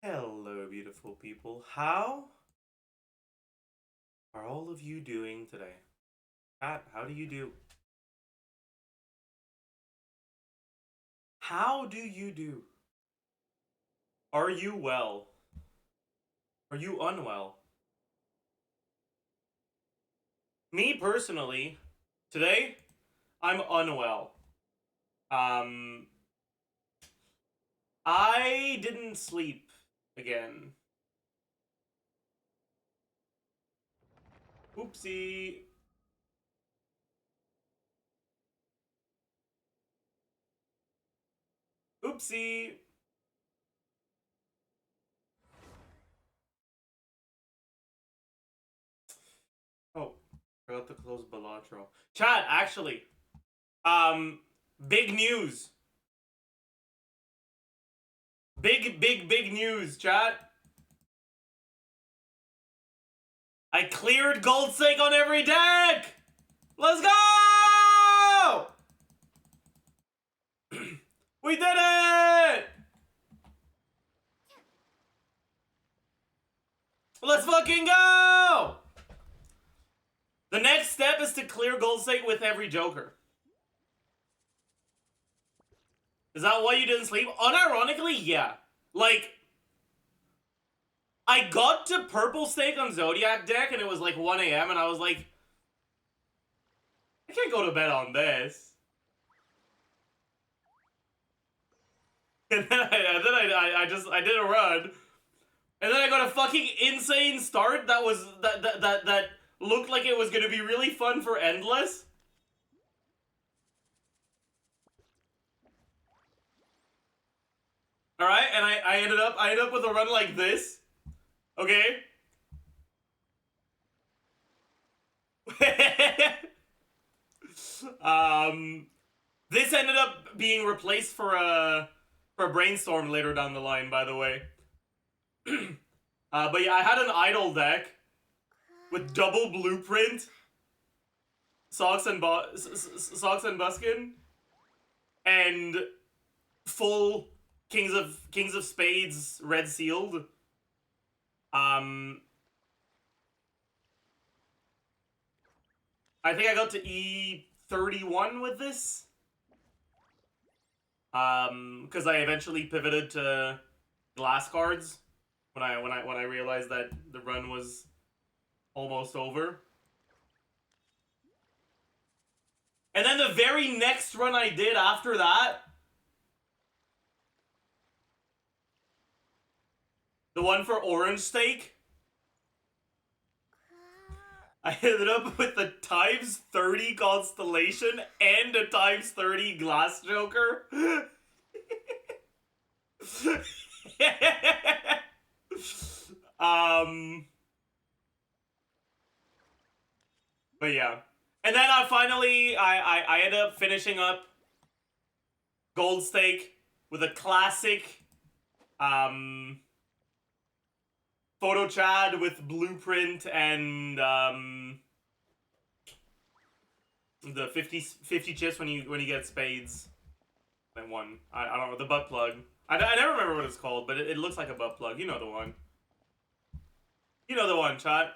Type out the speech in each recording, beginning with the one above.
Hello, beautiful people. How are all of you doing today? Pat, how do you do? How do you do? Are you well? Are you unwell? Me personally, today, I'm unwell. Um, I didn't sleep again. Oopsie. Oopsie. Oh, forgot to close Balatro. Chat, actually, um, big news. Big news, chat. I cleared gold sync on every deck! Let's go! We did it! Let's fucking go! The next step is to clear gold sync with every Joker. Is that why you didn't sleep? Unironically, yeah. Like, I got to purple stake on Zodiac deck and it was like 1 a.m. and I was like, I can't go to bed on this. And then I did a run. And then I got a fucking insane start that was that looked like it was gonna be really fun for endless. Alright, and I ended up with a run like this. Okay. This ended up being replaced for a brainstorm later down the line, by the way. But yeah, I had an idle deck with double blueprint, socks and buskin, and full Kings of Spades red sealed. I think I got to E31 with this. Because I eventually pivoted to glass cards when I realized that the run was almost over. And then the very next run I did after that, the one for orange stake, I ended up with the times 30 constellation and a times 30 glass joker. But yeah. And then I ended up finishing up gold stake with a classic photo chad with blueprint and the 50 chips when you get spades. I won. I don't know, the butt plug. I never remember what it's called, but it looks like a butt plug. You know the one. You know the one, chat.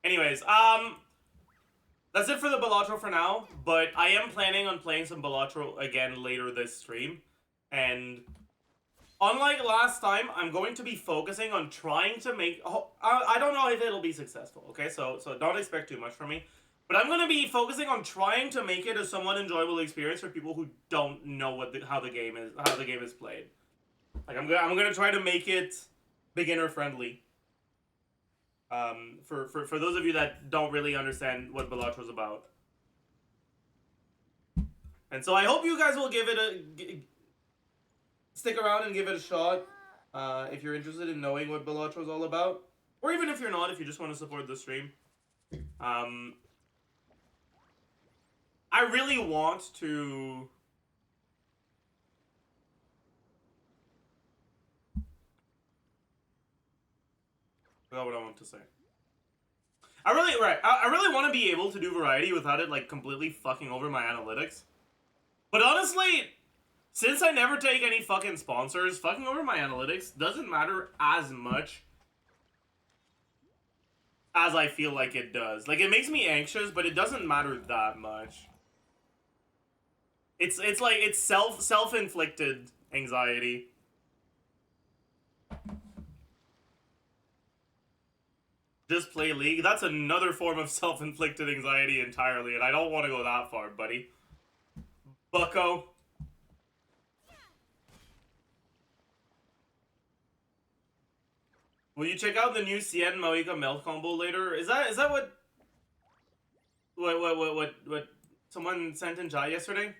Anyways, that's it for the Balatro for now, but I am planning on playing some Balatro again later this stream. And unlike last time, I'm going to be focusing on trying to make... I don't know if it'll be successful, okay? So don't expect too much from me. But I'm going to be focusing on trying to make it a somewhat enjoyable experience for people who don't know how the game is played. Like I'm gonna try to make it beginner friendly. For those of you that don't really understand what Balatro's about. And so I hope you guys will give it stick around and give it a shot if you're interested in knowing what Balatro's all about. Or even if you're not, if you just want to support the stream. I really want to... I forgot what I want to say. I really want to be able to do variety without it like completely fucking over my analytics. But honestly, Since I never take any fucking sponsors, fucking over my analytics doesn't matter as much as I feel like it does. Like, it makes me anxious, but it doesn't matter that much. It's like, it's self-inflicted anxiety. Just play League? That's another form of self-inflicted anxiety entirely, and I don't want to go that far, buddy. Bucko. Will you check out the new Cien Moika melt combo later? Is that what someone sent in chat yesterday?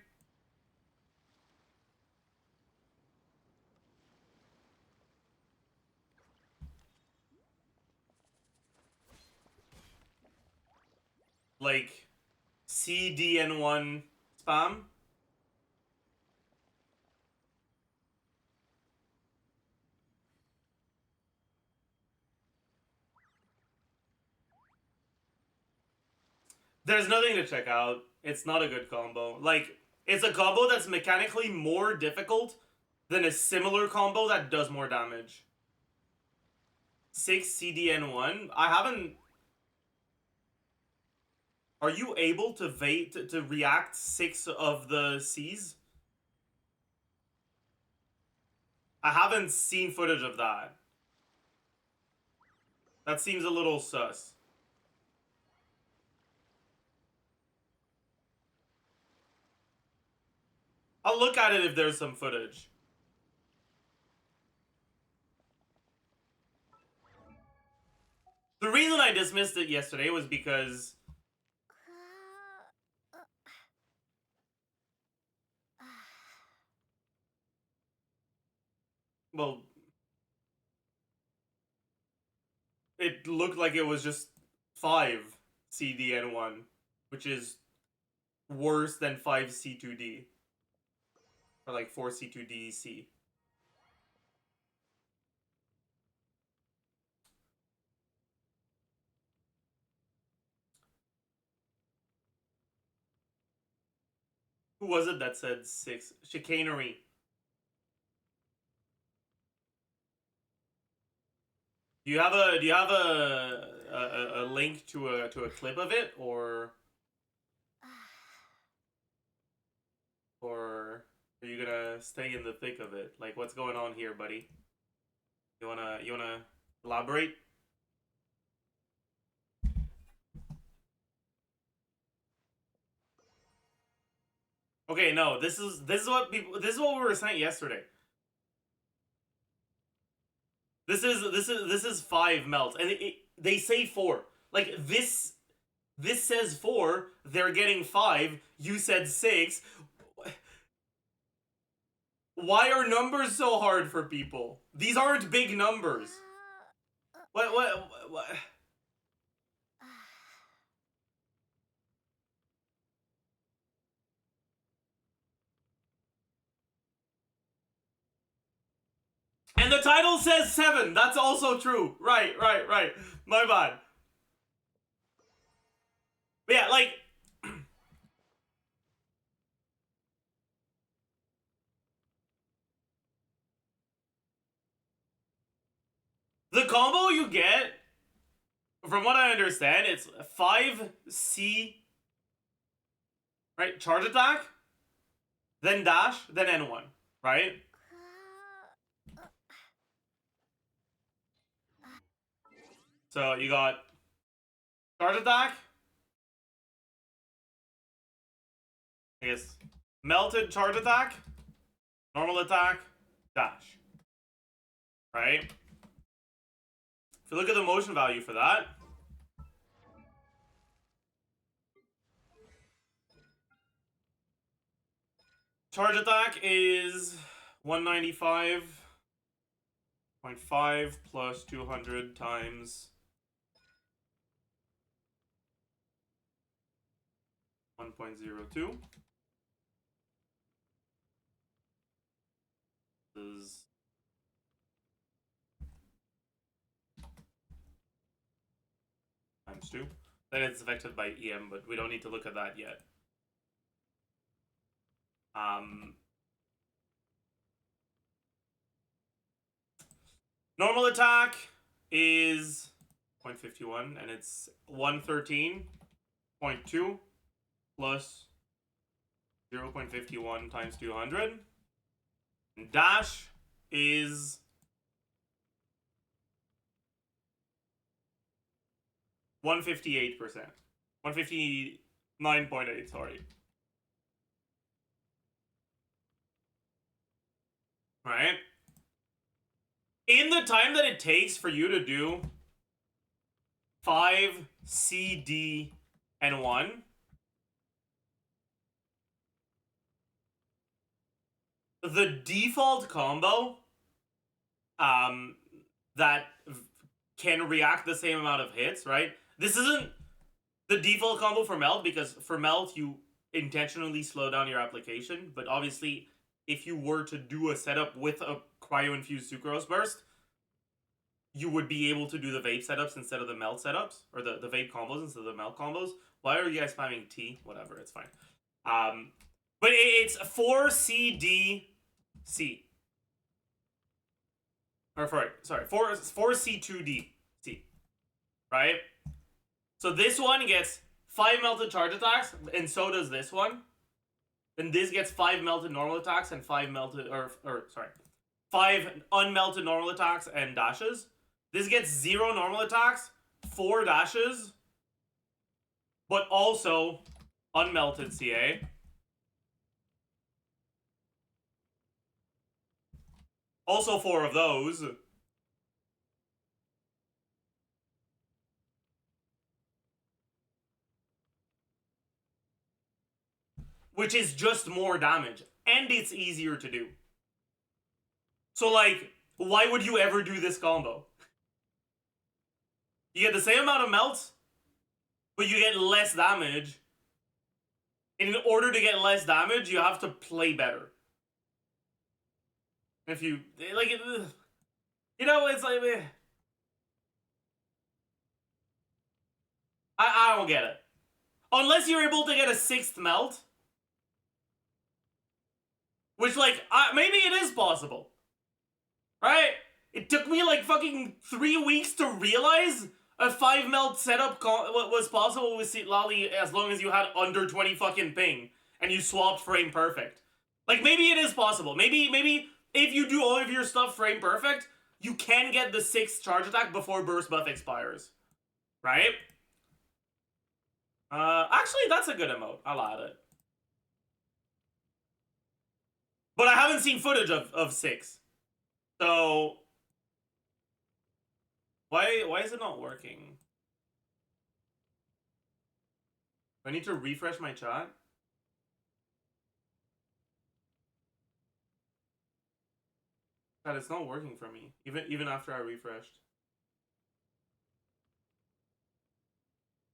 Like CDN1 spam? There's nothing to check out. It's not a good combo. Like, it's a combo that's mechanically more difficult than a similar combo that does more damage. 6 CDN1? I haven't... Are you able to to react 6 of the Cs? I haven't seen footage of that. That seems a little sus. I'll look at it if there's some footage. The reason I dismissed it yesterday was because... Well... It looked like it was just 5 CDN1, which is worse than 5 C2D. Or like 4 C2DC. Who was it that said 6? Chicanery. Do you have a link to a clip of it, or are you gonna stay in the thick of it? Like, what's going on here, buddy? You wanna elaborate? Okay, no, this is what we were saying yesterday. This is 5 melts, and they say 4. Like, this says 4. They're getting 5. You said 6. Why are numbers so hard for people? These aren't big numbers. What? And the title says 7. That's also true. Right. My bad. But yeah, like... the combo you get, from what I understand, it's 5C... Right? Charge attack, then dash, then N1. Right? So you got charge attack, I guess melted charge attack, normal attack, dash. Right? If you look at the motion value for that, charge attack is 195.5 plus 200 times 1.02 is times 2. Then it's affected by EM, but we don't need to look at that yet. Normal attack is 0.51, and it's 113.2 plus 0.51 times 200. And dash is 158%. 159.8, sorry. Right? In the time that it takes for you to do 5 C, D, and 1, the default combo that can react the same amount of hits, right? This isn't the default combo for melt, because for melt you intentionally slow down your application, but obviously if you were to do a setup with a cryo-infused sucrose burst, you would be able to do the vape setups instead of the melt setups, or the vape combos instead of the melt combos. Why are you guys spamming T? Whatever, it's fine. But it's 4 C, D, C. Or sorry, 4 C, 2 D, C. Right? So this one gets 5 melted charge attacks, and so does this one. Then this gets 5 melted normal attacks and 5 melted, sorry, 5 unmelted normal attacks and dashes. This gets 0 normal attacks, 4 dashes, but also unmelted CA. Also 4 of those. Which is just more damage. And it's easier to do. So, like, why would you ever do this combo? You get the same amount of melts, but you get less damage. And in order to get less damage, you have to play better. If you, like, you know, it's like, I don't get it. Unless you're able to get a 6th melt. Which, like, maybe it is possible. Right? It took me, like, fucking 3 weeks to realize a 5 melt setup was possible with Lolly as long as you had under 20 fucking ping. And you swapped frame perfect. Like, maybe it is possible. Maybe if you do all of your stuff frame perfect, you can get the 6th charge attack before burst buff expires. Right? Actually, that's a good emote. I'll add it. But I haven't seen footage of 6. So why is it not working? I need to refresh my chat. God, it's not working for me. Even after I refreshed.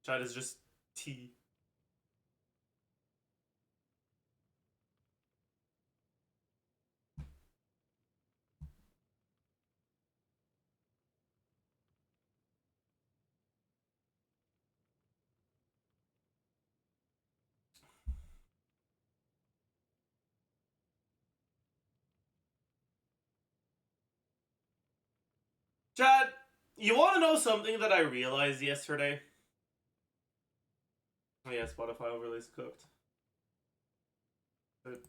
Chat is just T. Chat, you want to know something that I realized yesterday? Oh yeah, Spotify overlays cooked. But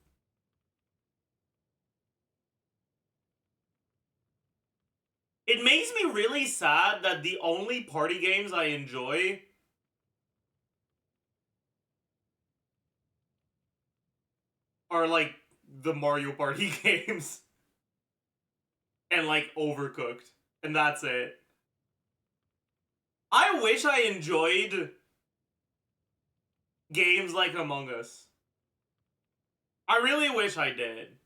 it makes me really sad that the only party games I enjoy are, like, the Mario Party games. And, like, Overcooked. And that's it. I wish I enjoyed games like Among Us. I really wish I did.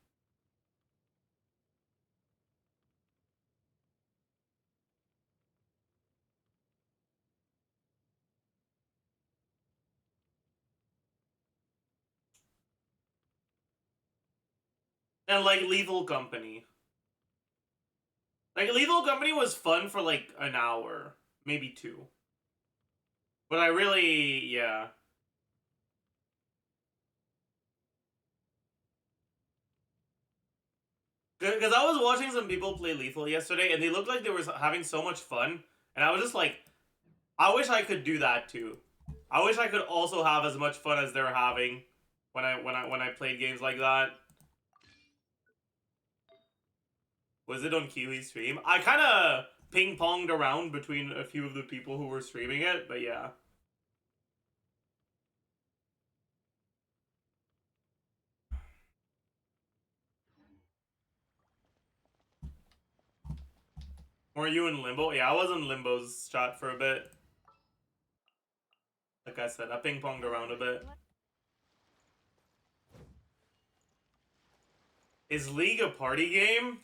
And, like, Lethal Company. Like, Lethal Company was fun for, like, an hour. Maybe 2. But I really, yeah. Because I was watching some people play Lethal yesterday, and they looked like they were having so much fun, and I was just like, I wish I could do that too. I wish I could also have as much fun as they're having when I played games like that. Was it on Kiwi's stream? I kind of ping-ponged around between a few of the people who were streaming it, but yeah. Were you in Limbo? Yeah, I was in Limbo's chat for a bit. Like I said, I ping-ponged around a bit. Is League a party game?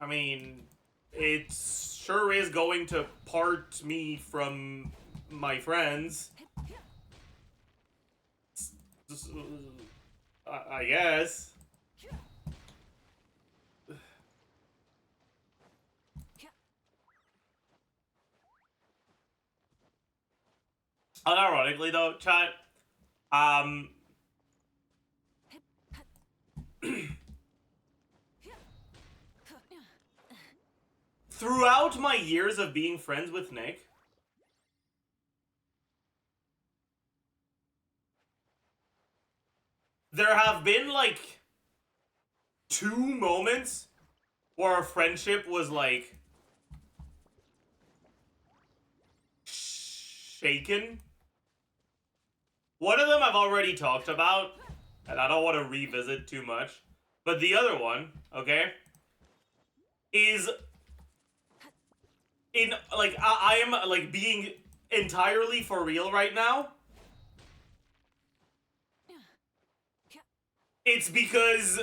I mean, it sure is going to part me from my friends. I guess. Unironically though, chat, throughout my years of being friends with Nick, there have been like 2 moments where our friendship was like shaken. One of them I've already talked about, and I don't want to revisit too much. But the other one, okay, is in like I am like being entirely for real right now. It's because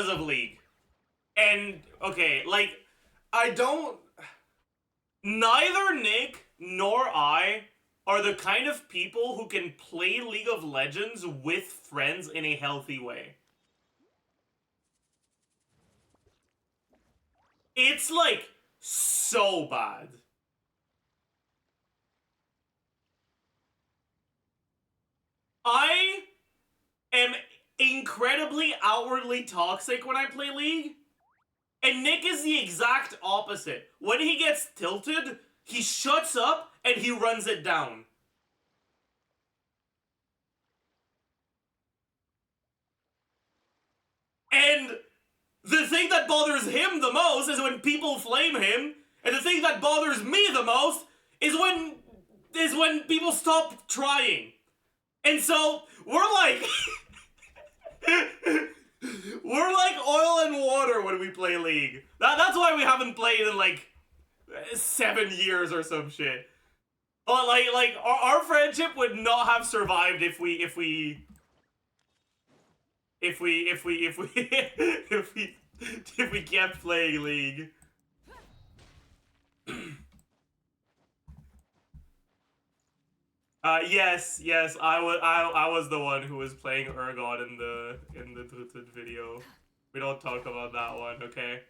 of League. And okay, like neither Nick nor I are the kind of people who can play League of Legends with friends in a healthy way. It's like so bad. I am incredibly outwardly toxic when I play League, and Nick is the exact opposite. When he gets tilted, he shuts up and he runs it down. And the thing that bothers him the most is when people flame him, and the thing that bothers me the most is when people stop trying. And so we're like we're like oil and water when we play League. That's why we haven't played in like 7 years or some shit. Like our friendship would not have survived if we kept playing League. Yes, I was the one who was playing Urgot in the Twitter video. We don't talk about that one, okay?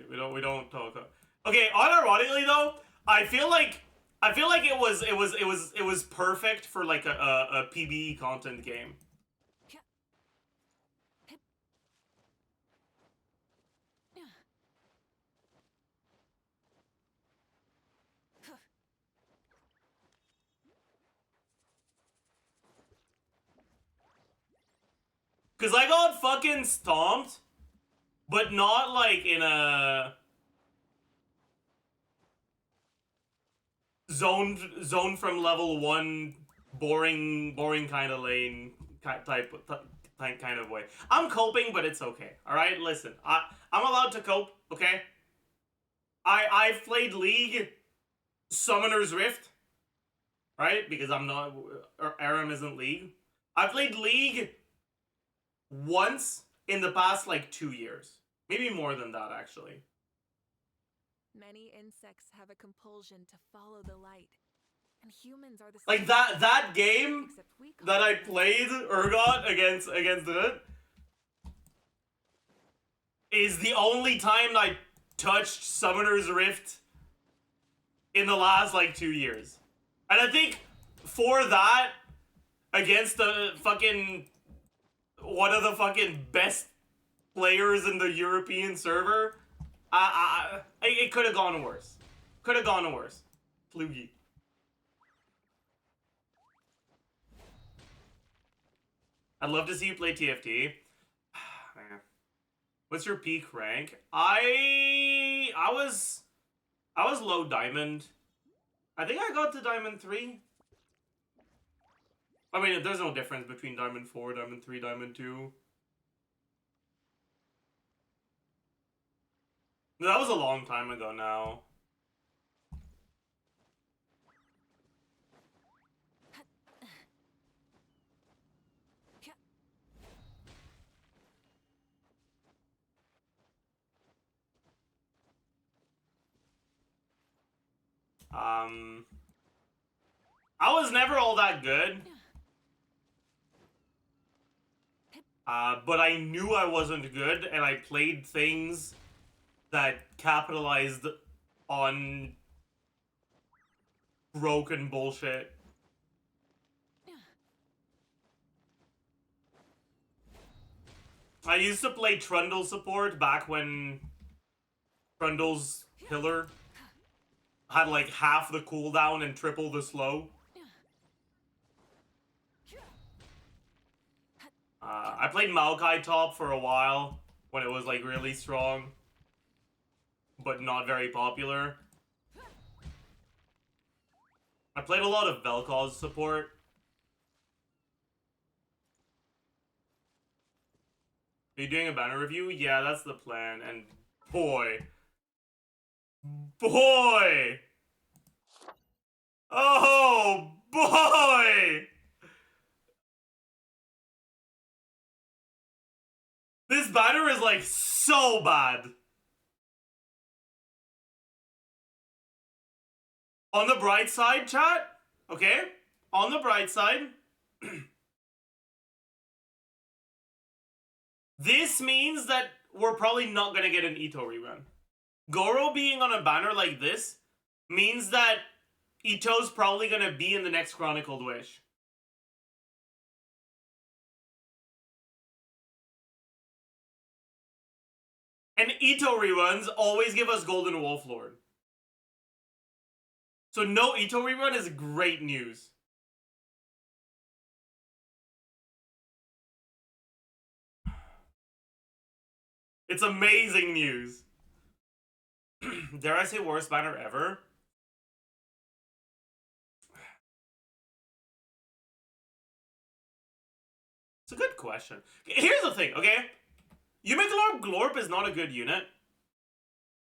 We don't talk. Okay, unironically though, I feel like it was perfect for like a PvE content game. Cause I got fucking stomped, but not like in a zone from level 1 boring kind of lane type kind of way. I'm coping, but it's okay. All right, listen, I'm allowed to cope. Okay. I've played League, Summoner's Rift, right? Because I'm not Aram isn't League. I played League once in the past like 2 years, maybe more than that actually. Many insects have a compulsion to follow the light, and humans are the like same. that game that I played Urgot against it is the only time I touched Summoner's Rift in the last, like, 2 years. And I think for that, against the fucking... one of the fucking best players in the European server, it could have gone worse. Could have gone worse. Flugy. I'd love to see you play TFT. Man. What's your peak rank? I was low diamond. I think I got to diamond 3. I mean, there's no difference between diamond 4, diamond 3, diamond 2. That was a long time ago now. I was never all that good. But I knew I wasn't good, and I played things that capitalized on broken bullshit. I used to play Trundle support back when Trundle's pillar had like half the cooldown and triple the slow. I played Maokai top for a while when it was like really strong, but not very popular. I played a lot of Vel'Koz support. Are you doing a banner review? Yeah, that's the plan. And boy, oh boy, this banner is like so bad. On the bright side, chat, okay? On the bright side, this means that we're probably not gonna get an Ito rerun. Goro being on a banner like this means that Ito's probably gonna be in the next Chronicled Wish. And Ito reruns always give us Golden Wolf Lord. So no Ito rerun is great news. It's amazing news. Dare I say worst banner ever? It's a good question. Here's the thing, okay? YUMEGLORP GLORP is not a good unit.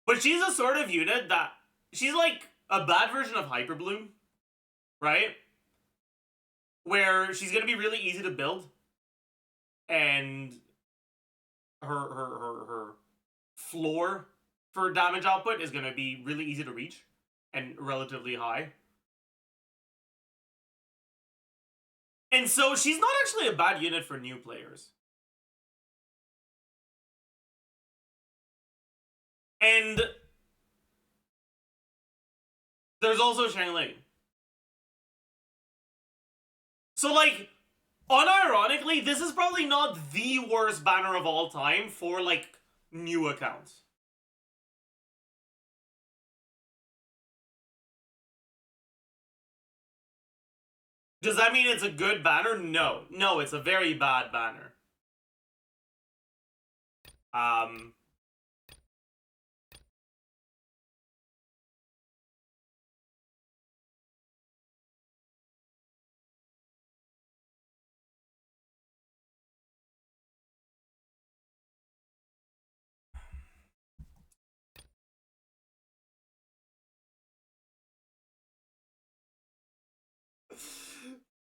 But she's a sort of unit that... she's like a bad version of Hyperbloom. Right? Where she's gonna be really easy to build. And... her floor for damage output is gonna be really easy to reach. And relatively high. And so she's not actually a bad unit for new players. And there's also Shangling. So like, unironically, this is probably not the worst banner of all time for like new accounts. Does that mean it's a good banner? No. No, it's a very bad banner.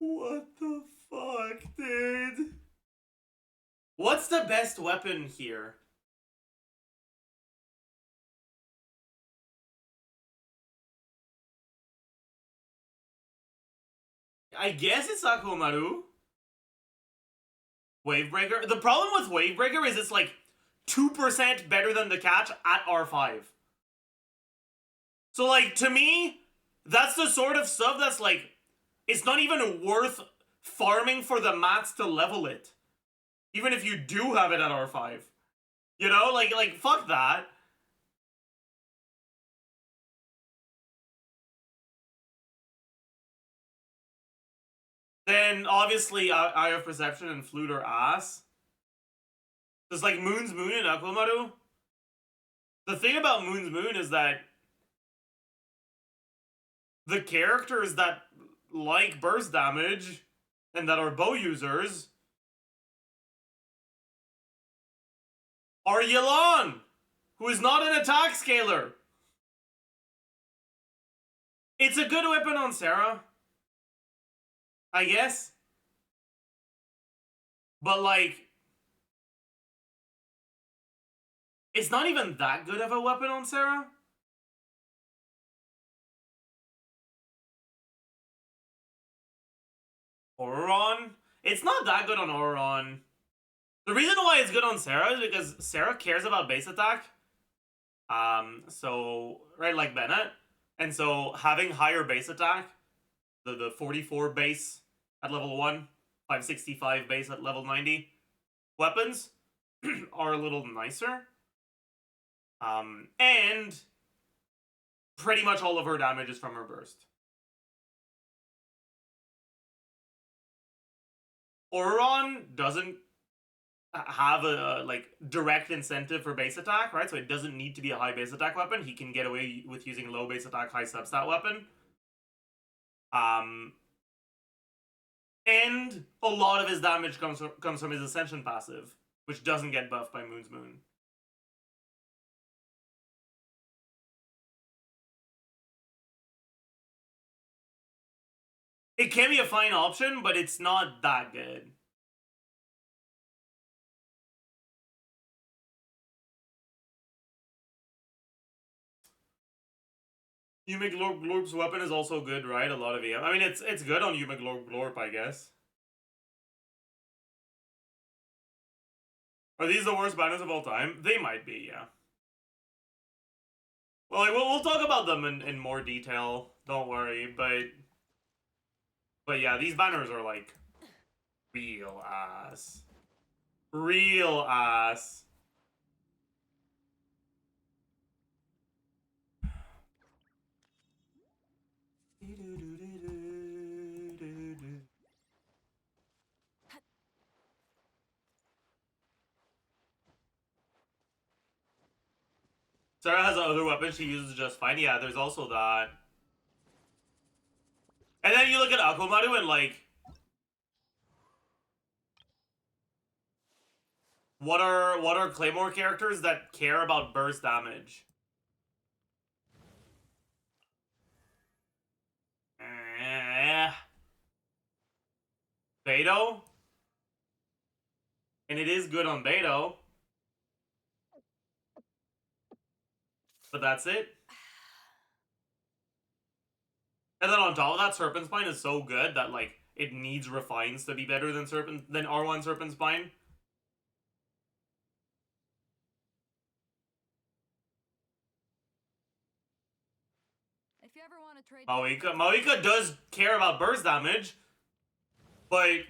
What the fuck, dude? What's the best weapon here? I guess it's Akumaru. Wavebreaker. The problem with Wavebreaker is it's like 2% better than the catch at R5. So, like, to me, that's the sort of stuff that's, like, it's not even worth farming for the mats to level it. Even if you do have it at R5. You know? Like, fuck that. Then, obviously, Eye of Perception and Flute are ass. Just like Moon's Moon and Akumaru. The thing about Moon's Moon is that the characters that like burst damage and that are bow users are Yelan, who is not an attack scaler. It's a good weapon on Sarah, I guess. But, like, it's not even that good of a weapon on Sarah. Auron? It's not that good on Auron. The reason why it's good on Sarah is because Sarah cares about base attack. So, right, like Bennett. And so, having higher base attack, the 44 base at level 1, 565 base at level 90, weapons are a little nicer. And pretty much all of her damage is from her burst. Auron doesn't have a like direct incentive for base attack, right? So it doesn't need to be a high base attack weapon. He can get away with using low base attack, high substat weapon. And a lot of his damage comes from his Ascension passive, which doesn't get buffed by Moon's Moon. It can be a fine option, but it's not that good. YUMEGLORP's weapon is also good, right? A lot of EM. I mean, it's good on YUMEGLORP, I guess. Are these the worst banners of all time? They might be, yeah. Well, like, we'll talk about them in more detail. Don't worry, but yeah, these banners are like real ass. Real ass. Sarah has other weapons she uses just fine. Yeah, there's also that. And then you look at Akumaru and, like, what are Claymore characters that care about burst damage? Beto? And it is good on Beto. But that's it. And then on top of that, Serpent Spine is so good that, like, it needs refines to be better than R1 Serpent Spine. If you ever want to trade Maoika does care about burst damage, but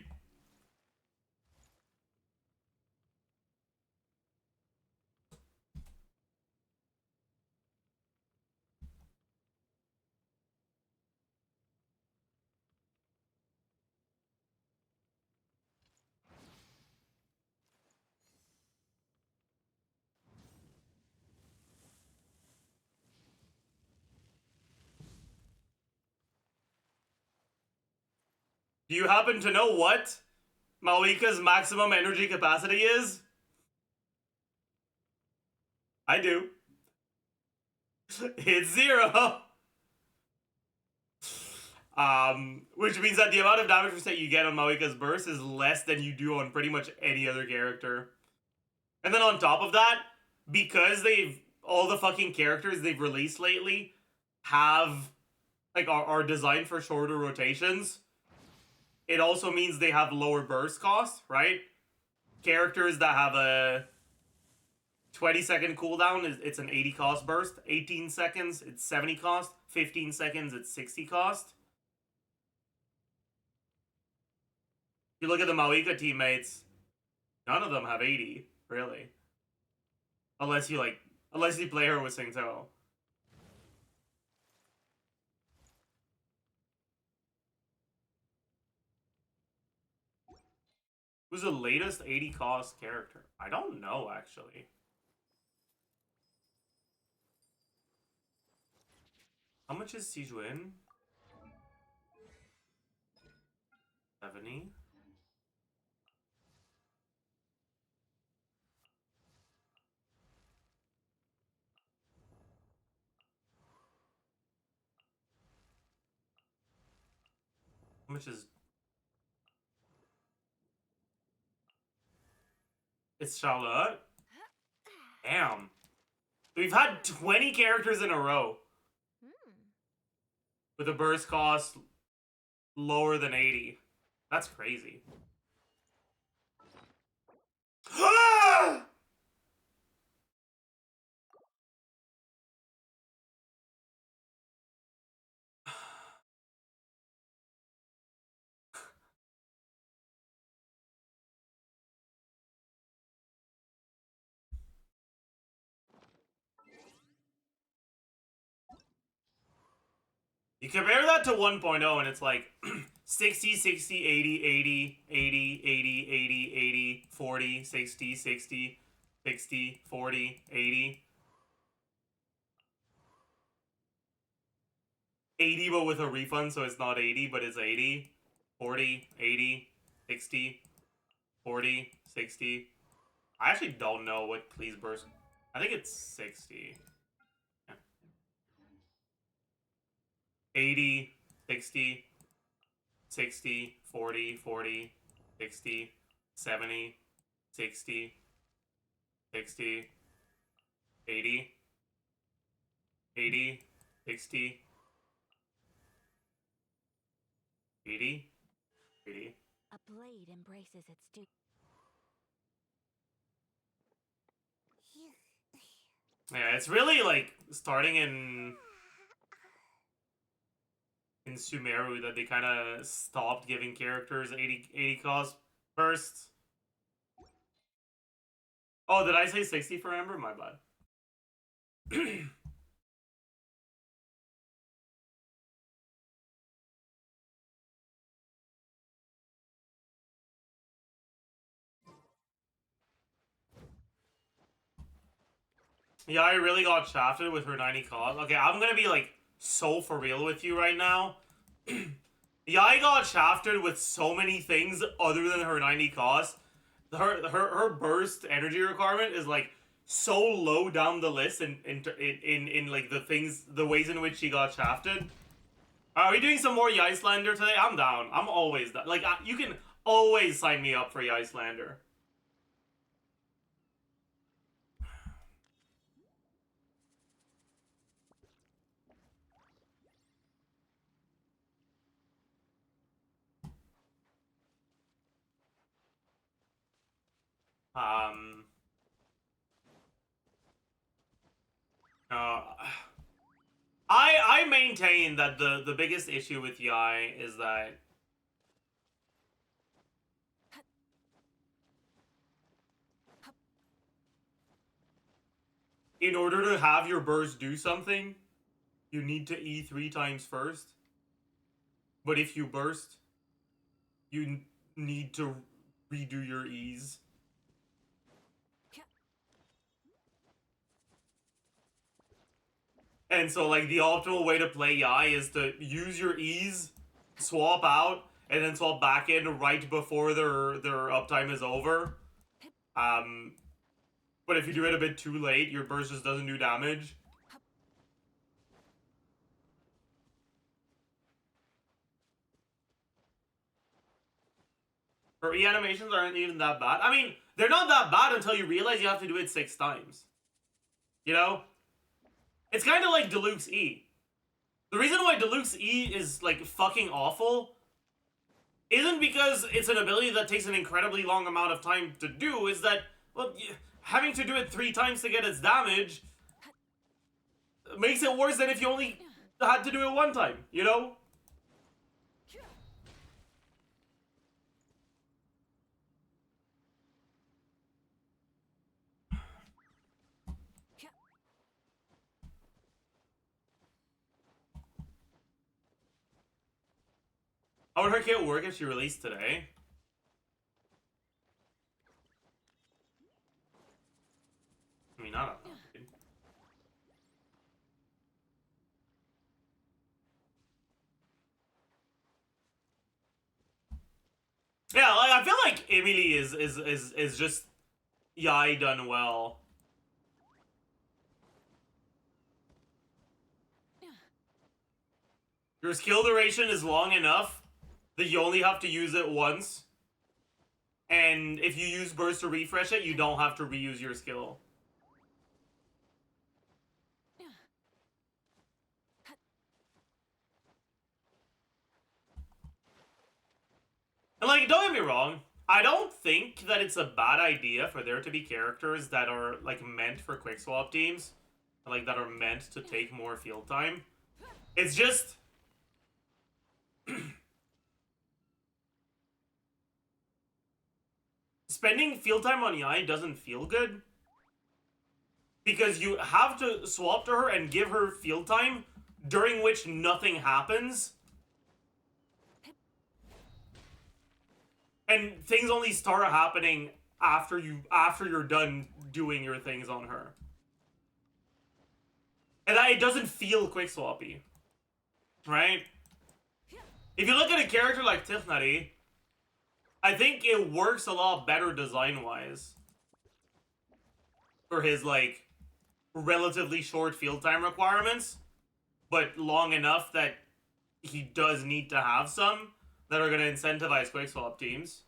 do you happen to know what Maoika's maximum energy capacity is? I do. It's 0. Which means that the amount of damage percent you get on Maoika's burst is less than you do on pretty much any other character. And then on top of that, because all the fucking characters they've released lately have, like, are designed for shorter rotations, it also means they have lower burst costs, right? Characters that have 20-second cooldown is it's an 80 cost burst. 18 seconds, it's 70 cost. 15 seconds, it's 60 cost. If you look at the Malika teammates, none of them have 80, really. Unless you play her with Singto. Who's the latest 80 cost character? I don't know, actually. How much is Sijuin? 70? How much is... It's Charlotte? Damn. We've had 20 characters in a row. With a burst cost lower than 80. That's crazy. You compare that to 1.0 and it's like 60, 60, 80, 80, 80, 80, 80, 80, 40, 60, 60, 60, 40, 80. 80 but with a refund, so it's not 80, but it's 80. 40, 80, 60, 40, 60. I actually don't know what Please Burst. I think it's 60. Yeah. 80, 60, 60, 40, 40, 60, 70, 60, 60, 80, 80, 60, 80, 80. A blade embraces its due. Yeah, it's really like starting in Sumeru that they kind of stopped giving characters 80 cost bursts. Oh, did I say 60 for Ember? My bad. Yeah, I really got shafted with her 90 cost. Okay, I'm gonna be like so for real with you right now. Yeah, I got shafted with so many things other than her 90 cost. Her burst energy requirement is like so low down the list in like the ways in which she got shafted. Are we doing some more Icelander today? I'm down. I'm always down. Like you can always sign me up for Icelander. Um. I maintain that the biggest issue with Yai is that in order to have your burst do something, you need to E 3 times first. But if you burst, you need to redo your E's. And so, like, the optimal way to play Yai is to use your E's, swap out, and then swap back in right before their uptime is over. But if you do it a bit too late, your burst just doesn't do damage. Her E animations aren't even that bad. I mean, they're not that bad until you realize you have to do it 6 times. You know? It's kind of like Deluxe E. The reason why Deluxe E is, like, fucking awful isn't because it's an ability that takes an incredibly long amount of time to do, is that, well, having to do it 3 times to get its damage makes it worse than if you only had to do it 1 time, you know? How would her kit work if she released today? I mean, I don't know, dude. Yeah, like, I feel like Emily is just Yai done well. Your skill duration is long enough that you only have to use it once. And if you use burst to refresh it, you don't have to reuse your skill. And like, don't get me wrong, I don't think that it's a bad idea for there to be characters that are like meant for quick swap teams. Like that are meant to take more field time. It's just spending field time on Yai doesn't feel good. Because you have to swap to her and give her field time, during which nothing happens. And things only start happening after you're done doing your things on her. And that it doesn't feel quick swappy. Right? If you look at a character like Tifnari, I think it works a lot better design-wise. For his, like, relatively short field time requirements, but long enough that he does need to have some that are going to incentivize quick swap teams.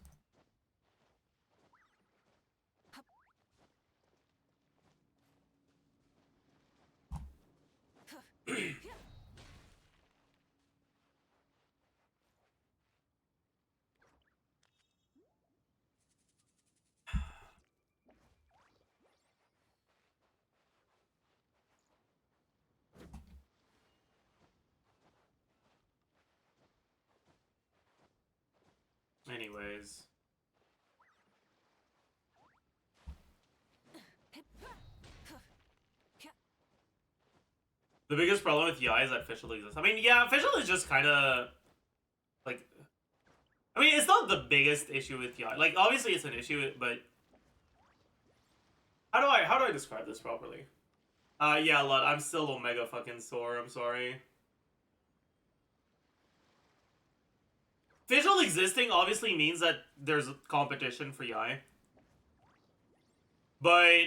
Anyways. The biggest problem with Yai is that Fischl exists. I mean, yeah, Fischl is just kind of like, I mean, it's not the biggest issue with Yai. Like, obviously it's an issue, but how do I describe this properly? Yeah, Lud, I'm still omega fucking sore. I'm sorry. Fischl existing obviously means that there's competition for Yai. But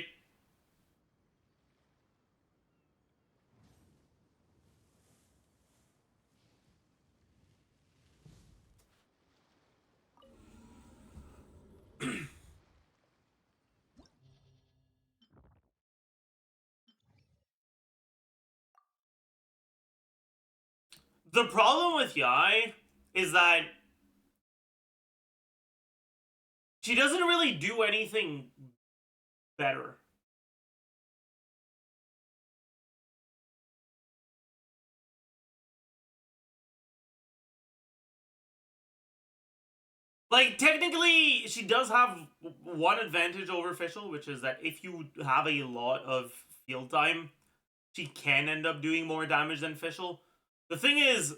the problem with Yai is that she doesn't really do anything better. Like, technically, she does have one advantage over Fischl, which is that if you have a lot of field time, she can end up doing more damage than Fischl. The thing is,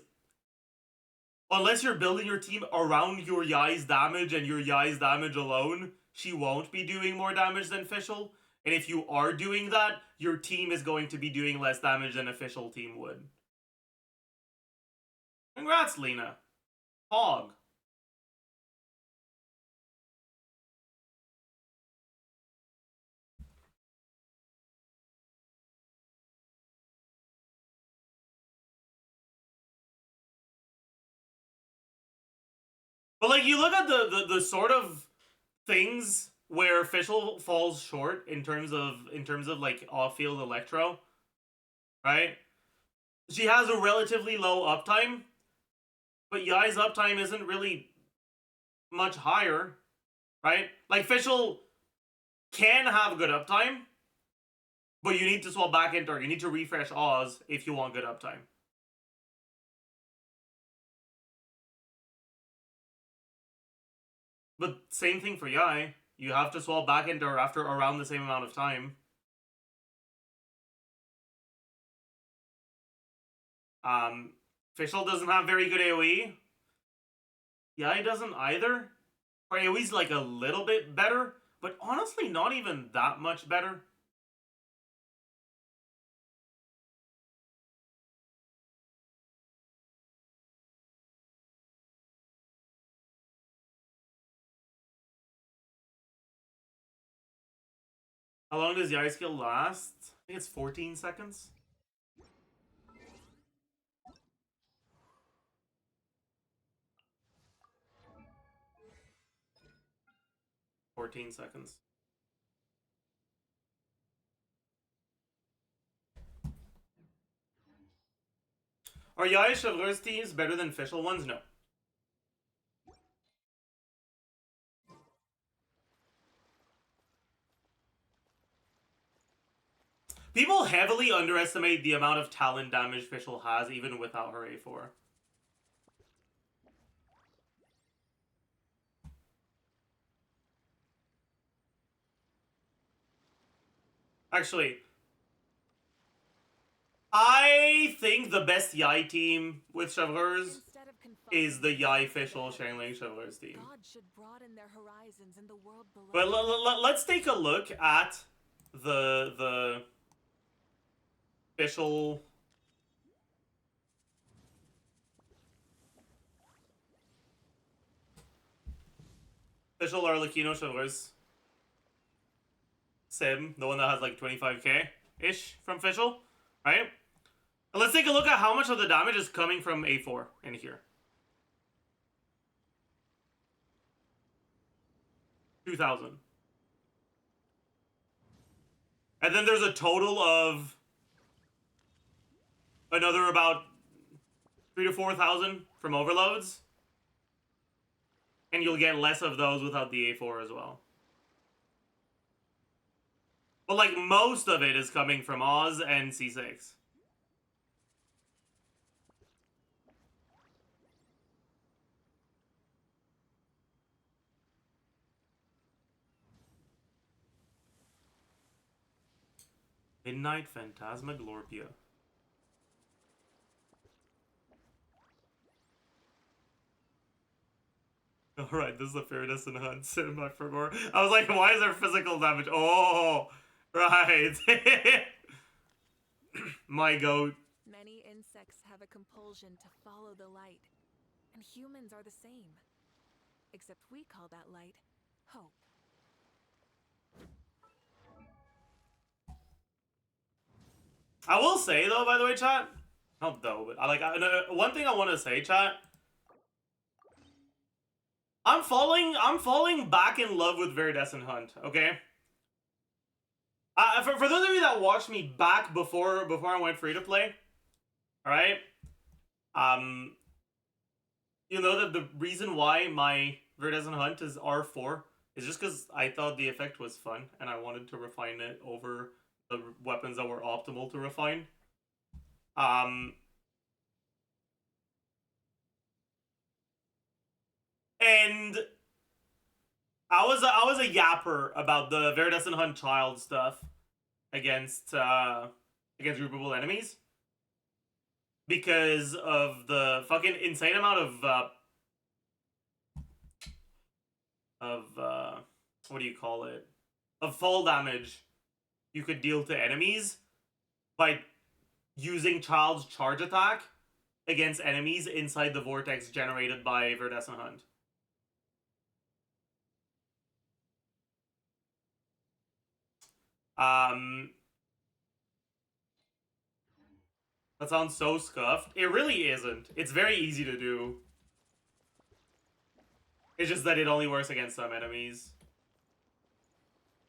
unless you're building your team around your Yai's damage and your Yai's damage alone, she won't be doing more damage than Fischl. And if you are doing that, your team is going to be doing less damage than a Fischl team would. Congrats, Lena. Hog. But like, you look at the sort of things where Fischl falls short in terms of like off-field electro, right? She has a relatively low uptime, but Yai's uptime isn't really much higher, right? Like Fischl can have good uptime, but you need to swap back into, or you need to refresh Oz if you want good uptime. But same thing for Yai. You have to swap back into her after around the same amount of time. Fischl doesn't have very good AoE. Yai doesn't either. Or AoE's like a little bit better, but honestly not even that much better. How long does Yai skill last? I think it's 14 seconds. 14 seconds. Are Yai Chevreuse teams better than Fischl ones? No. People heavily underestimate the amount of talent damage Fischl has even without her A4. Actually, I think the best Yai team with Chevreuse is the Yai Fischl Shangling Chevreuse team. God should broaden their horizons in the world below. But let's take a look at the Fischl Arlecchino Chevreuse Sim, the one that has like 25k-ish from Fischl, right? And let's take a look at how much of the damage is coming from A4 in here. 2,000. And then there's a total of another about 3,000 to 4,000 from overloads. And you'll get less of those without the A4 as well. But like most of it is coming from Oz and C6. Midnight Phantasmaglorpia. Alright, this is a fairness and hunt cinema for more. I was like, why is there physical damage? Oh, right. My goat. Many insects have a compulsion to follow the light, and humans are the same. Except we call that light hope. I will say though, by the way, chat. Not though, but one thing I want to say, chat. I'm falling back in love with Viridescent Hunt. Okay. For those of you that watched me back before I went free to play, all right. You know that the reason why my Viridescent Hunt is R4 is just because I thought the effect was fun and I wanted to refine it over the weapons that were optimal to refine. And I was a yapper about the Viridescent Hunt child stuff against groupable enemies because of the fucking insane amount of what do you call it? Of fall damage you could deal to enemies by using Child's charge attack against enemies inside the vortex generated by Viridescent Hunt. That sounds so scuffed. It really isn't. It's very easy to do. It's just that it only works against some enemies.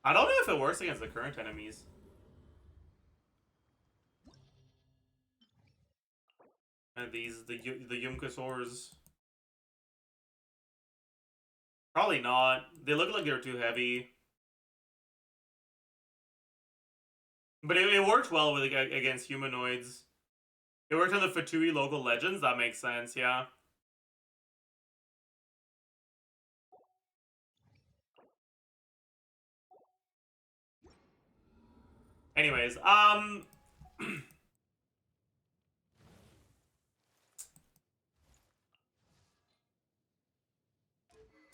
I don't know if it works against the current enemies. And these, the Yumkasaurs. Probably not. They look like they're too heavy. But it worked well with against humanoids. It worked on the Fatui local legends. That makes sense. Yeah. Anyways,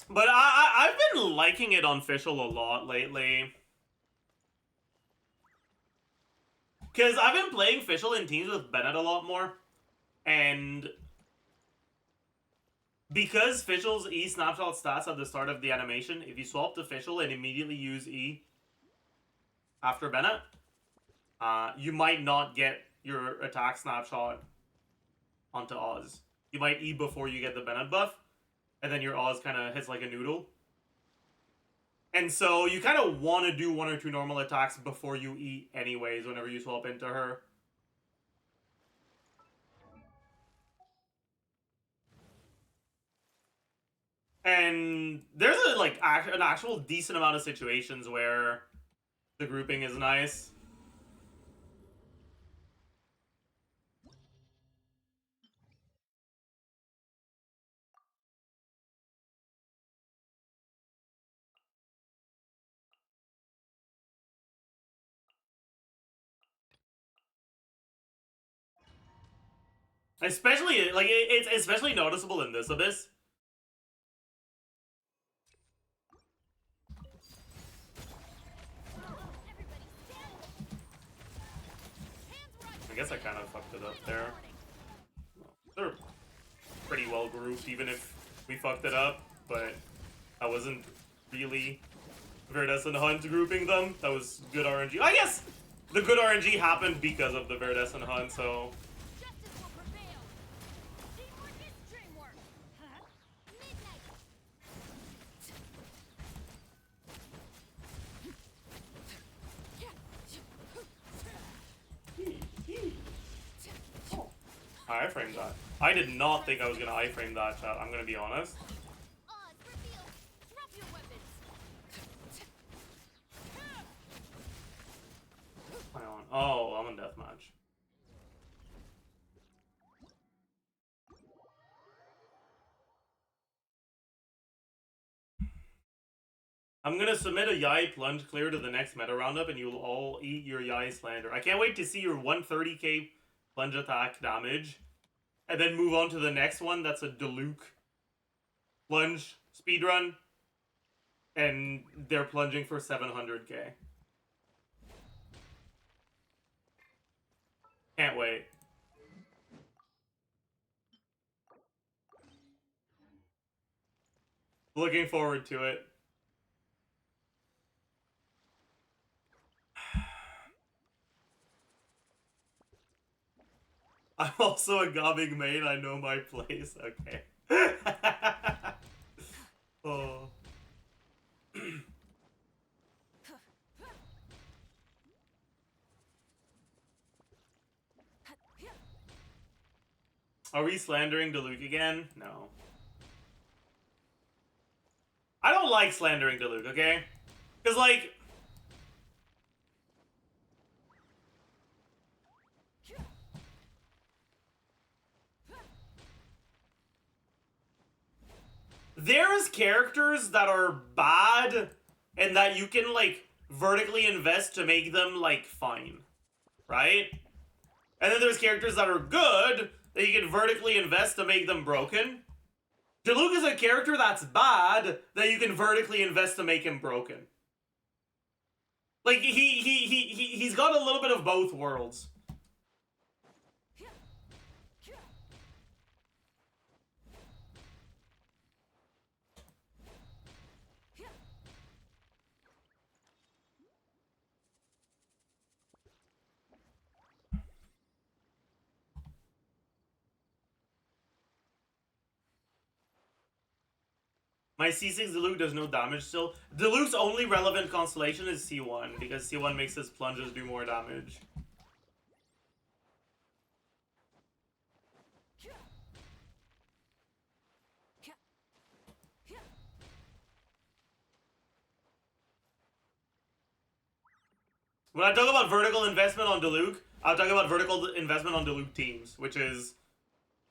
but I've been liking it on Fischl a lot lately. Because I've been playing Fischl in teams with Bennett a lot more. And because Fischl's E snapshot stats at the start of the animation, if you swap to Fischl and immediately use E after Bennett, you might not get your attack snapshot onto Oz. You might E before you get the Bennett buff, and then your Oz kind of hits like a noodle. And so you kind of want to do 1 or 2 normal attacks before you E anyways whenever you swap into her. And there's an actual decent amount of situations where the grouping is nice. Especially, like, it's especially noticeable in this Abyss. I guess I kind of fucked it up there. They're pretty well grouped, even if we fucked it up, but I wasn't really Verdescent Hunt grouping them. That was good RNG. I guess the good RNG happened because of the Verdescent Hunt, so... I iframed that. I did not think I was gonna iframe that, chat. I'm gonna be honest. Oh, I'm on deathmatch. I'm gonna submit a Yai plunge clear to the next meta roundup, and you'll all eat your Yai slander. I can't wait to see your 130k plunge attack damage, and then move on to the next one. That's a Diluc plunge speedrun, and they're plunging for 700k. Can't wait. Looking forward to it. I'm also a gobbing main. I know my place. Okay. Oh. Are we slandering Diluc again? No. I don't like slandering Diluc, okay? Because, like... there's characters that are bad and that you can, like, vertically invest to make them, like, fine. Right? And then there's characters that are good that you can vertically invest to make them broken. Diluc is a character that's bad that you can vertically invest to make him broken. Like, he's got a little bit of both worlds. My C6 Diluc does no damage still. Diluc's only relevant constellation is C1, because C1 makes his plunges do more damage. When I talk about vertical investment on Diluc, I'll talk about vertical investment on Diluc teams, which is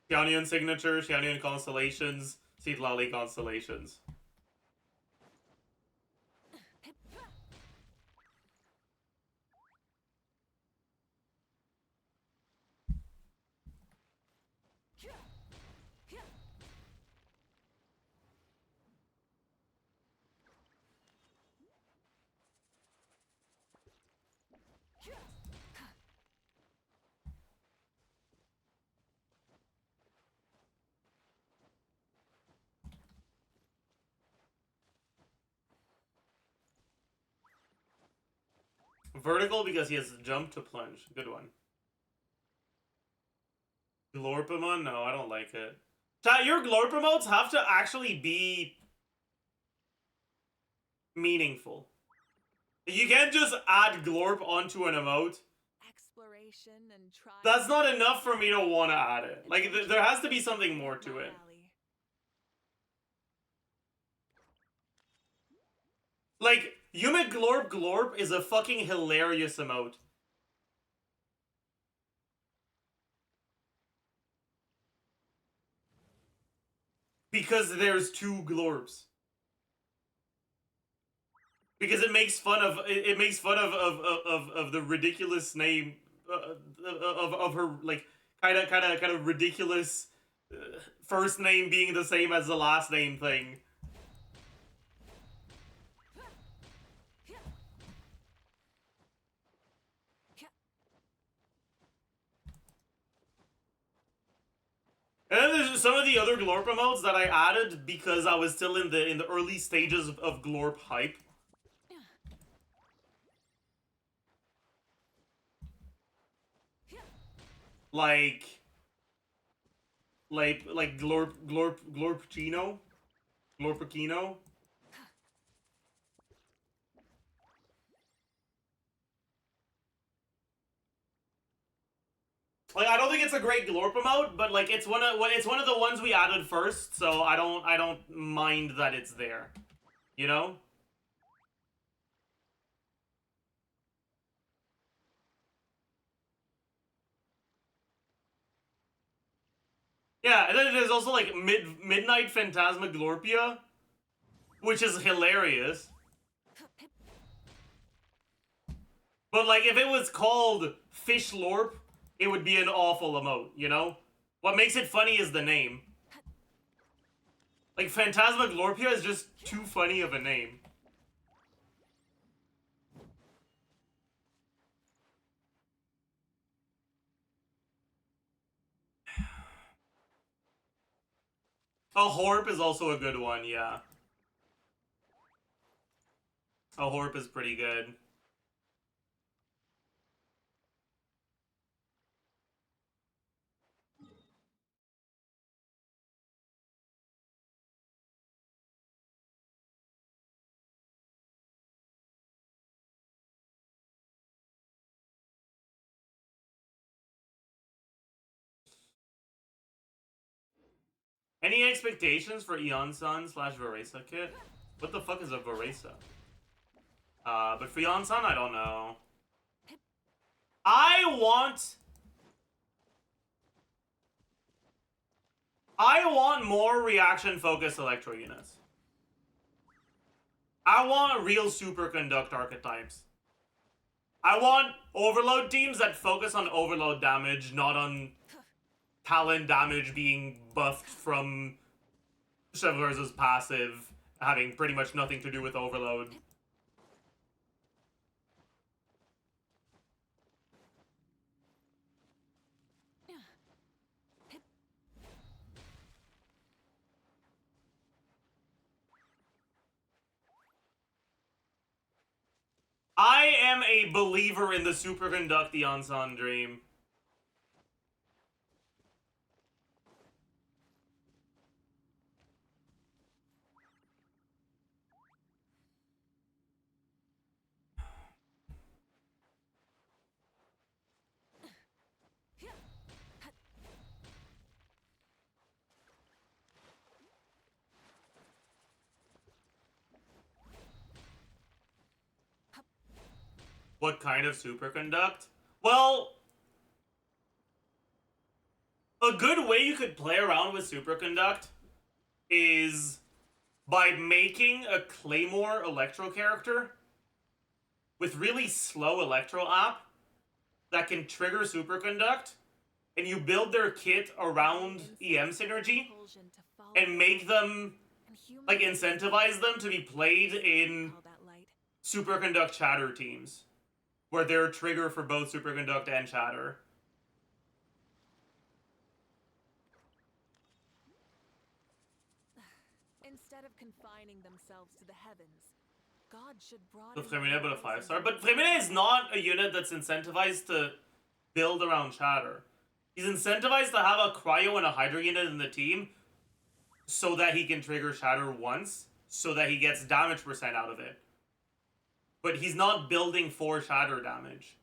Xianyun Signature, Xianyun Constellations, Seedlali Constellations. Vertical because he has jump to plunge. Good one. Glorpamon? No, I don't like it. Chat, your Glorp emotes have to actually be meaningful. You can't just add Glorp onto an emote. Exploration and try. That's not enough for me to want to add it. Like, there has to be something more to it. Like, YUMEGLORP Glorp is a fucking hilarious emote. Because there's two Glorps. Because it makes fun of the ridiculous name of her, like, kind of ridiculous first name being the same as the last name thing. And then there's some of the other Glorp emotes that I added because I was still in the early stages of Glorp hype. Like Glorpchino? Glorpachino? Like, I don't think it's a great Glorp emote, but like it's one of the ones we added first, so I don't mind that it's there. You know? Yeah, and then there's also like Midnight Phantasmaglorpia, which is hilarious. But like if it was called Fishlorp, it would be an awful emote, you know? What makes it funny is the name. Like, Phantasmaglorpia is just too funny of a name. A Horp is also a good one, yeah. A Horp is pretty good. Any expectations for Eon-san / Veresa kit? What the fuck is a Veresa? But for Eon-san, I don't know. I want more reaction-focused Electro units. I want real superconduct archetypes. I want overload teams that focus on overload damage, not on talent damage being buffed from Chevreuse' passive, having pretty much nothing to do with overload. I am a believer in the superconduct Eon-san dream. What kind of superconduct? Well, a good way you could play around with superconduct is by making a Claymore Electro character with really slow Electro app that can trigger superconduct, and you build their kit around EM synergy and make them, like, incentivize them to be played in superconduct chatter teams, where they're a trigger for both superconduct and chatter. Instead of confining themselves to the heavens, God should So broaden Fremine, but a 5-star. But Fremine is not a unit that's incentivized to build around chatter. He's incentivized to have a cryo and a hydra unit in the team so that he can trigger chatter once, so that he gets damage percent out of it. But he's not building for shatter damage.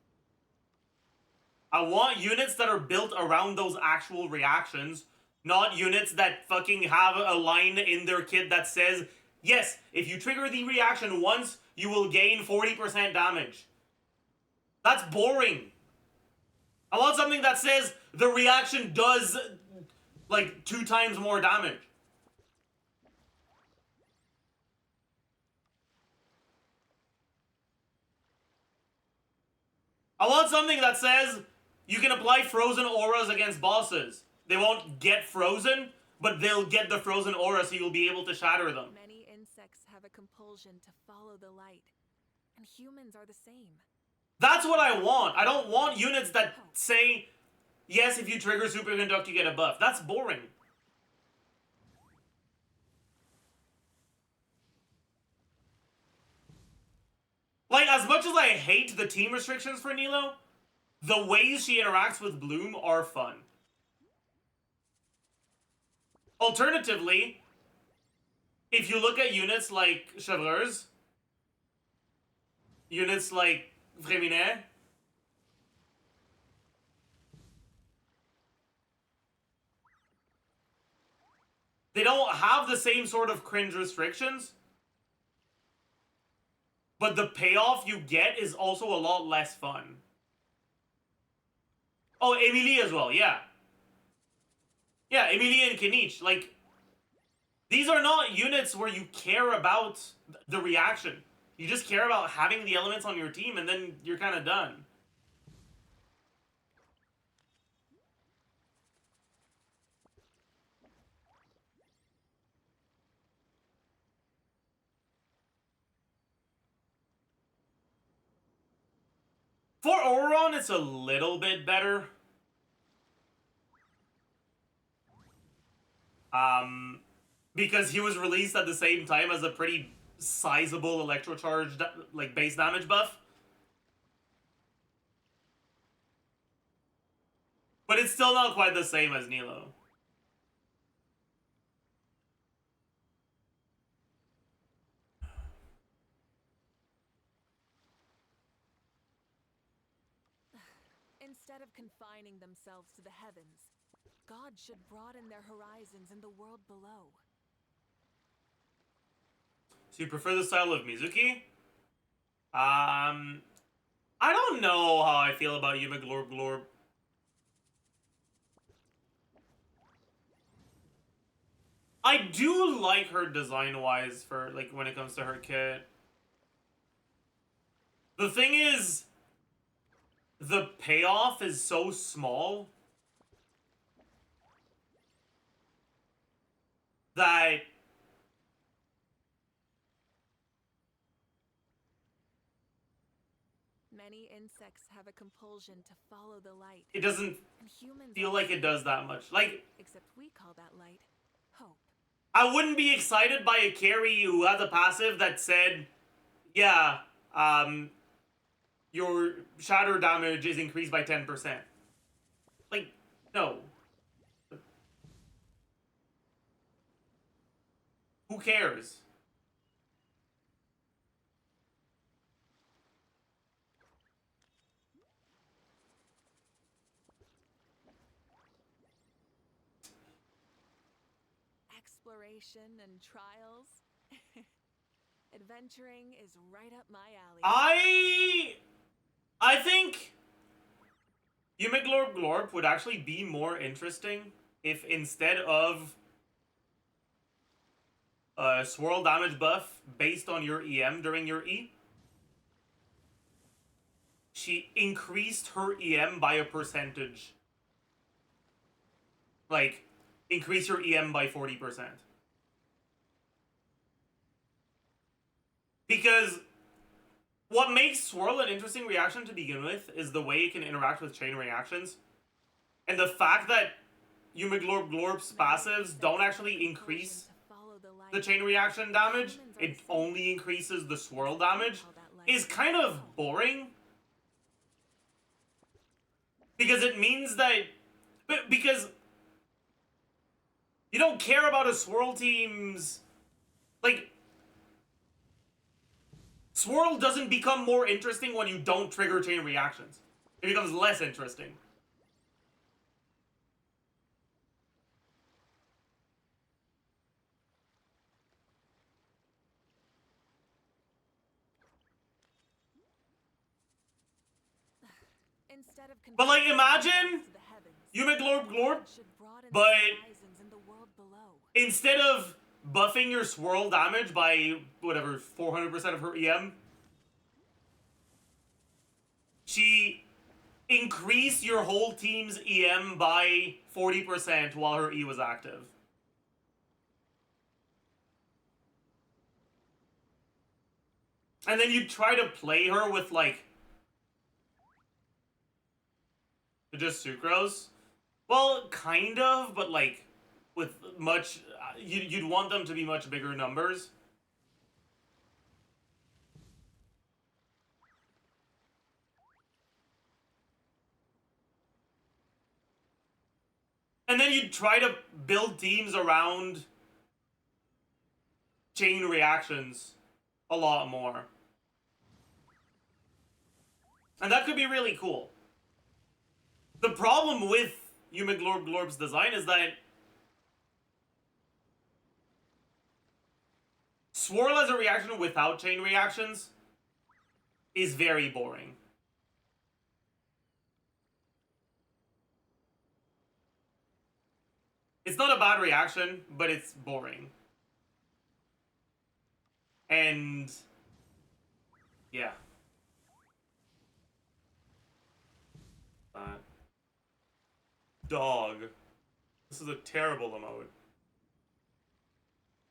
I want units that are built around those actual reactions, not units that fucking have a line in their kit that says, yes, if you trigger the reaction once, you will gain 40% damage. That's boring. I want something that says the reaction does, like, 2 times more damage. I want something that says you can apply frozen auras against bosses. They won't get frozen, but they'll get the frozen aura, so you'll be able to shatter them. Many insects have a compulsion to follow the light, and humans are the same. That's what I want. I don't want units that say, yes, if you trigger superconduct, you get a buff. That's boring. Like, as much as I hate the team restrictions for Nilo, the ways she interacts with Bloom are fun. Alternatively, if you look at units like Chevreurs, units like Fremine, they don't have the same sort of cringe restrictions, but the payoff you get is also a lot less fun. Oh, Emilie as well, yeah. Yeah, Emilie and Kinich, like, these are not units where you care about the reaction. You just care about having the elements on your team, and then you're kind of done. For Auron, it's a little bit better. Because he was released at the same time as a pretty sizable electrocharge, like, base damage buff. But it's still not quite the same as Nilo. Instead of confining themselves to the heavens, God should broaden their horizons in the world below. So you prefer the style of Mizuki? I don't know how I feel about YUMEGLORP. I do like her design-wise for, like, when it comes to her kit. The thing is, the payoff is so small that Many insects have a compulsion to follow the light. it doesn't And humans feel are like the it does that much. Like, except we call that light hope. I wouldn't be excited by a carry who has a passive that said, yeah, your shatter damage is increased by 10%. Like, no. Who cares? Exploration and trials. Adventuring is right up my alley. I think YUMEGLORP GLORP would actually be more interesting if instead of a swirl damage buff based on your EM during your E, she increased her EM by a percentage. Like, increase your EM by 40%. Because what makes Swirl an interesting reaction to begin with is the way it can interact with chain reactions. And the fact that YUMEGLORP GLORP's passives don't actually increase the chain reaction damage, it only increases the swirl damage, is kind of boring. Because it means that... Because you don't care about a swirl team's... Like... Swirl doesn't become more interesting when you don't trigger chain reactions. It becomes less interesting. But like, imagine YUMEGLORP GLORP, but instead of buffing your swirl damage by whatever 400% of her EM, she increased your whole team's EM by 40% while her E was active. And then you try to play her with like just sucrose? Well, kind of, but like with much... You'd want them to be much bigger numbers. And then you'd try to build teams around chain reactions a lot more. And that could be really cool. The problem with YUMEGLORP GLORP's design is that Swirl as a reaction without chain reactions is very boring. It's not a bad reaction, but it's boring. And yeah. Dog. This is a terrible emote.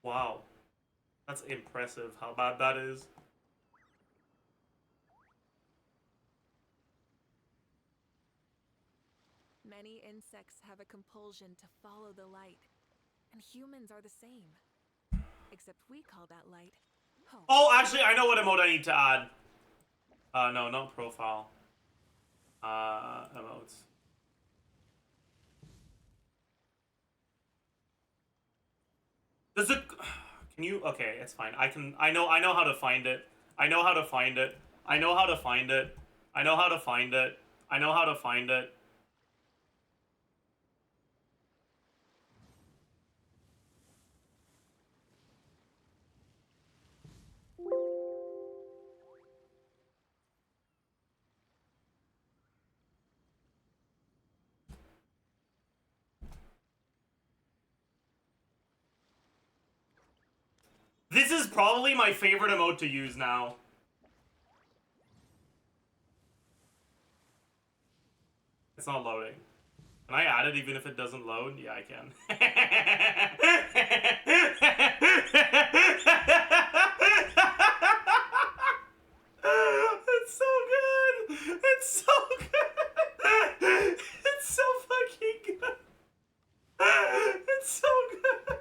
Wow. That's impressive how bad that is. Many insects have a compulsion to follow the light, and humans are the same. Except we call that light home. Oh, actually, I know what emote I need to add. No, not profile. Emotes. Does it... Can you... Okay, it's fine. I know how to find it. I know how to find it. I know how to find it. I know how to find it. I know how to find it. This is probably my favorite emote to use now. It's not loading. Can I add it even if it doesn't load? Yeah, I can. It's so good! It's so good! It's so fucking good! It's so good!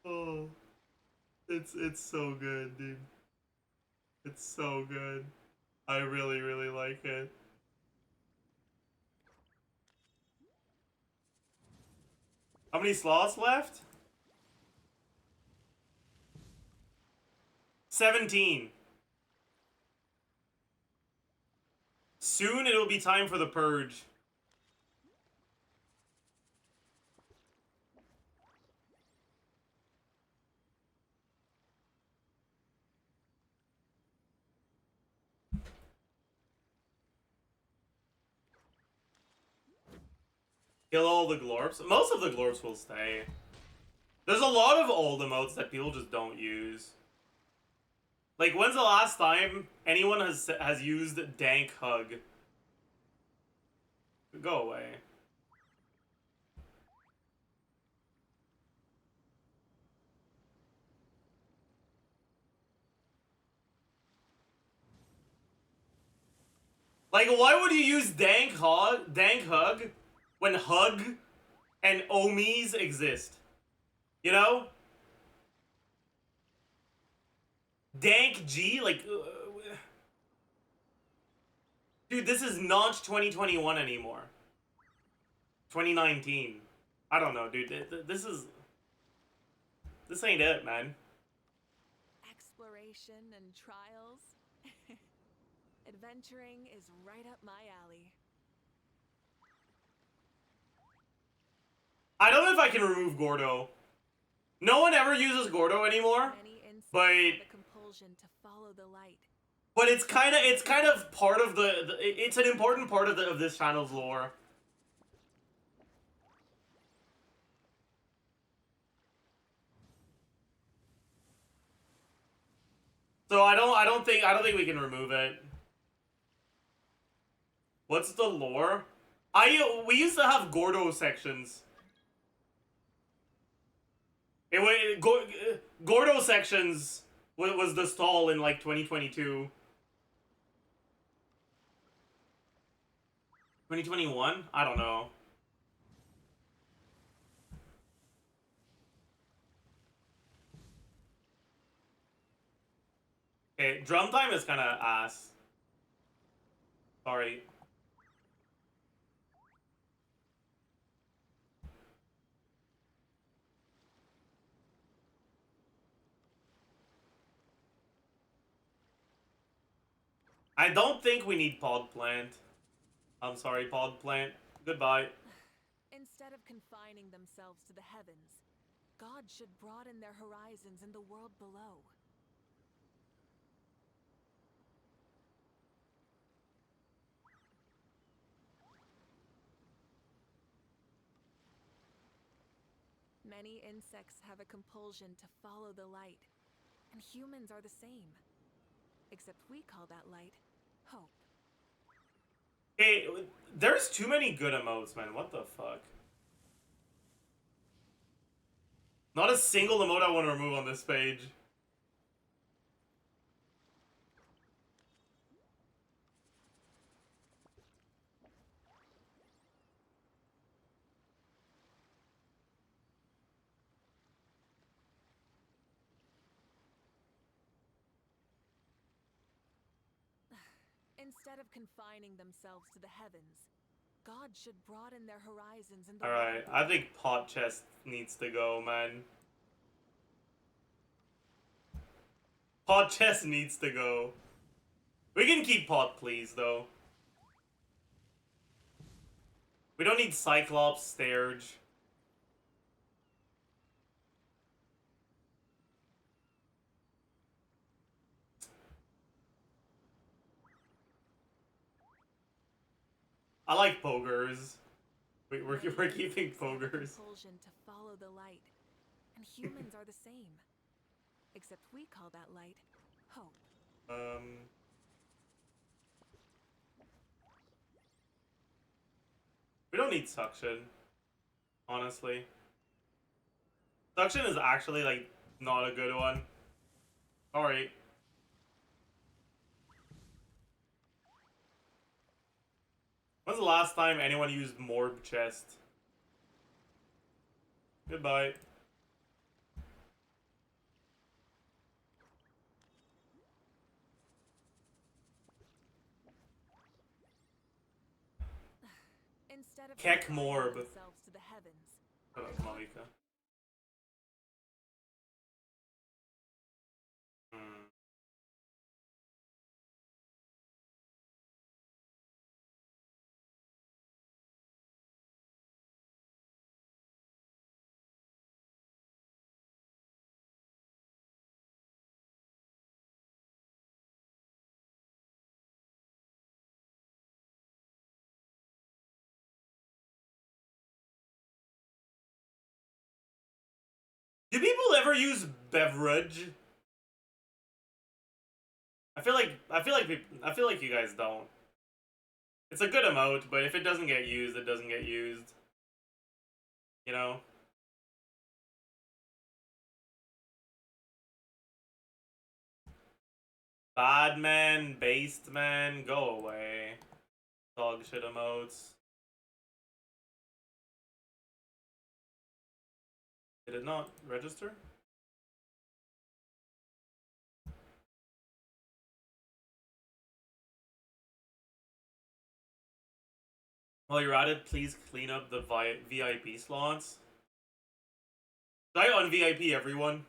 Oh, it's so good, dude. It's so good. I really, really like it. How many slots left? 17. Soon it'll be time for the purge. Kill all the glorps. Most of the glorps will stay. There's a lot of old emotes that people just don't use. Like, when's the last time anyone has used dank hug? Go away. Like, why would you use dank hug when hug and omis exist? You know? Dank G, like, dude, this is not 2021 anymore. 2019. I don't know, dude. This ain't it, man. Exploration and trials. Adventuring is right up my alley. I don't know if I can remove Gordo. No one ever uses Gordo anymore, but have a compulsion to follow the light. but it's kind of part of it's an important part of this channel's lore. So I don't think we can remove it. What's the lore? We used to have Gordo sections. Gordo sections was the stall in like 2022. 2021? I don't know. Okay, drum time is kind of ass. Sorry. I don't think we need pod plant. I'm sorry, pod plant. Goodbye. Instead of confining themselves to the heavens, God should broaden their horizons in the world below. Many insects have a compulsion to follow the light, and humans are the same. Except we call that light hope. Hey, there's too many good emotes, man. What the fuck? Not a single emote I want to remove on this page. Instead of confining themselves to the heavens, God should broaden their horizons in the Alright, I think pot chest needs to go, man. Pot chest needs to go. We can keep pot, please, though. We don't need Cyclops, Sturge. I like Pogers. We're keeping Pogers. Compulsion to follow the light, and humans are the same. Except we call that light hope. We don't need suction, honestly. Suction is actually, like, not a good one. Sorry. When's the last time anyone used Morb Chest? Goodbye. Instead of Keck confining Morb. themselves to the heavens, Shut up, Malika. Do people ever use beverage? I feel like you guys don't. It's a good emote, but if it doesn't get used, it doesn't get used. You know? Bad man, based man, go away. Dog shit emotes. Did it not register? While you're at it, please clean up the VIP slots. Should I un-VIP everyone?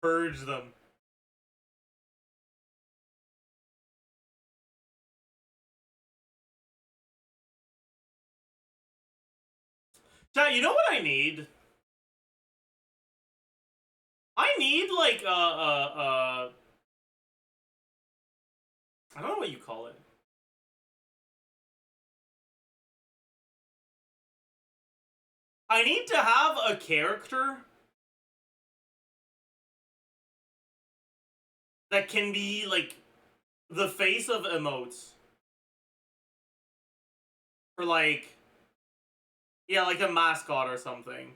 Purge them. Chat, you know what I need? I need, like, I don't know what you call it. I need to have a character that can be, like, the face of emotes. For, like, yeah, like a mascot or something.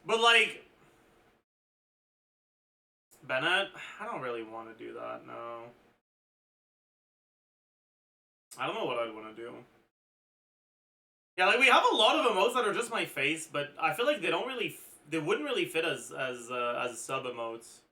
But, like, Bennett, I don't really want to do that, no. I don't know what I'd want to do. Yeah, like, we have a lot of emotes that are just my face, but I feel like they don't really, they wouldn't really fit as sub emotes.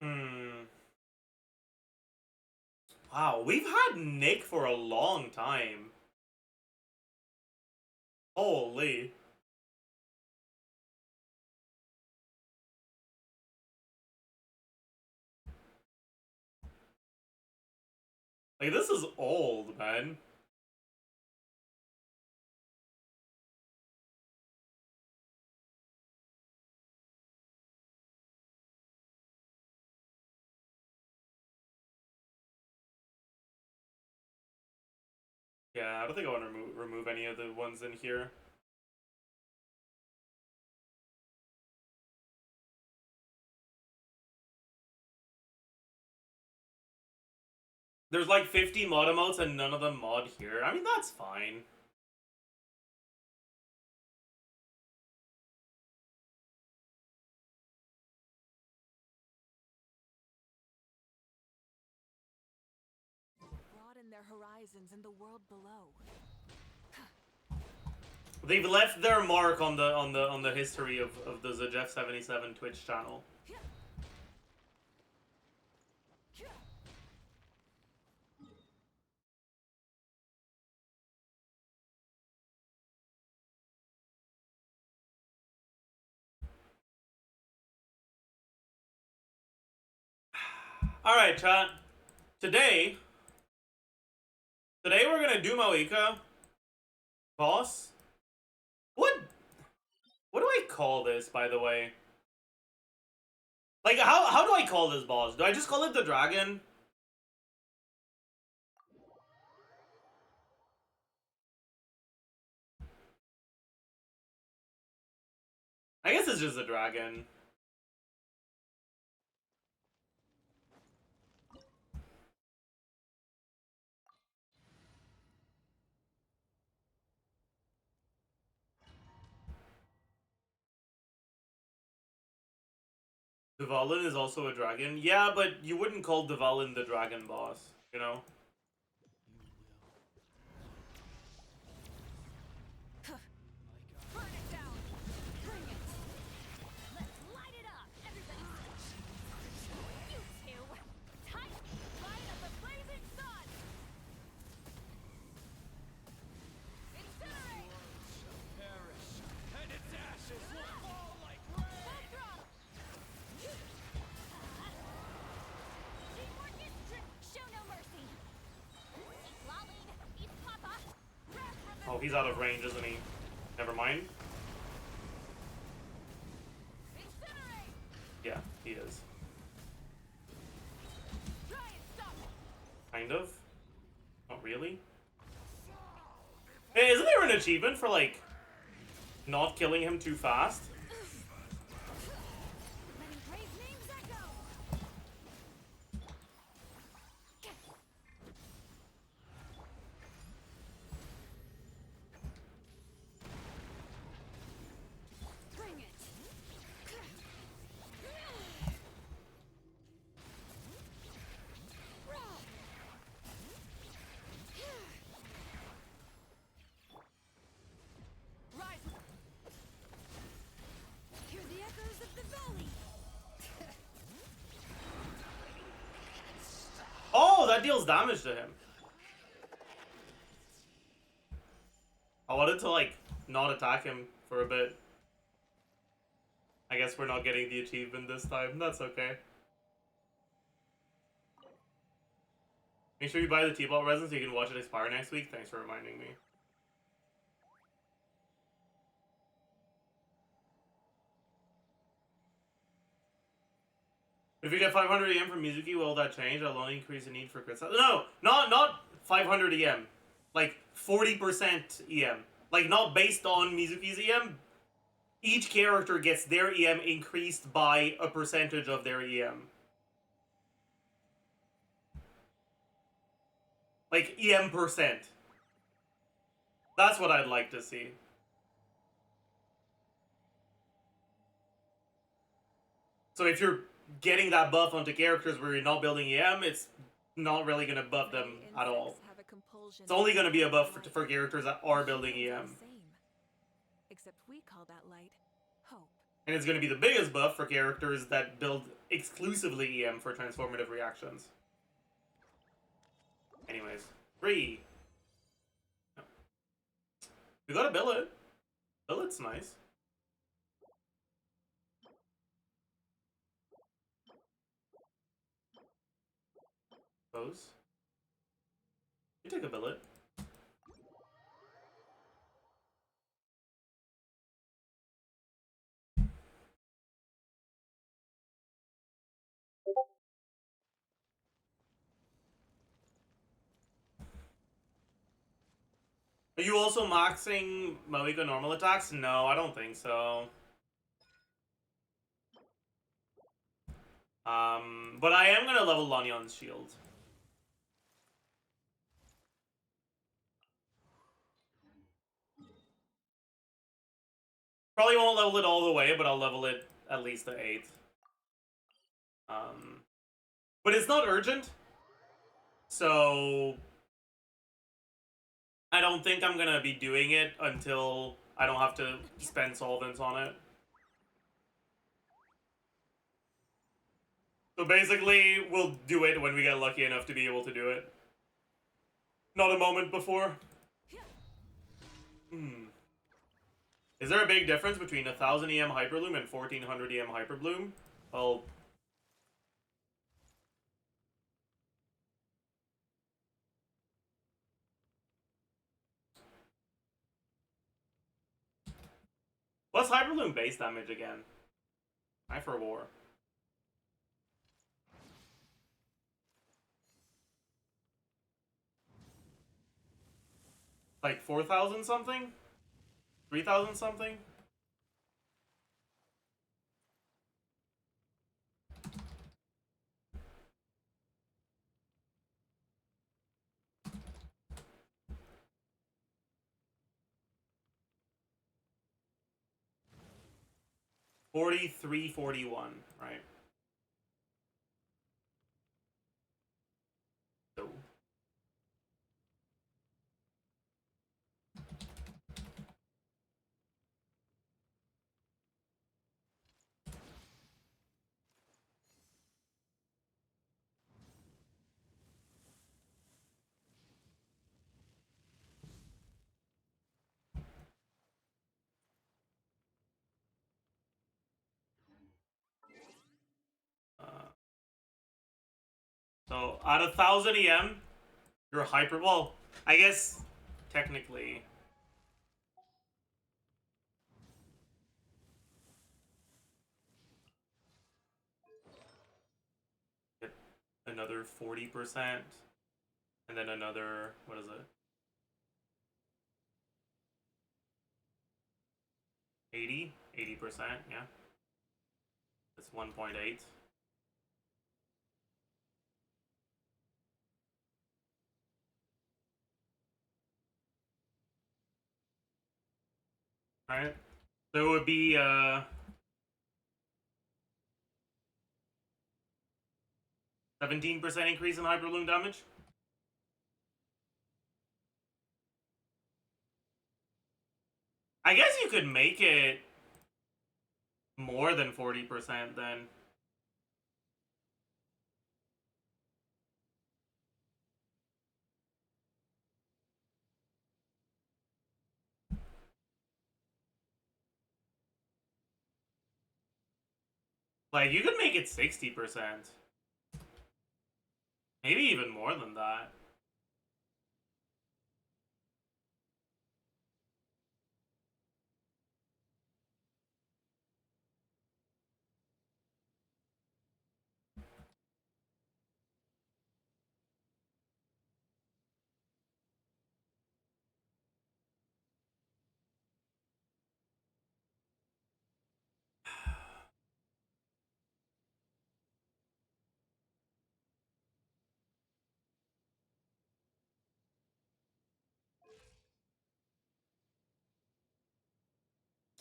Hmm. Wow, we've had Nick for a long time. Holy. Like, this is old, man. Yeah, I don't think I want to remove any of the ones in here. There's like 50 mod emotes and none of them mod here. I mean, that's fine. Broaden their horizons in the world below. They've left their mark on the history of the Zajef77 Twitch channel. Alright, chat. Today we're gonna do Moika. Boss? What do I call this, by the way? Like, how do I call this boss? Do I just call it the dragon? I guess it's just a dragon. Dvalin is also a dragon. Yeah, but you wouldn't call Dvalin the dragon boss, you know? Burn it down. Bring it. Let's light it up. Everybody. You two. Tight. Light up the blazing sun. Incinerate. Perish, and its ashes will fall like rain! Backdrop. Teamwork is show no mercy. Keep lolling. Eat papa. Oh, he's out of range, isn't he? Never mind. Incinerate. Yeah, he is. Try and stop it. Kind of. Not really. Hey, isn't there an achievement for, like, not killing him too fast? Letting brave names echo. Bring it. Rise. Hear the echoes of the valley. Oh, that deals damage to him. I wanted to, like, not attack him for a bit. I guess we're not getting the achievement this time. That's okay. Make sure you buy the T-Bot resin so you can watch it expire next week. Thanks for reminding me. If you get 500 EM from Mizuki, will that change? That'll only increase the need for crit. No, not 500 EM. Like 40% EM. Like not based on Mizuki's EM. Each character gets their EM increased by a percentage of their EM. Like EM percent. That's what I'd like to see. So if you're getting that buff onto characters where you're not building EM, it's not really going to buff them at all. It's only going to be a buff for characters that are building EM. Except we call that light hope. And it's going to be the biggest buff for characters that build exclusively EM for transformative reactions. Anyways, 3. We got a billet. Billet's nice. Those. You take a billet. Are you also maxing Moika normal attacks? No, I don't think so. But I am gonna level Lanyan's shield. Probably won't level it all the way, but I'll level it at least to 8th. But it's not urgent, so I don't think I'm gonna be doing it until I don't have to spend solvents on it. So basically, we'll do it when we get lucky enough to be able to do it. Not a moment before. Is there a big difference between 1000 EM Hyperloom and 1400 EM Hyperbloom? Well, what's Hyperloom base damage again? Eye for War. Like 4,000 something? 3,000 something? $43.41, right? So at 1000 EM, you're hyper. Well, I guess technically. Get another 40%, and then another, what is it? 80%, yeah. That's 1.8. Alright. So it would be 17% increase in hyperloom damage. I guess you could make it more than 40% then. Like, you could make it 60%. Maybe even more than that.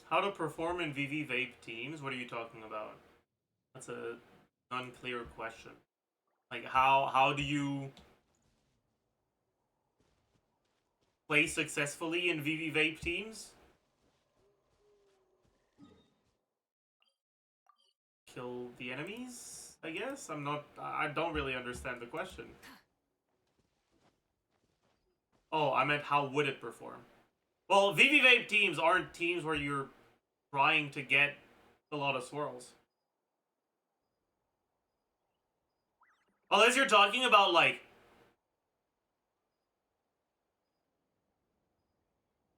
How to perform in VV Vape teams? What are you talking about? That's a unclear question. Like, how do you play successfully in VV Vape teams? Kill the enemies, I guess? I don't really understand the question. Oh, I meant how would it perform? Well, VV Vape teams aren't teams where you're trying to get a lot of swirls. Unless you're talking about, like,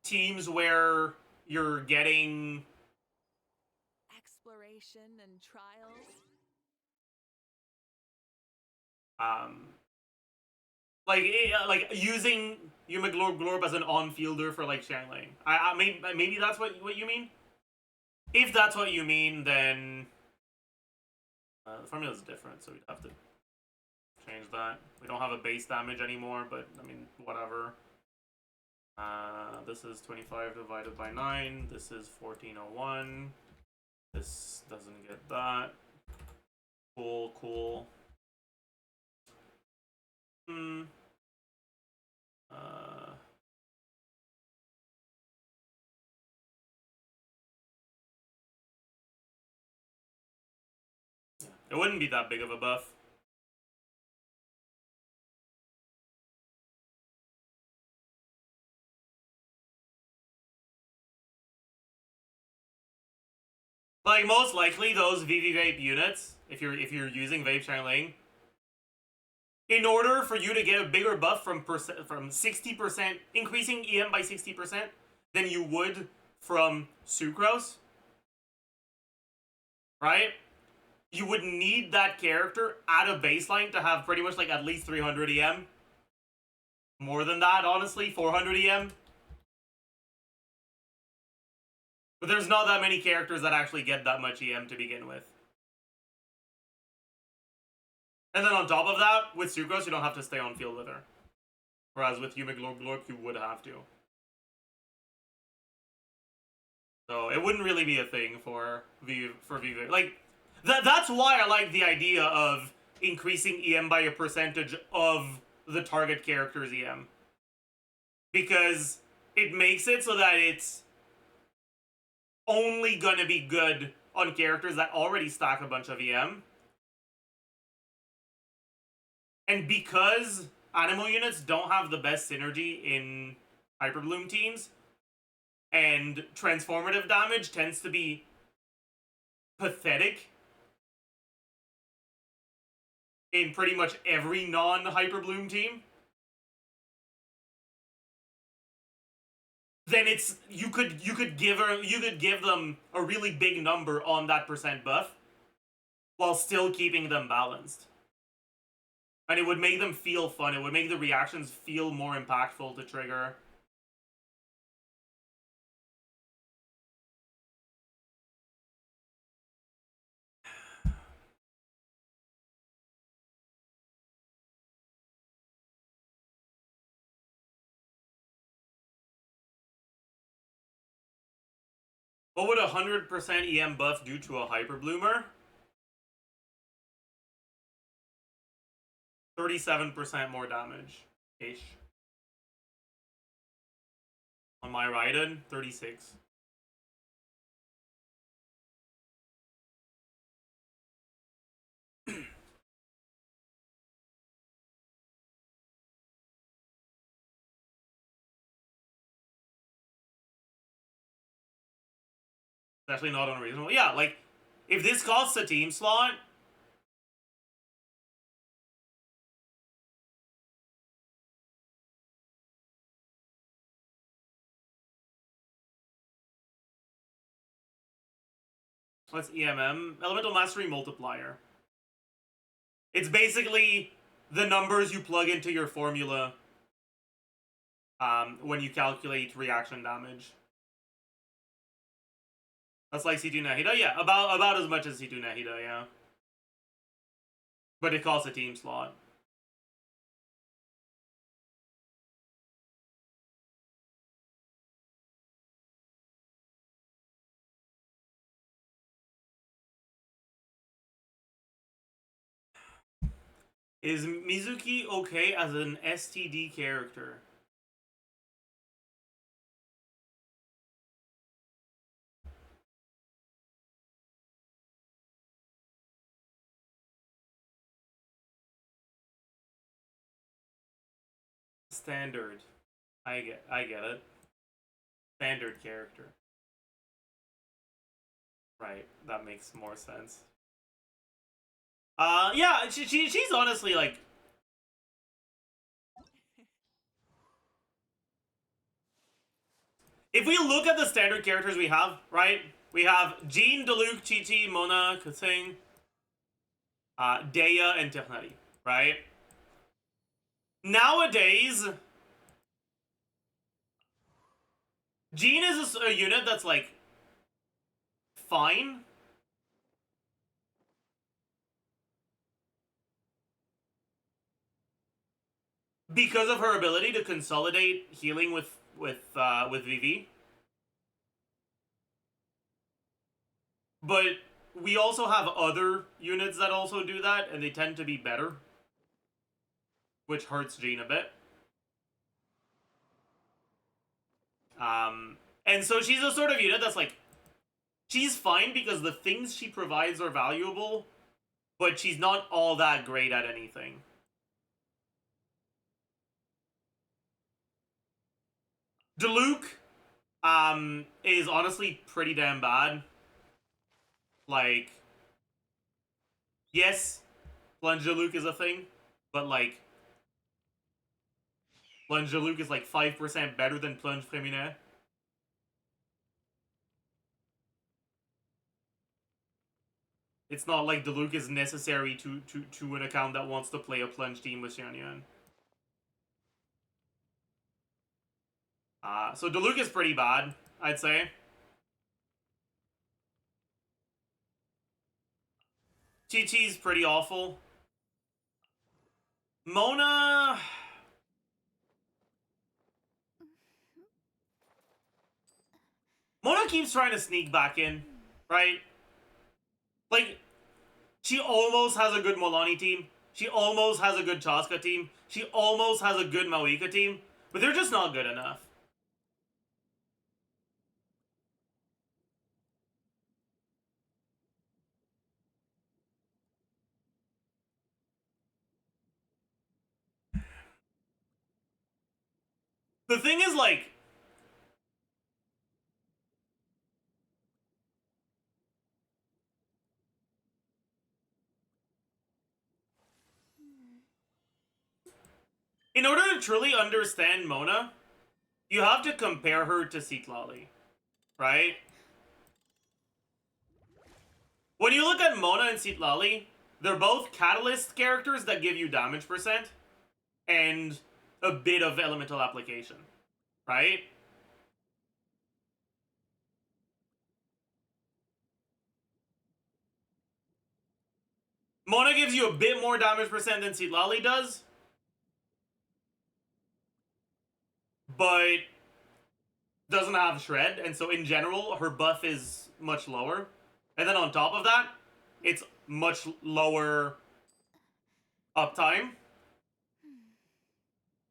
teams where you're getting Exploration and trials. like using YUMEGLORP as an on-fielder for like Shangling. I mean, maybe that's what you mean. If that's what you mean, then the formula is different, so we'd have to change that. We don't have a base damage anymore, but I mean, whatever. This is 25 divided by 9. This is 1401. This doesn't get that. Cool. It wouldn't be that big of a buff. Like, most likely those VV Vape units, if you're using Vape Shangling, in order for you to get a bigger buff from 60%, increasing EM by 60% than you would from Sucrose, right? You would need that character at a baseline to have pretty much like at least 300 EM. More than that, honestly, 400 EM. But there's not that many characters that actually get that much EM to begin with. And then on top of that, with Sucrose, you don't have to stay on field with her. Whereas with YUMEGLORP, you would have to. So it wouldn't really be a thing for VV. Like, that's why I like the idea of increasing EM by a percentage of the target character's EM. Because it makes it so that it's only gonna be good on characters that already stack a bunch of EM. And because animal units don't have the best synergy in Hyperbloom teams, and transformative damage tends to be pathetic, in pretty much every non-Hyperbloom team, then it's you could give them a really big number on that percent buff while still keeping them balanced. And it would make them feel fun. It would make the reactions feel more impactful to trigger. What would 100% EM buff do to a Hyperbloomer? 37% more damage-ish. On my Raiden, 36. Actually not unreasonable. Yeah, like, if this costs a team slot, what's EMM? Elemental Mastery Multiplier. It's basically the numbers you plug into your formula when you calculate reaction damage. That's like C2 Nahida? Yeah, about as much as C2 Nahida, yeah. But it costs a team slot. Is Mizuki okay as an STD character? Standard. I get it. Standard character. Right, that makes more sense. Yeah, she's honestly like, if we look at the standard characters we have, right? We have Jean, Diluc, Chi-Chi, Mona, Katsing, Dea, and Ternari, right? Nowadays, Jean is a unit that's like fine. Because of her ability to consolidate healing with VV. But we also have other units that also do that, and they tend to be better. Which hurts Jean a bit. And so she's a sort of unit that's like, she's fine because the things she provides are valuable, but she's not all that great at anything. Diluc is honestly pretty damn bad. Like, yes, Plunge Diluc is a thing, but like, Plunge Diluc is like 5% better than Plunge Féminin. It's not like Diluc is necessary to an account that wants to play a Plunge team with Xianyuan. So Diluc is pretty bad, I'd say. Chi-Chi's pretty awful. Mona... Mona keeps trying to sneak back in, right? Like, she almost has a good Molani team. She almost has a good Chaska team. She almost has a good Mawika team. But they're just not good enough. The thing is, like, In order to truly understand Mona, you have to compare her to Citlali, right? When you look at Mona and Citlali, they're both catalyst characters that give you damage percent and a bit of elemental application, right? Mona gives you a bit more damage percent than Citlali does, but doesn't have Shred, and so in general, her buff is much lower. And then on top of that, it's much lower uptime.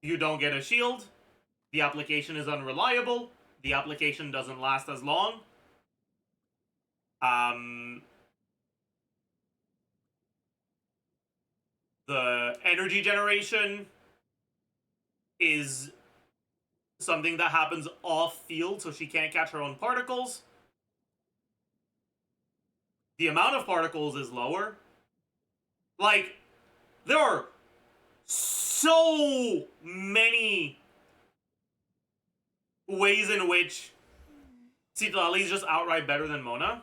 You don't get a shield. The application is unreliable. The application doesn't last as long. The energy generation is something that happens off field, so she can't catch her own particles. The amount of particles is lower. Like, there are so many ways in which Citlali is just outright better than Mona.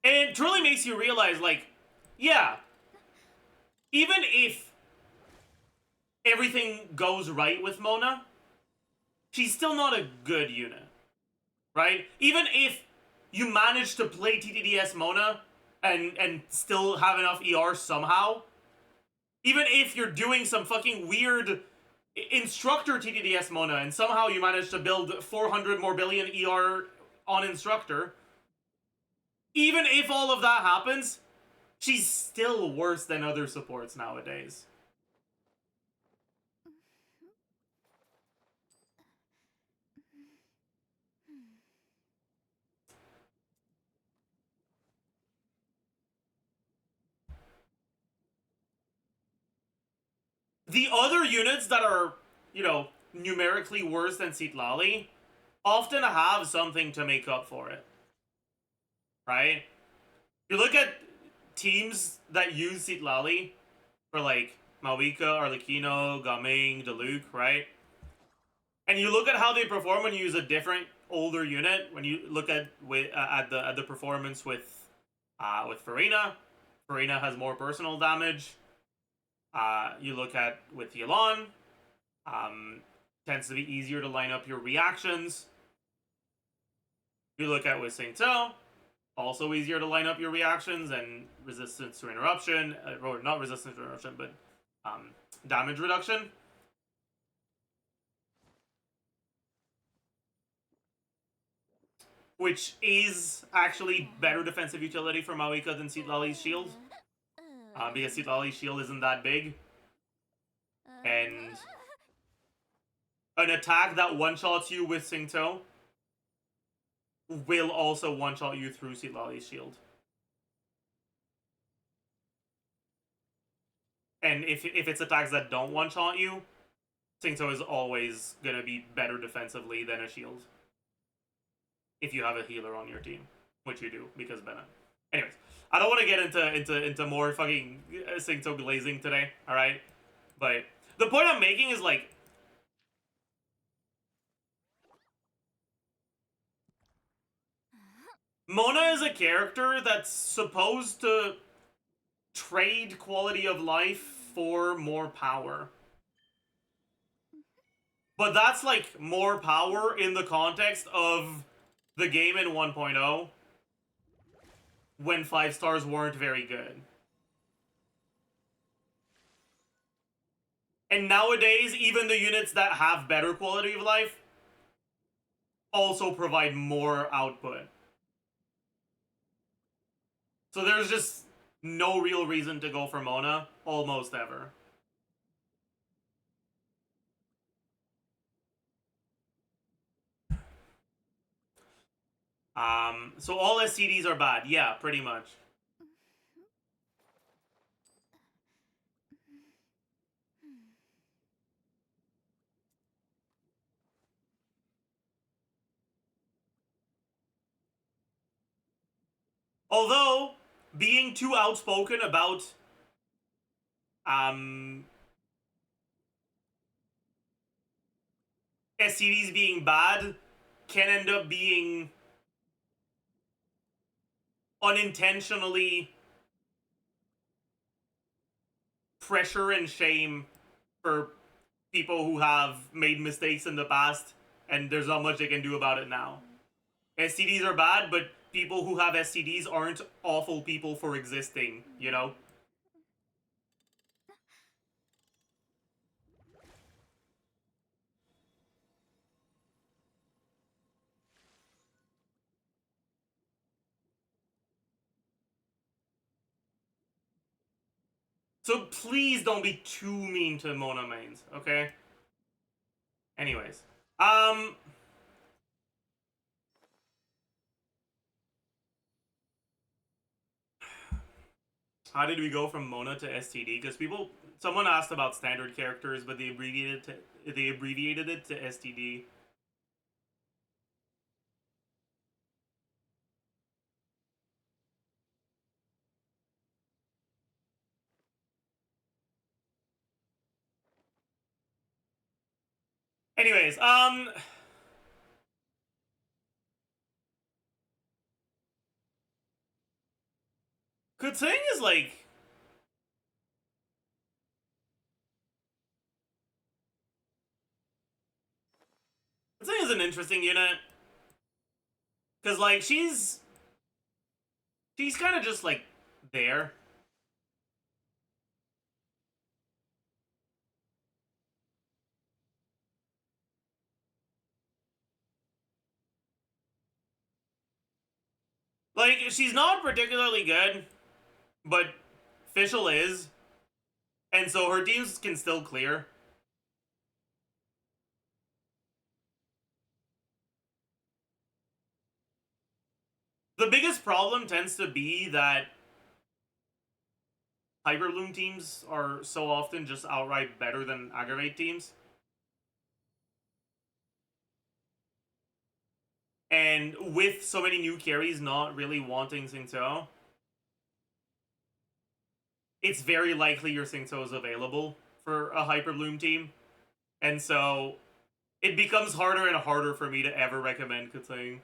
And it truly makes you realize, like, yeah, even if everything goes right with Mona, she's still not a good unit, right? Even if you manage to play TTDS Mona and still have enough ER somehow, even if you're doing some fucking weird instructor TTDS Mona and somehow you manage to build 400 more billion ER on instructor, even if all of that happens, she's still worse than other supports nowadays. The other units that are, you know, numerically worse than Citlali often have something to make up for it. Right? You look at teams that use Citlali for like Mawika, Arlecchino, Gaming, Diluc, right? And you look at how they perform when you use a different older unit. When you look at the performance with Farina, Farina has more personal damage. You look at with Yelan, tends to be easier to line up your reactions. You look at with Saint-O, also easier to line up your reactions and resistance to interruption, or not resistance to interruption, but damage reduction. Which is actually better defensive utility for Mawika than Citlali's shield. Because Citlali's shield isn't that big. And an attack that one-shots you with Saint-O will also one-shot you through Citlali's shield. And if it's attacks that don't one-shot you, Saint-O is always going to be better defensively than a shield. If you have a healer on your team, which you do, because Bennett. Anyways, I don't want to get into more fucking Saint-O glazing today, alright? But the point I'm making is, like, Mona is a character that's supposed to trade quality of life for more power. But that's, like, more power in the context of the game in 1.0 when 5 stars weren't very good. And nowadays, even the units that have better quality of life also provide more output. So there's just no real reason to go for Mona, almost ever. So all SCDs are bad. Yeah, pretty much. Although, being too outspoken about STDs being bad can end up being unintentionally pressure and shame for people who have made mistakes in the past, and there's not much they can do about it now. STDs are bad, but people who have STDs aren't awful people for existing, you know? So please don't be too mean to Mona mains, okay? Anyways. How did we go from Mona to STD? Because someone asked about standard characters, but they abbreviated it to STD. Anyways, Kutsing is like, Kutsing is an interesting unit. Cause like she's kind of just like there. Like she's not particularly good, but Fischl is, and so her teams can still clear. The biggest problem tends to be that Hyperbloom teams are so often just outright better than Aggravate teams. And with so many new carries not really wanting Xingqiu, it's very likely your Xingqiu is available for a Hyperbloom team. And so it becomes harder and harder for me to ever recommend Kutsing.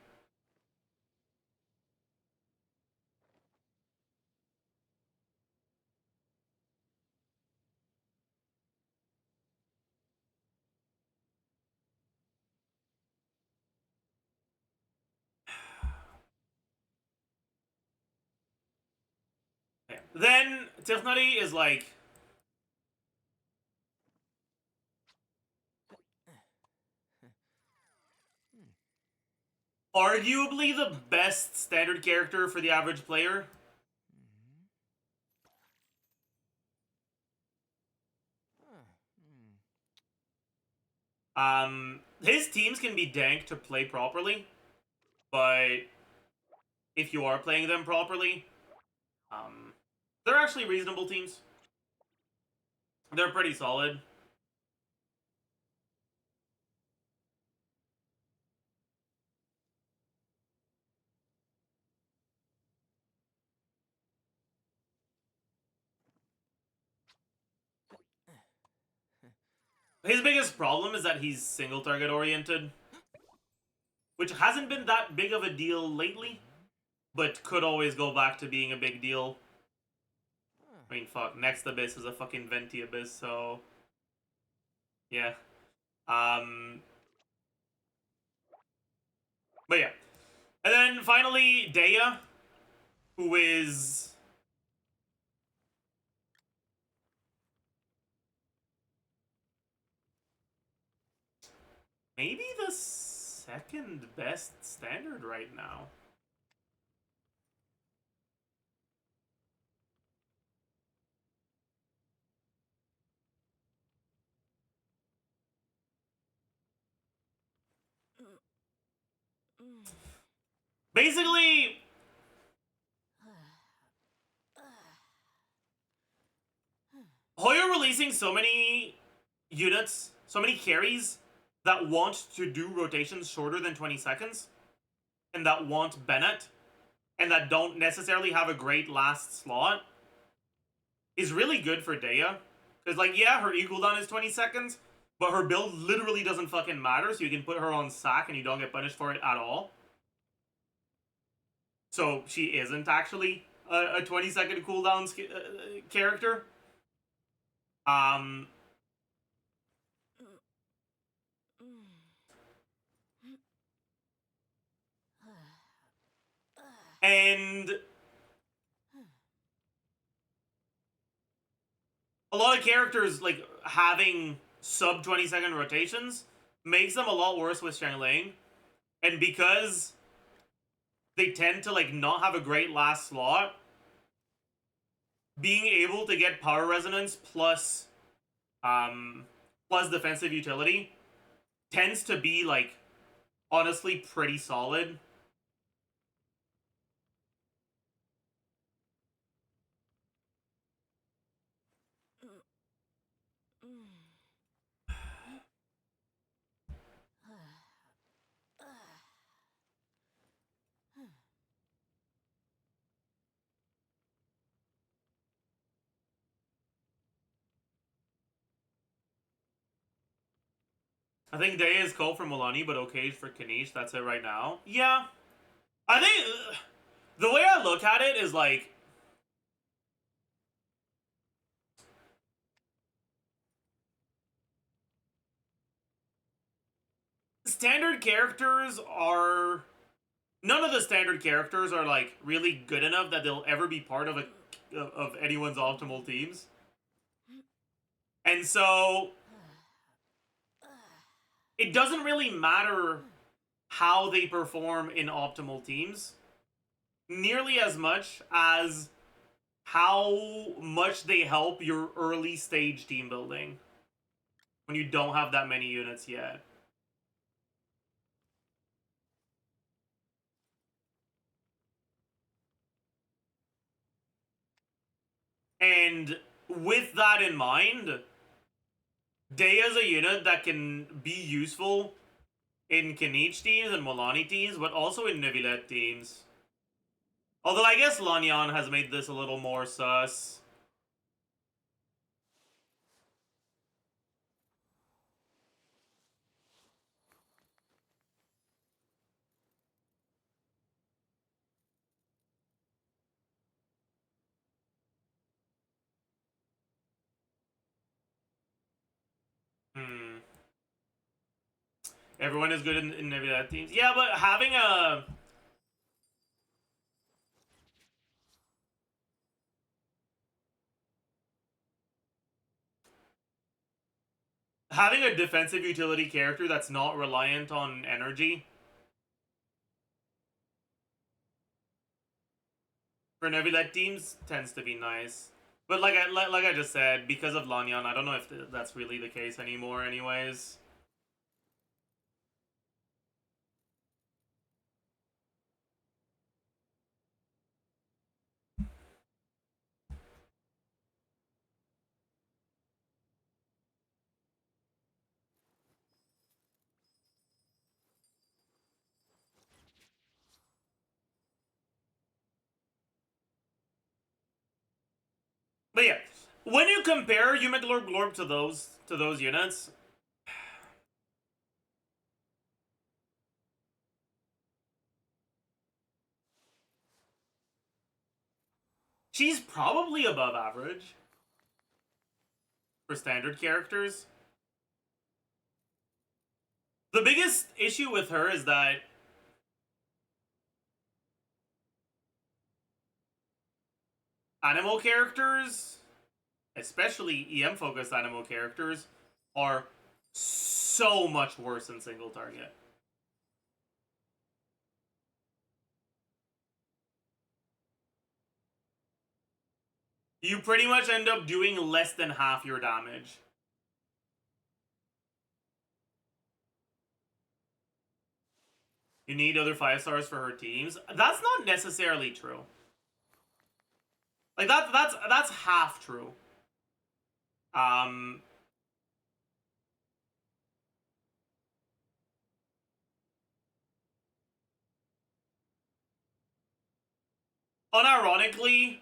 Okay. Then Tifnari is like arguably the best standard character for the average player. His teams can be dank to play properly, but if you are playing them properly, they're actually reasonable teams. They're pretty solid. His biggest problem is that he's single target oriented, which hasn't been that big of a deal lately, but could always go back to being a big deal. I mean, fuck, next Abyss is a fucking Venti Abyss, so yeah. But yeah. And then finally, Daya, who is maybe the second best standard right now. Basically, Hoyo releasing so many units, so many carries that want to do rotations shorter than 20 seconds, and that want Bennett, and that don't necessarily have a great last slot, is really good for Daya. Because, like, yeah, her E cooldown is 20 seconds, but her build literally doesn't fucking matter, so you can put her on sack and you don't get punished for it at all. So she isn't actually a 20-second cooldown character. And a lot of characters, like, having sub 20-second rotations makes them a lot worse with Xiangling. And because they tend to, like, not have a great last slot, being able to get power resonance plus defensive utility tends to be, like, honestly pretty solid. I think Day is cold for Milani, but okay for Kanish. That's it right now. Yeah. I think the way I look at it is like, standard characters are... None of the standard characters are, like, really good enough that they'll ever be part of anyone's optimal teams. And so it doesn't really matter how they perform in optimal teams nearly as much as how much they help your early stage team building when you don't have that many units yet. And with that in mind, Day is a unit that can be useful in Kanich teams and Milani teams, but also in Neuvillette teams. Although I guess Lanyan has made this a little more sus. Everyone is good in Neuvillette teams. Yeah, but having a defensive utility character that's not reliant on energy for Neuvillette teams tends to be nice. But like I just said, because of Lanyan, I don't know if that's really the case anymore anyways. But yeah, when you compare YUMEGLORP to those units, she's probably above average for standard characters. The biggest issue with her is that animal characters, especially EM-focused animal characters, are so much worse than single target. You pretty much end up doing less than half your damage. You need other 5-stars for her teams. That's not necessarily true. Like, that's half true. Unironically,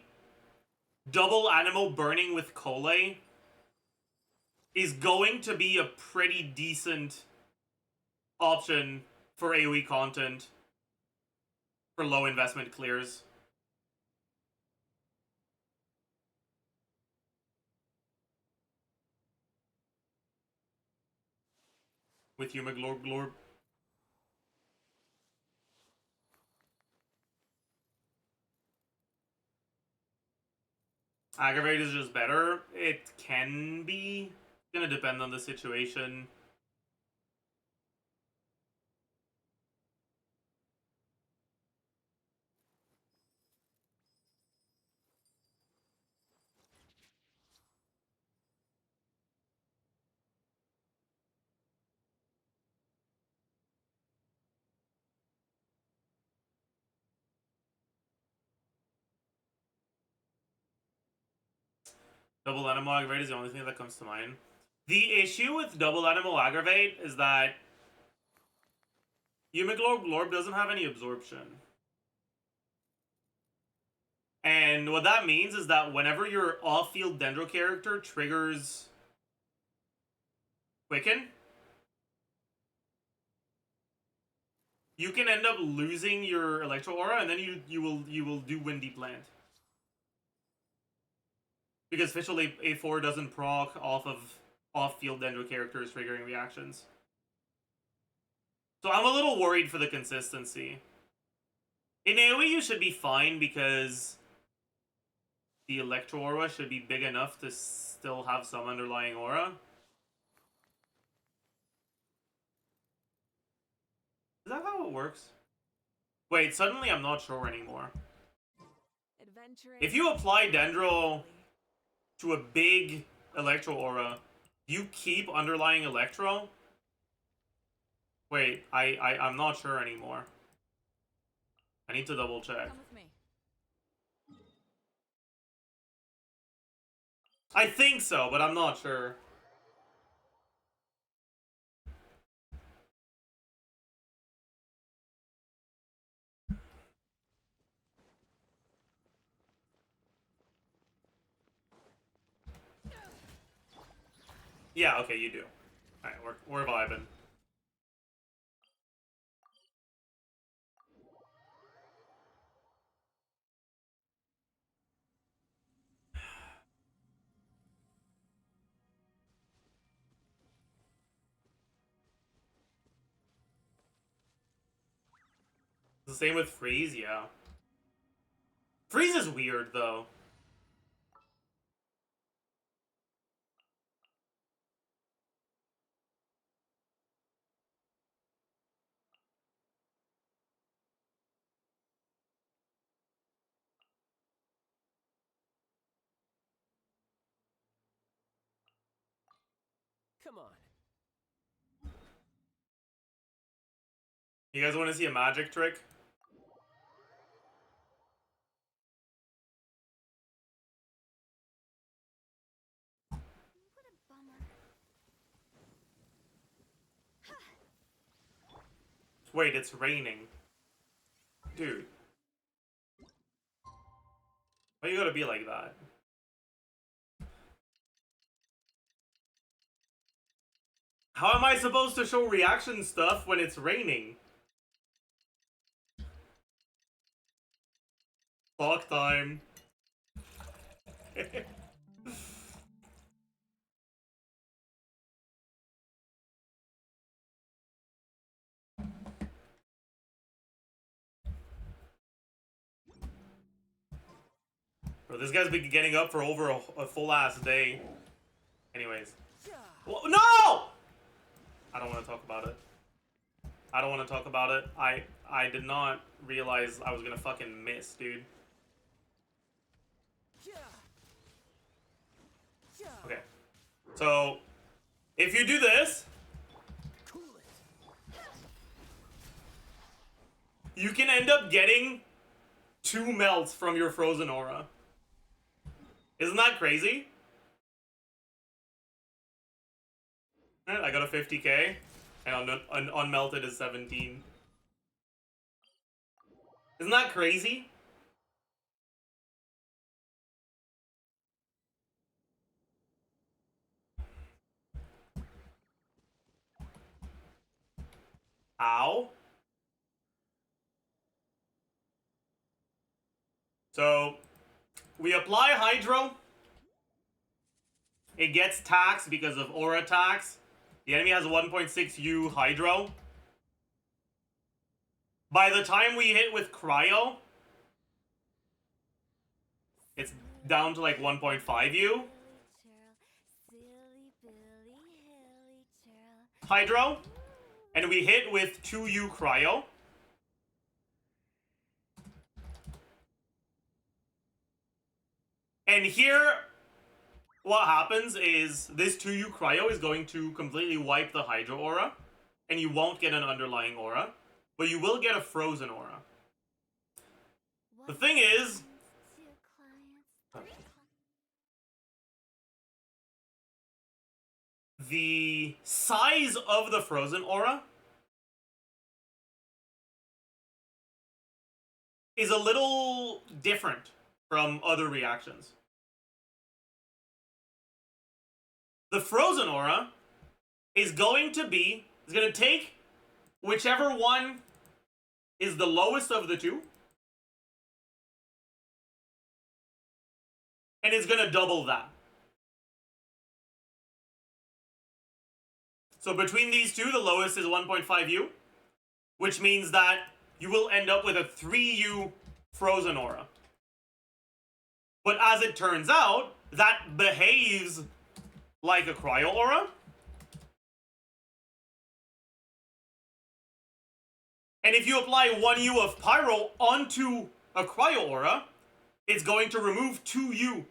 double animal burning with Kole is going to be a pretty decent option for AoE content for low investment clears. With YUMEGLORP. Aggravate is just better. It can be. It's gonna depend on the situation. Double animal aggravate is the only thing that comes to mind. The issue with double animal aggravate is that YUMEGLORP doesn't have any absorption. And what that means is that whenever your off-field Dendro character triggers Quicken, you can end up losing your Electro Aura, and then you will do Windy Plant. Because Official A4 doesn't proc off of off-field Dendro characters triggering reactions. So I'm a little worried for the consistency. In AoE you should be fine because the Electro Aura should be big enough to still have some underlying aura. Is that how it works? Wait, suddenly I'm not sure anymore. If you apply Dendro to a big Electro Aura, you keep underlying Electro? Wait, I'm not sure anymore. I need to double check. Come with me. I think so, but I'm not sure. Yeah, okay, you do. Alright, we're vibing. The same with Freeze, yeah. Freeze is weird, though. Come on. You guys want to see a magic trick? What a bummer. Wait, it's raining. Dude. Why you gotta be like that? How am I supposed to show reaction stuff when it's raining? Clock time. Bro, this guy's been getting up for over a full ass day. Anyways. Well, no! I don't want to talk about it. I don't want to talk about it. I did not realize I was gonna fucking miss, dude. Okay. So, if you do this, you can end up getting 2 melts from your frozen aura. Isn't that crazy? Alright, I got a 50k, and unmelted is 17. Isn't that crazy? Ow. So, we apply Hydro. It gets taxed because of aura tax. The enemy has 1.6 U Hydro. By the time we hit with Cryo, it's down to like 1.5 U Hydro. And we hit with 2 U Cryo. And here, what happens is this 2U Cryo is going to completely wipe the Hydro aura, and you won't get an underlying aura, but you will get a frozen aura. The thing is, the size of the frozen aura is a little different from other reactions. The frozen aura is going to take whichever one is the lowest of the two, and it's going to double that. So between these two, the lowest is 1.5U, which means that you will end up with a 3U frozen aura. But as it turns out, that behaves like a cryo aura. And if you apply 1U of Pyro onto a cryo aura, it's going to remove 2U.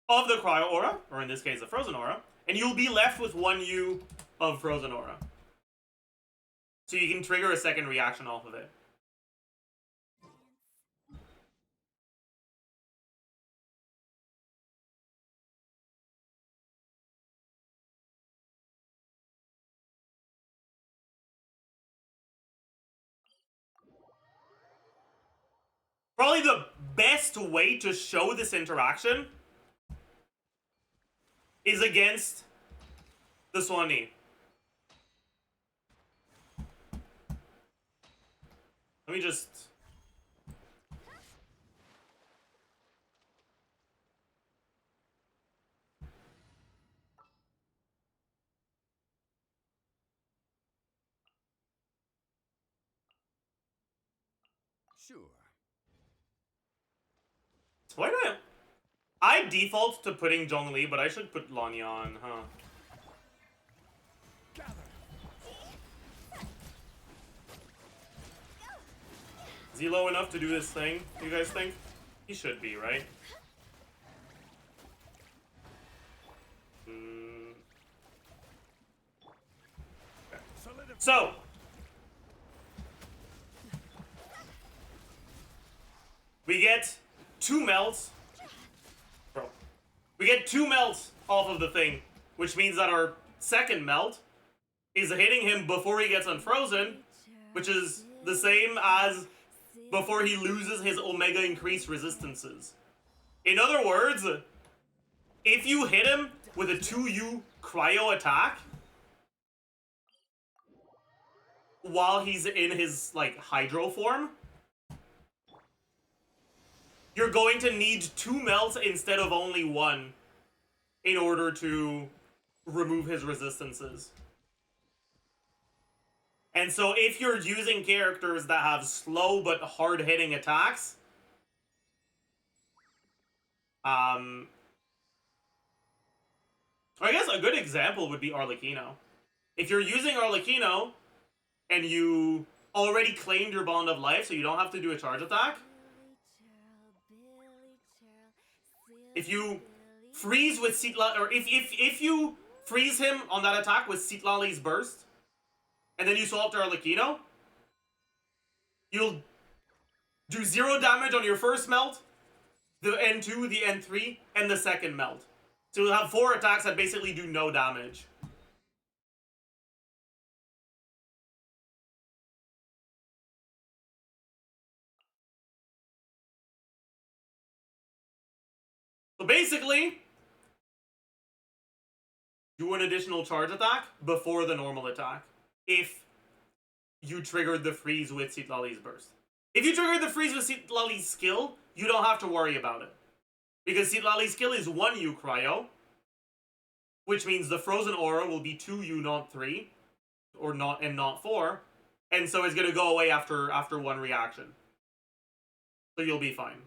Of the cryo aura, or in this case the frozen aura, and you'll be left with 1U of frozen aura. So you can trigger a second reaction off of it. Probably the best way to show this interaction is against the Swanee. Let me just... Sure. Why not? I default to putting Zhongli, but I should put Lanyan, huh? Gather. Is he low enough to do this thing, do you guys think? He should be, right? Okay. So, we get 2 melts. Bro. We get 2 melts off of the thing, which means that our second melt is hitting him before he gets unfrozen, which is the same as before he loses his Omega increased resistances. In other words, if you hit him with a 2U cryo attack while he's in his, like, hydro form, you're going to need 2 melts instead of only 1 in order to remove his resistances. And so if you're using characters that have slow but hard-hitting attacks, I guess a good example would be Arlecchino. If you're using Arlecchino and you already claimed your Bond of Life, so you don't have to do a charge attack, if you freeze with Citlali, or if you freeze him on that attack with Citlali's Burst, and then you swap to Arlecchino, you'll do 0 damage on your first melt, the N2, the N3, and the second melt. So you'll have 4 attacks that basically do no damage. So basically, do an additional charge attack before the normal attack if you triggered the freeze with Citlali's burst. If you triggered the freeze with Citlali's skill, you don't have to worry about it. Because Citlali's skill is 1U cryo, which means the frozen aura will be 2U, not 3, or not 4, and so it's gonna go away after one reaction. So you'll be fine.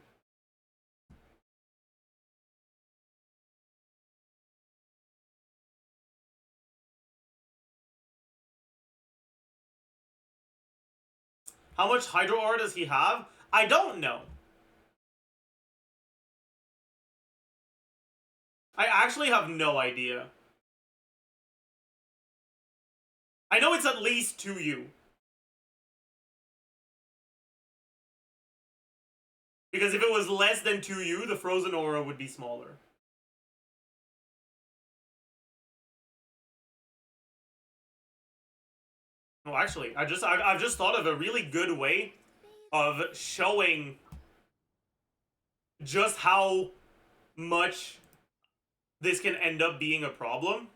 How much Hydro Aura does he have? I don't know. I actually have no idea. I know it's at least 2U. Because if it was less than 2U, the Frozen Aura would be smaller. Oh, actually, I've just thought of a really good way of showing just how much this can end up being a problem.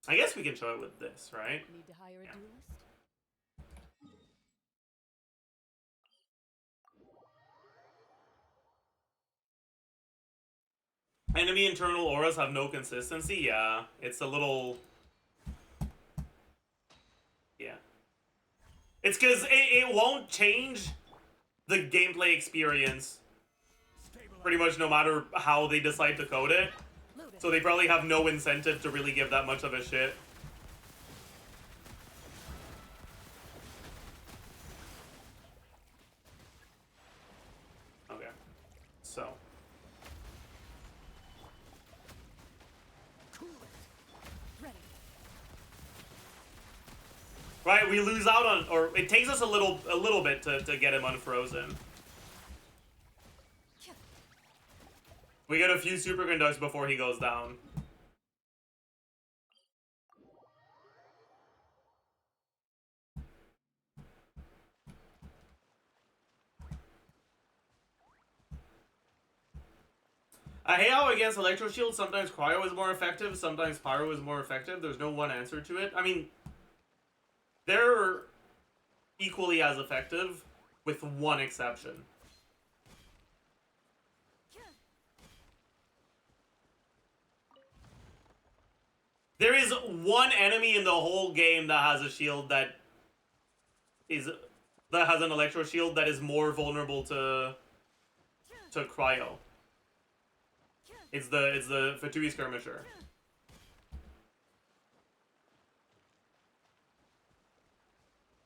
I guess we can show it with this, right? Need to hire a duelist? Enemy internal auras have no consistency? Yeah, it's a little... Yeah. It's because it won't change the gameplay experience pretty much no matter how they decide to code it. So they probably have no incentive to really give that much of a shit. Okay. So. Right, we lose out on, or it takes us a little bit to get him unfrozen. We get a few superconducts before he goes down. I hate how against Electro Shield, sometimes Cryo is more effective, sometimes Pyro is more effective. There's no one answer to it. I mean, they're equally as effective, with one exception. There is one enemy in the whole game that has a shield that has an Electro Shield that is more vulnerable to Cryo. It's the Fatui Skirmisher.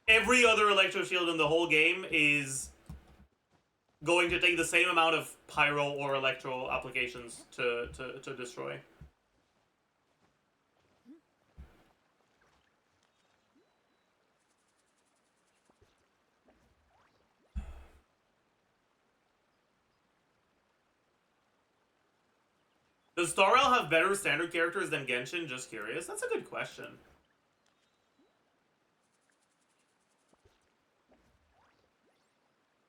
Every other Electro Shield in the whole game is going to take the same amount of Pyro or Electro applications to destroy. Does Star Rail have better standard characters than Genshin? Just curious. That's a good question.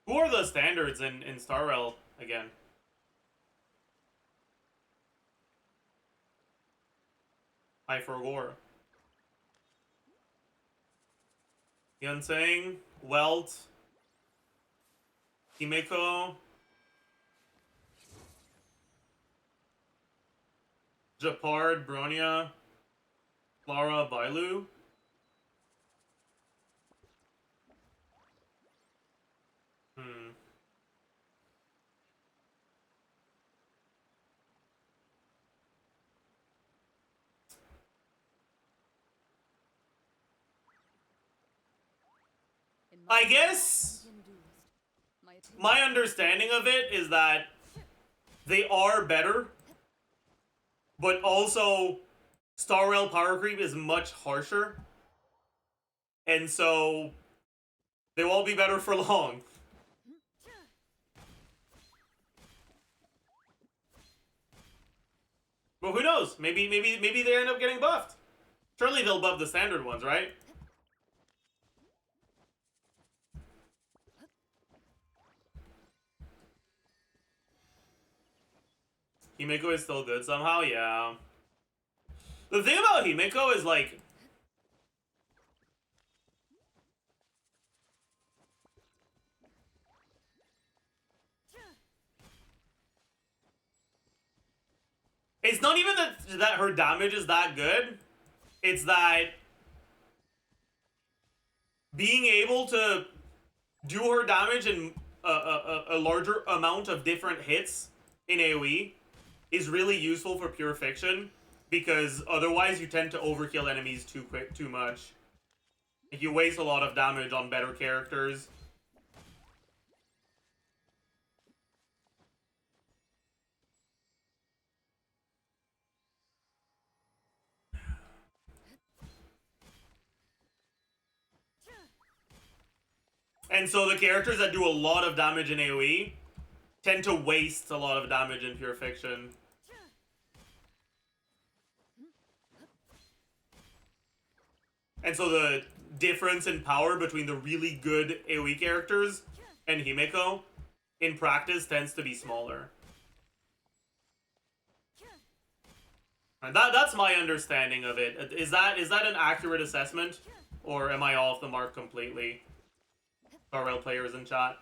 Who are the standards in Star Rail again? I forgot. Yunseng, Welt, Himeko, Japard, Bronya, Clara, Bailu. I guess my understanding of it is that they are better, but also Star Rail power creep is much harsher, and so they won't be better for long. But who knows? Maybe they end up getting buffed. Surely they'll buff the standard ones, right? Himeko is still good somehow, yeah. The thing about Himeko is, like... It's not even that her damage is that good. It's that... being able to do her damage in a larger amount of different hits in AoE is really useful for pure fiction, because otherwise you tend to overkill enemies too much. Like, you waste a lot of damage on better characters. And so the characters that do a lot of damage in AoE tend to waste a lot of damage in pure fiction. And so the difference in power between the really good AoE characters and Himeko in practice tends to be smaller. And that's my understanding of it. Is that an accurate assessment? Or am I off the mark completely? RL players in chat.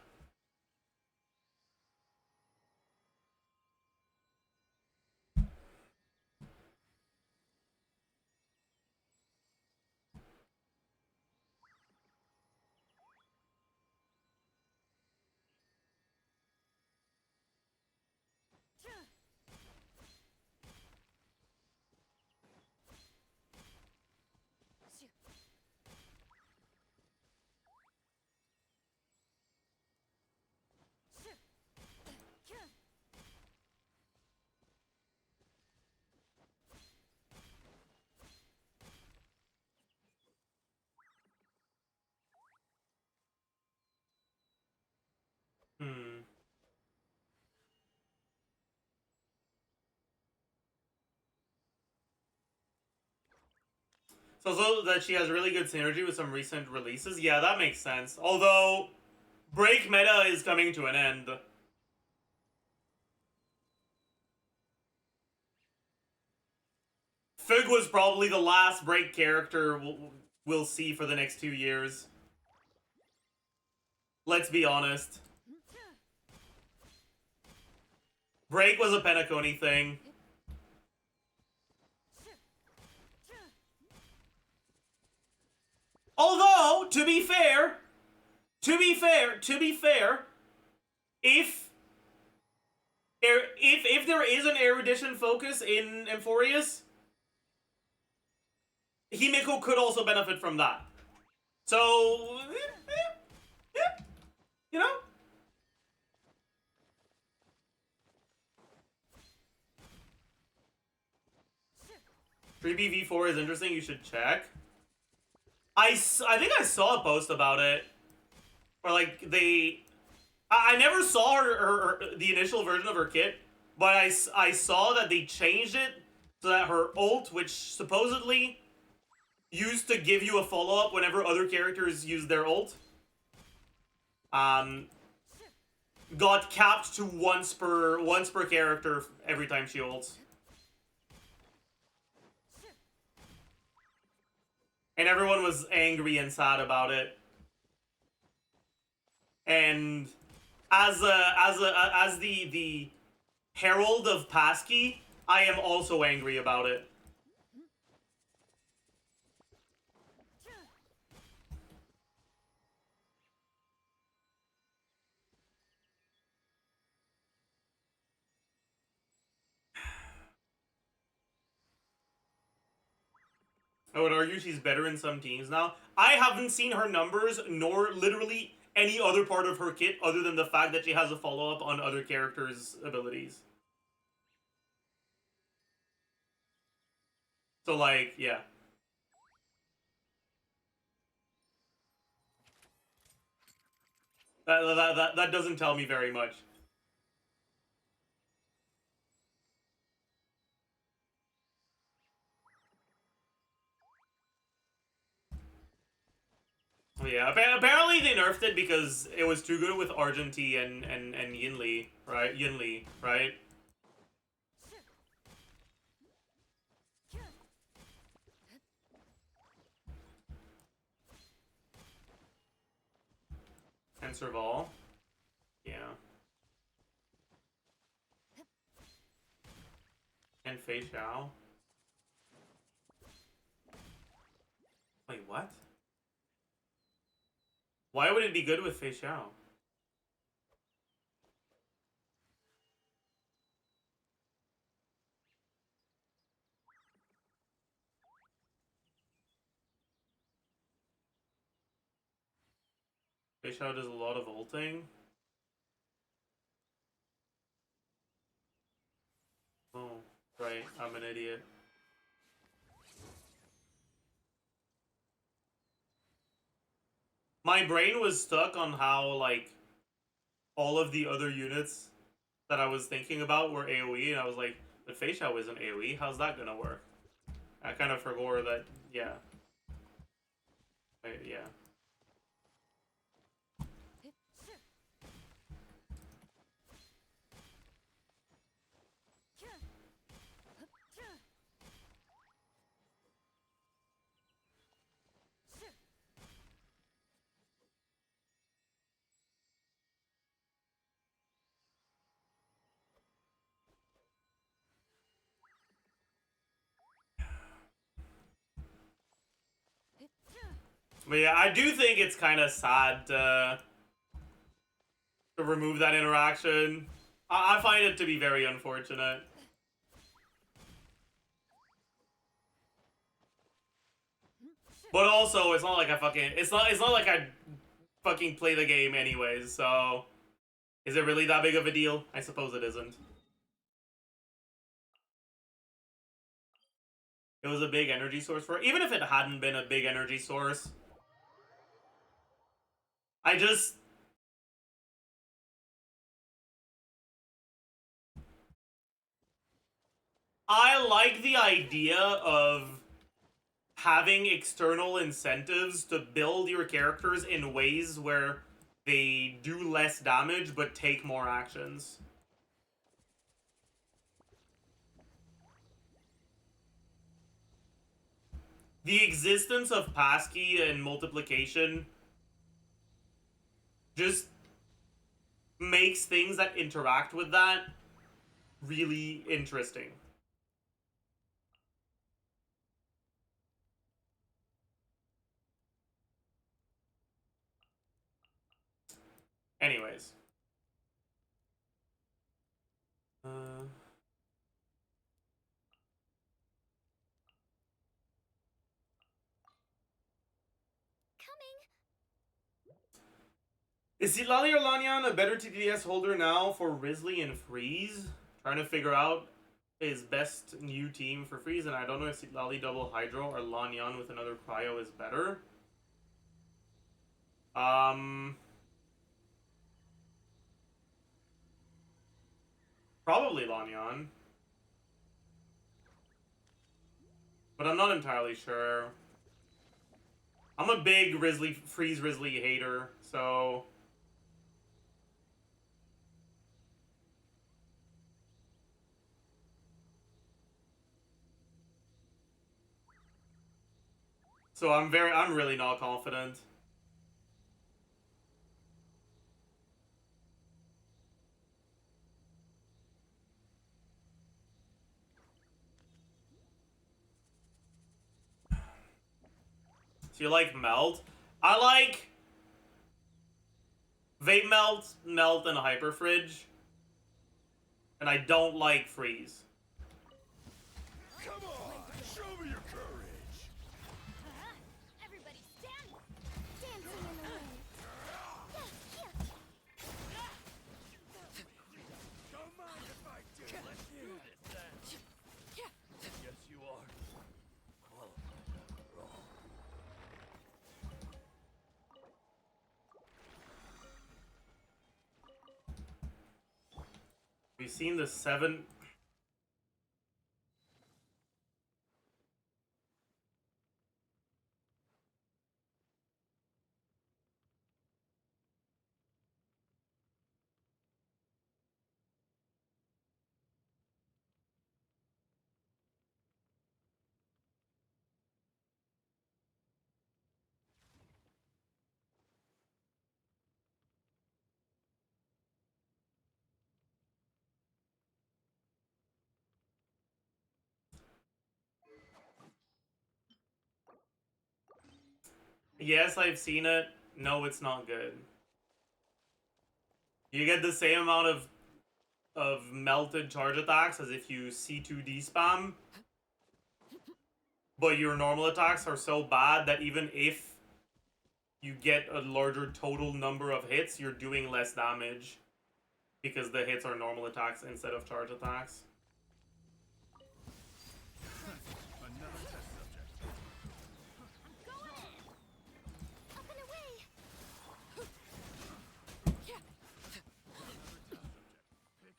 Hmm. So that she has really good synergy with some recent releases? Yeah, that makes sense. Although, break meta is coming to an end. Fig was probably the last break character we'll see for the next 2 years. Let's be honest. Break was a Penacony thing. Although, to be fair, if there is an erudition focus in Emphorius, Himeko could also benefit from that. So, you know? Freebie V4 is interesting, you should check. I think I saw a post about it. Or like, I never saw the initial version of her kit, but I saw that they changed it so that her ult, which supposedly used to give you a follow-up whenever other characters used their ult, got capped to once per character every time she ults. And everyone was angry and sad about it. And as the herald of Passkey, I am also angry about it. I would argue she's better in some teams now. I haven't seen her numbers, nor literally any other part of her kit other than the fact that she has a follow-up on other characters' abilities. So, like, yeah. That doesn't tell me very much. Yeah, apparently they nerfed it because it was too good with Argentine and Yinli, right? Yinli, right? Answer all. Yeah. And Fei Xiao. Wait, what? Why would it be good with Fei Xiao? Fei Xiao does a lot of ulting. Oh, right. I'm an idiot. My brain was stuck on how, like, all of the other units that I was thinking about were AoE, and I was like, but Fei Xiao isn't AoE, how's that gonna work? I kind of forgot that, yeah. Yeah. But yeah, I do think it's kind of sad to remove that interaction. I find it to be very unfortunate. But also, it's not like I fucking... It's not like I fucking play the game anyways, so... Is it really that big of a deal? I suppose it isn't. It was a big energy source for it. Even if it hadn't been a big energy source, I just... I like the idea of having external incentives to build your characters in ways where they do less damage but take more actions. The existence of passkey and multiplication just makes things that interact with that really interesting. Anyways. Is Silali or Lanyan a better TDS holder now for Risley and Freeze? Trying to figure out his best new team for Freeze, and I don't know if Silali double Hydro or Lanyan with another Cryo is better. Probably Lanyan. But I'm not entirely sure. I'm a big Freeze Risley hater, so... So I'm really not confident. So you like Melt? I like Vape Melt, Melt, and Hyper Fridge. And I don't like Freeze. Come on, show me your courage. Everybody stand! Dancing in the wind. Don't mind if I do. Let's do this then. Yes, you are. We've seen the 7... Yes, I've seen it. No, it's not good. You get the same amount of melted charge attacks as if you C2D spam, but your normal attacks are so bad that even if you get a larger total number of hits, you're doing less damage because the hits are normal attacks instead of charge attacks. Another test subject. Going in. Up and away. Yeah. Another test subject.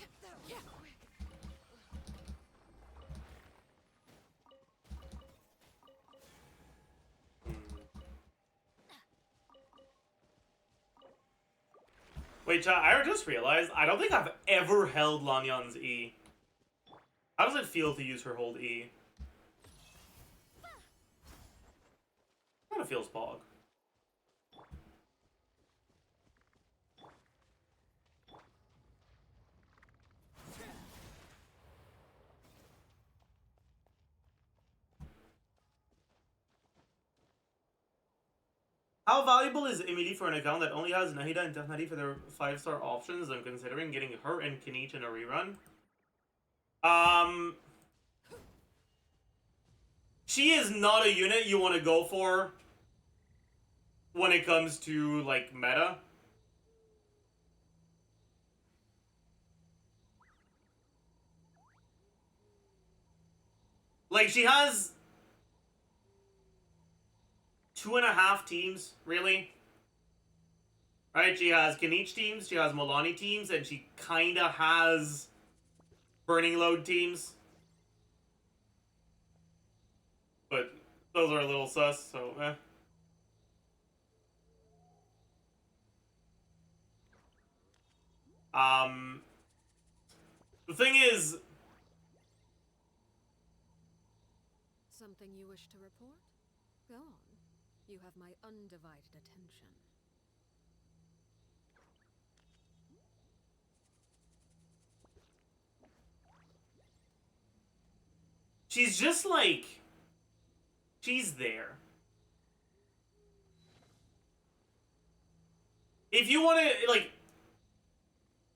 Picked. Yeah. Wait, chat, I just realized I don't think I've ever held Lanyan's E. How does it feel to use her hold E? Kind of feels pog. How valuable is Emily for an account that only has Nahida and Tefnadi for their 5-star options? I'm considering getting her and Kinich in a rerun. She is not a unit you want to go for when it comes to, like, meta. Like, she has 2.5 teams, really. Right? She has Kinich teams, she has Molani teams, and she kinda has Burning Load teams. But those are a little sus, so eh. The thing is, Something you wish to report? Go on. You have my undivided attention. she's just like, she's there. If you want to, like,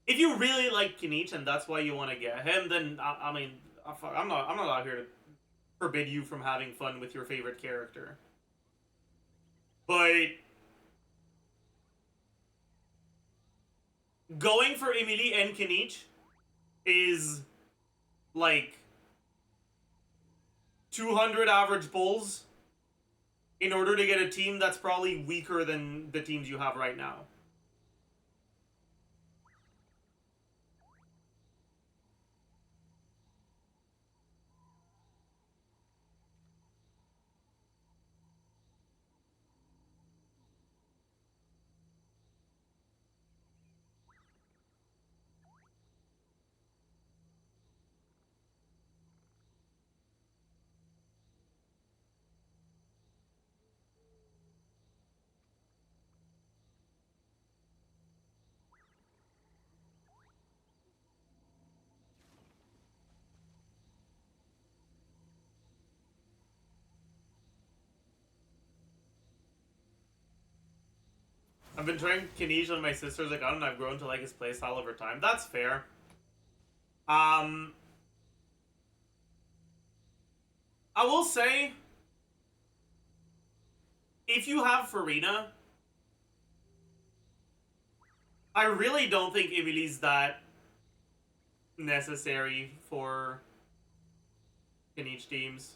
if you really like Kinich and that's why you want to get him, then I mean, I'm not out here to forbid you from having fun with your favorite character. But going for Emily and Kinich is like 200 average pulls in order to get a team that's probably weaker than the teams you have right now. I've been trying Kinij on my sister's account and I've grown to like his playstyle over time. That's fair. I will say, if you have Farina, I really don't think Emily's that necessary for Kinij teams.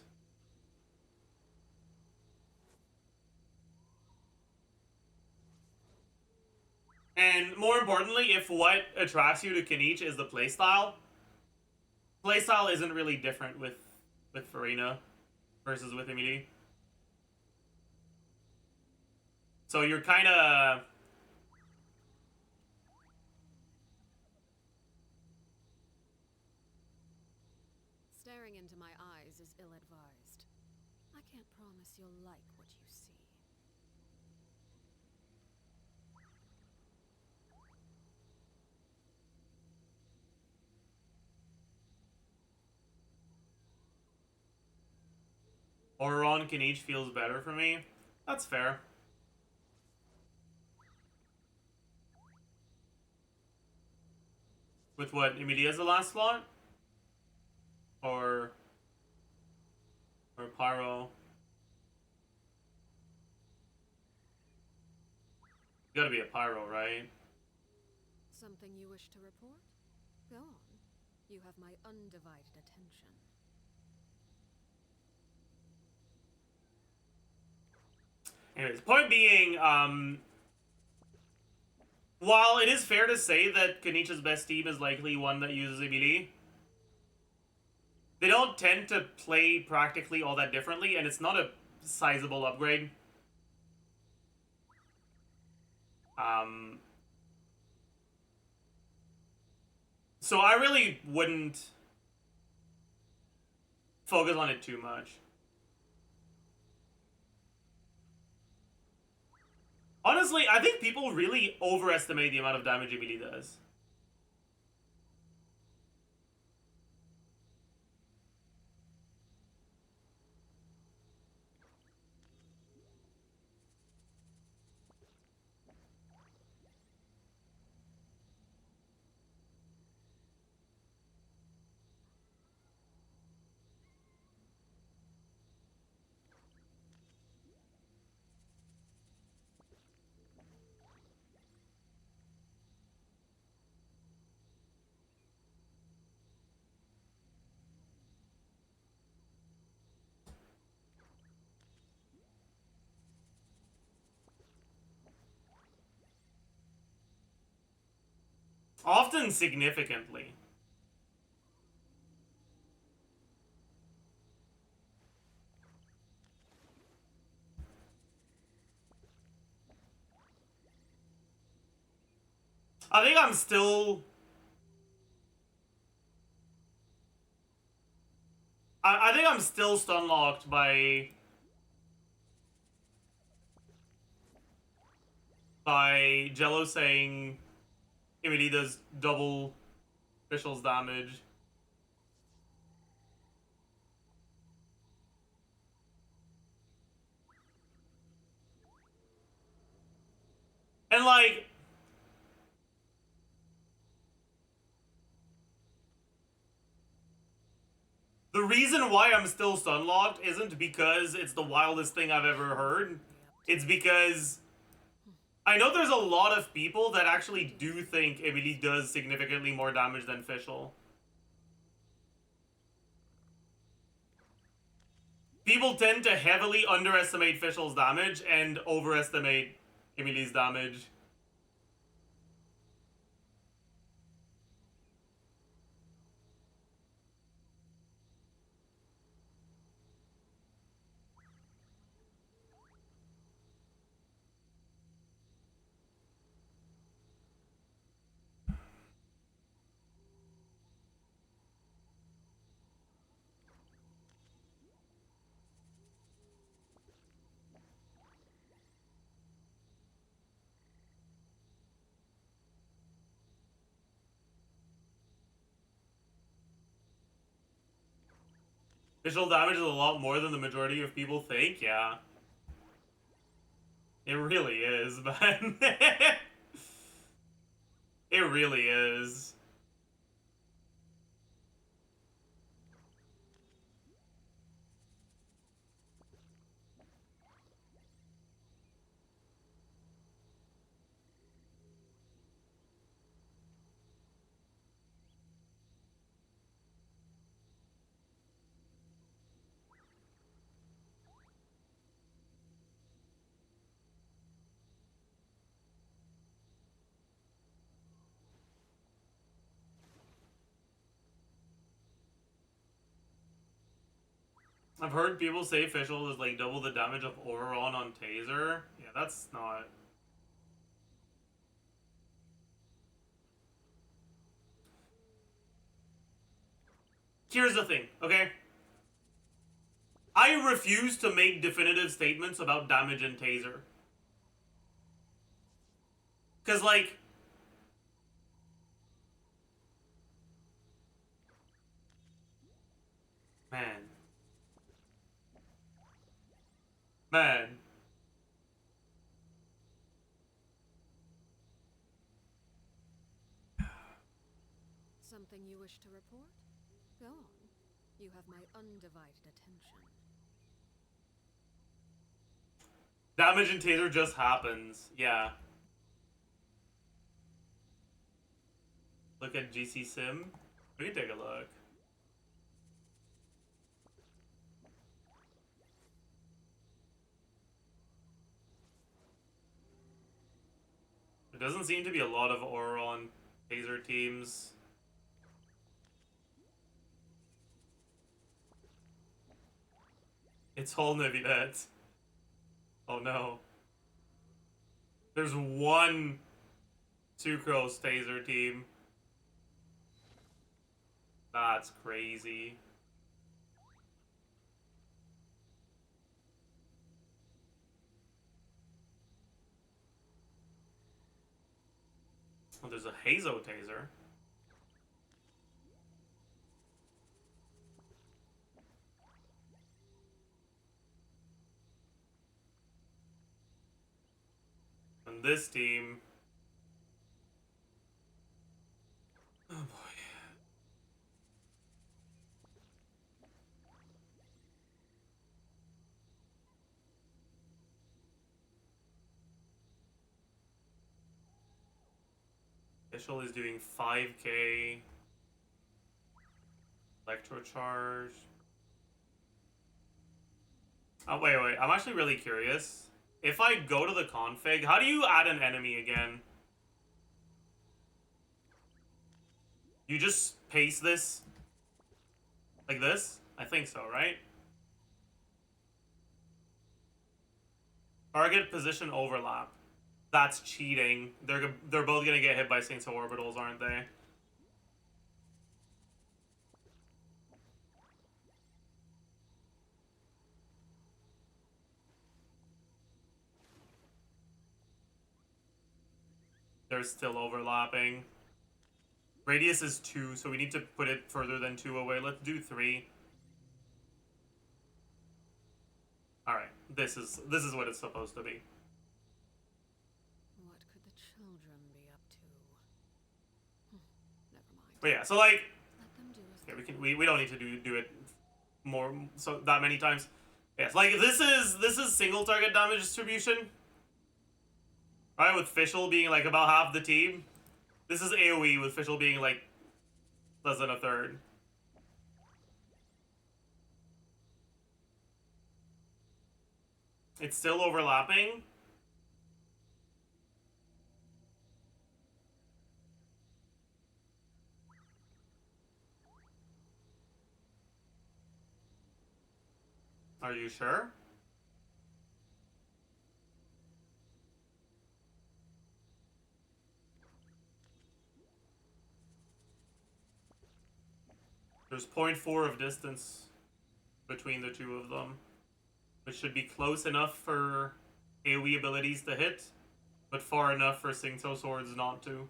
And more importantly, if what attracts you to Kinich is the playstyle isn't really different with Farina versus with Emily. So you're kind of... Staring into my eyes is ill-advised. I can't promise you'll like what you see. Oron can each feels better for me. That's fair. With what? Emilia as the last slot? Or Pyro? Gotta be a Pyro, right? Something you wish to report? Go on. You have my undivided attention. Anyways, point being, while it is fair to say that Kanicha's best team is likely one that uses Emily, they don't tend to play practically all that differently, and it's not a sizable upgrade. So I really wouldn't focus on it too much. Honestly, I think people really overestimate the amount of damage Emily does. Often significantly. I think I'm still... I think I'm still stun locked by Jello saying Emily does double Fischl's damage. And like, the reason why I'm still stun locked isn't because it's the wildest thing I've ever heard. It's because I know there's a lot of people that actually do think Emily does significantly more damage than Fischl. People tend to heavily underestimate Fischl's damage and overestimate Emily's damage. Fischl damage is a lot more than the majority of people think, yeah. It really is, man. It really is. I've heard people say Fischl is like double the damage of Oberon on Taser. Yeah, that's not... Here's the thing, okay? I refuse to make definitive statements about damage in Taser. Because, like... Man. Man. Something you wish to report? Go on. You have my undivided attention. Damage and taser just happens. Yeah. Look at GC Sim. We can take a look. There doesn't seem to be a lot of Auron taser teams. It's all Navidad. Oh no. There's one Sucrose taser team. That's crazy. Oh, there's a Hazo taser. And this team. Oh boy. Official is doing 5k. Electrocharge. Oh, wait. I'm actually really curious. If I go to the config, how do you add an enemy again? You just paste this? Like this? I think so, right? Target position overlap. That's cheating. They're both gonna get hit by Saints orbitals, aren't they? They're still overlapping. Radius is 2, so we need to put it further than 2 away. Let's do 3. Alright, this is what it's supposed to be. What could the children be up to? Never mind. But yeah, so like, Let them do as okay, we don't need to do it more so that many times. Yes, like this is single target damage distribution. Right, with Fischl being like about half the team. This is AoE with Fischl being like less than a third. It's still overlapping. Are you sure? There's 0.4 of distance between the two of them, which should be close enough for AoE abilities to hit, but far enough for Singto swords not to.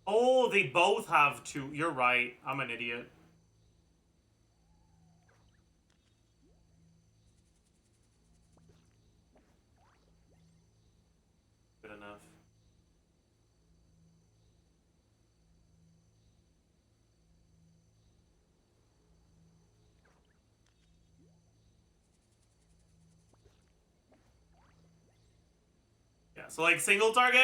Oh, they both have 2. You're right. I'm an idiot. Good enough. Yeah, so like single target,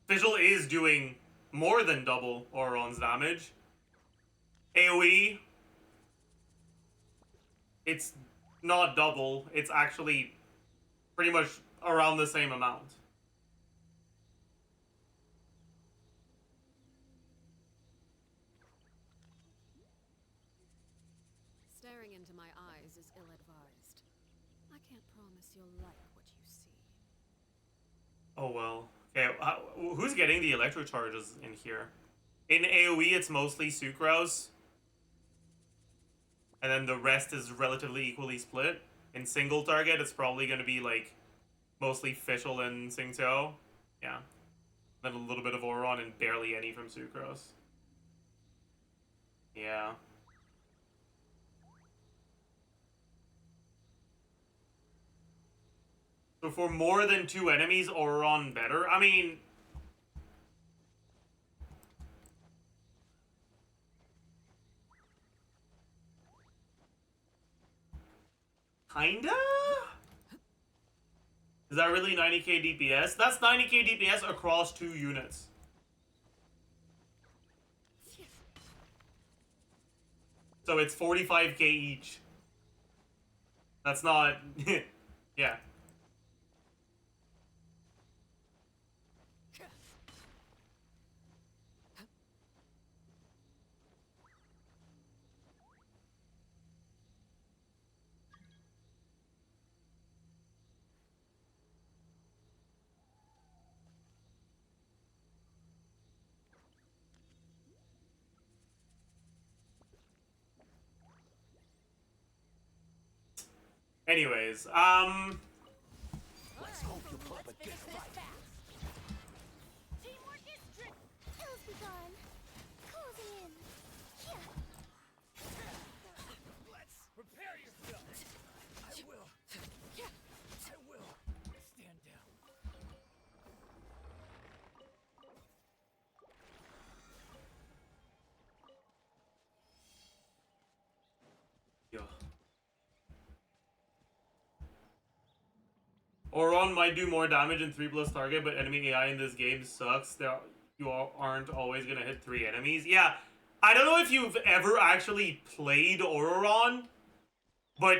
Fischl is doing more than double Auron's damage. AoE, it's not double, it's actually pretty much around the same amount. Staring into my eyes is ill-advised. I can't promise you'll like what you see. Oh well. Okay, who's getting the electro charges in here? In AoE, it's mostly Sucrose. And then the rest is relatively equally split. In single target, it's probably going to be like mostly Fischl and Singto. Yeah. Then a little bit of Oron and barely any from Sucrose. Yeah. So for more than 2 enemies, Oron better? I mean... Kinda? Is that really 90k DPS? That's 90k DPS across 2 units. So it's 45k each. That's not... yeah. Anyways, Let's hope you pop a Let's good finish this fight. fast. Teamwork is trick. Hills begun. Closing in. Yeah. Let's prepare yourself. I will. I will. Stand down. yeah. Oron might do more damage in 3+ target, but enemy AI in this game sucks. You all aren't always gonna hit 3 enemies. Yeah, I don't know if you've ever actually played Ororon, but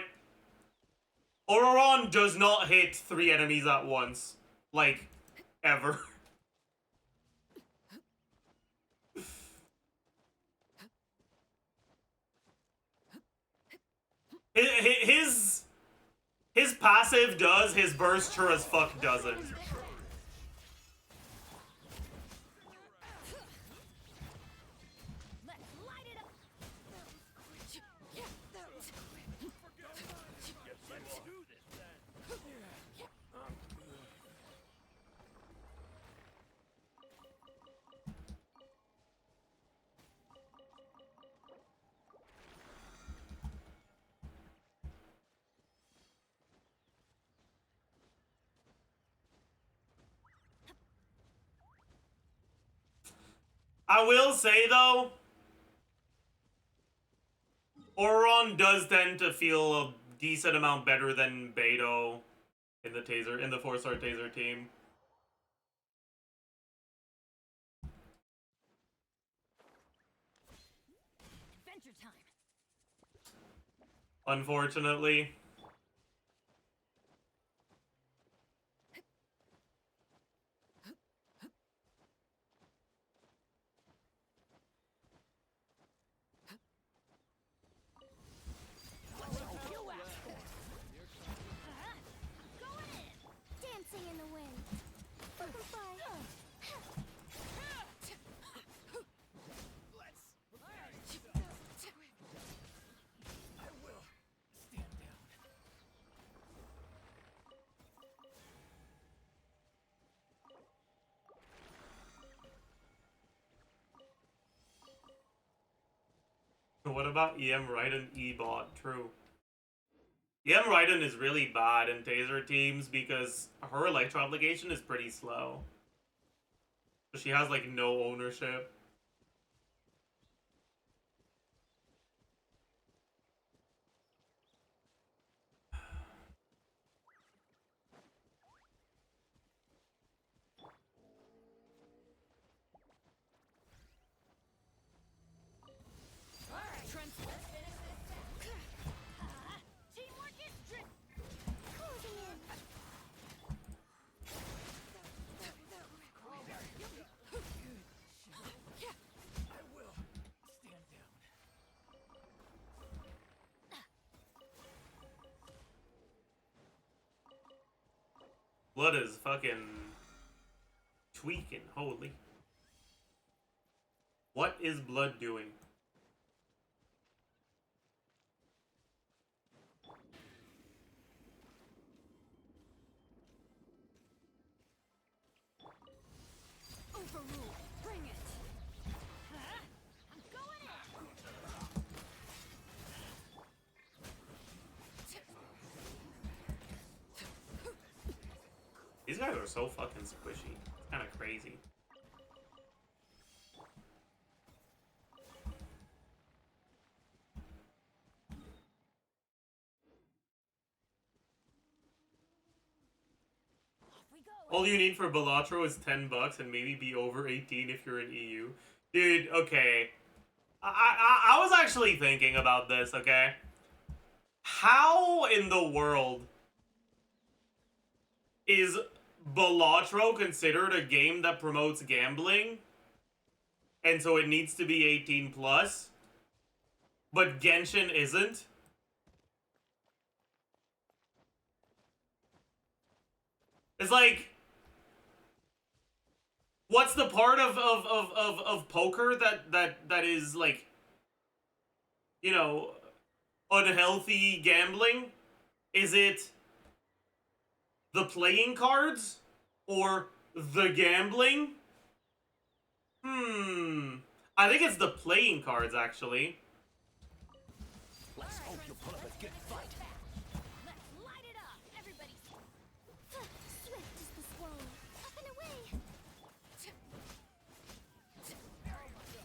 Ororon does not hit 3 enemies at once. Like, ever. His passive does, his burst sure as fuck doesn't. Let's light it up. Let's do this then. I will say though, Oron does tend to feel a decent amount better than Beto in the 4-star taser team. Adventure time. Unfortunately. Going in. Dancing in the wind. Butterfly. Let's prepare yourself. I will. Stand down. What about EM Raiden E-Bot? True. EM Raiden is really bad in taser teams because her electro application is pretty slow. So she has like no ownership. Teamwork is trick. Closing in. I will. Stand down. Blood is fucking tweaking, holy. What is Blood doing? for rule. Bring it. Huh? I'm going in. These guys are so fucking squishy. It's kind of crazy. Off we go. All you need for Balatro is $10 and maybe be over 18 if you're in EU. Dude, okay. I was actually thinking about this, okay? How in the world is Balatro considered a game that promotes gambling? And so it needs to be 18 plus? But Genshin isn't? It's like, what's the part of poker that is like, you know, unhealthy gambling? Is it the playing cards or the gambling? I think it's the playing cards actually. Let's hope you pull up a good fight. Let's light it up. Everybody. Swift is the scroll. Up and away.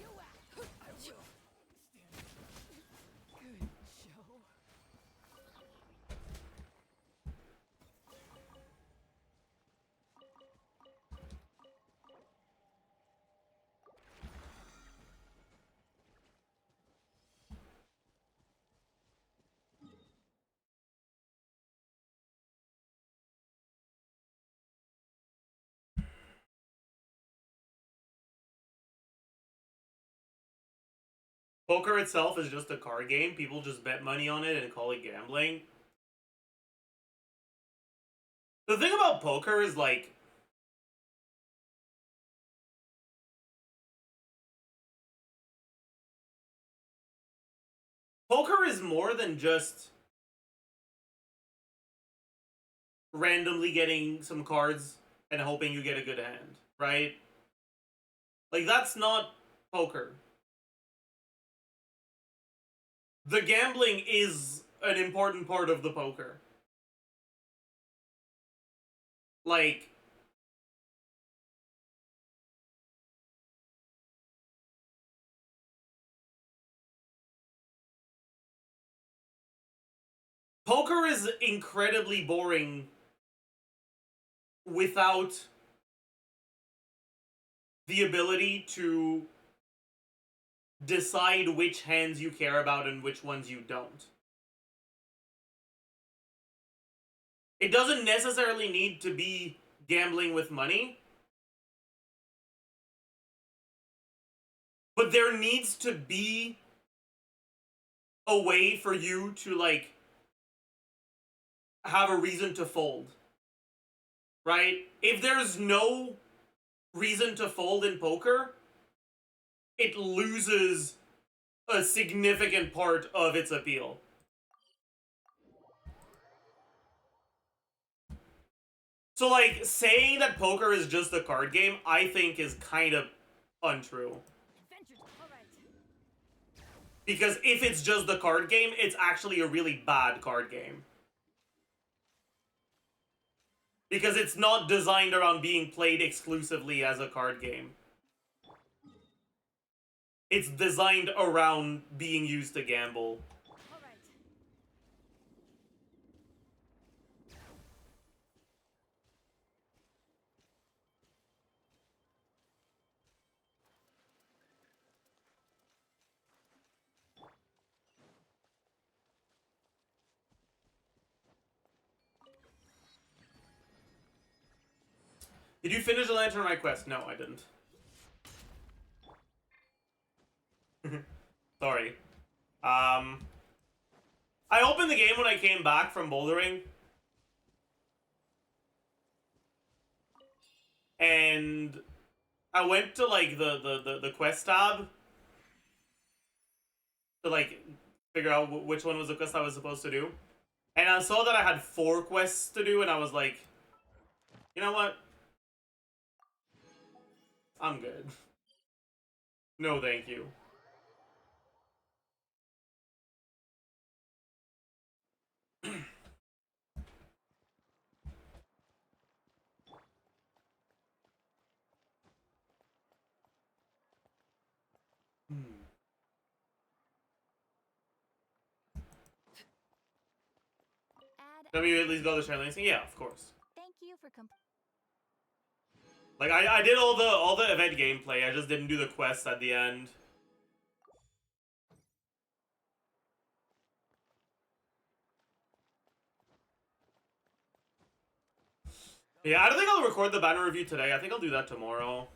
You out. I will. Stand. Good show. Poker itself is just a card game. People just bet money on it and call it gambling. The thing about poker is like, poker is more than just randomly getting some cards and hoping you get a good hand, right? Like, that's not poker. The gambling is an important part of the poker. Like, poker is incredibly boring without the ability to decide which hands you care about and which ones you don't. It doesn't necessarily need to be gambling with money, but there needs to be a way for you to, like, have a reason to fold, right? If there's no reason to fold in poker, it loses a significant part of its appeal. So, like, saying that poker is just a card game, I think is kind of untrue. Adventure. All right. Because if it's just the card game, it's actually a really bad card game. Because it's not designed around being played exclusively as a card game. It's designed around being used to gamble. All right. Did you finish the Lantern Rite quest? No, I didn't. Sorry. I opened the game when I came back from bouldering. And I went to, like, the quest tab to, like, figure out which one was the quest I was supposed to do. And I saw that I had 4 quests to do, and I was like, you know what? I'm good. No, thank you. Add. Let me at least go to the Charlene. Yeah, of course. Thank you for Like I did all the event gameplay. I just didn't do the quests at the end. Yeah, I don't think I'll record the banner review today. I think I'll do that tomorrow.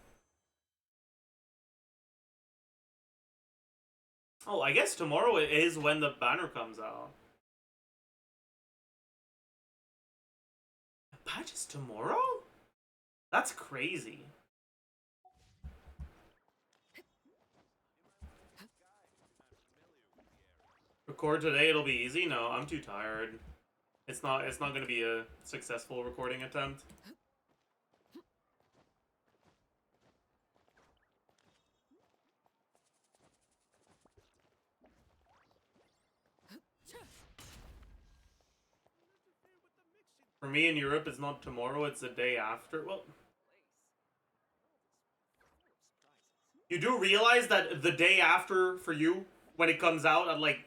Oh, I guess tomorrow is when the banner comes out. Patches tomorrow? That's crazy. Record today, it'll be easy? No, I'm too tired. It's not gonna be a successful recording attempt. For me in Europe, it's not tomorrow, it's the day after. Well, you do realize that the day after for you, when it comes out at like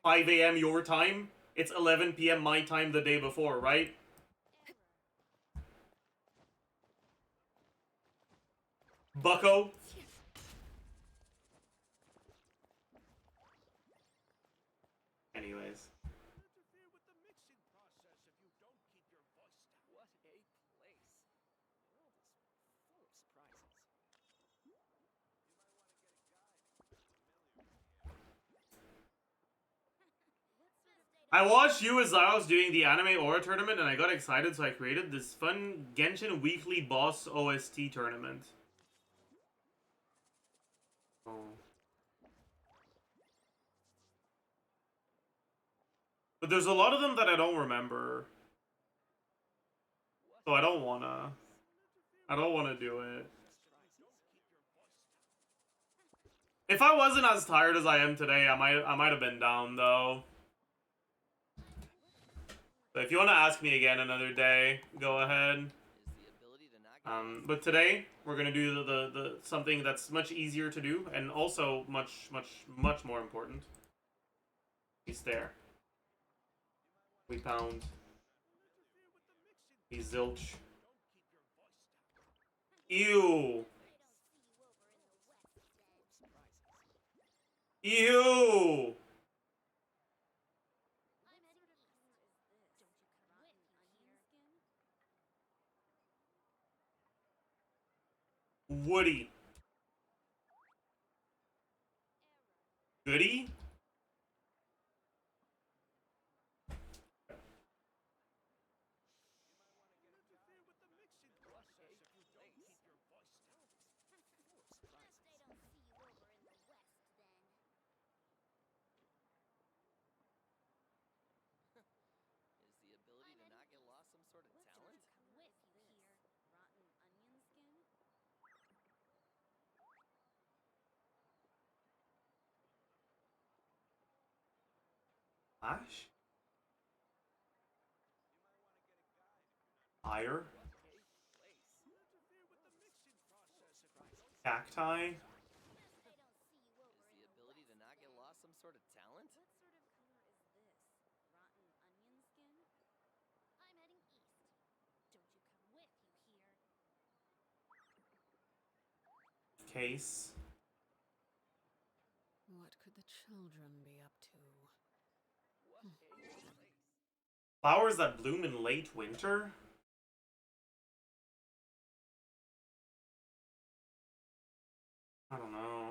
5 a.m. your time, it's 11 p.m. my time the day before, right? Bucko? Anyways. I watched you as I was doing the anime aura tournament and I got excited, so I created this fun Genshin weekly boss OST tournament. Oh. But there's a lot of them that I don't remember. So I don't wanna do it. If I wasn't as tired as I am today, I might have been down though. But if you want to ask me again another day, go ahead. But today we're gonna do the something that's much easier to do and also much more important. He's there. We pound. He's zilch. Ew. Ew. Woody. Goody? Ash? Ire? Cacti? Case? What could the children be up to? Flowers that bloom in late winter? I don't know.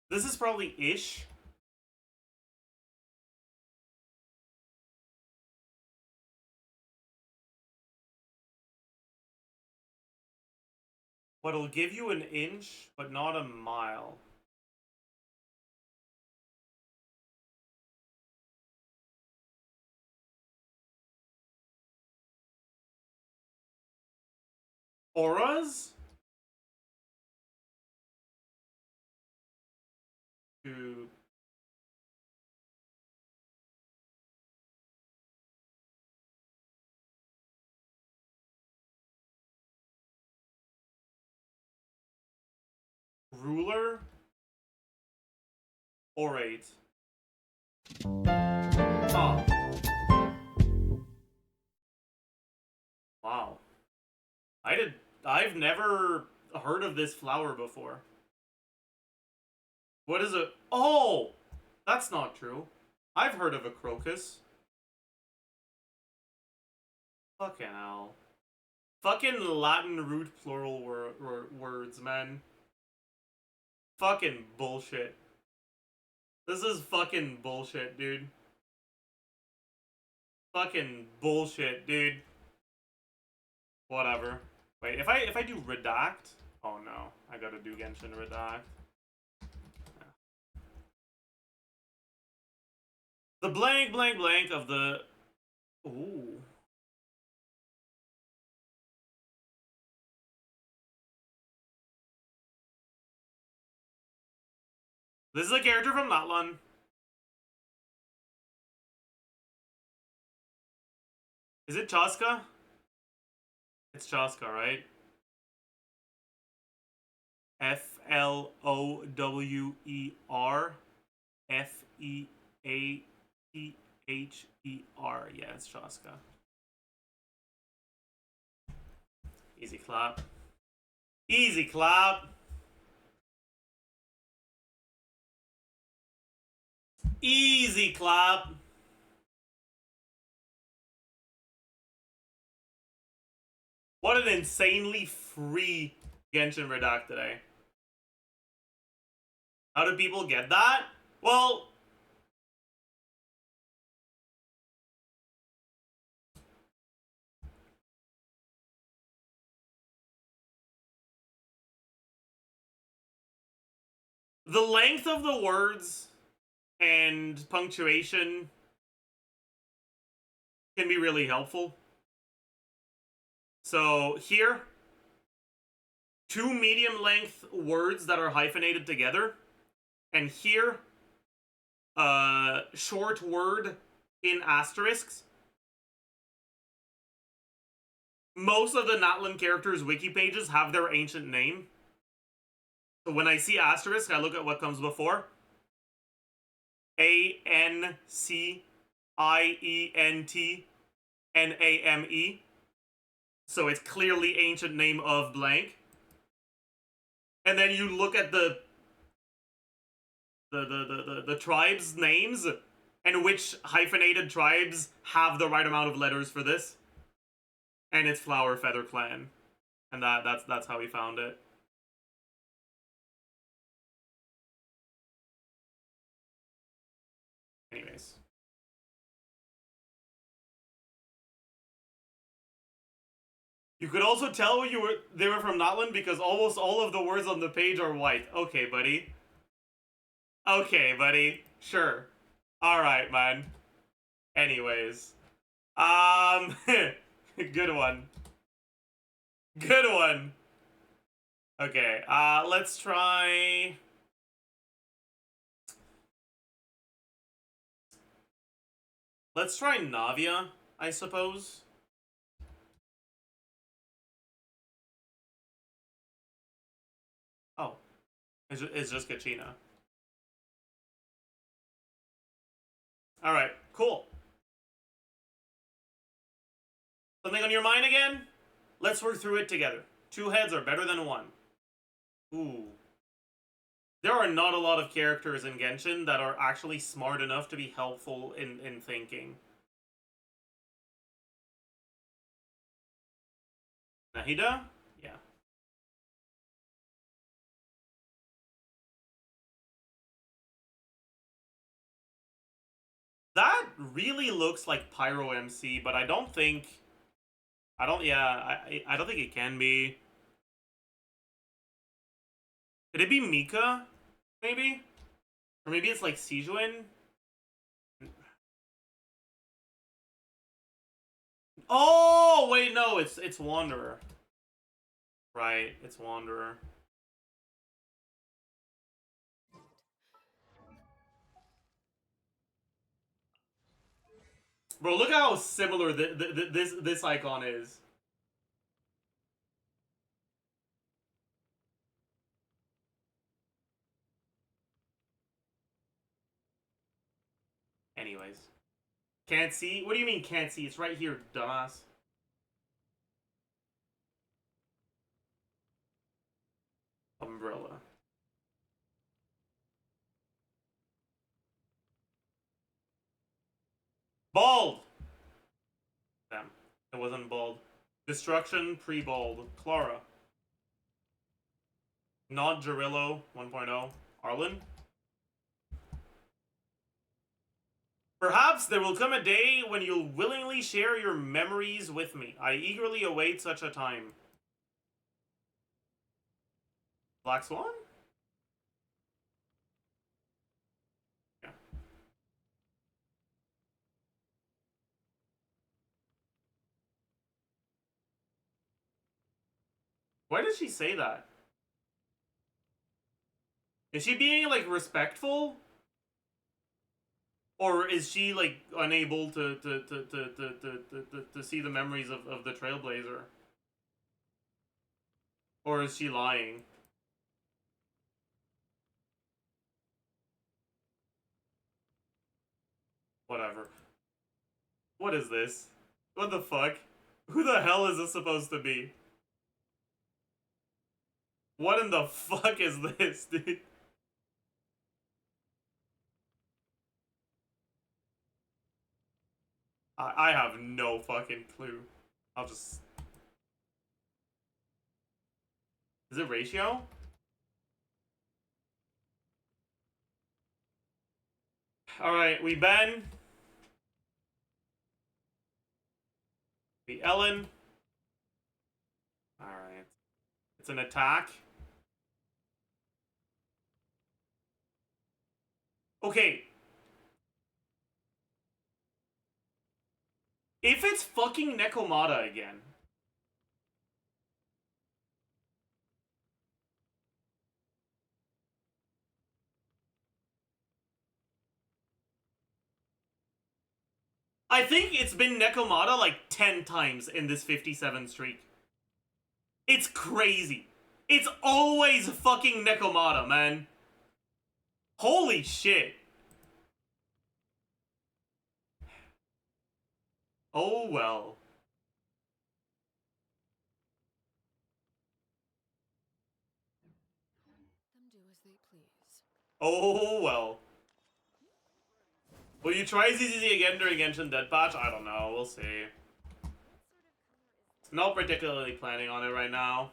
This is probably ish. But it'll give you an inch, but not a mile. Auras? To... Ruler? Orate. Huh. Wow. I've never heard of this flower before. What is it? Oh! That's not true. I've heard of a crocus. Fucking hell. Fucking Latin root plural words, man. Fucking bullshit. This is fucking bullshit, dude. Fucking bullshit, dude. Whatever. Wait, if I do redact... Oh no, I gotta do Genshin redact. The blank blank blank of the... Ooh. This is a character from Natlan. Is it Chaska? It's Chaska, right? Flower Feather. Yeah, it's Chaska. Easy clap. Easy clap. Easy clap. What an insanely free Genshin Redact today. How do people get that? Well, the length of the words and punctuation can be really helpful. So here, 2 medium length words that are hyphenated together, and here, short word in asterisks. Most of the Natlan characters' wiki pages have their ancient name. So when I see asterisk, I look at what comes before. ANCIENTNAME. So it's clearly ancient name of blank. And then you look at the tribes' names and which hyphenated tribes have the right amount of letters for this. And it's Flower Feather Clan. And that's how we found it. Anyways. You could also tell they were from Natlan because almost all of the words on the page are white. Okay, buddy. Okay, buddy. Sure. Alright, man. Anyways. Good one. Good one. Okay, let's try... Let's try Navia, I suppose. Oh. It's just Kachina. Alright, cool. Something on your mind again? Let's work through it together. 2 heads are better than 1. Ooh. There are not a lot of characters in Genshin that are actually smart enough to be helpful in thinking. Nahida? Yeah. That really looks like Pyro MC, but I don't think... I don't think it can be. Could it be Mika? Maybe? Or maybe it's like Sijuin? Oh, wait, no, it's Wanderer. Right, it's Wanderer. Bro, look how similar this icon is. Anyways. Can't see? What do you mean can't see? It's right here, dumbass. Umbrella. Bald! Damn. It wasn't bald. Destruction, pre-bald. Clara. Not Jarillo 1.0. Arlen? Perhaps there will come a day when you'll willingly share your memories with me. I eagerly await such a time. Black Swan? Yeah. Why did she say that? Is she being, like, respectful? Or is she, like, unable to see the memories of the Trailblazer? Or is she lying? Whatever. What is this? What the fuck? Who the hell is this supposed to be? What in the fuck is this, dude? I have no fucking clue. I'll just... Is it Ratio? Alright, we Ben. We Ellen. Alright. It's an attack. Okay. If it's fucking Nekomata again. I think it's been Nekomata like 10 times in this 57 streak. It's crazy. It's always fucking Nekomata, man. Holy shit. Oh well. Them do as they please. Oh well. Will you try ZZZ again during Genshin Dead Patch? I don't know. We'll see. Not particularly planning on it right now.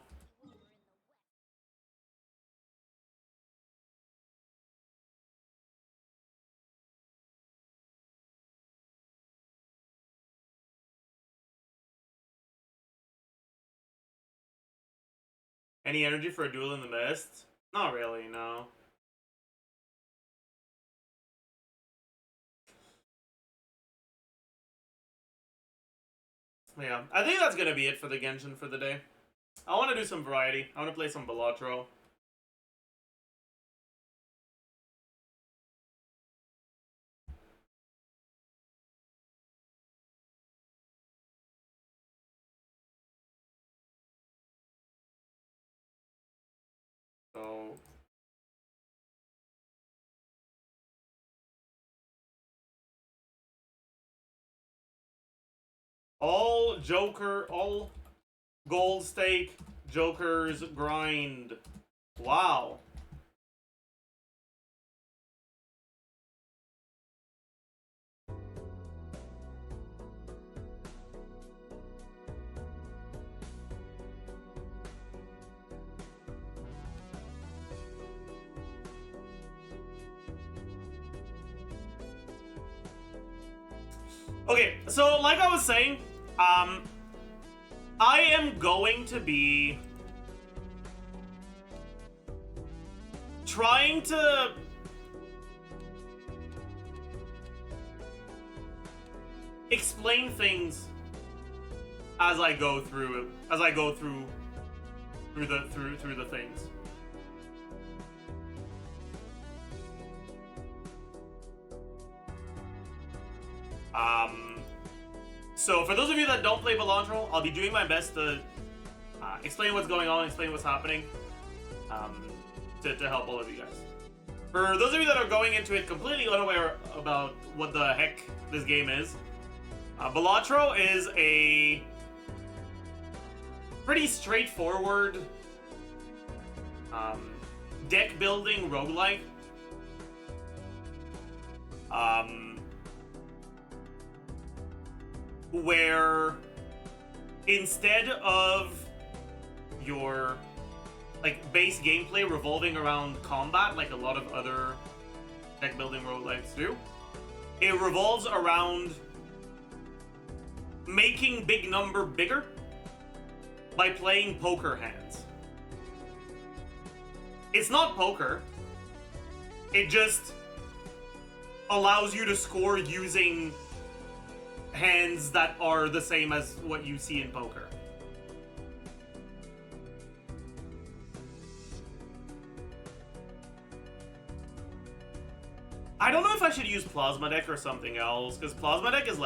Any energy for a duel in the mist? Not really, no. Yeah, I think that's gonna be it for the Genshin for the day. I want to do some variety. I want to play some Balatro. So... all gold stake Jokers grind. Wow. Okay, so like I was saying, I am going to be trying to explain things as I go through through the things. So for those of you that don't play Balatro, I'll be doing my best to explain what's going on, explain what's happening, to help all of you guys. For those of you that are going into it completely unaware about what the heck this game is, Balatro is a pretty straightforward deck building roguelike. Where instead of your base gameplay revolving around combat like a lot of other deck building roguelikes do, it revolves around making big number bigger by playing poker hands. It's not poker. It just allows you to score using hands that are the same as what you see in poker. I don't know if I should use Plasma Deck or something else, because Plasma Deck is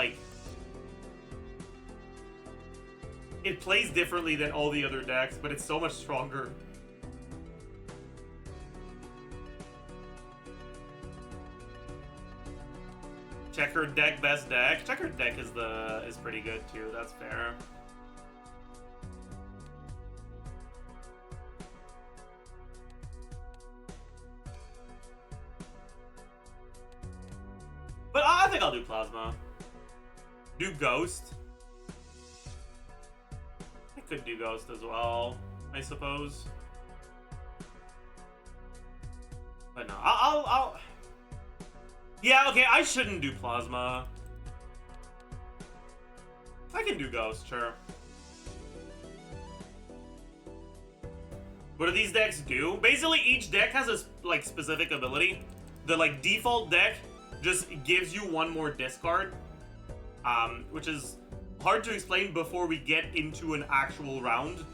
it plays differently than all the other decks, but it's so much stronger. Checkered deck, best deck. Checkered deck is pretty good too. That's fair. But I think I'll do Plasma. Do Ghost. I could do Ghost as well, I suppose. But no, I'll yeah, okay, I shouldn't do Plasma. I can do Ghost, sure. What do these decks do? Basically, each deck has a specific ability. The default deck just gives you one more discard, which is hard to explain before we get into an actual round.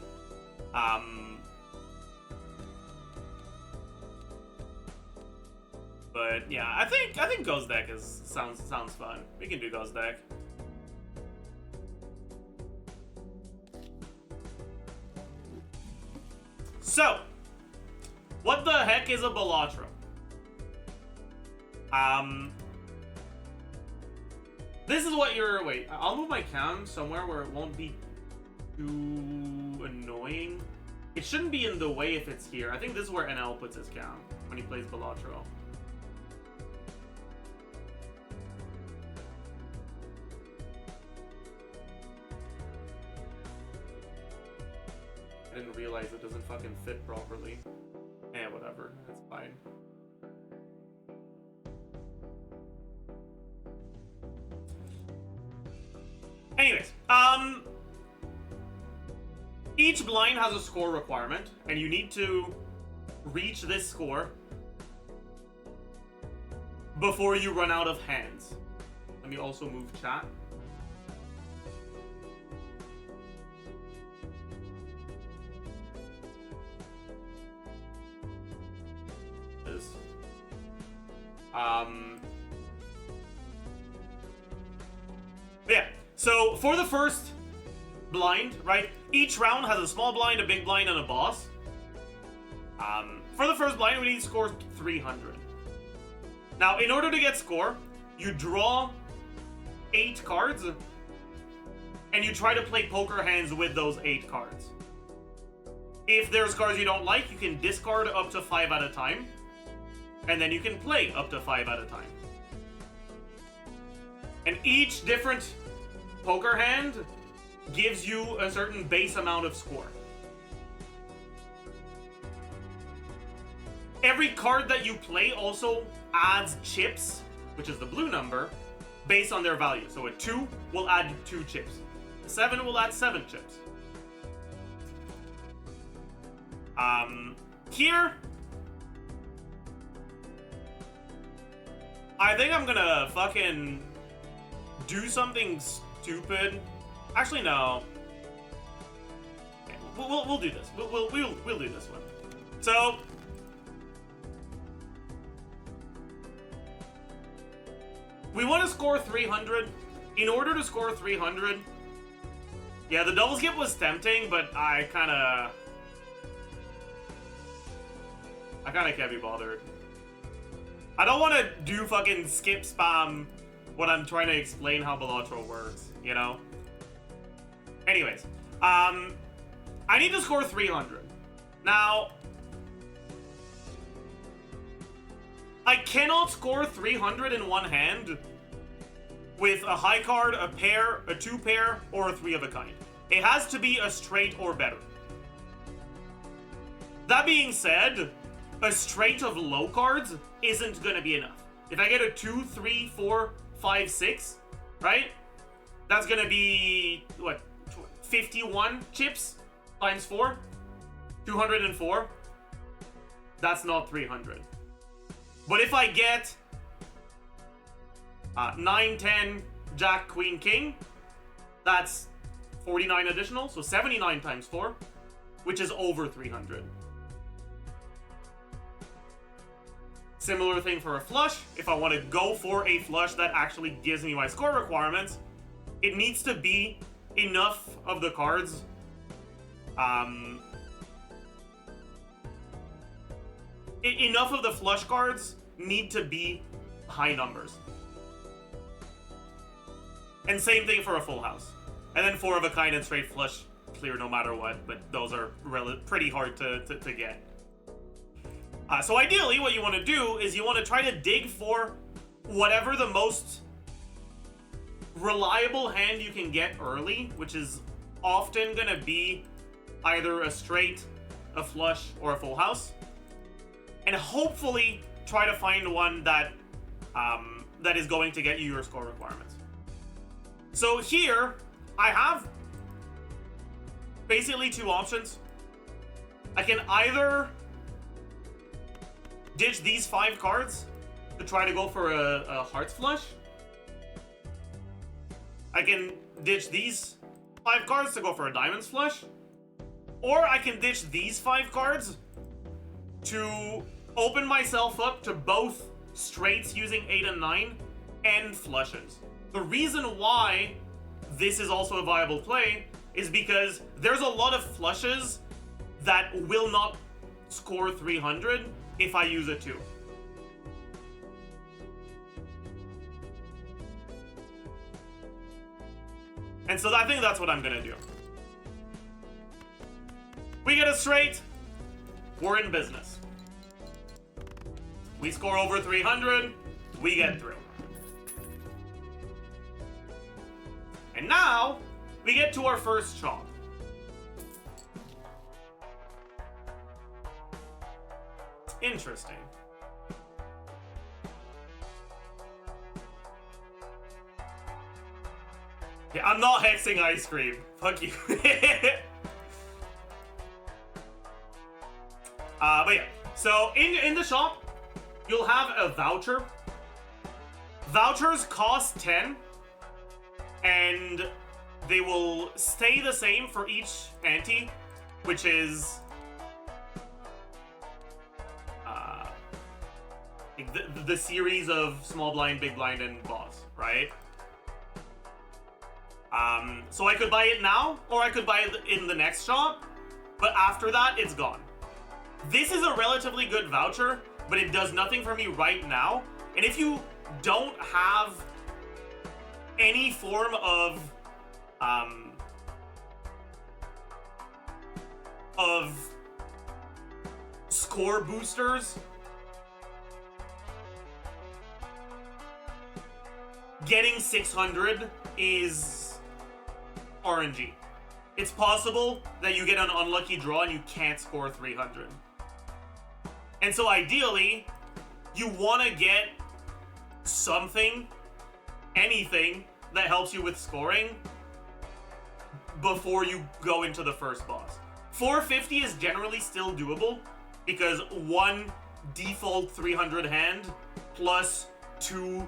But yeah, I think Ghost deck sounds fun. We can do Ghost deck. So, what the heck is a Balatro? This is what you're. Wait, I'll move my cam somewhere where it won't be too annoying. It shouldn't be in the way if it's here. I think this is where NL puts his cam when he plays Balatro. I didn't realize it doesn't fucking fit properly. Eh, whatever. That's fine. Anyways, each blind has a score requirement, and you need to reach this score before you run out of hands. Let me also move chat. Yeah, so for the first blind, right, each round has a small blind, a big blind, and a boss. For the first blind, we need to score 300. Now, in order to get score, you draw 8 cards, and you try to play poker hands with those 8 cards. If there's cards you don't like, you can discard up to 5 at a time, and then you can play up to 5 at a time. And each different poker hand gives you a certain base amount of score. Every card that you play also adds chips, which is the blue number, based on their value. So a 2 will add 2 chips. A 7 will add 7 chips. Here, I think I'm gonna fucking do something stupid. Actually, no. we'll do this. We'll do this one. So we want to score 300. In order to score 300, yeah, the double skip was tempting, but I kind of can't be bothered. I don't want to do fucking skip spam when I'm trying to explain how Balatro works, you know? Anyways, I need to score 300. Now, I cannot score 300 in one hand with a high card, a pair, a two pair, or a three of a kind. It has to be a straight or better. That being said, a straight of low cards isn't gonna be enough. If I get a 2, 3, 4, 5, 6, right? That's gonna be, what, 51 chips times 4? 204? That's not 300. But if I get 9, 10, Jack, Queen, King, that's 49 additional, so 79 times 4, which is over 300. Similar thing for a flush. If I want to go for a flush that actually gives me my score requirements, it needs to be enough of the cards enough of the flush cards need to be high numbers. And same thing for a full house. And then 4 of a kind and straight flush clear no matter what, but those are pretty hard to get. So ideally, what you want to do is you want to try to dig for whatever the most reliable hand you can get early, which is often going to be either a straight, a flush, or a full house. And hopefully try to find one that that is going to get you your score requirements. So here, I have basically 2 options. I can either ditch these 5 cards to try to go for a hearts flush. I can ditch these 5 cards to go for a diamonds flush. Or I can ditch these 5 cards to open myself up to both straights using 8 and 9 and flushes. The reason why this is also a viable play is because there's a lot of flushes that will not score 300 if I use a 2. And so I think that's what I'm gonna do. We get a straight, we're in business. We score over 300, we get through. And now, we get to our first chop. Interesting. Yeah, I'm not hexing ice cream. Fuck you. But yeah, so in the shop, you'll have a voucher. Vouchers cost 10, and they will stay the same for each ante, which is the series of small blind, big blind, and boss, right? So I could buy it now, or I could buy it in the next shop, but after that, it's gone. This is a relatively good voucher, but it does nothing for me right now. And if you don't have any form of score boosters, getting 600 is RNG. It's possible that you get an unlucky draw and you can't score 300. And so ideally, you want to get something, anything, that helps you with scoring before you go into the first boss. 450 is generally still doable, because 1 default 300 hand plus 2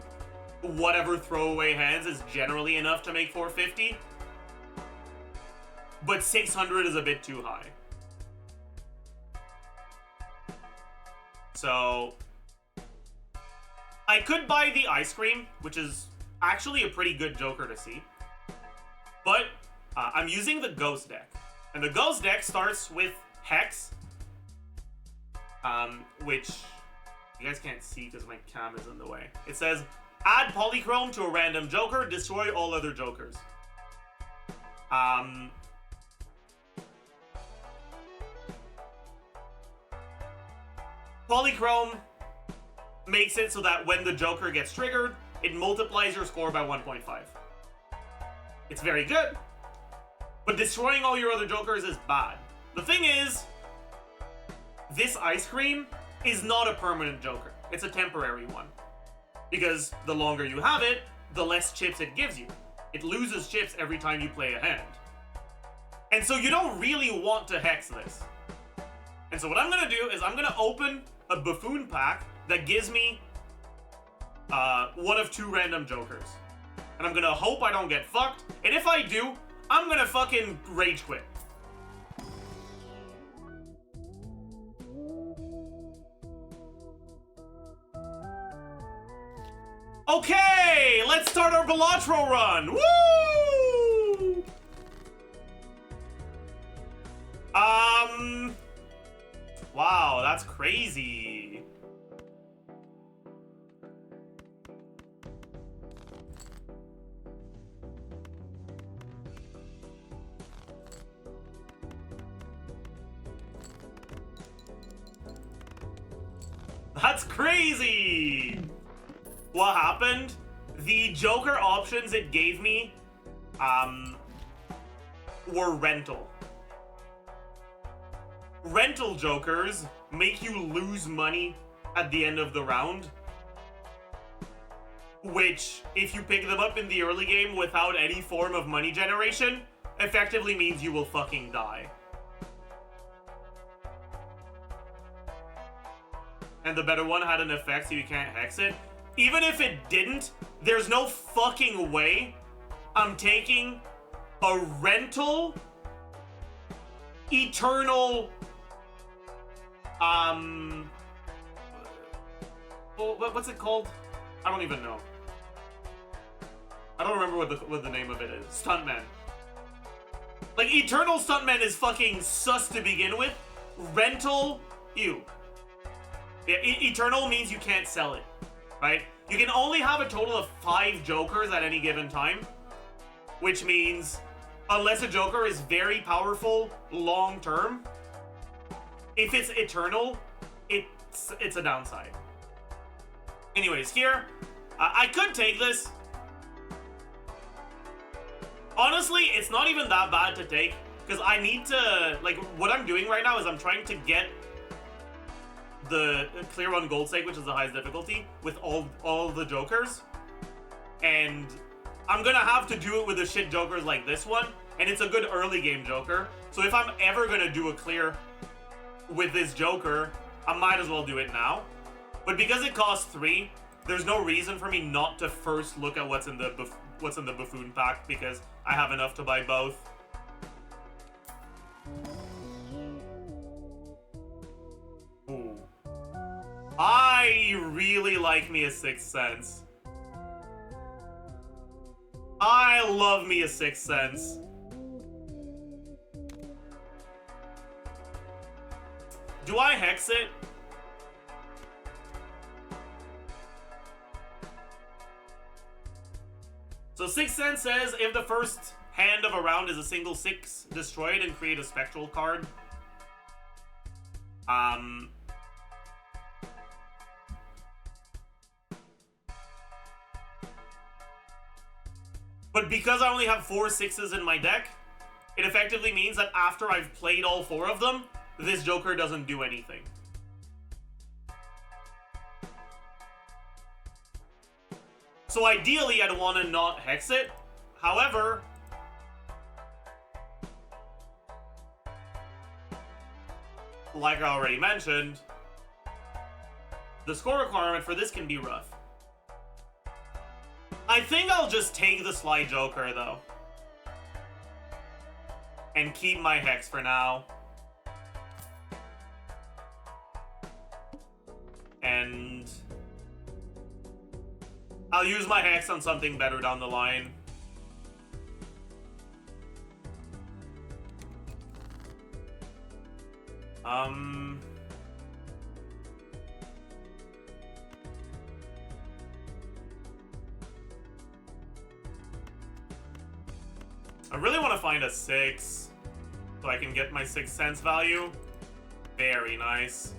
whatever throwaway hands is generally enough to make 450. but 600 is a bit too high. So I could buy the ice cream, which is actually a pretty good Joker to see, but I'm using the Ghost deck, and the Ghost deck starts with Hex, which you guys can't see because my cam is in the way. It says, add Polychrome to a random Joker, destroy all other Jokers. Polychrome makes it so that when the Joker gets triggered, it multiplies your score by 1.5. It's very good, but destroying all your other Jokers is bad. The thing is, this ice cream is not a permanent Joker. It's a temporary one. Because the longer you have it, the less chips it gives you. It loses chips every time you play a hand. And so you don't really want to hex this. And so what I'm gonna do is I'm gonna open a Buffoon pack that gives me one of 2 random Jokers. And I'm gonna hope I don't get fucked. And if I do, I'm gonna fucking rage quit. Okay, let's start our Balatro run. Woo! Wow, that's crazy. That's crazy. What happened? The Joker options it gave me were rental. Rental Jokers make you lose money at the end of the round, which, if you pick them up in the early game without any form of money generation, effectively means you will fucking die. And the better one had an effect so you can't hex it. Even if it didn't, there's no fucking way I'm taking a rental eternal what's it called? I don't even know. I don't remember what the name of it is. Stuntman. Like, eternal Stuntman is fucking sus to begin with. Rental, ew. Yeah, eternal means you can't sell it, right? You can only have a total of 5 Jokers at any given time, which means unless a Joker is very powerful long term, if it's eternal, it's a downside. Anyways, here, I could take this. Honestly, it's not even that bad to take, because I need to, like, what I'm doing right now is I'm trying to get the clear 1 gold stake, which is the highest difficulty, with all the Jokers. And I'm gonna have to do it with the shit Jokers like this one, and it's a good early game Joker. So if I'm ever gonna do a clear with this Joker, I might as well do it now. But because it costs 3, there's no reason for me not to first look at what's in the Buffoon pack, because I have enough to buy both. Ooh. I really like me a Sixth Sense. I love me a Sixth Sense. Do I hex it? So Sixth Sense says, if the first hand of a round is a single 6, destroy it and create a spectral card. But because I only have 4 6s in my deck, it effectively means that after I've played all 4 of them, this Joker doesn't do anything. So ideally, I'd want to not hex it. However, like I already mentioned, the score requirement for this can be rough. I think I'll just take the Sly Joker, though. and keep my Hex for now. And I'll use my Hex on something better down the line. I really want to find a 6 so I can get my 6 cents value. Very nice.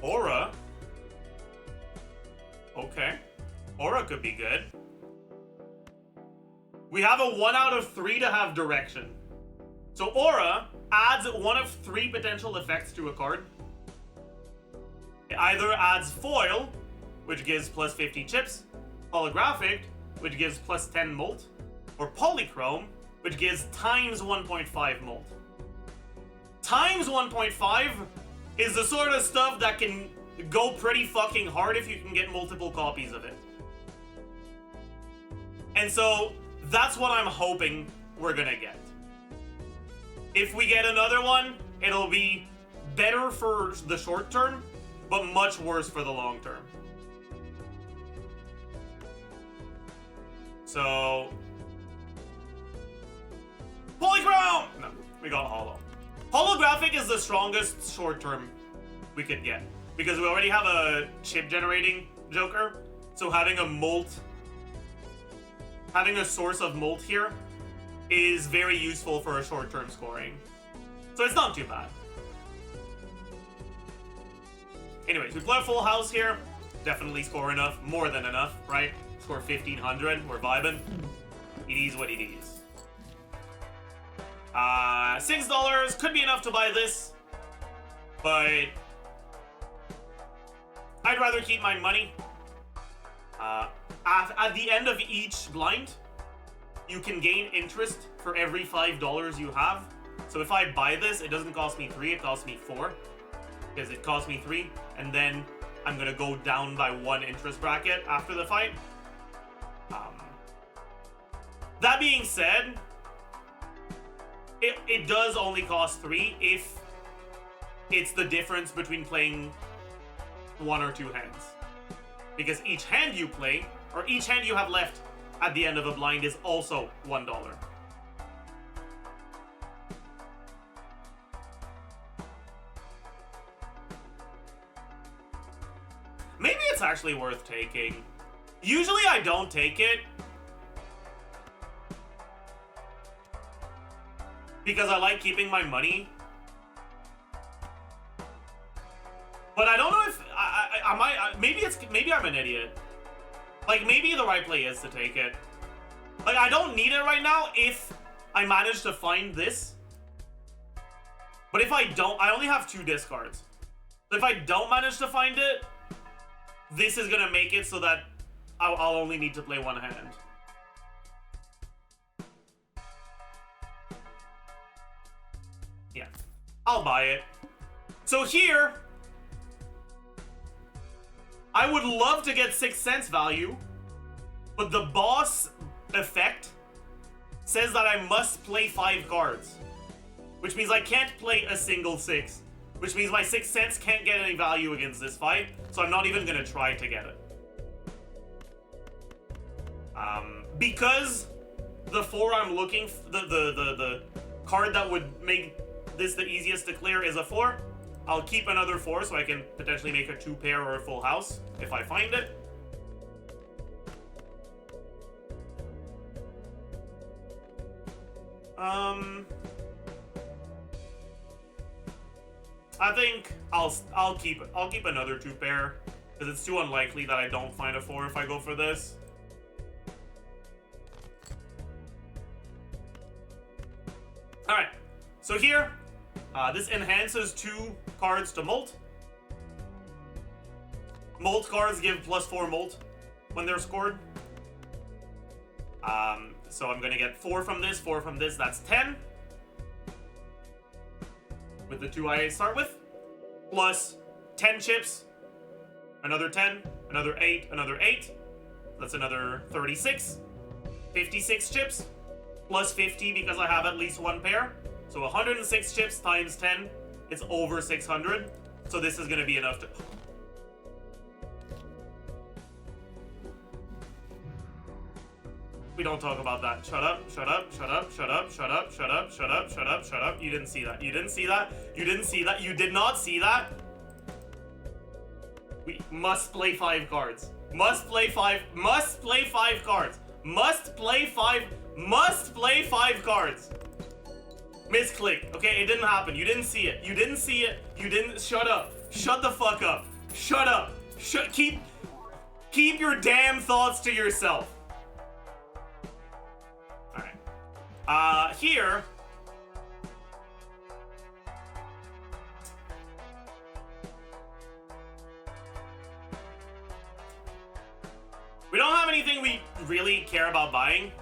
Aura. Okay. Aura could be good. We have a 1 out of 3 to have direction. So Aura adds 1 of 3 potential effects to a card. It either adds Foil, which gives plus 50 chips, Holographic, which gives plus 10 molt, or Polychrome, which gives times 1.5 molt. Times 1.5 is the sort of stuff that can go pretty fucking hard if you can get multiple copies of it. And so that's what I'm hoping we're gonna get. If we get another one, it'll be better for the short term, but much worse for the long term. So Polychrome! No, we got Holo. Holographic is the strongest short term we could get, because we already have a chip generating Joker, so having a molt, having a source of molt here is very useful for a short term scoring. So it's not too bad. Anyways, we play a full house here. Definitely score enough, more than enough, right? Score 1500, we're vibing. It is what it is. $6 could be enough to buy this, but I'd rather keep my money. At the end of each blind, you can gain interest for every $5 you have. So if I buy this, it doesn't cost me 3, it costs me 4. Because it cost me 3, and then I'm gonna go down by 1 interest bracket after the fight. That being said, it does only cost 3 if it's the difference between playing 1 or 2 hands. Because each hand you play, or each hand you have left at the end of a blind, is also $1. Maybe it's actually worth taking. Usually I don't take it, because I like keeping my money. But I don't know if I might. Maybe I'm an idiot. Like, maybe the right play is to take it. Like, I don't need it right now if I manage to find this. But if I don't, I only have 2 discards. So if I don't manage to find it, this is gonna make it so that I'll only need to play 1 hand. Yeah, I'll buy it. So here, I would love to get 6 cents value, but the boss effect says that I must play 5 cards, which means I can't play a single 6, which means my 6 cents can't get any value against this fight, so I'm not even gonna try to get it. Because the 4 I'm looking the card that would make this the easiest to clear is a 4. I'll keep another 4 so I can potentially make a 2 pair or a full house if I find it. I think I'll keep another 2 pair, because it's too unlikely that I don't find a 4 if I go for this. Alright, so here, this enhances 2 cards to molt. Molt cards give +4 molt when they're scored. So I'm gonna get 4 from this, 4 from this, that's 10. With the 2 I start with. Plus 10 chips, another 10, another 8, another 8. That's another 36. 56 chips, plus 50 because I have at least one pair. So 106 chips times 10, it's over 600. So this is gonna be enough to... We don't talk about that. Shut up, shut up, shut up, shut up, shut up, shut up, shut up, shut up, shut up. You didn't see that. You didn't see that. You didn't see that. You did not see that. We must play 5 cards. Must play 5. Must play 5 cards. Must play 5. Must play 5 cards. Misclick. Okay, it didn't happen. You didn't see it. You didn't see it. You didn't. Shut up. Shut the fuck up. Shut up. Keep your damn thoughts to yourself. Alright. Here. We don't have anything we really care about buying.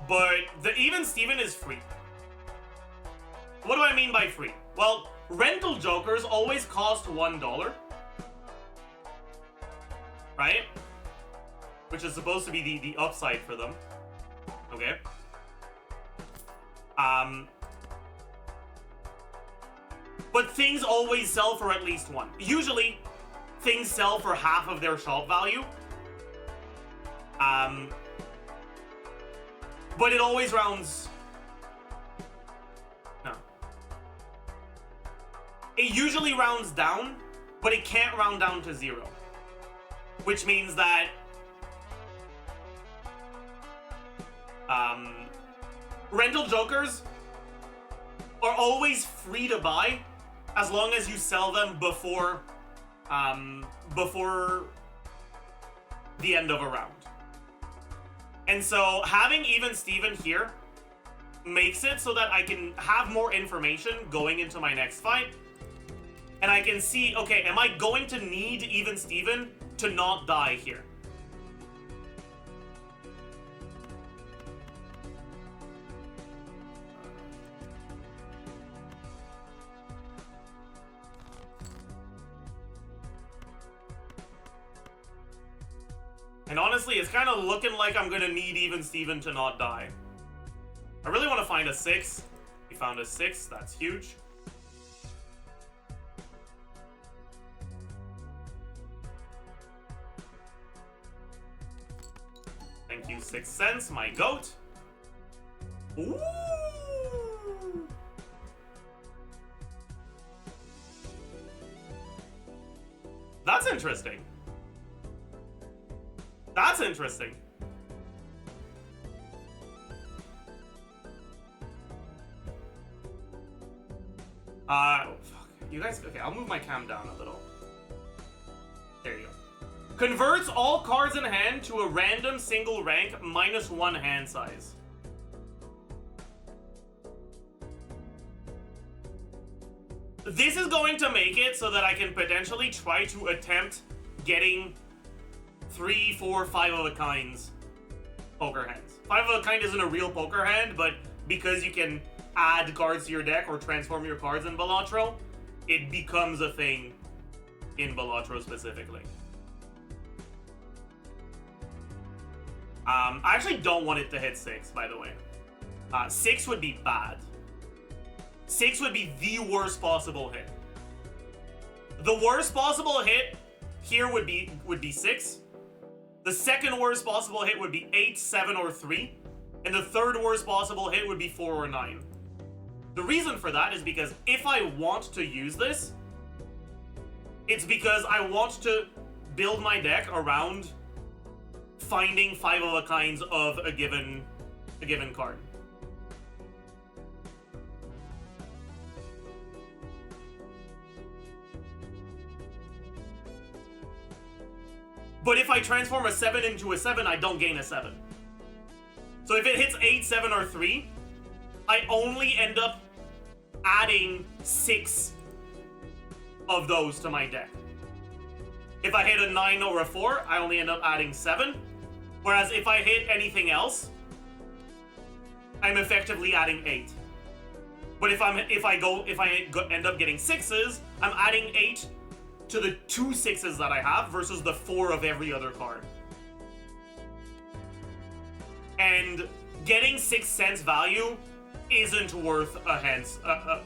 But the Even Steven is free. What do I mean by free? Well, rental jokers always cost $1. Right? Which is supposed to be the upside for them. Okay. But things always sell for at least 1. Usually, things sell for half of their shop value. But it always rounds... No. It usually rounds down, but it can't round down to 0. Which means that... rental jokers are always free to buy as long as you sell them before the end of a round. And so having Even Steven here makes it so that I can have more information going into my next fight. And I can see, okay, am I going to need Even Steven to not die here? And honestly, it's kind of looking like I'm gonna need Even Steven to not die. I really want to find a 6. We found a 6, that's huge. Thank you, 6 cents, my goat. Ooh! That's interesting. That's interesting. Fuck. You guys, okay, I'll move my cam down a little. There you go. Converts all cards in hand to a random single rank -1 hand size. This is going to make it so that I can potentially try to attempt getting 3, 4, 5 of a kinds poker hands. 5 of a kind isn't a real poker hand, but because you can add cards to your deck or transform your cards in Balatro, it becomes a thing in Balatro specifically. I actually don't want it to hit 6, by the way. 6 would be bad. 6 would be the worst possible hit. The worst possible hit here would be 6. The second worst possible hit would be 8, 7, or 3. And the third worst possible hit would be 4 or 9. The reason for that is because if I want to use this, it's because I want to build my deck around finding 5 of a kinds of a given card. But if I transform a 7 into a 7, I don't gain a 7. So if it hits 8, 7, or 3, I only end up adding 6 of those to my deck. If I hit a 9 or a 4, I only end up adding 7. Whereas if I hit anything else, I'm effectively adding 8. But if I end up getting 6s, I'm adding 8 to the 2 6s that I have versus the 4 of every other card. And getting 6 cents value isn't worth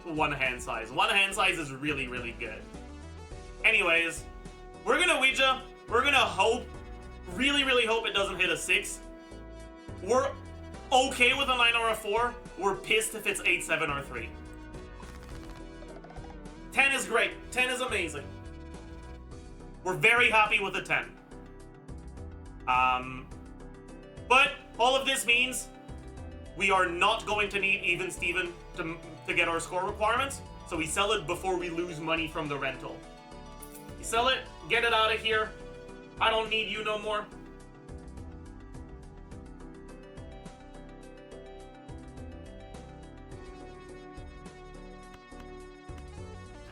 one hand size. One hand size is really, really good. Anyways, we're gonna Ouija. We're gonna hope, really, really hope it doesn't hit a 6. We're okay with a 9 or a 4. We're pissed if it's 8, 7, or 3. 10 is great. 10 is amazing. We're very happy with the 10. But all of this means we are not going to need Even Steven to get our score requirements, so we sell it before we lose money from the rental. We sell it, get it out of here. I don't need you no more.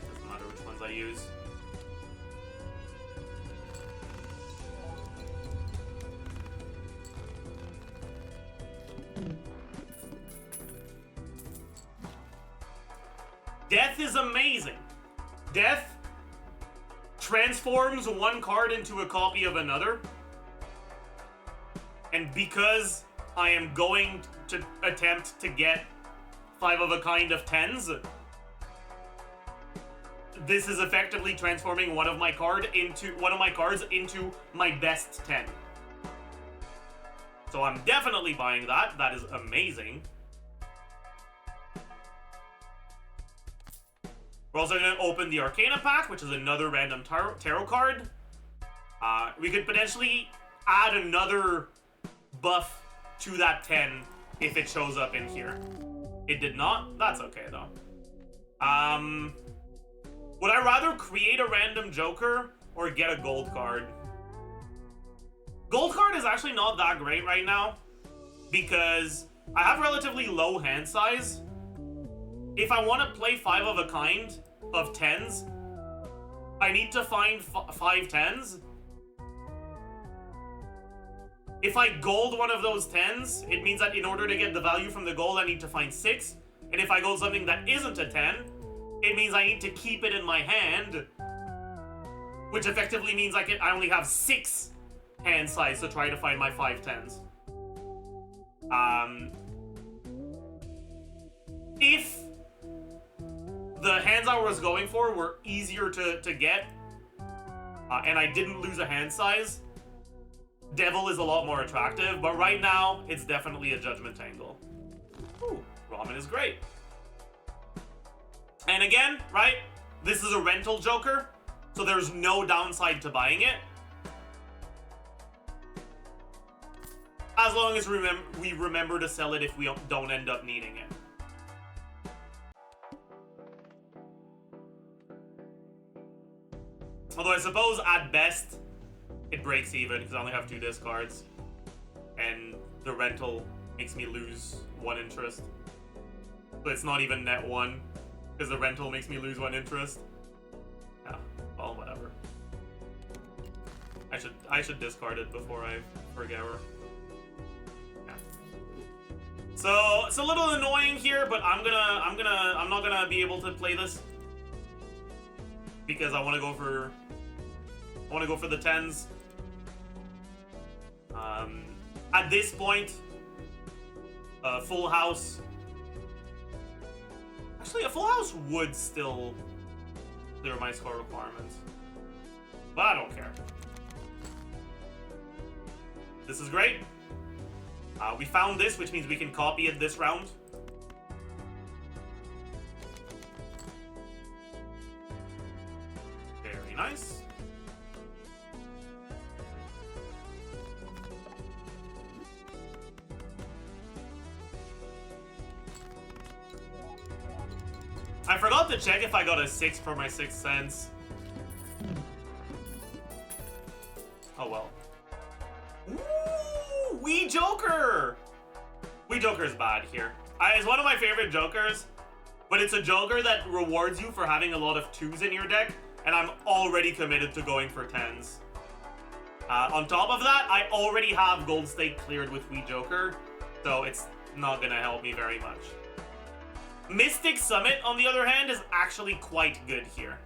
Doesn't matter which ones I use. Death is amazing. Death transforms one card into a copy of another. And because I am going to attempt to get 5 of a kind of 10s, this is effectively transforming one of my cards into my best 10. So I'm definitely buying that. That is amazing. We're also going to open the Arcana pack, which is another random tarot card. We could potentially add another buff to that 10 if it shows up in here. It did not. That's okay, though. Would I rather create a random Joker or get a gold card? Gold card is actually not that great right now because I have relatively low hand size. If I want to play 5 of a kind of 10s, I need to find 5 10s. If I gold one of those 10s, it means that in order to get the value from the gold, I need to find 6. And if I gold something that isn't a 10, it means I need to keep it in my hand, which effectively means I only have 6 hand size to try to find my 5 10s. If the hands I was going for were easier to get, and I didn't lose a hand size, Devil is a lot more attractive, but right now, it's definitely a Judgment Angle. Ooh, Ramen is great. And again, right, this is a rental Joker, so there's no downside to buying it. As long as we remember to sell it if we don't end up needing it. Although I suppose, at best, it breaks even because I only have 2 discards. And the rental makes me lose 1 interest. So it's not even net 1, because the rental makes me lose 1 interest. Yeah, well, whatever. I should discard it before I forget her. Yeah. So it's a little annoying here, but I'm not gonna be able to play this because I want to go for the 10s. At this point, full house. Actually, a full house would still clear my score requirements, but I don't care. This is great. We found this, which means we can copy it this round. Very nice. I forgot to check if I got a 6 for my 6 cents. Oh well. Ooh, Wee Joker! Wee Joker is bad here. It's one of my favorite Jokers, but it's a Joker that rewards you for having a lot of 2s in your deck, and I'm already committed to going for 10s. On top of that, I already have Gold Stake cleared with Wee Joker, so it's not gonna help me very much. Mystic Summit, on the other hand, is actually quite good here.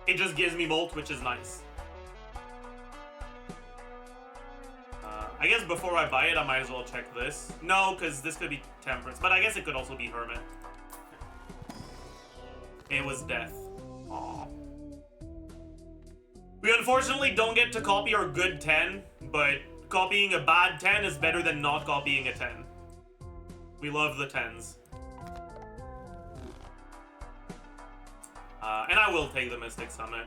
it just gives me molt, which is nice. I guess before I buy it, I might as well check this. No, because this could be Temperance, but I guess it could also be Hermit. It was Death. Aww. We unfortunately don't get to copy our good 10, but copying a bad 10 is better than not copying a 10. We love the 10s. And I will take the Mystic Summit.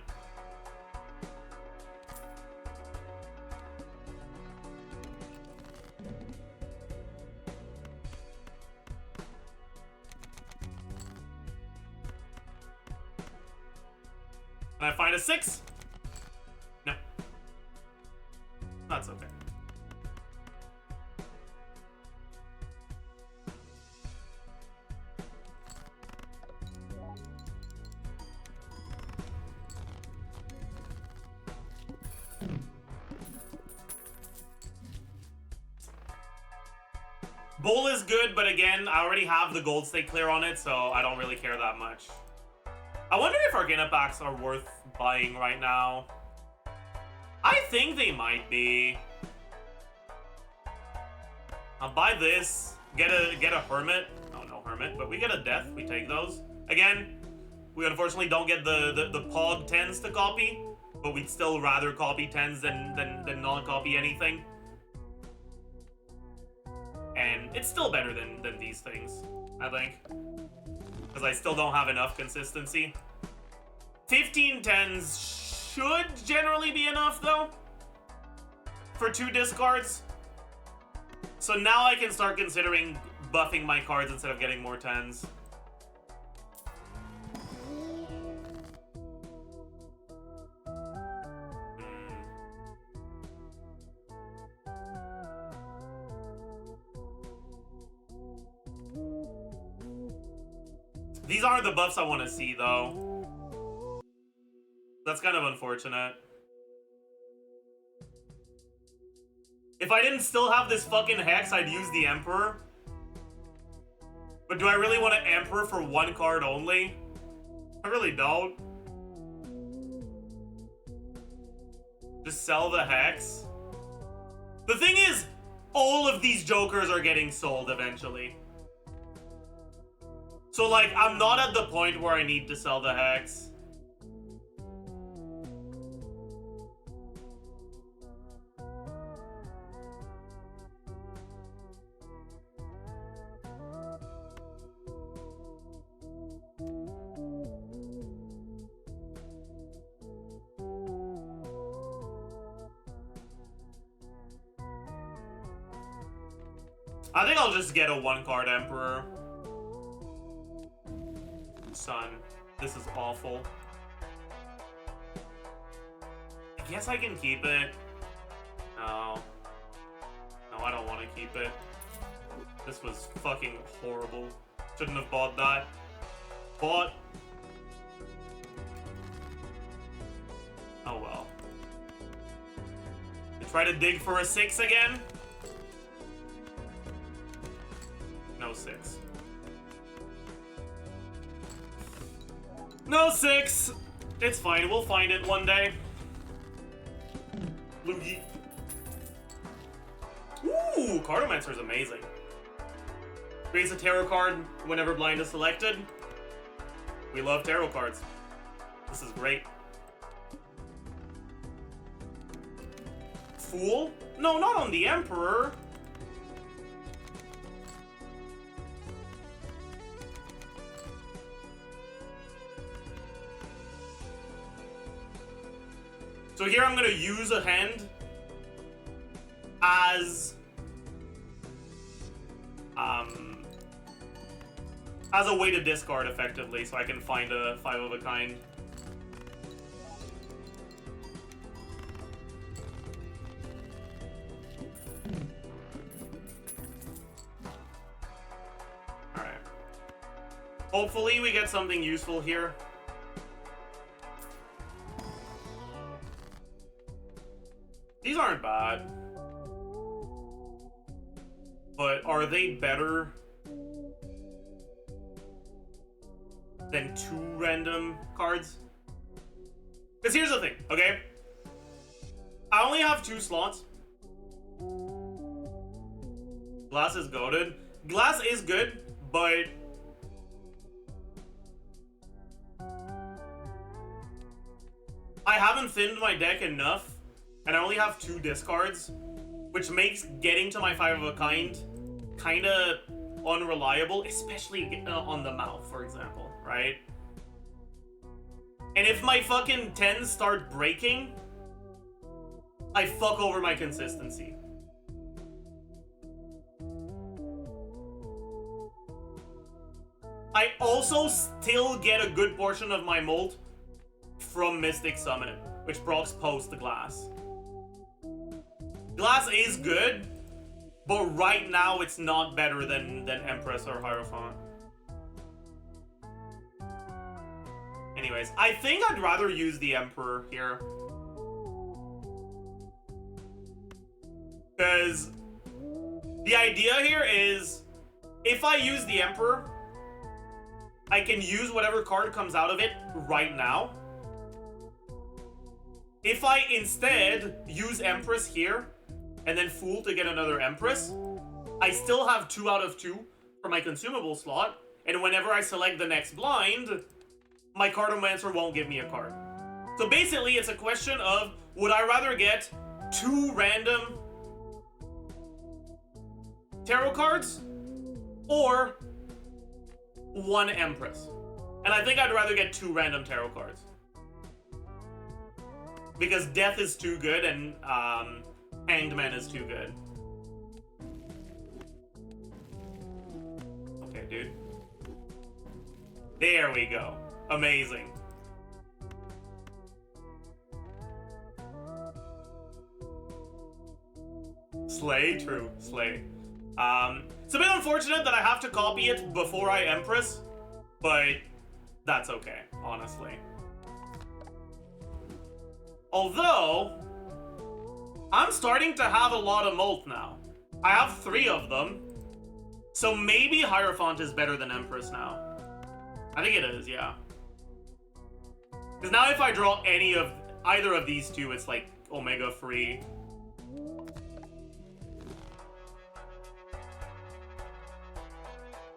Can I find a 6? No. That's okay. Bull is good, but again, I already have the gold stake clear on it, so I don't really care that much. I wonder if Arcana packs are worth buying right now. I think they might be. I'll buy this. Get a Hermit. Oh, no Hermit, but we get a Death. We take those. Again, we unfortunately don't get the Pog 10s to copy, but we'd still rather copy 10s than not copy anything. And it's still better than these things, I think. Because I still don't have enough consistency. 15 10s should generally be enough, though, for 2 discards. So now I can start considering buffing my cards instead of getting more 10s. These aren't the buffs I want to see, though. That's kind of unfortunate. If I didn't still have this fucking Hex, I'd use the Emperor. But do I really want to Emperor for 1 card only? I really don't. Just sell the Hex. The thing is, all of these Jokers are getting sold eventually. So, like, I'm not at the point where I need to sell the Hex. I think I'll just get a 1-card Emperor. Son, this is awful. I guess I can keep it. No. No, I don't want to keep it. This was fucking horrible. Shouldn't have bought that. Bought. Oh well. You try to dig for a 6 again? No 6. No 6! It's fine, we'll find it one day. Loogie. Ooh, Cartomancer's amazing. Creates a tarot card whenever blind is selected. We love tarot cards. This is great. Fool? No, not on the Emperor. So here I'm gonna use a hand as a way to discard effectively, so I can find a 5 of a kind. Alright. Hopefully we get something useful here. These aren't bad. But are they better than 2 random cards? Because here's the thing, okay? I only have 2 slots. Glass is goated. Glass is good, but I haven't thinned my deck enough, and I only have 2 discards, which makes getting to my 5 of a kind kinda unreliable, especially on the mouth, for example, right? And if my fucking 10s start breaking, I fuck over my consistency. I also still get a good portion of my molt from Mystic Summit, which procs post the glass. Glass is good, but right now it's not better than Empress or Hierophant. Anyways, I think I'd rather use the Emperor here. Because the idea here is, if I use the Emperor, I can use whatever card comes out of it right now. If I instead use Empress here, and then Fool to get another Empress, I still have 2 out of 2 for my consumable slot, and whenever I select the next blind, my Cartomancer won't give me a card. So basically, it's a question of, would I rather get 2 random tarot cards, or 1 Empress? And I think I'd rather get 2 random tarot cards. Because Death is too good, and Hanged Man is too good. Okay, dude. There we go. Amazing. Slay? True. Slay. It's a bit unfortunate that I have to copy it before I Empress, but that's okay, honestly. Although, I'm starting to have a lot of molt now. I have 3 of them, so maybe Hierophant is better than Empress now. I think it is, yeah. Because now if I draw either of these 2, it's like Omega free.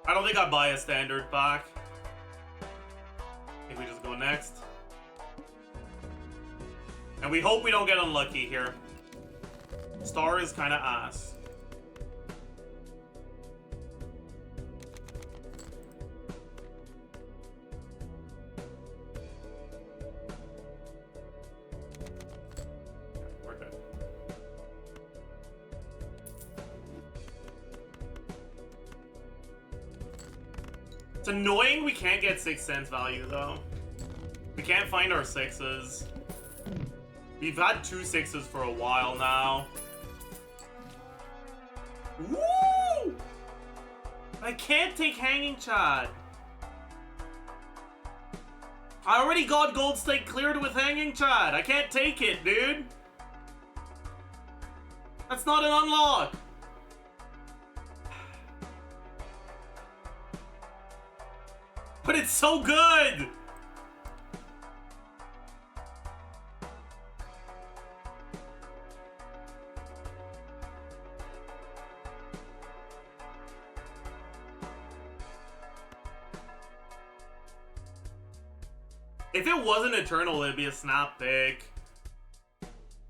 I don't think I buy a standard pack. I think we just go next. And we hope we don't get unlucky here. Star is kind of ass. We're good. It's annoying we can't get 6 cents value though. We can't find our 6s. We've had 2 6s for a while now. Woo! I can't take Hanging Chad. I already got Gold Stake cleared with Hanging Chad. I can't take it, dude. That's not an unlock. But it's so good. If it wasn't Eternal, it'd be a snap pick.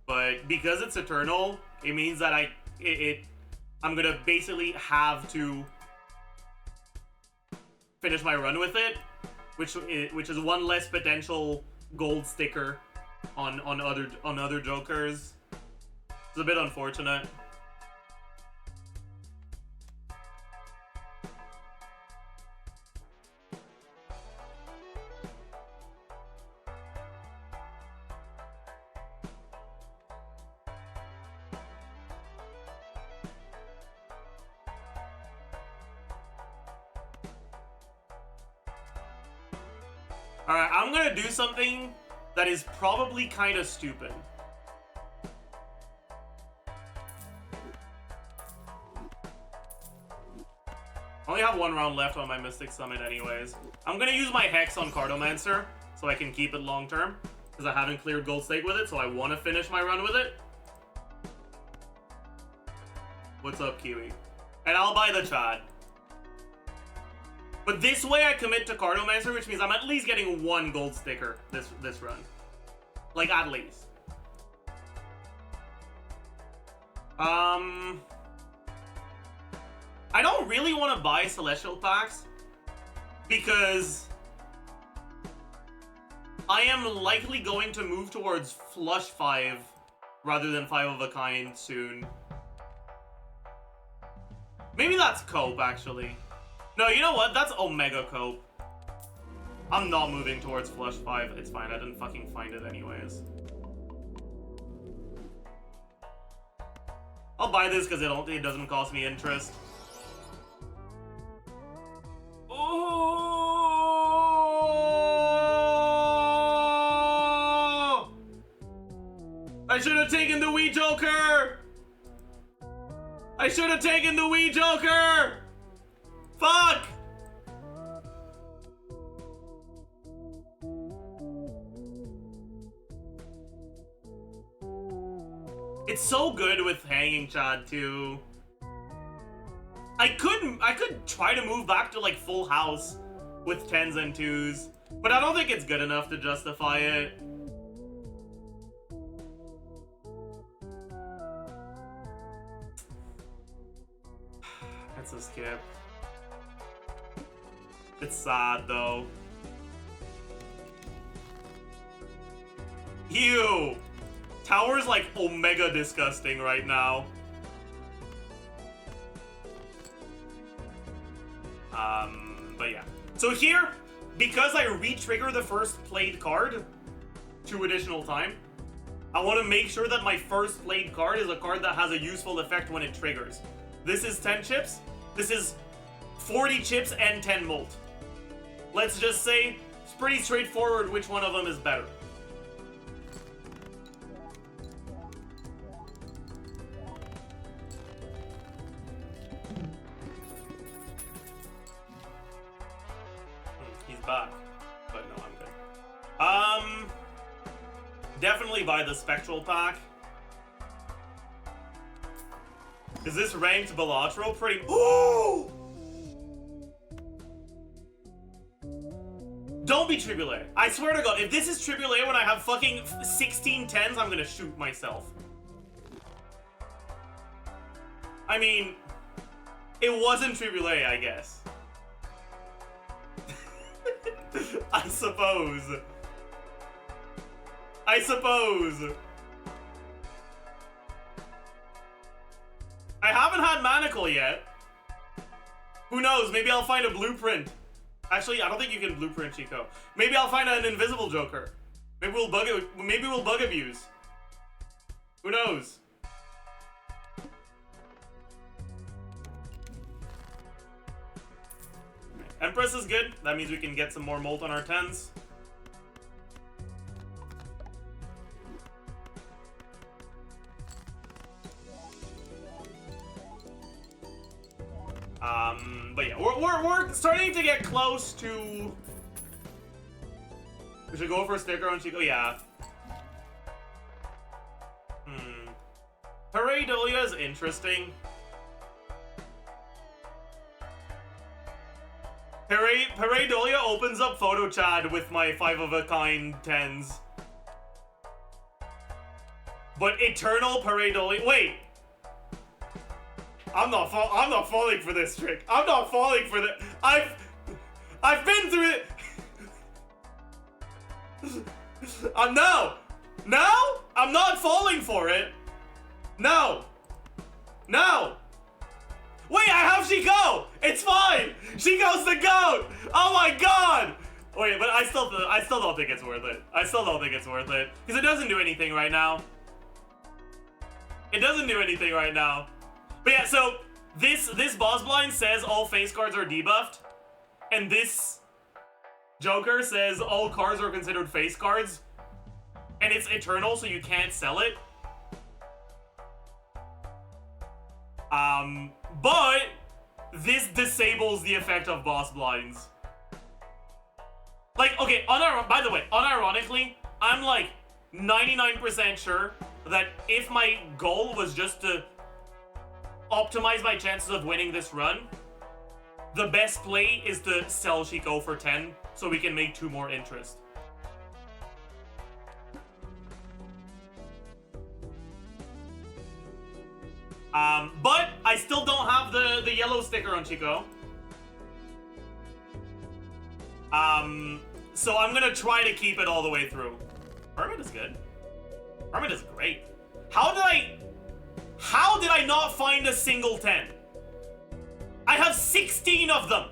But because it's Eternal, it means that I'm gonna basically have to finish my run with it, which is 1 less potential gold sticker on other jokers. It's a bit unfortunate. Alright, I'm gonna do something that is probably kind of stupid. I only have 1 round left on my Mystic Summit anyways. I'm gonna use my Hex on Cartomancer, so I can keep it long term. because I haven't cleared Gold Stake with it, so I want to finish my run with it. What's up, Kiwi? And I'll buy the Chad. But this way I commit to Cardomancer, which means I'm at least getting 1 gold sticker this run. Like, at least. I don't really want to buy Celestial Packs because I am likely going to move towards Flush 5 rather than 5 of a kind soon. Maybe that's Cope, actually. No, you know what? That's Omega Cope. I'm not moving towards Flush 5. It's fine. I didn't fucking find it anyways. I'll buy this because it doesn't cost me interest. Oh! I should have taken the Wii Joker! I should have taken the Wii Joker! Fuck! It's so good with hanging Chad too. I could try to move back to like full house with 10s and 2s, but I don't think it's good enough to justify it. That's a skip. It's sad though. Ew! Tower's like Omega disgusting right now. But yeah. So here, because I re-trigger the first played card 2 additional time, I want to make sure that my first played card is a card that has a useful effect when it triggers. This is 10 chips. This is 40 chips and 10 molt. Let's just say it's pretty straightforward which one of them is better. He's back, but no, I'm good. Definitely buy the Spectral pack. Is this ranked Balatro? Pretty. Ooh! Don't be Triple A. I swear to God, if this is Triple A when I have fucking 16 10s, I'm gonna shoot myself. I mean, it wasn't Triple A, I guess. I suppose. I suppose. I haven't had Manacle yet. Who knows? Maybe I'll find a blueprint. Actually, I don't think you can blueprint Chico. Maybe I'll find an invisible Joker. Maybe we'll bug it. Maybe we'll bug abuse. Who knows? Empress is good. That means we can get some more molt on our 10s. But yeah, we're starting to get close to. We should go for a sticker on Chico. Yeah. Pareidolia is interesting. Pareidolia opens up Photo Chad with my 5 of a kind 10s. But Eternal Pareidolia. Wait. I'm not falling for this trick. I'm not falling for that. I've been through it. No, I'm not falling for it. No. Wait, I have Chico. It's fine. Chico's the GOAT. Oh my God. Wait, but I still don't think it's worth it. I still don't think it's worth it because it doesn't do anything right now. It doesn't do anything right now. But yeah, so this boss blind says all face cards are debuffed, and this Joker says all cards are considered face cards, and it's eternal, so you can't sell it. But this disables the effect of boss blinds. Like, okay, by the way, unironically, I'm like 99% sure that if my goal was just to optimize my chances of winning this run, the best play is to sell Chico for 10 so we can make 2 more interest. But I still don't have the yellow sticker on Chico. So I'm gonna try to keep it all the way through. Hermit is good. Hermit is great. How did I not find a single 10? I have 16 of them.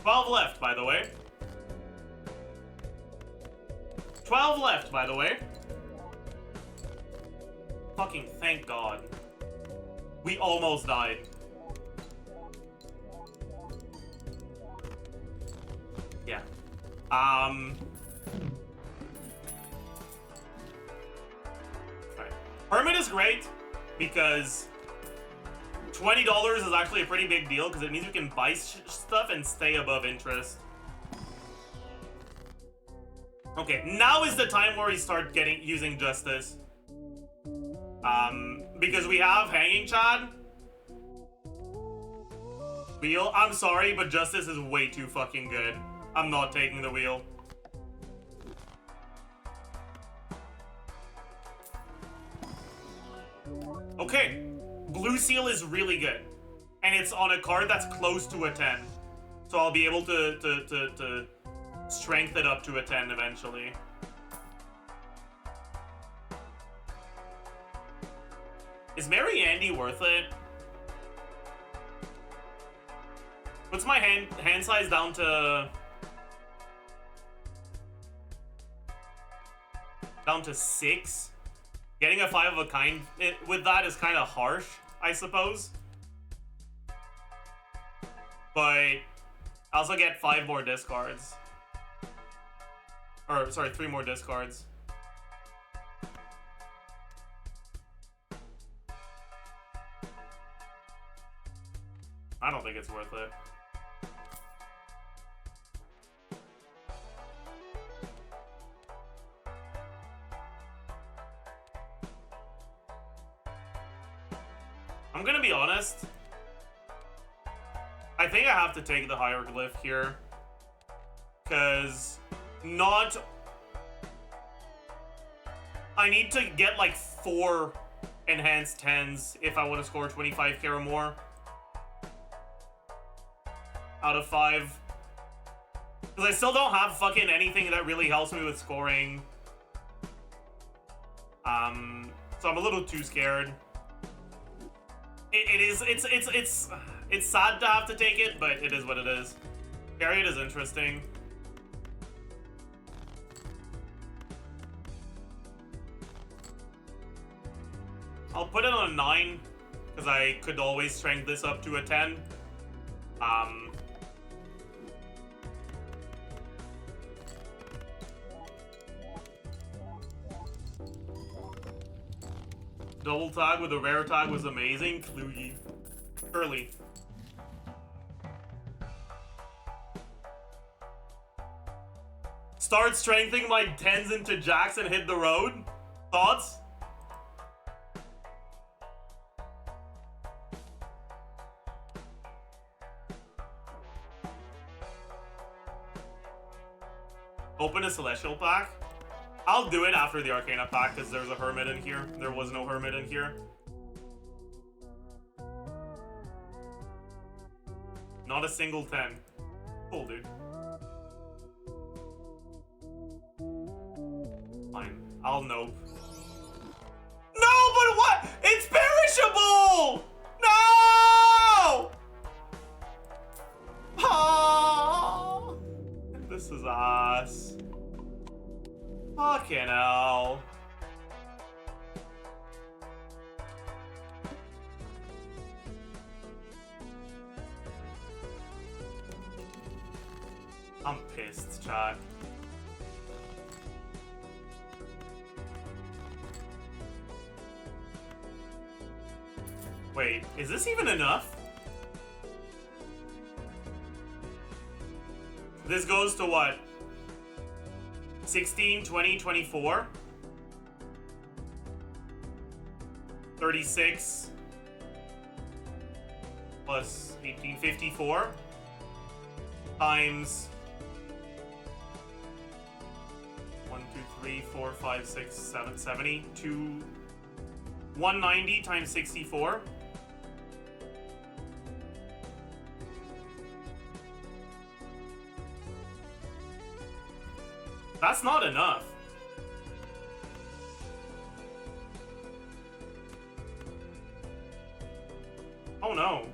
$12 left, by the way. 12 left, by the way. Fucking thank God. We almost died. Yeah. Alright. Hermit is great because $20 is actually a pretty big deal because it means we can buy stuff and stay above interest. Okay, now is the time where we start using Justice. Because we have Hanging Chad. Wheel, I'm sorry, but Justice is way too fucking good. I'm not taking the wheel. Okay, Blue Seal is really good. And it's on a card that's close to a 10. So I'll be able to strength it up to a 10 eventually. Is Mary Andy worth it? Puts my hand size down to 6. Getting a 5 of a kind with that is kind of harsh, I suppose. But I also get 5 more discards. Or, sorry, 3 more discards. I don't think it's worth it. I'm gonna be honest. I think I have to take the hieroglyph here. Because I need to get like 4 enhanced 10s if I want to score 25k or more. Out of 5. Because I still don't have fucking anything that really helps me with scoring. So I'm a little too scared. It's sad to have to take it, but it is what it is. Chariot is interesting. I'll put it on a 9, because I could always strength this up to a 10. Double tag with a rare tag was amazing. Klugi. Early. Start strengthening my 10s into jacks and hit the road? Thoughts? Open a Celestial pack? I'll do it after the Arcana pack because there's a Hermit in here. There was no Hermit in here. Not a single 10. Cool, dude. Fine. I'll nope. No, but what? It's perishable! No! Oh, this is ass. Fucking hell. I'm pissed, chat. Wait, is this even enough? This goes to what? 16, 20, 24? 36 plus 1854 times 1, 2, 3, 4, 5, 6, 7, 70, 190 times 64. That's not enough. Oh no.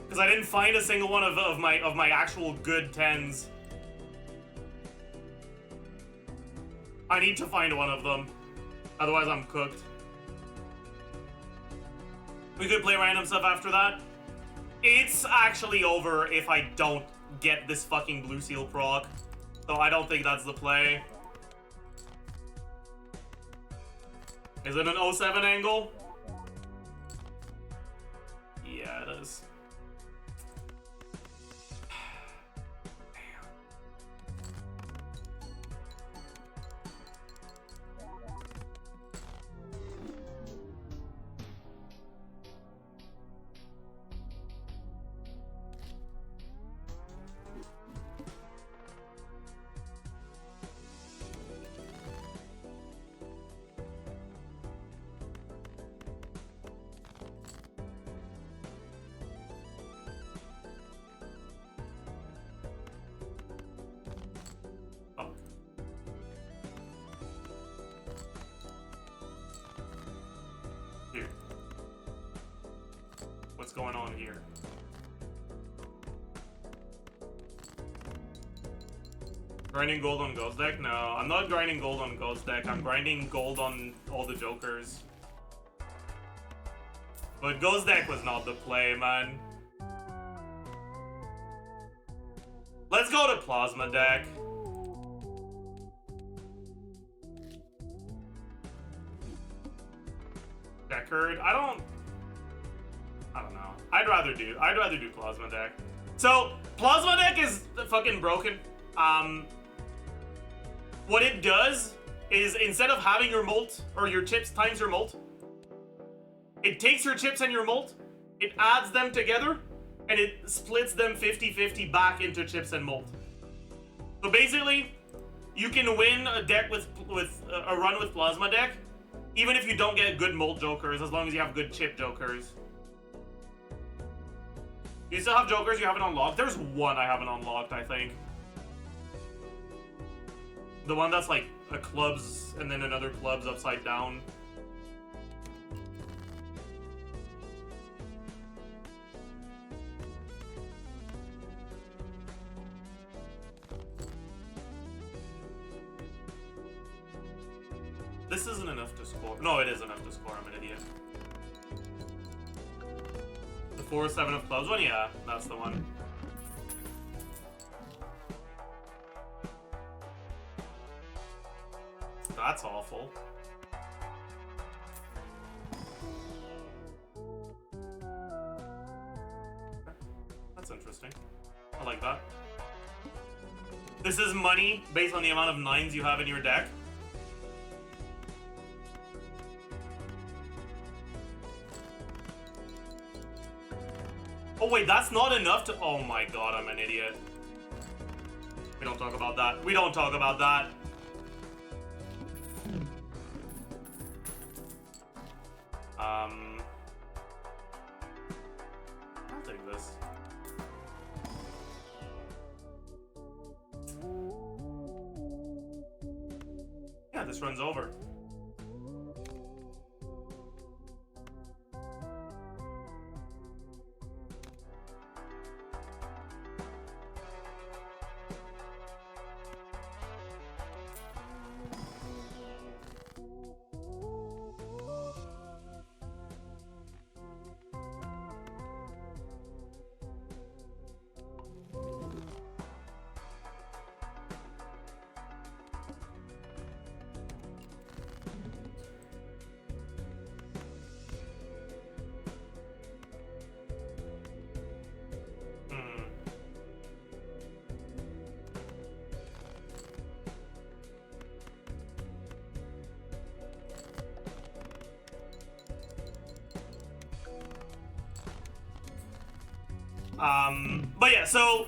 Because I didn't find a single one of my actual good 10s. I need to find one of them. Otherwise I'm cooked. We could play random stuff after that. It's actually over if I don't get this fucking blue seal proc. So I don't think that's the play. Is it an 07 angle? Yeah, it is. Here. What's going on here? Grinding gold on Ghost deck? No, I'm not grinding gold on Ghost deck. I'm grinding gold on all the jokers. But Ghost deck was not the play, man. Let's go to Plasma deck. Deckard? I don't know. I'd rather do Plasma deck. So Plasma deck is fucking broken. What it does is instead of having your molt or your chips times your molt, it takes your chips and your molt, it adds them together, and it splits them 50-50 back into chips and molt. So basically, you can win a deck with a run with Plasma deck, even if you don't get good molt jokers, as long as you have good chip jokers. You still have jokers you haven't unlocked? There's one I haven't unlocked, I think. The one that's like a clubs and then another clubs upside down. This isn't enough to score. No, it is enough to score. I'm an idiot. The 4-7 of clubs one? Yeah, that's the one. That's awful. That's interesting. I like that. This is money based on the amount of 9s you have in your deck. Oh wait, that's not enough to— oh my god, I'm an idiot. We don't talk about that. We don't talk about that. I'll take this. Yeah, this runs over. But yeah, so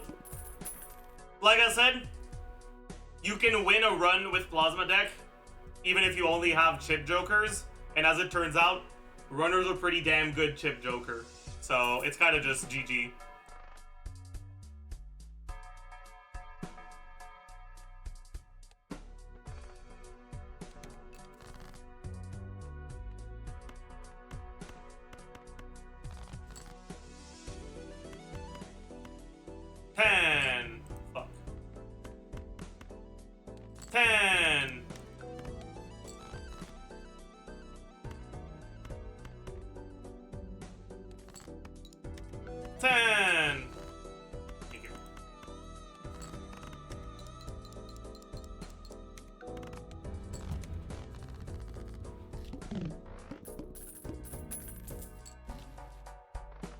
like I said, you can win a run with Plasma Deck even if you only have chip jokers, and as it turns out, runners are pretty damn good chip joker. So it's kind of just GG. Fuck. 10. Thank you.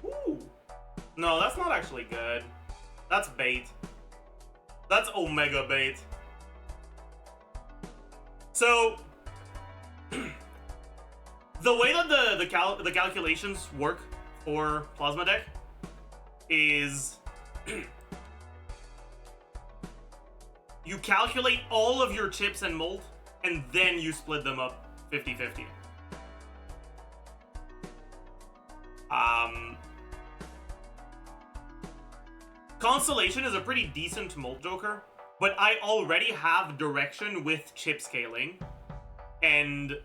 Ooh. No, that's not actually good. That's bait. That's Omega bait. So, the way that the calculations work for Plasma Deck is you calculate all of your chips and molt, and then you split them up 50-50. Constellation is a pretty decent molt joker, but I already have direction with chip scaling, and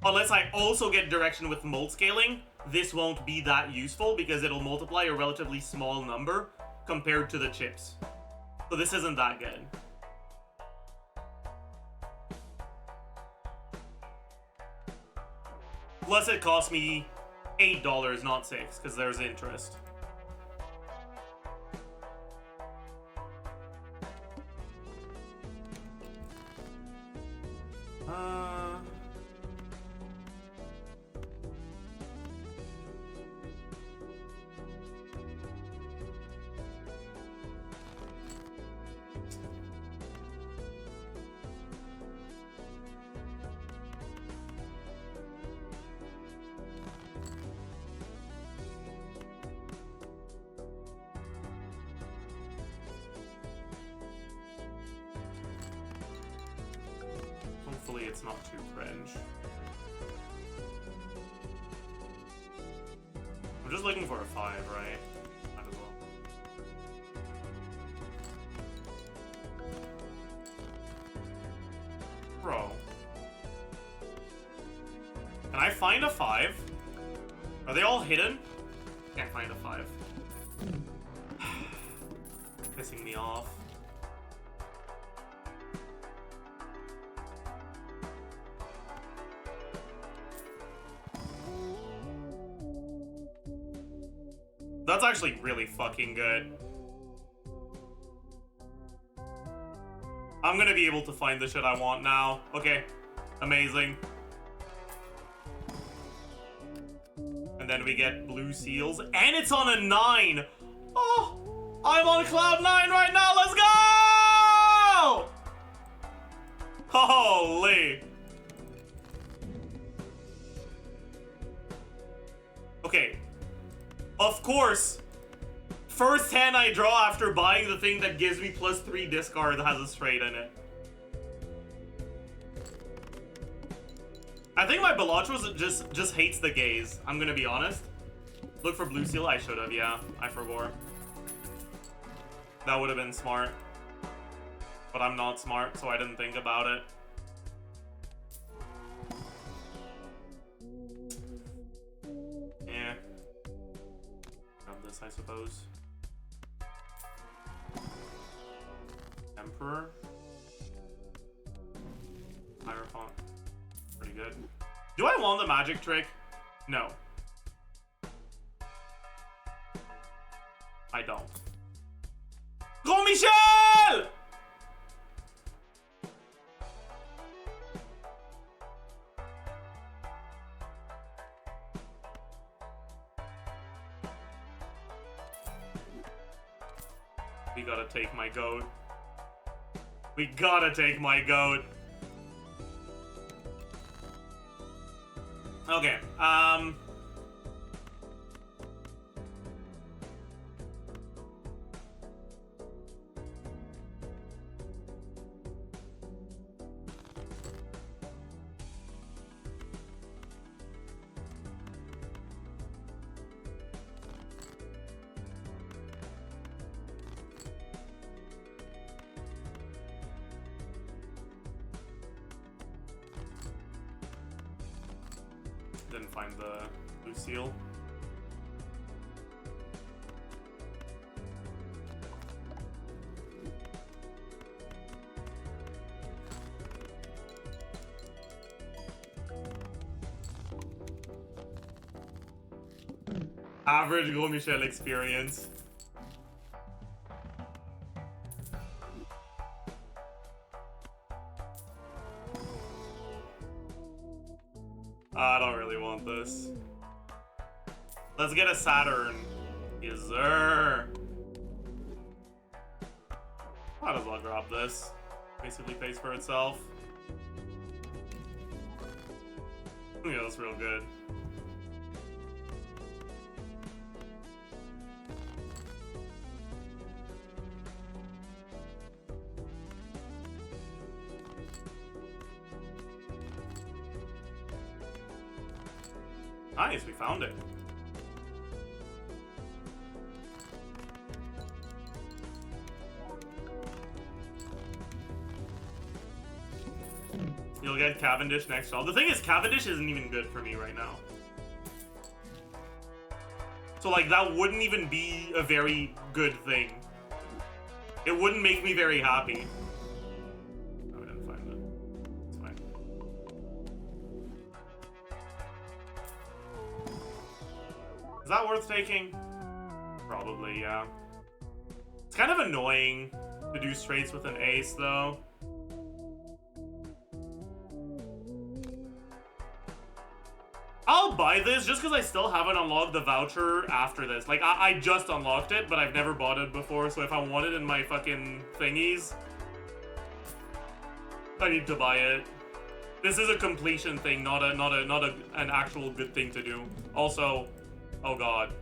unless I also get direction with molt scaling, this won't be that useful because it'll multiply a relatively small number compared to the chips. So this isn't that good. Plus it cost me $8, not $6, because there's interest. Hopefully it's not too cringe. I'm just looking for a 5, right? Might as well. Bro. Can I find a 5? Are they all hidden? Can't find a 5. Pissing me off. That's actually really fucking good. I'm gonna be able to find the shit I want now. Okay, amazing. And then we get blue seals, and it's on a 9! Oh, I'm on cloud 9 right now, let's go! Holy. Okay. Of course, first hand I draw after buying the thing that gives me +3 discard that has a straight in it. I think my Balatro just hates the gaze, I'm gonna be honest. Look for blue seal, I should have, yeah, I forgot. That would have been smart. But I'm not smart, so I didn't think about it. Yeah. I suppose. Emperor. Hierophant. Pretty good. Do I want the magic trick? No. I don't. Go Michel! We gotta take my goat. We gotta take my goat. Okay, didn't find the blue seal. Average Gros Michel experience. I don't really want this. Let's get a Saturn. Yes, sir. Might as well grab this. Basically pays for itself. Yeah, that's real good. Nice, we found it. You'll get Cavendish next round. The thing is, Cavendish isn't even good for me right now. So, like, that wouldn't even be a very good thing. It wouldn't make me very happy. Oh, we didn't find it. It's fine. Is that worth taking? Probably, yeah. It's kind of annoying to do straights with an ace, though. I'll buy this just because I still haven't unlocked the voucher after this. Like, I just unlocked it, but I've never bought it before, so if I want it in my fucking thingies, I need to buy it. This is a completion thing, not an actual good thing to do. Also, oh god.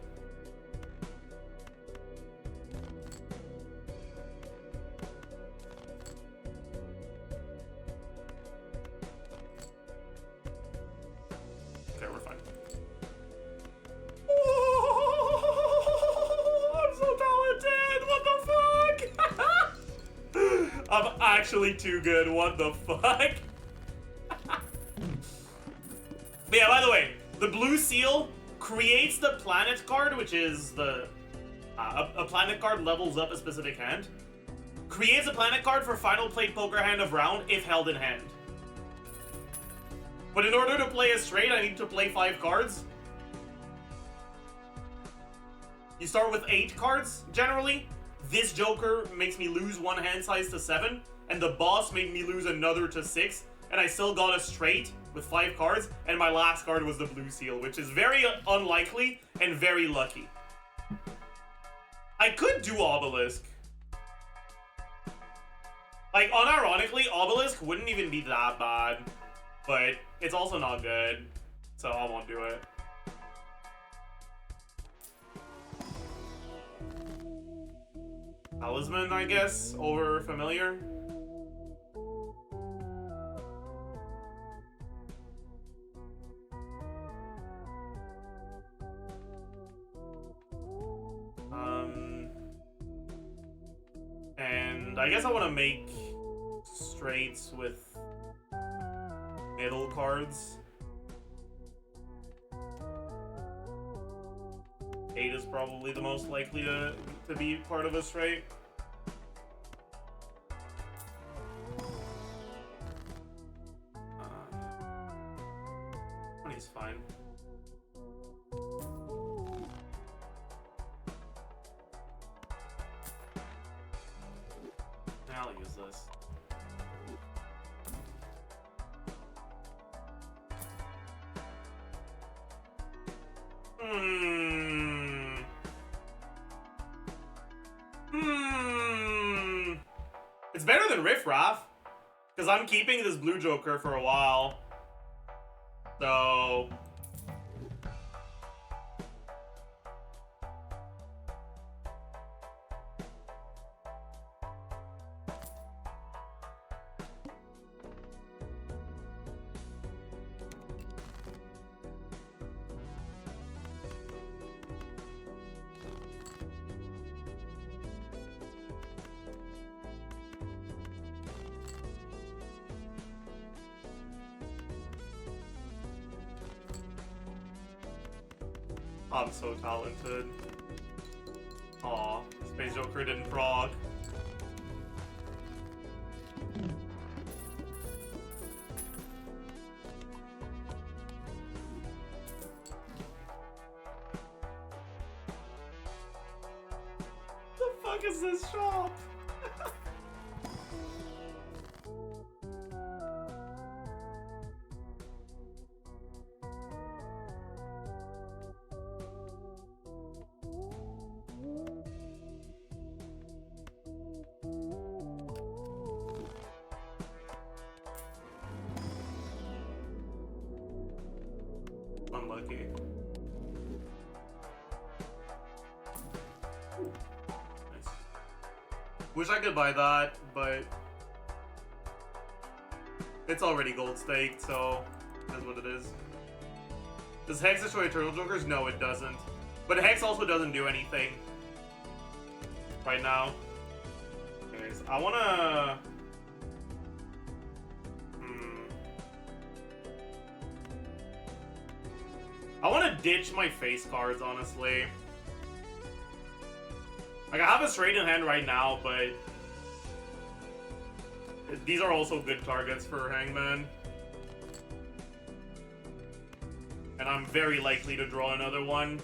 Okay, we're fine. Oh, I'm so talented! What the fuck? I'm actually too good. What the fuck? But yeah, by the way, the blue seal creates the planet card, which is the a planet card levels up a specific hand. Creates a planet card for final played poker hand of round if held in hand. But in order to play a straight, I need to play 5 cards. You start with 8 cards, generally. This Joker makes me lose 1 hand size to 7, and the boss made me lose another to 6, and I still got a straight with 5 cards, and my last card was the blue seal, which is very unlikely and very lucky. I could do Obelisk. Like, unironically, Obelisk wouldn't even be that bad, but it's also not good, so I won't do it. Talisman, I guess, over Familiar. And I guess I want to make straights with middle cards. 8 is probably the most likely to be part of a straight. Money's fine. I'll use this. It's better than Riff Raff, because I'm keeping this blue Joker for a while. So I'm so talented. Aw, Space Joker didn't proc. The fuck is this shop? Unlucky. Nice. Wish I could buy that, but it's already gold staked, so that's what it is. Does Hex destroy Eternal Jokers? No, it doesn't. But Hex also doesn't do anything right now. Anyways, I wanna... I want to ditch my face cards, honestly. Like, I have a straight in hand right now, but these are also good targets for Hangman. And I'm very likely to draw another one.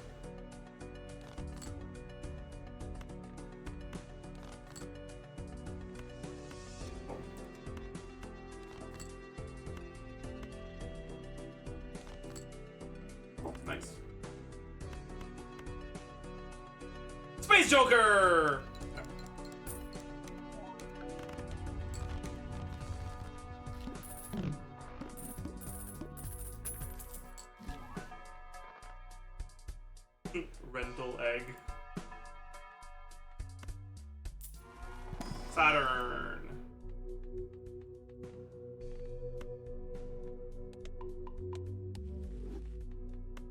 Nice. Space Joker! Rental egg. Saturn.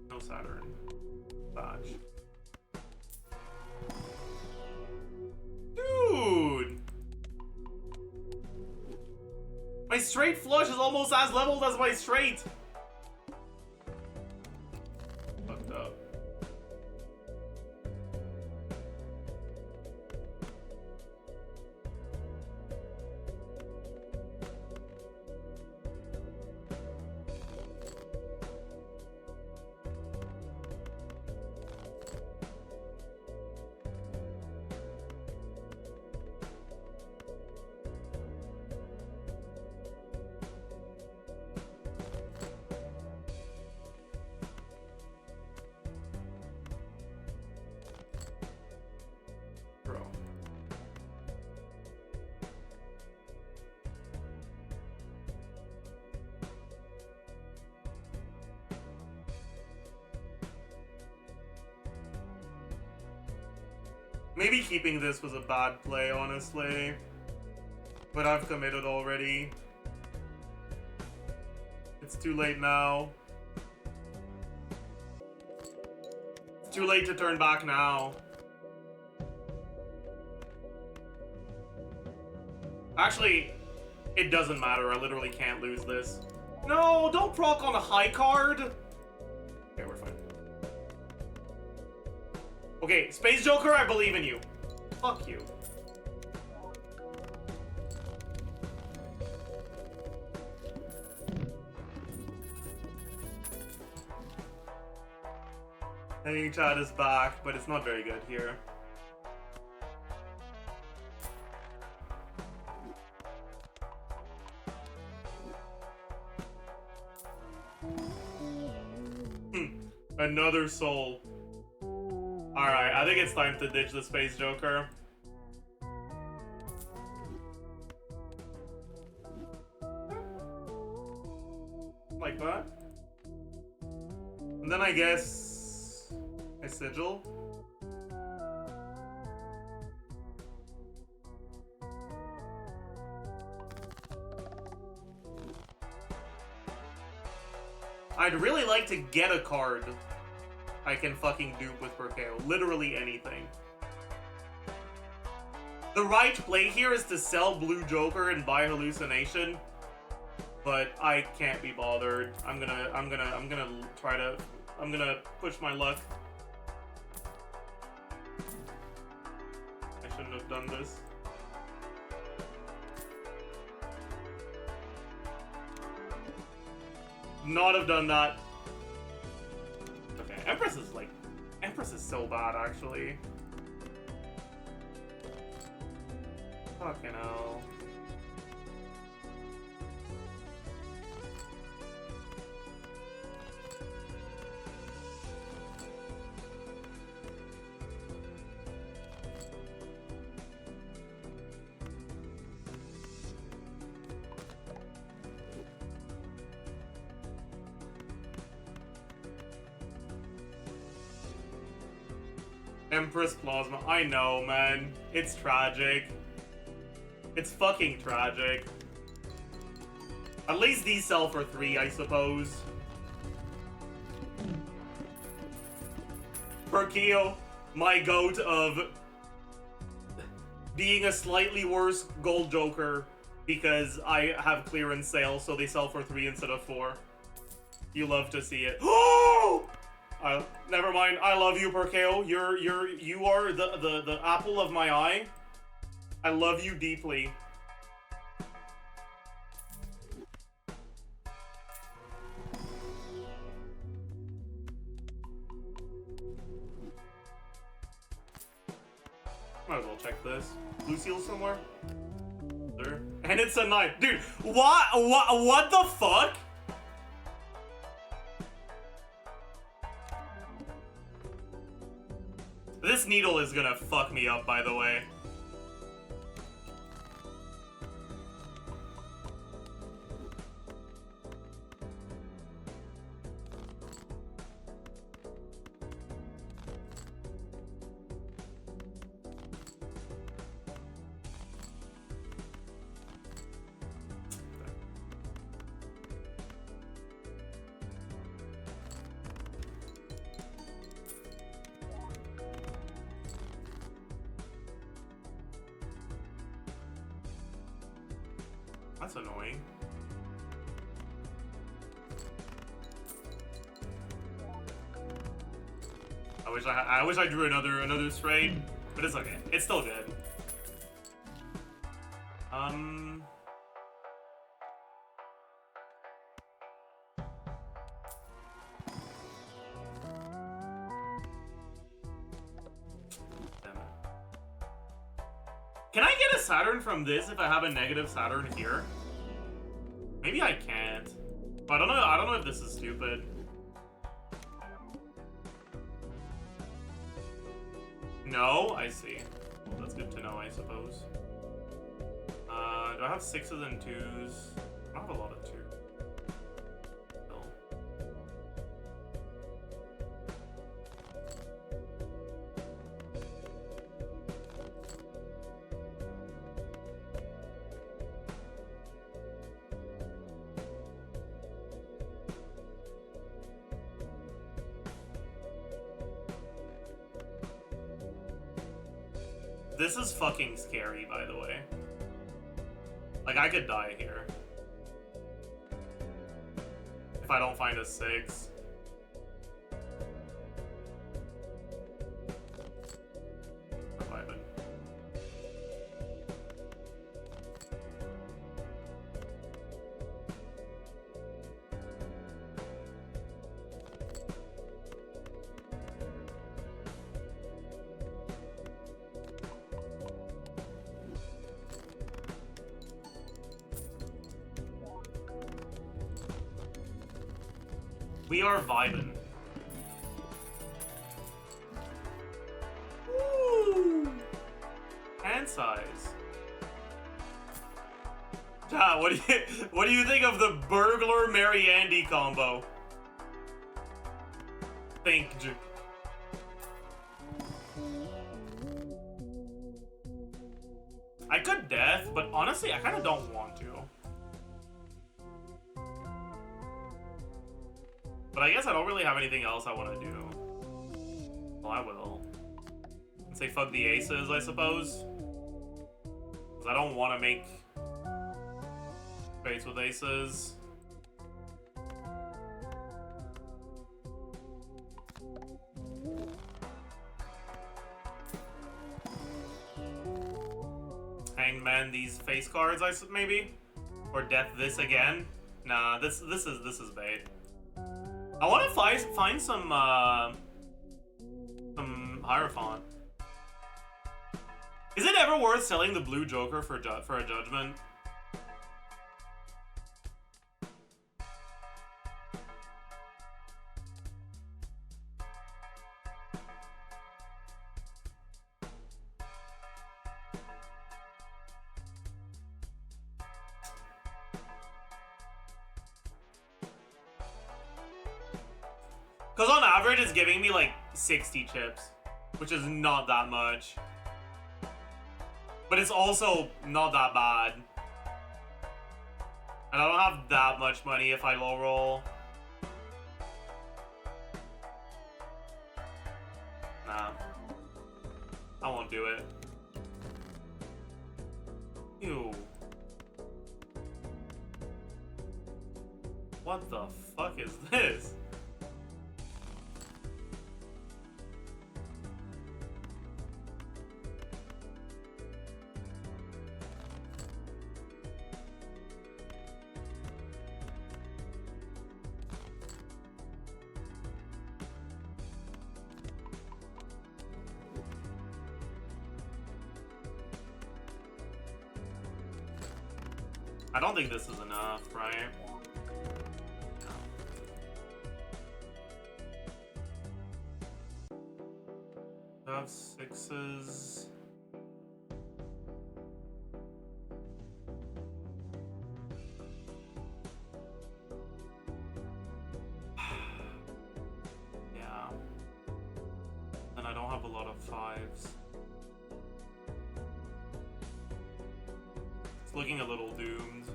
No Saturn. Dodge. Dude! My straight flush is almost as leveled as my straight! Fucked up. Bro. Maybe keeping this was a bad play, honestly. But I've committed already. It's too late now. It's too late to turn back now. Actually, it doesn't matter. I literally can't lose this. No, don't proc on a high card. Okay, we're fine. Okay, Space Joker, I believe in you. Fuck you. Hey, Chad is back, but it's not very good here. Another soul. Alright, I think it's time to ditch the Space Joker. Like that. And then I guess a sigil. I'd really like to get a card I can fucking dupe with Perkeo. Literally anything. The right play here is to sell Blue Joker and buy Hallucination, but I can't be bothered. I'm gonna push my luck shouldn't have done this. Not have done that. Okay, Empress is so bad, actually. Fucking hell. Empress Plasma. I know, man. It's tragic. It's fucking tragic. At least these sell for 3, I suppose. Perkeo, my goat of being a slightly worse gold joker because I have clearance sale, so they sell for 3 instead of 4. You love to see it. Oh! Never mind. I love you, Perkeo. You are the apple of my eye. I love you deeply. Might as well check this. Lucille somewhere? There. And it's a knife. Dude, what the fuck? This needle is gonna fuck me up, by the way. That's annoying. I wish I drew another straight, but it's okay. It's still good. Can I get a Saturn from this if I have a negative Saturn here? Maybe I can't. I don't know if this is stupid. No, I see. Well, that's good to know, I suppose. Do I have 6s and 2s? I don't have a lot of 2s. Still. This is fucking scary, by the way. Like, I could die here. If I don't find a 6. Vibing. We are vibing. Woo! Hand size. Ah, what do you think of the burglar Mary Andy combo? Thank you. I could death, but honestly, I kind of don't want to. But I guess I don't really have anything else I want to do. Well, I will. And say fuck the aces, I suppose. Because I don't want to make trades with aces. Hangman these face cards, maybe, or death this again. Nah, this is bait. I want to find some Hierophant. Is it ever worth selling the blue Joker for a judgment? Because on average, it's giving me like 60 chips, which is not that much. But it's also not that bad. And I don't have that much money if I low roll. Nah. I won't do it. Ew. What the fuck is this? I don't think this is enough, right? No. I have sixes. Yeah. And I don't have a lot of fives. Looking a little doomed.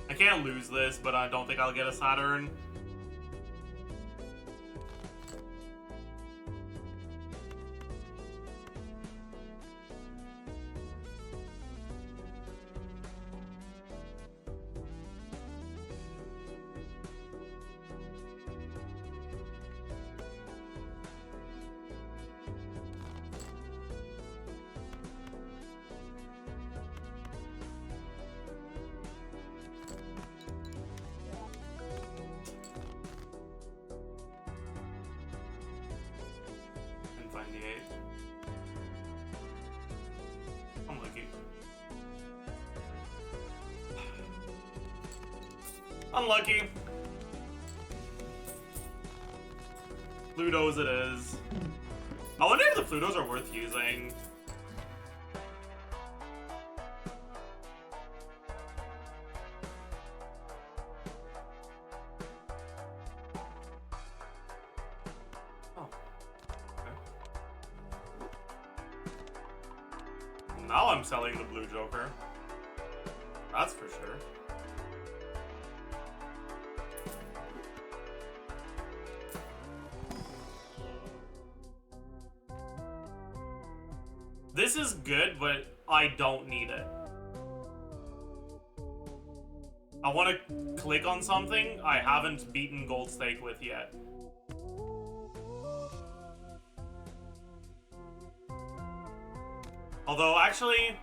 I can't lose this, but I don't think I'll get a Saturn. Find the 8. I'm lucky. Unlucky. Plutos it is. I wonder if the Plutos are worth using. Now I'm selling the blue Joker. That's for sure. This is good, but I don't need it. I want to click on something I haven't beaten Gold Stake with yet. Although, actually,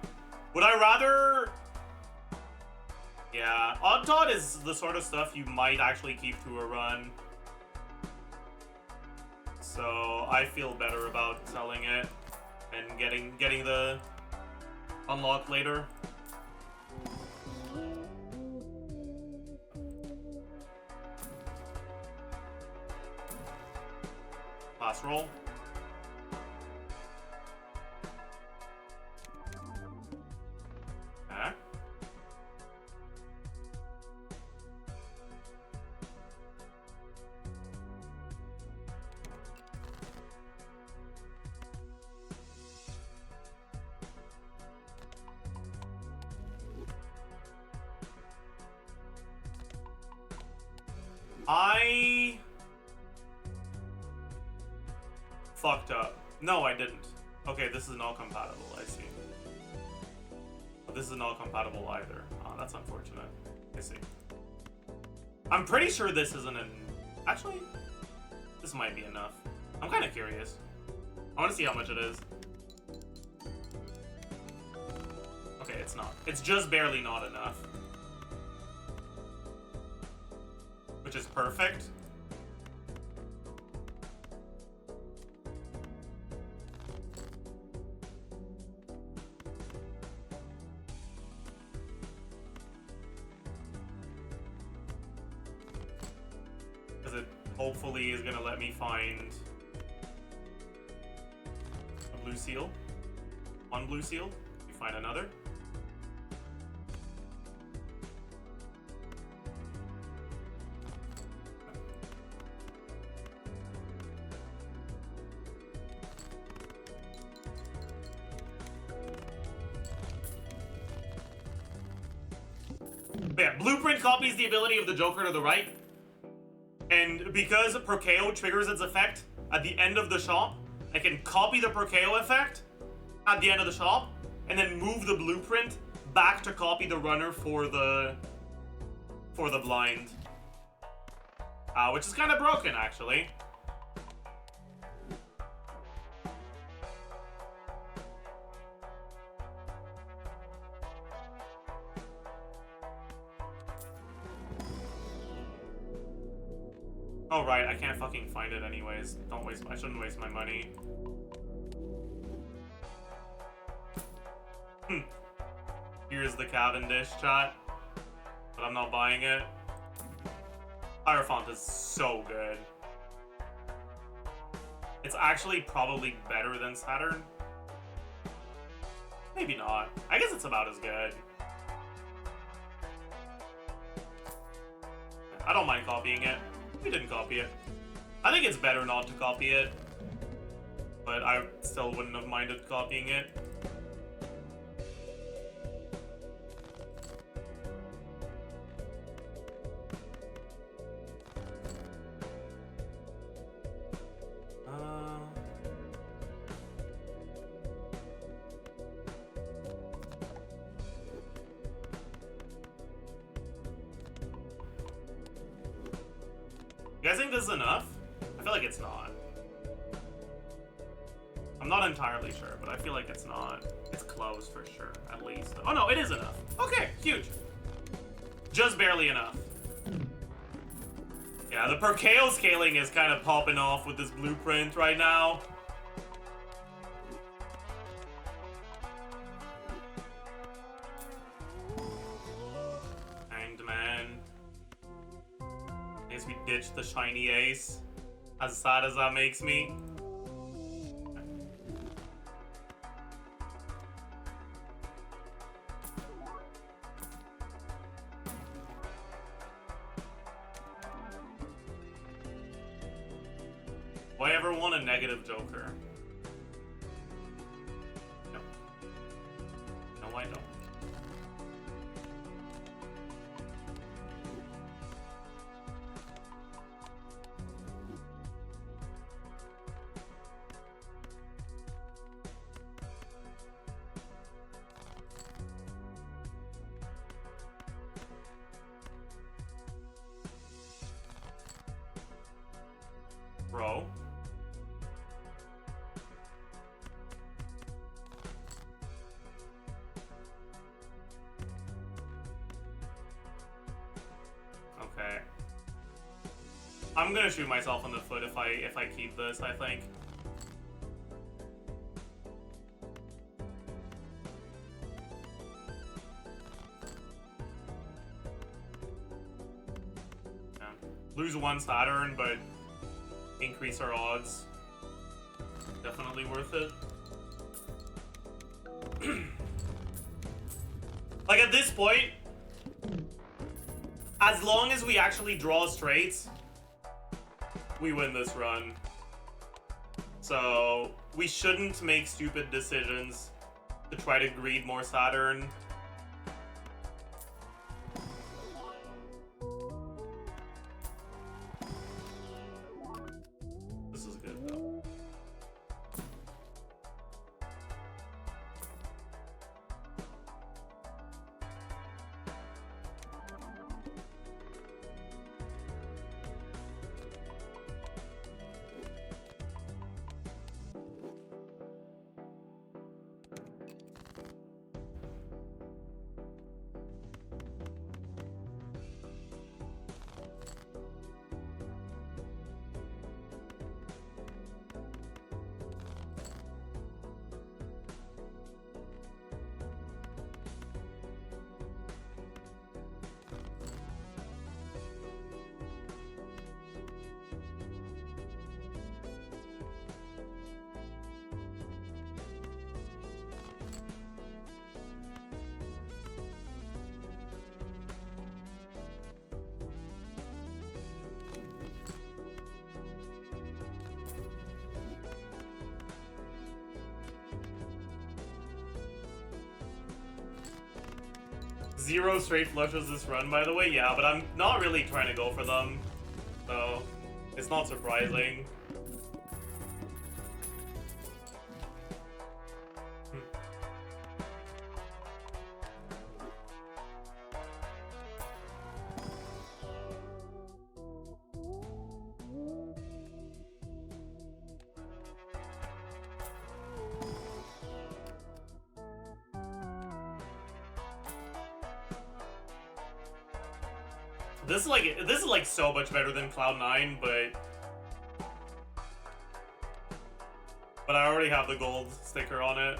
would I rather... Yeah, Odd Tot is the sort of stuff you might actually keep through a run. So, I feel better about selling it and getting the unlock later. Last roll. Okay. I fucked up. No, I didn't. Okay, this is not compatible, I see. This is not compatible either. Oh, that's unfortunate. I see. I'm pretty sure this isn't an... Actually, this might be enough. I'm kind of curious. I want to see how much it is. it's not. It's just barely not enough. Which is perfect. Because it hopefully is gonna let me find a blue seal. One blue seal. You find another. But yeah, Blueprint copies the ability of the Joker to the right. And because Prokeo triggers its effect at the end of the shop, I can copy the Prokeo effect at the end of the shop, and then move the Blueprint back to copy the runner for the blind. Which is kind of broken, actually. Oh right, I can't fucking find it anyways. I shouldn't waste my money. Here's the Cavendish chat, but I'm not buying it. Hierophant is so good. It's actually probably better than Saturn. Maybe not. I guess it's about as good. I don't mind copying it. We didn't copy it. I think it's better not to copy it, but I still wouldn't have minded copying it. You guys think this is enough? I feel like it's not. I'm not entirely sure, but I feel like it's not. It's close for sure, at least. Oh no, it is enough. Okay, huge. Just barely enough. Yeah, the Prokeo scaling is kind of popping off with this Blueprint right now. Hanged Man. I guess we ditched the shiny ace. As sad as that makes me. Do I ever want a negative Joker? No. No, I don't. Bro. Okay. I'm gonna shoot myself in the foot if I keep this, I think. Yeah. Lose one Saturn, but increase our odds. Definitely worth it. Like at this point, as long as we actually draw straights, we win this run. So we shouldn't make stupid decisions to try to greed more Saturn. This is good though. 0 straight flushes this run, by the way. Yeah, but I'm not really trying to go for them, so it's not surprising. This is like so much better than Cloud9, but I already have the gold sticker on it.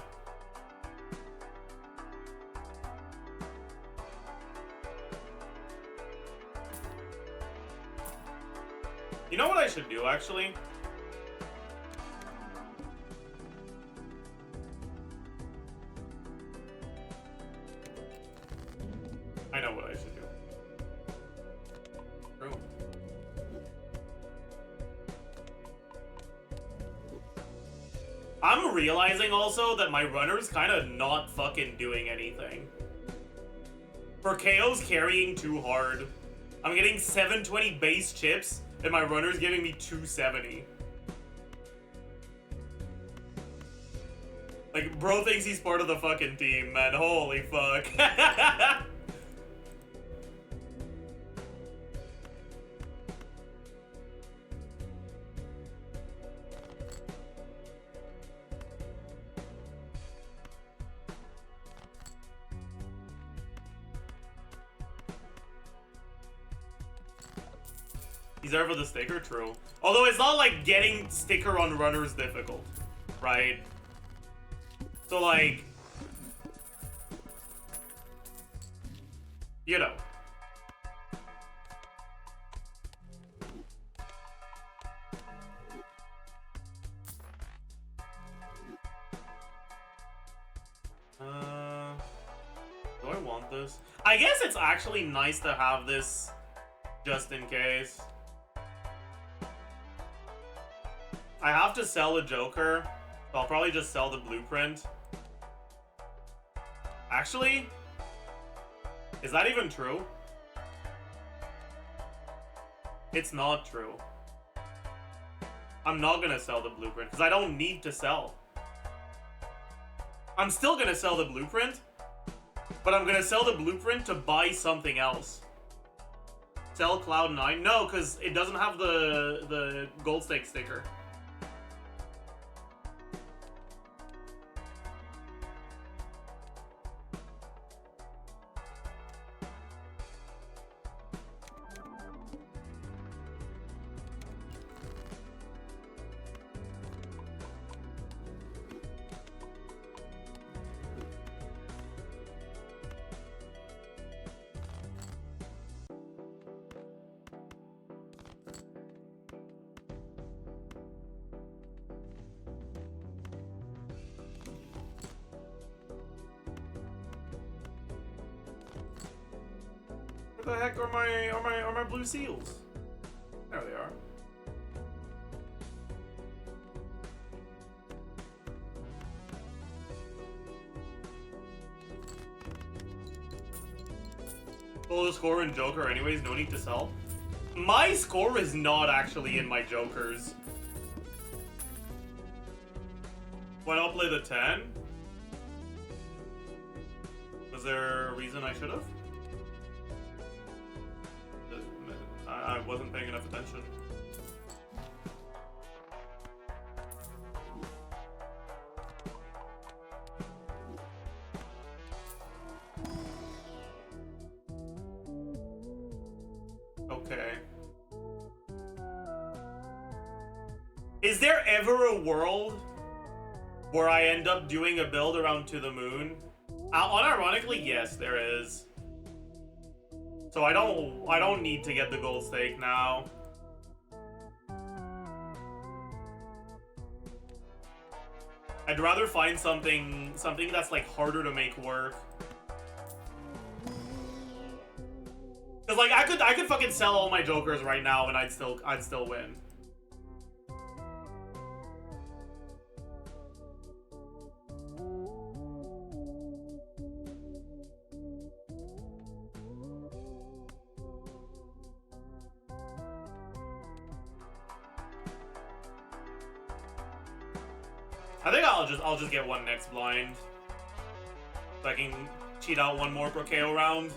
You know what I should do, actually? I know what I should do. True. I'm realizing also that my runner's kind of not fucking doing anything. For KO's carrying too hard. I'm getting 720 base chips, and my runner's giving me 270. Like, bro thinks he's part of the fucking team, man. Holy fuck. He's there for the sticker? True. Although it's not like getting sticker on runners difficult, right? So like, you know. Do I want this? I guess it's actually nice to have this just in case. I have to sell a Joker, so I'll probably just sell the blueprint. Actually, is that even true? It's not true. I'm not gonna sell the blueprint, because I don't need to sell. I'm still gonna sell the blueprint, but I'm gonna sell the blueprint to buy something else. Sell Cloud9? No, because it doesn't have the gold stake sticker. Where the heck are my blue seals? There they are. Full the score in Joker anyways, no need to sell. My score is not actually in my Jokers. Why not play the 10? Was there a reason I should have? I wasn't paying enough attention. Okay. Is there ever a world where I end up doing a build around To the Moon? Unironically, yes, there is. So I don't need to get the gold stake now. I'd rather find something that's like harder to make work. Cause like I could fucking sell all my Jokers right now and I'd still win. I think I'll just get one next blind. So I can cheat out one more per KO round.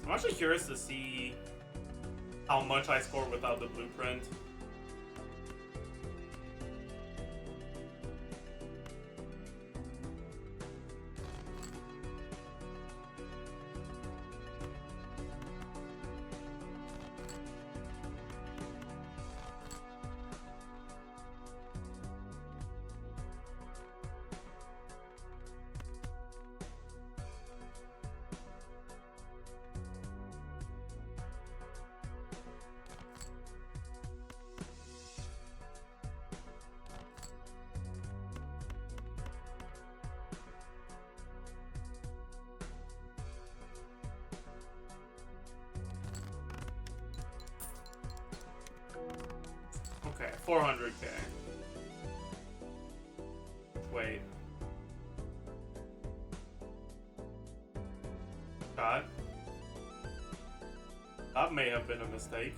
I'm actually curious to see how much I score without the blueprint. Okay, 400k. Wait. God. That may have been a mistake.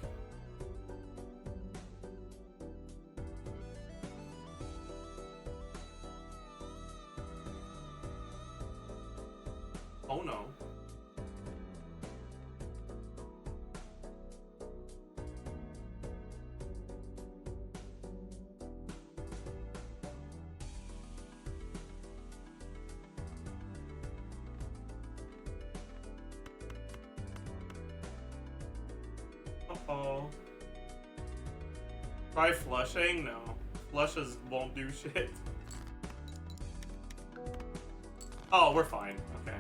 Oh no. Uh-oh. Try flushing? No. Flushes won't do shit. Oh, we're fine. Okay.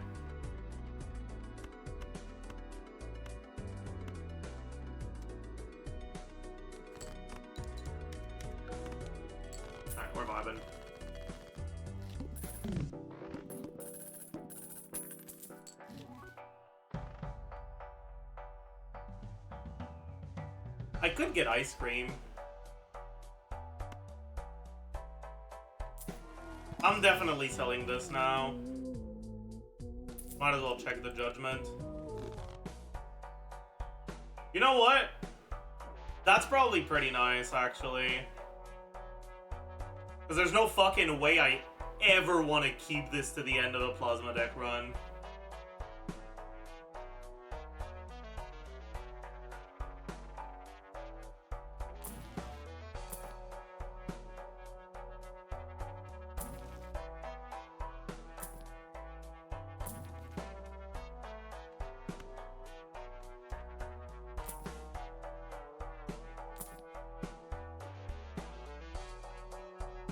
Alright, we're vibing. I could get ice cream. I'm definitely selling this now. Might as well check the judgment. You know what? That's probably pretty nice, actually. Because there's no fucking way I ever want to keep this to the end of a plasma deck run.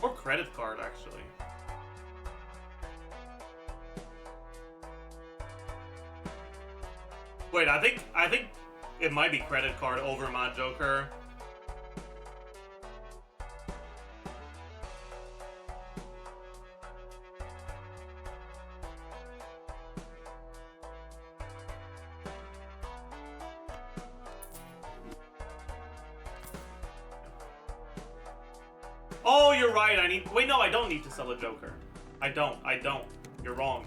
Or credit card, actually. Wait, I think it might be credit card over Mod Joker. Oh, you're right. Wait, no, I don't need to sell a Joker. I don't. You're wrong.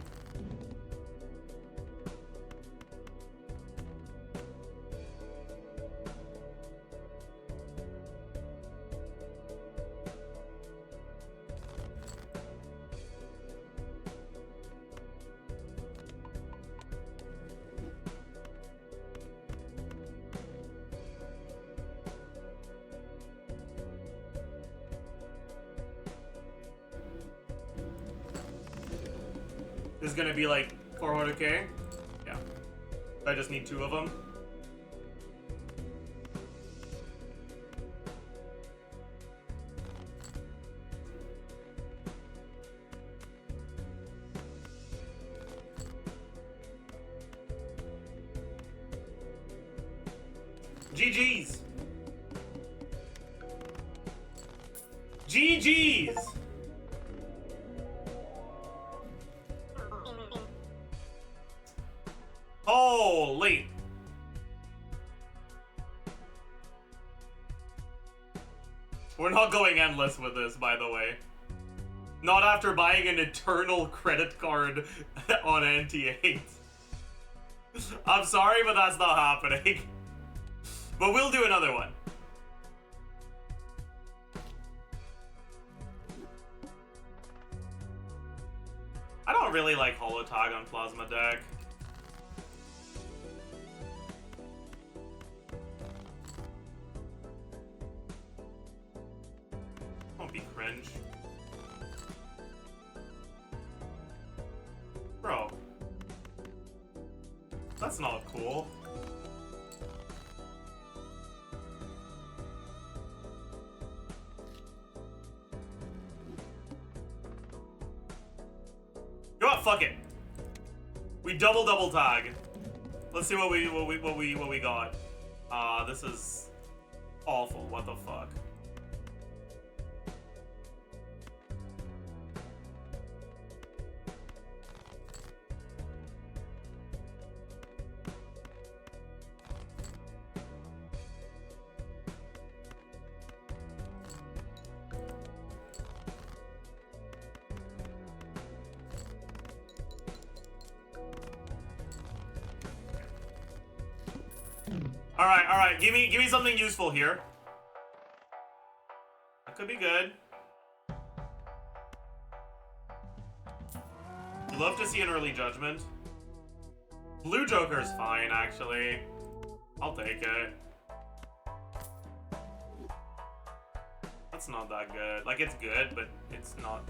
This is gonna be like 400k? Yeah. I just need 2 of them. GG's! GG's! Holy! We're not going endless with this, by the way. Not after buying an eternal credit card on anti-8. I'm sorry, but that's not happening. But we'll do another one. I don't really like Holotag on Plasma deck. Don't be cringe. Bro. That's not cool. You know what? Fuck it. We double tag. Let's see what we got. This is awful. What the fuck? Alright, give me something useful here. That could be good. You'd love to see an early judgment. Blue Joker's fine, actually. I'll take it. That's not that good. Like, it's good, but it's not...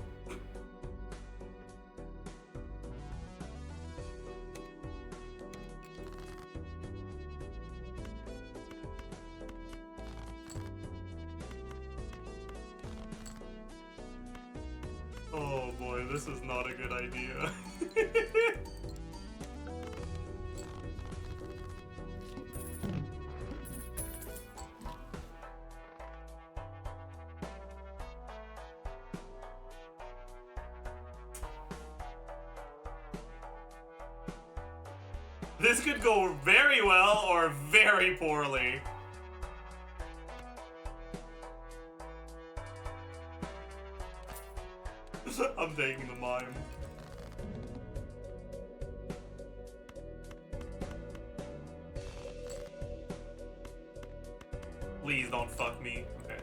Oh boy, this is not a good idea. This could go very well or very poorly. I'm taking the mime. Please don't fuck me. Okay.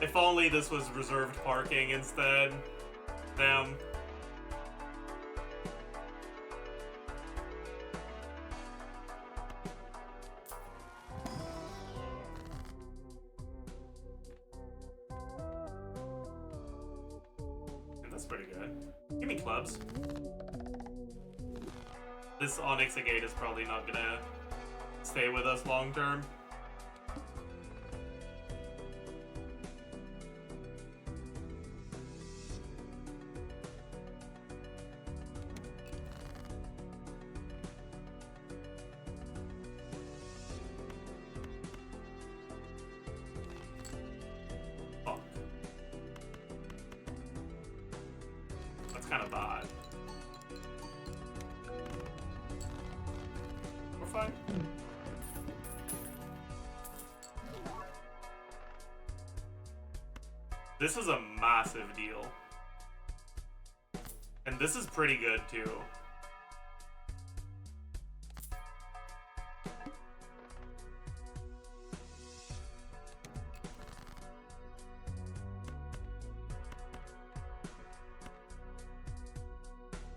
If only this was reserved parking instead. Damn. That's pretty good. Give me clubs. This Onyx Agate is probably not gonna stay with us long term. Kind of bad. We're fine. This is a massive deal. And this is pretty good too.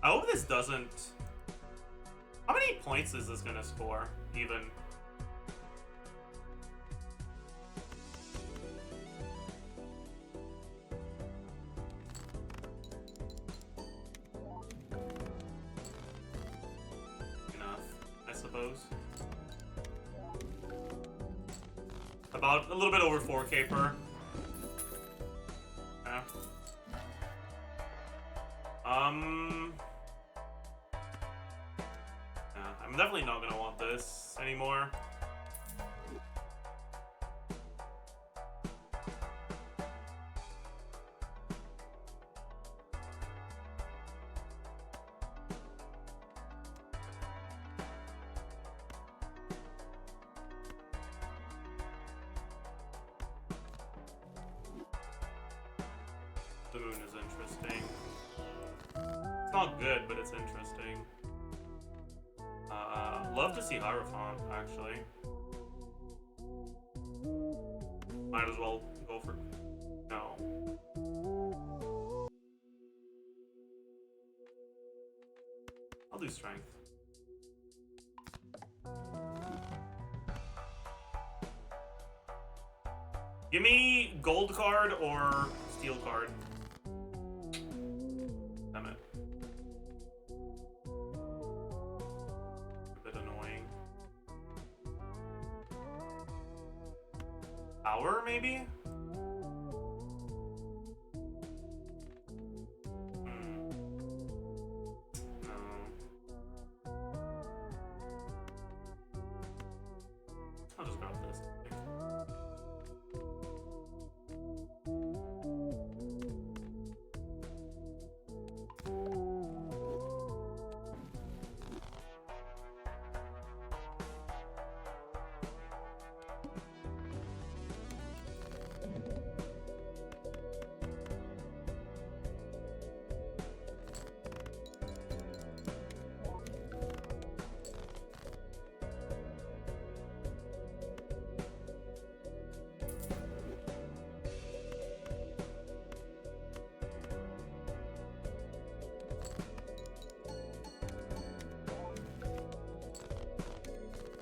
I hope this doesn't... How many points is this gonna score, even? Enough, I suppose. About a little bit over 4K per. Yeah. I'm definitely not gonna want this anymore. boon is interesting. It's not good, but it's interesting. Love to see Hierophant, actually. Might as well go for... No. I'll do Strength. Give me Gold card or Steel card. Damn it. A bit annoying. Power, maybe? I'll just grab this.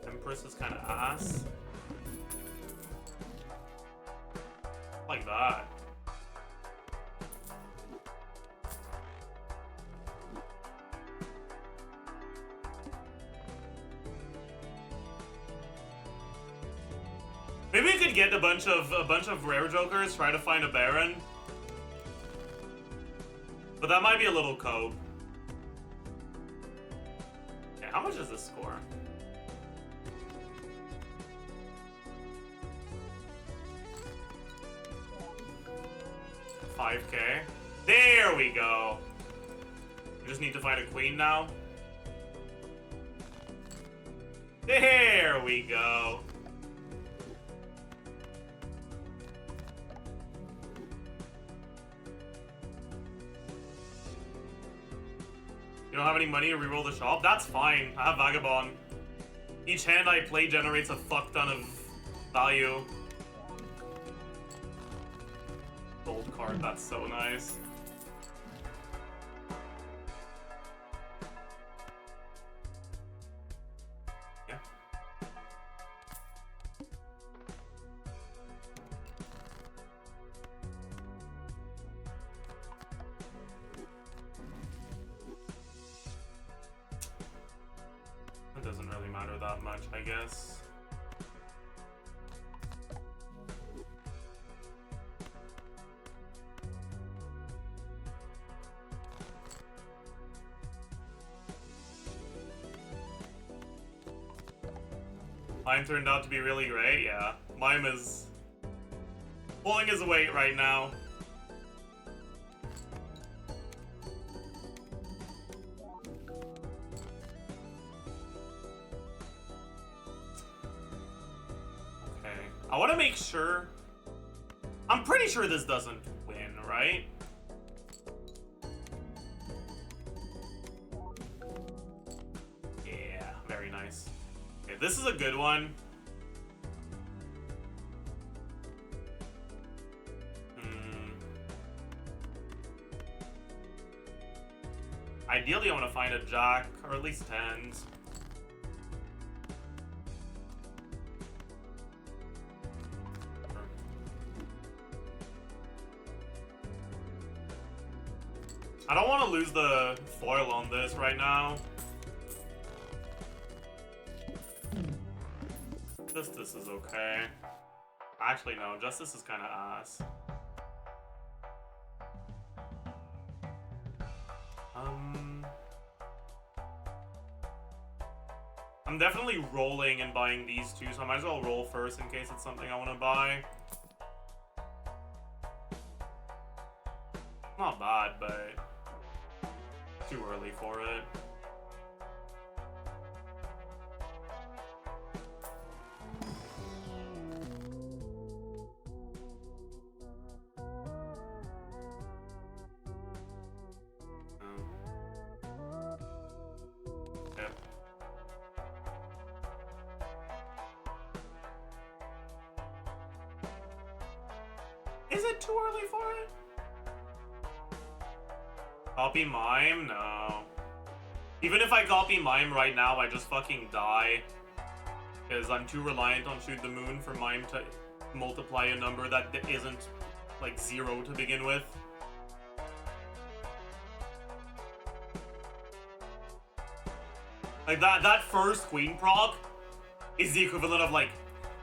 Empress is kind of ass. Like that. Maybe we could get a bunch of rare jokers, try to find a Baron. But that might be a little cope. Okay, how much is this score? 5K. There we go. We just need to find a queen now. There we go. You don't have any money to reroll the shop? That's fine. I have Vagabond. Each hand I play generates a fuck ton of value. Gold card, that's so nice. Yeah. It doesn't really matter that much, I guess. Mime turned out to be really great, yeah. Mime is pulling his weight right now. Okay. I want to make sure... I'm pretty sure this doesn't win, right? Yeah, very nice. Okay, this is a good one. Ideally, I want to find a jack, or at least tens. I don't want to lose the foil on this right now. Justice is okay. Actually, no. Justice is kind of ass. I'm definitely rolling and buying these two, so I might as well roll first in case it's something I want to buy. Not bad, but too early for it. it too early for it? Copy mime? No. Even if I copy mime right now, I just fucking die. Because I'm too reliant on shoot the moon for mime to multiply a number that isn't like 0 to begin with. Like that first queen proc is the equivalent of like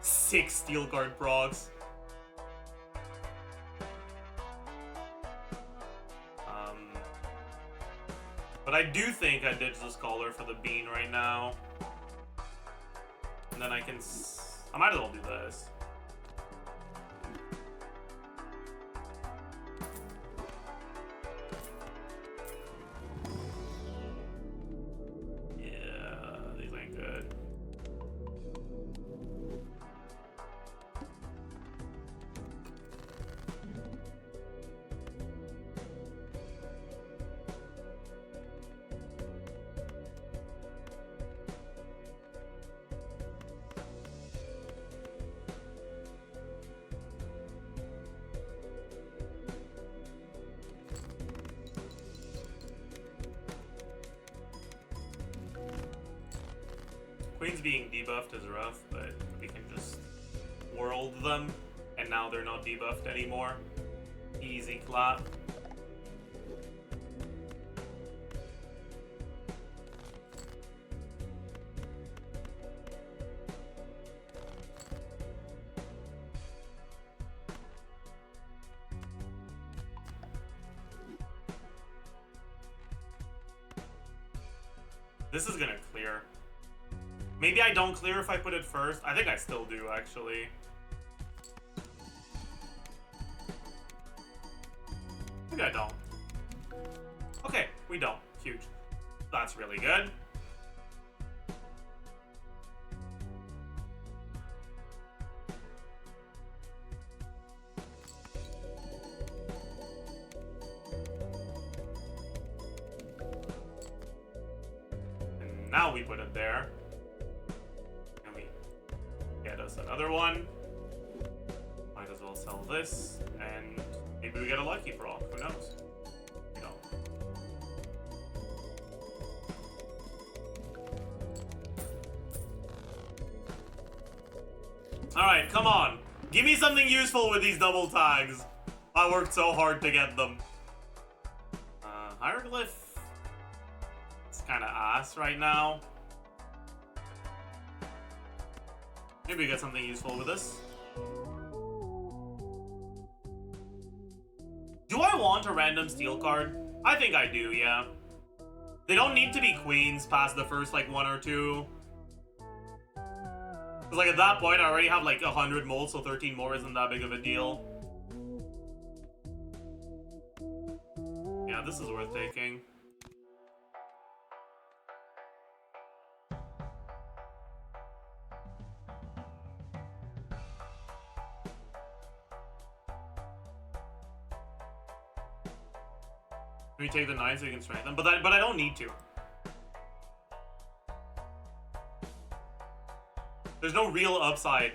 6 steel card procs. But I do think I ditch the scholar for the bean right now. And then I can I might as well do this. Yeah, these ain't good. Queens being debuffed is rough, but we can just world them, and now they're not debuffed anymore. Easy clap. This is gonna clear. Maybe I don't clear if I put it first. I think I still do, actually. Maybe I don't. Okay, we don't. Huge. That's really good. And now we put it there. Get us another one. Might as well sell this, and maybe we get a lucky proc. Who knows? We don't. Alright, come on. Give me something useful with these double tags. I worked so hard to get them. Hieroglyph. It's kind of ass right now. Maybe we get something useful with this. Do I want a random steel card? I think I do, yeah. They don't need to be queens past the first, like, 1 or 2. Because, like, at that point, I already have, like, 100 molds, so 13 more isn't that big of a deal. Yeah, this is worth taking. We take the 9 so we can strengthen them, but I don't need to. There's no real upside.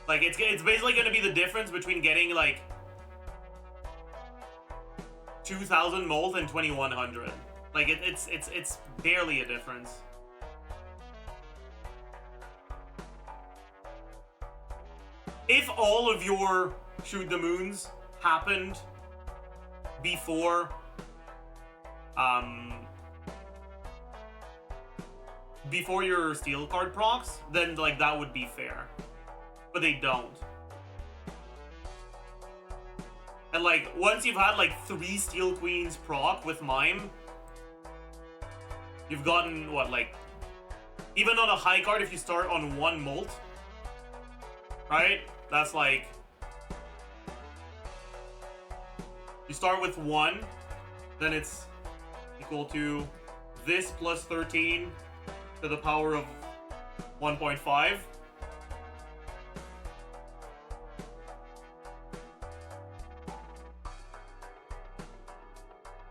Like it's basically going to be the difference between getting like 2,000 mold and 2,100. Like it's barely a difference. If all of your shoot the moons happened before before your steel card procs, then like that would be fair, but they don't. And like once you've had like 3 steel queens proc with mime, you've gotten what, like, even on a high card, if you start on 1 molt, right, that's like, you start with 1, then it's equal to this plus 13 to the power of 1.5.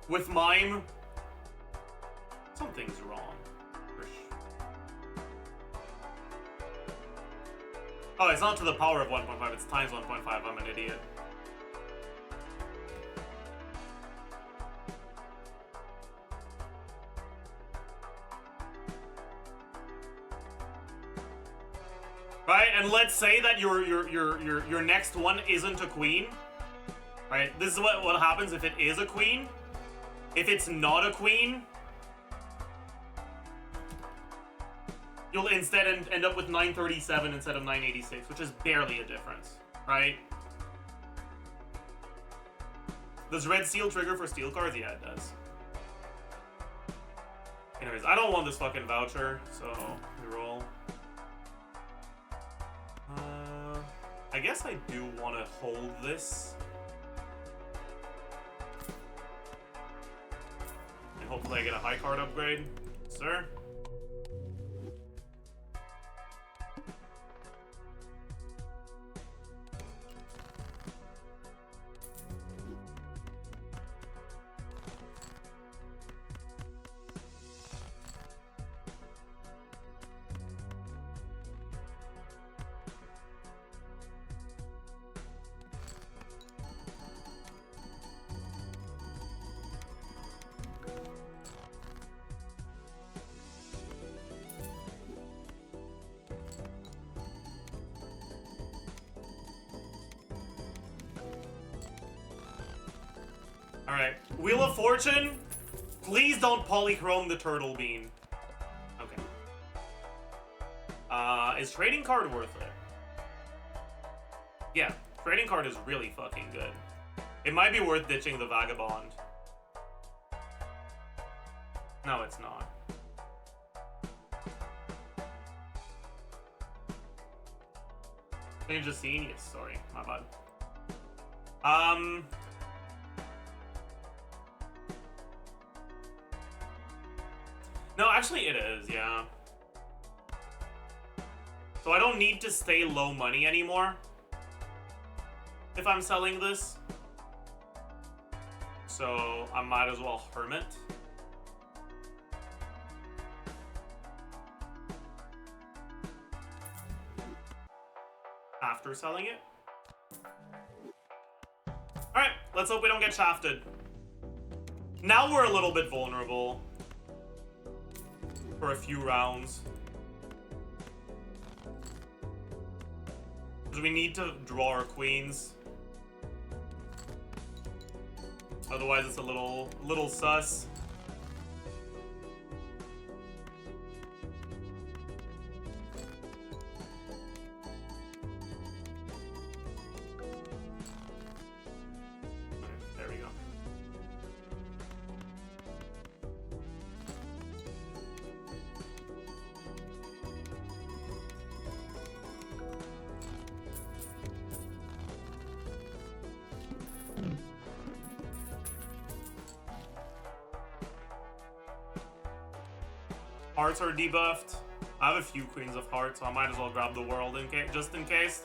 With mime, something's wrong. Oh, it's not to the power of 1.5, it's times 1.5. I'm an idiot. Right, and let's say that your next one isn't a queen. Right, this is what happens if it is a queen. If it's not a queen, you'll instead end up with 937 instead of 986, which is barely a difference, right? Does red seal trigger for steel cards? Yeah, it does. Anyways, I don't want this fucking voucher, so we roll. I guess I do want to hold this. And hopefully I get a high card upgrade. Sir? Alright. Wheel of Fortune, please don't polychrome the turtle bean. Okay. Is trading card worth it? Yeah, trading card is really fucking good. It might be worth ditching the Vagabond. No, it's not. Change the scene? Yes, sorry. My bad. No, actually it is, yeah. So I don't need to stay low money anymore if I'm selling this. So I might as well Hermit. After selling it. Alright, let's hope we don't get shafted. Now we're a little bit vulnerable for a few rounds. Because we need to draw our queens. Otherwise it's a little sus. There we go. Hearts are debuffed. I have a few Queens of Hearts, so I might as well grab the world just in case.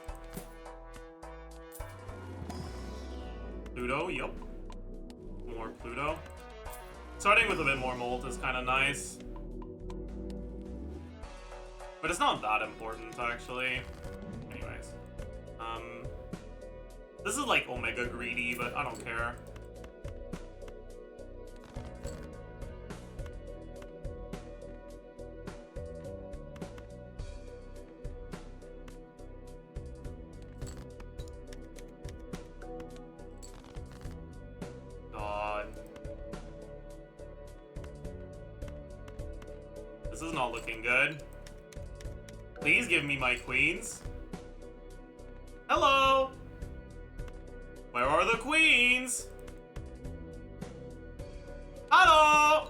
Pluto, yep. More Pluto. Starting with a bit more Molt is kind of nice. But it's not that important, actually. Anyways. This is like Omega Greedy, but I don't care. This is not looking good. Please give me my queens. Hello! Where are the queens? Hello!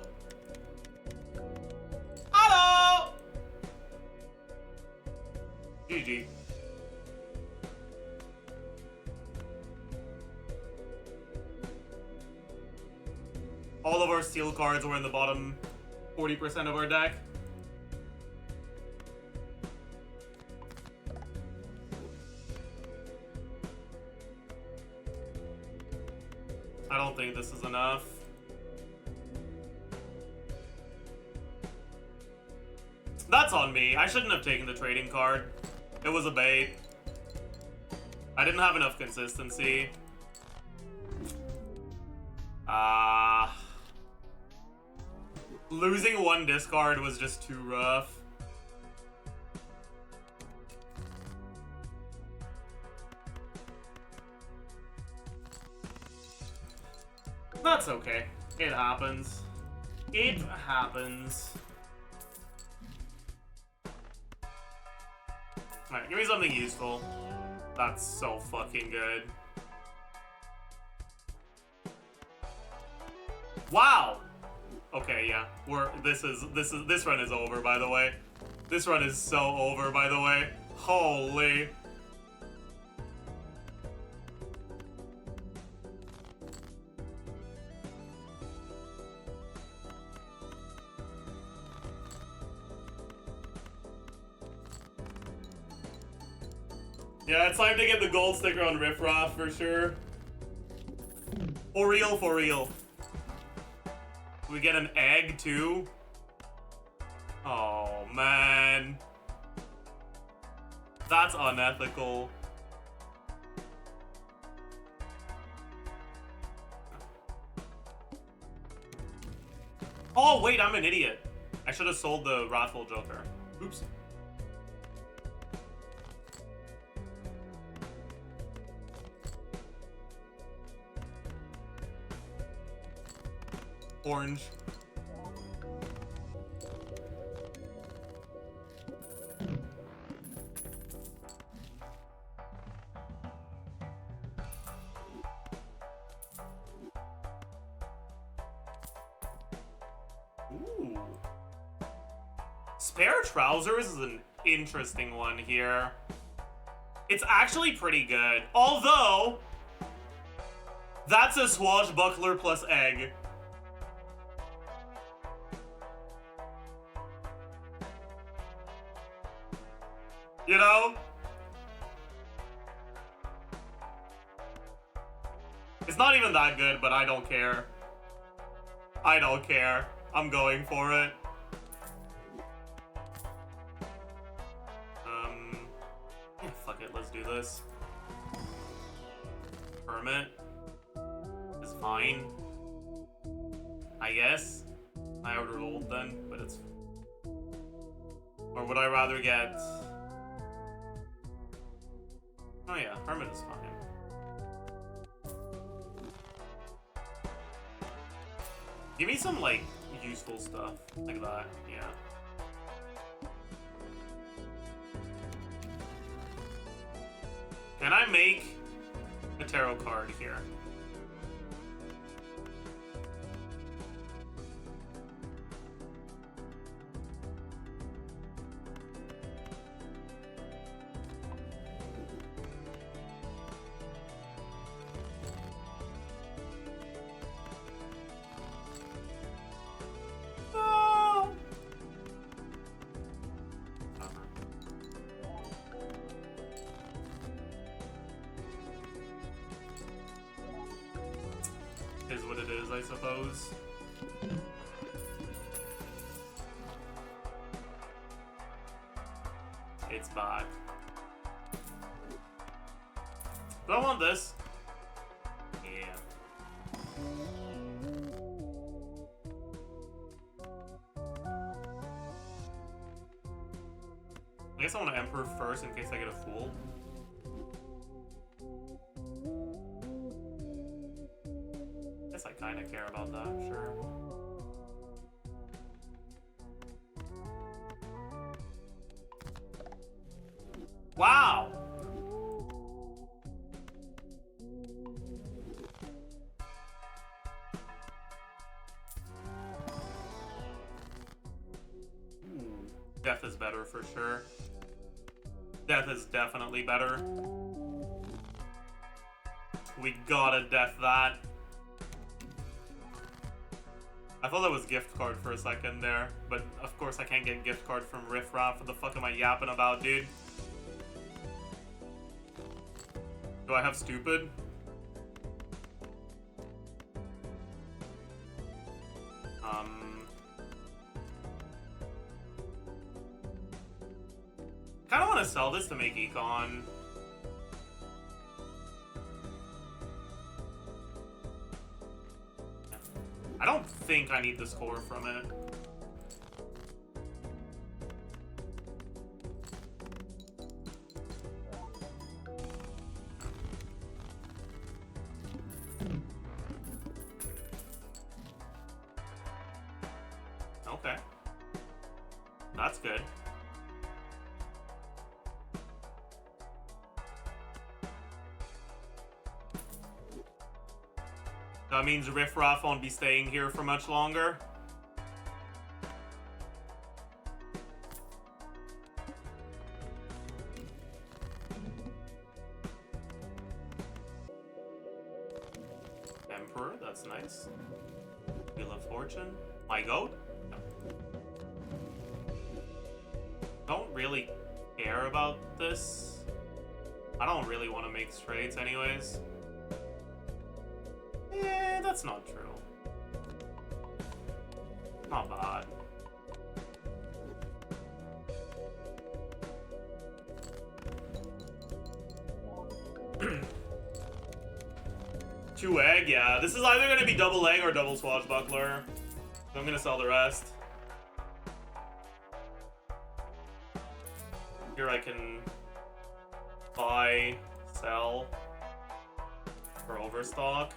Hello! GG. All of our steel cards were in the bottom 40% of our deck. I don't think this is enough. That's on me. I shouldn't have taken the trading card. It was a bait. I didn't have enough consistency. Losing one discard was just too rough. That's okay. It happens. It happens. Alright, give me something useful. That's so fucking good. Wow! Okay, yeah. This run is over, by the way. This run is so over, by the way. Holy. Yeah, it's time to get the gold sticker on Riff Raff for sure. For real, for real. We get an egg too? Oh man. That's unethical. Oh wait, I'm an idiot. I should have sold the Wrathful Joker. Oops. Orange. Ooh. Spare Trousers is an interesting one here. It's actually pretty good. Although, that's a Swashbuckler plus egg. You know? It's not even that good, but I don't care. I don't care. I'm going for it. Yeah, fuck it, let's do this. Hermit is fine. I guess. I overrolled then, but it's... Or would I rather get... Oh yeah, Hermit is fine. Give me some, like, useful stuff. Like that, yeah. Can I make a tarot card here? Is what it is, I suppose. It's back. Do I want this? Yeah. I guess I want to Emperor first in case I get a Fool. I kind of care about that, sure. Wow! Death is better for sure. Death is definitely better. We gotta death that. I thought that was gift card for a second there, but of course I can't get gift card from Riff Raff. What the fuck am I yapping about, dude? Do I have stupid? Kinda wanna sell this to make econ. I don't think I need the score from it. Okay. That's good. That means Riff Raff won't be staying here for much longer. Emperor, that's nice. Wheel of Fortune. My goat? No. Don't really care about this. I don't really want to make trades anyways. Eh, that's not true. Not bad. Two egg, yeah. This is either going to be double egg or double swashbuckler. So I'm going to sell the rest. Here I can buy, sell for overstock.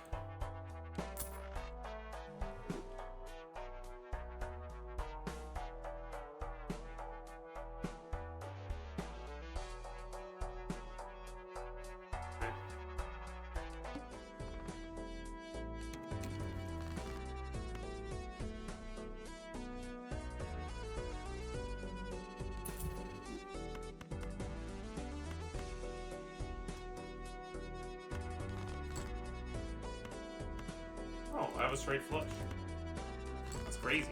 Oh, I have a straight flush. That's crazy.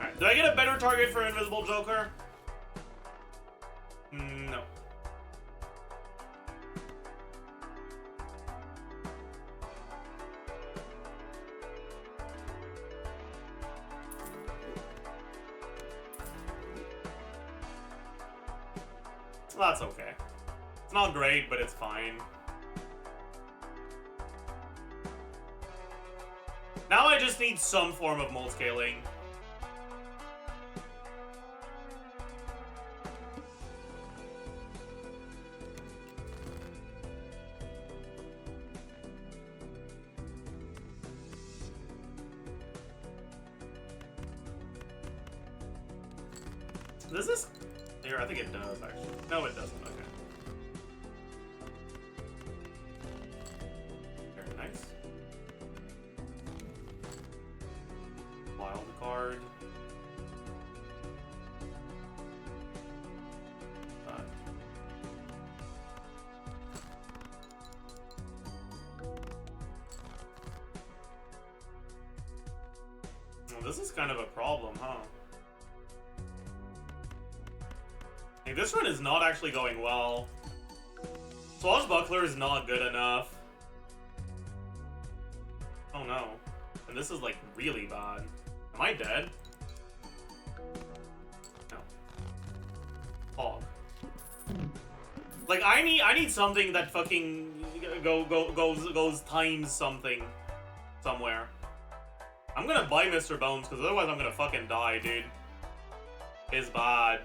Alright, do I get a better target for Invisible Joker? No. Well, that's okay. It's not great, but it's fine. Now I just need some form of mold scaling. Does this... Here, I think it does, actually. No, it doesn't. Okay. Very nice. Wild card. Well, this is kind of a problem, huh? Hey, this run is not actually going well. Swashbuckler is not good enough. Oh no. And this is like really bad. Am I dead? No. Fog. Like I need something that fucking goes times something somewhere. I'm gonna buy Mr. Bones because otherwise I'm gonna fucking die, dude. It's bad.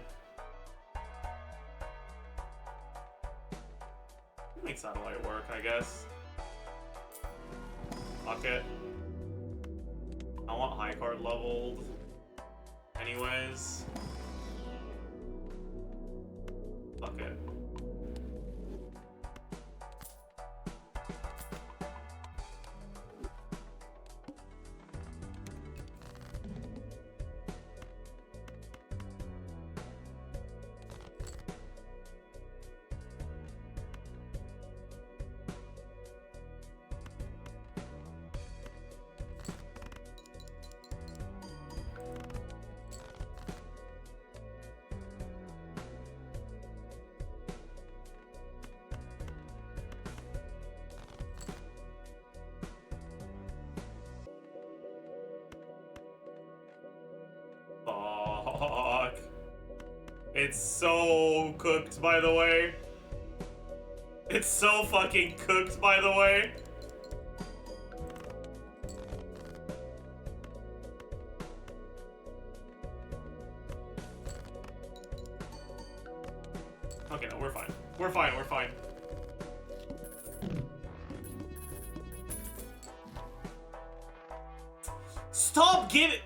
Make satellite work, I guess. Fuck it. I want high card leveled. Anyways. Fuck it. Fuck. It's so cooked, by the way. It's so fucking cooked, by the way. Okay, no, we're fine. We're fine, we're fine. Stop giving...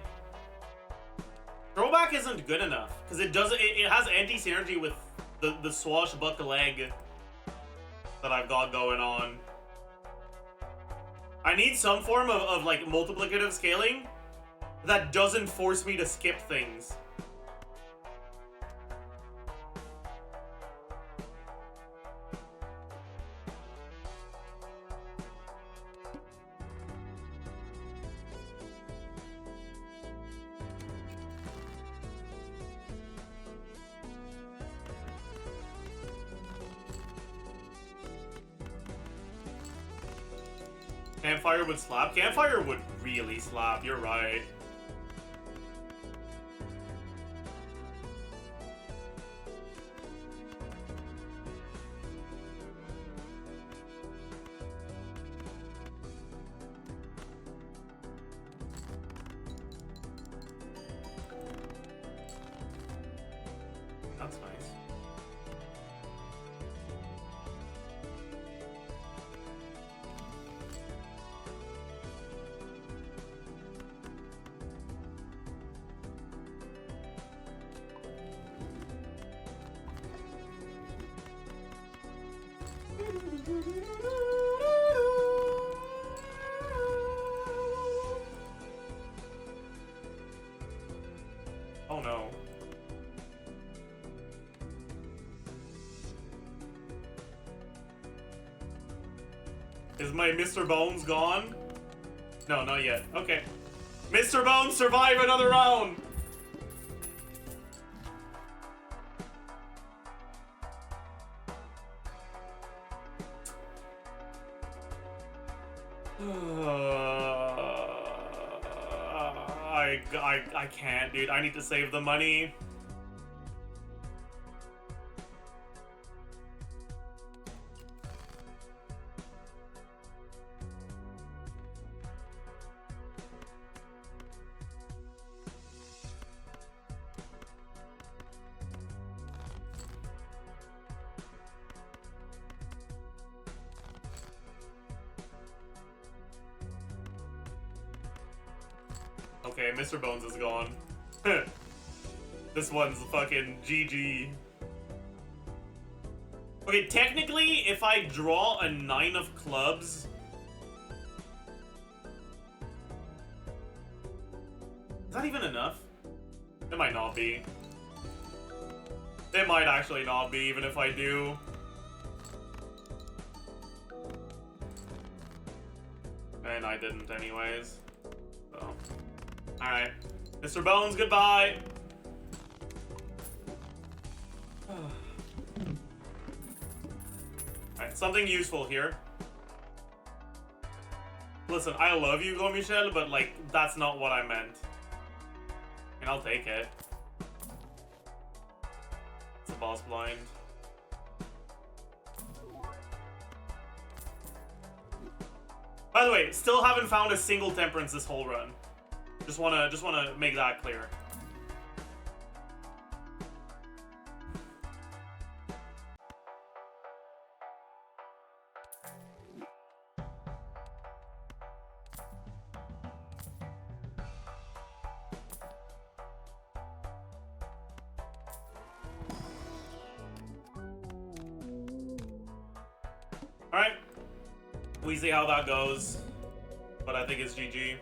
Throwback isn't good enough, because it has anti-synergy with the swashbuckle egg that I've got going on. I need some form of like multiplicative scaling that doesn't force me to skip things. Campfire would slap? Campfire would really slap, you're right. That's nice. Oh no. Is my Mr. Bones gone? No, not yet. Okay. Mr. Bones, survive another round! I can't, dude. I need to save the money. Okay, Mr. Bones is gone. This one's fucking GG. Okay, technically, if I draw a 9 of clubs... Is that even enough? It might not be. It might actually not be, even if I do. And I didn't anyways. So... Alright. Mr. Bones, goodbye! Alright, something useful here. Listen, I love you, Go Michel, but like, that's not what I meant. And I'll take it. It's a boss blind. By the way, still haven't found a single temperance this whole run. Just wanna make that clear. Alright. We see how that goes. But I think it's GG.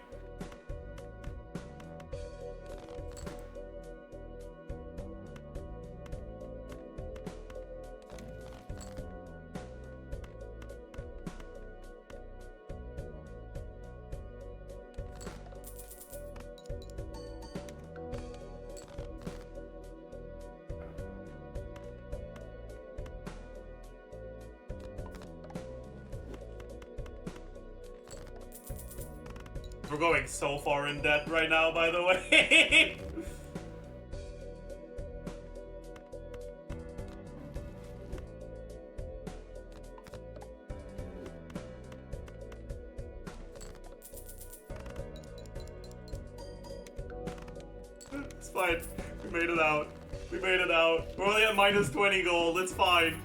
We're going so far in debt right now, by the way. fine. We made it out. We made it out. We're only at minus 20 gold. It's fine.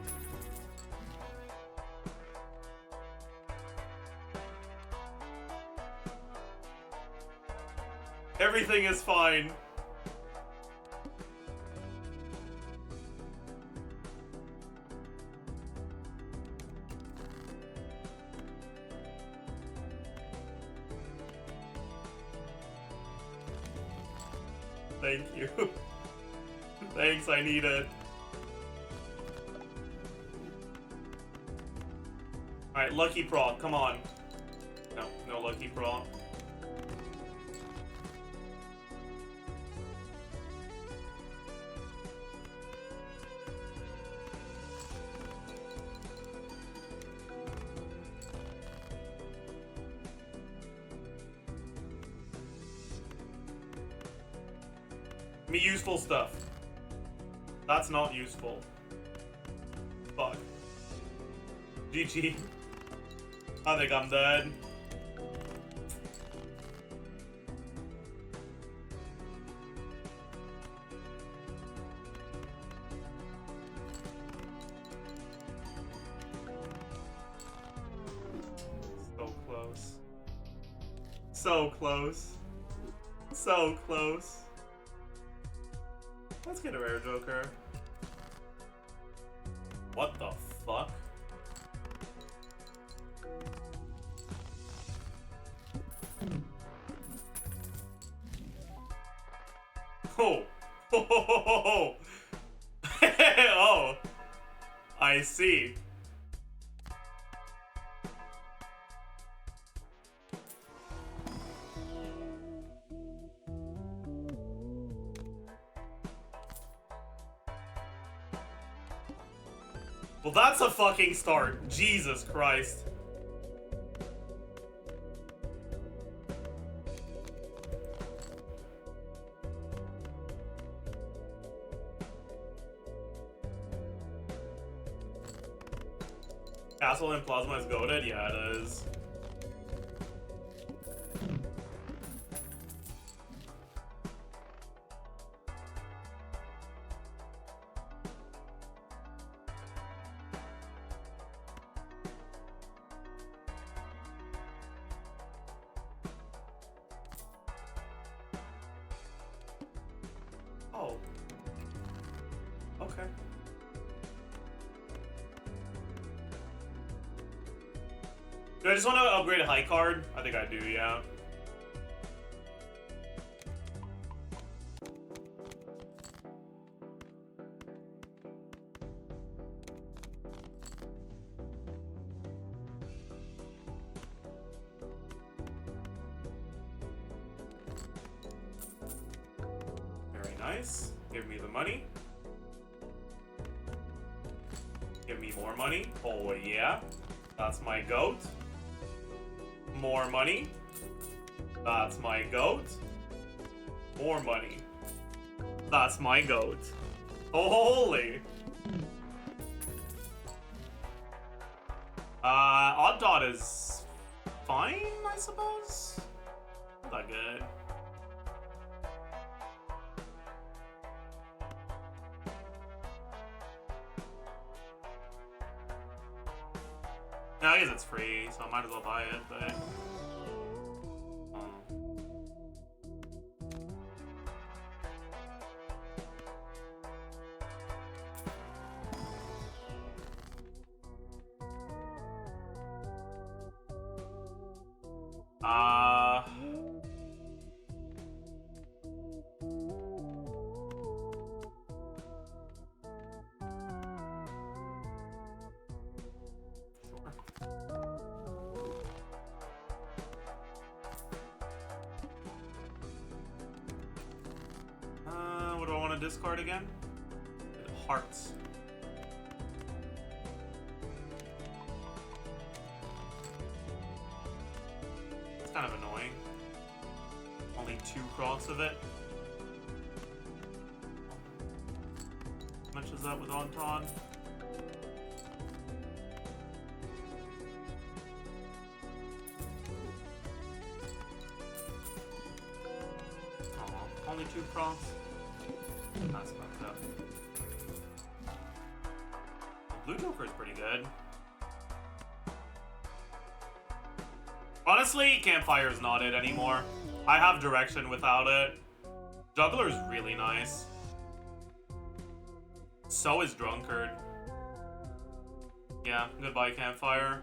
Everything is fine. Thank you. Thanks, I need it. Alright, lucky proc, come on. No, no lucky proc. Me useful stuff. That's not useful. Fuck. GG. I think I'm dead. So close. So close. So close. Let's get a rare Joker. What the fuck? Oh. Oh. Oh. I see. Well, that's a fucking start. Jesus Christ. Castle and Plasma is goated? Yeah, it is. Oh. Okay. Do I just want to upgrade a high card? I think I do, yeah. Very nice. Give me the money. Give me more money. Oh, yeah. That's my goat. More money. That's my goat. More money. That's my goat. Holy. Odd dot is fine, I suppose. Not that good. No, I guess it's free, so I might as well buy it, but... What do I want to discard again? Hearts. It's kind of annoying. Only 2 cross of it. How much is that with Anton? Only 2 cross. That's fucked up. The blue Joker is pretty good. Honestly, Campfire is not it anymore. I have direction without it. Juggler is really nice. So is Drunkard. Yeah, goodbye Campfire.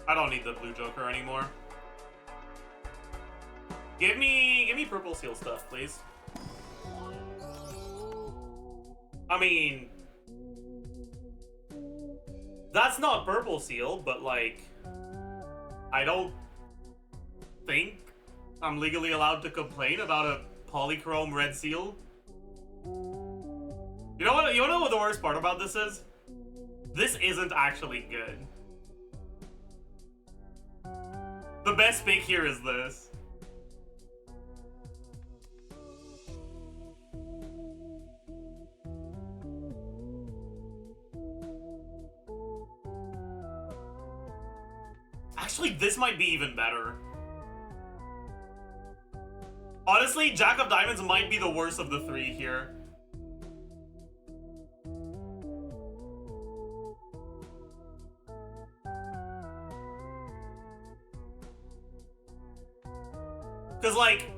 I don't need the blue Joker anymore. Give me purple seal stuff, please. I mean, that's not purple seal, but like, I don't think I'm legally allowed to complain about a polychrome red seal. You know what? You know what the worst part about this is? This isn't actually good. The best pick here is this. Actually, this might be even better. Honestly, Jack of Diamonds might be the worst of the three here. Because, like,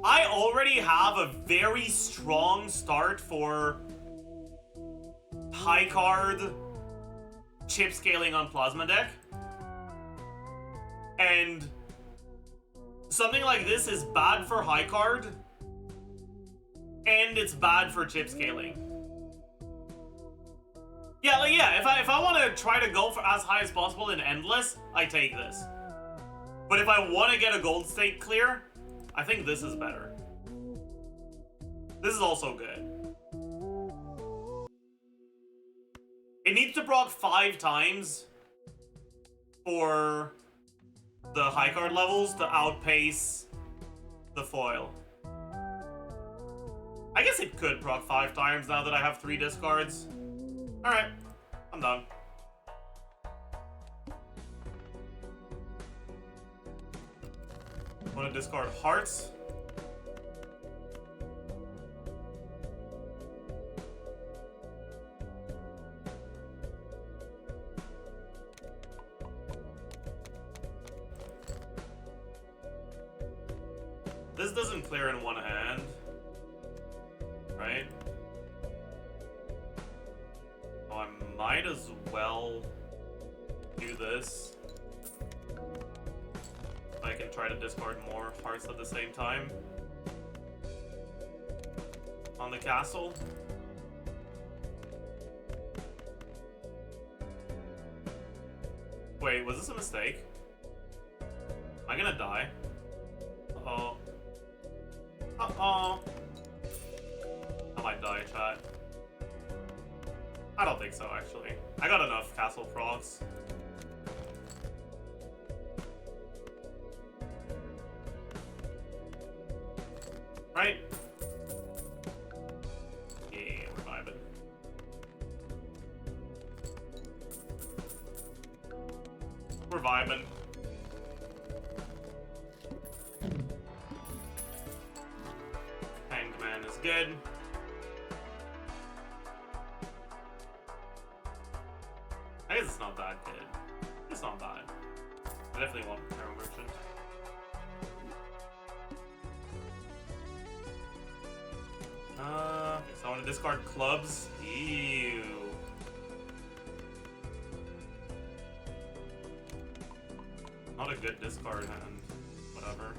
I already have a very strong start for high card chip scaling on Plasma deck. And something like this is bad for high card, and it's bad for chip scaling. Yeah, like, yeah, if I want to try to go for as high as possible in Endless, I take this. But if I want to get a gold stake clear, I think this is better. This is also good. It needs to proc 5 times for the high card levels to outpace the foil. I guess it could proc 5 times now that I have 3 discards. Alright, I'm done. Want to discard hearts? This doesn't clear in one hand, right? So I might as well do this. I can try to discard more hearts at the same time on the castle. Wait, was this a mistake? Am I gonna die? Uh-oh. Uh-oh. I might die, chat. I don't think so, actually. I got enough castle procs. Right? Yeah, we're vibing. We're vibing. Hanged Man is good. I guess it's not that good. It's not bad. I definitely want Hero Merchant. So I want to discard clubs. Ew. Not a good discard hand. Whatever.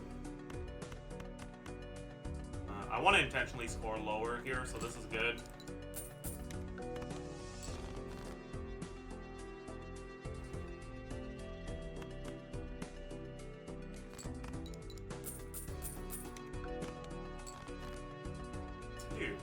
I want to intentionally score lower here, so this is good. Dude.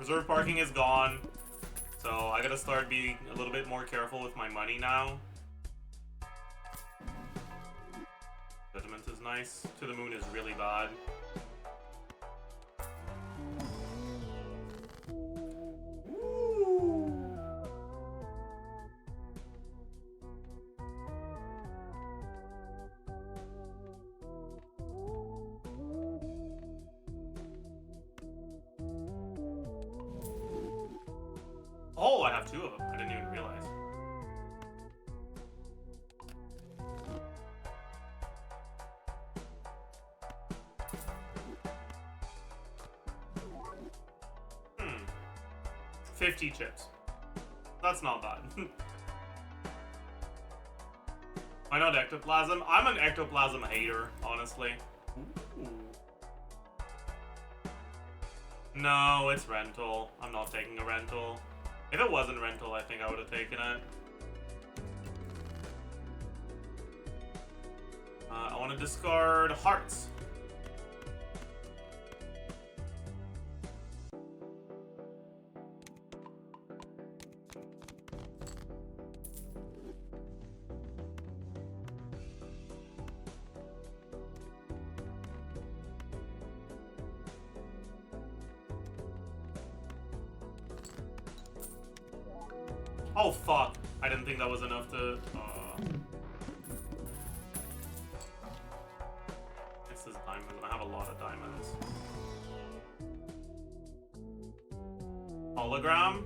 Reserve parking is gone. So I gotta start being a little bit more careful with my money now. Judgment is nice. To the moon is really bad. Oh, I have two of them. I didn't even realize. Hmm. 50 chips. That's not bad. Why not ectoplasm? I'm an ectoplasm hater, honestly. Ooh. No, it's rental. I'm not taking a rental. If it wasn't rental, I think I would have taken it. I want to discard hearts. Oh fuck! I didn't think that was enough to. This is diamonds, and I have a lot of diamonds. Hologram.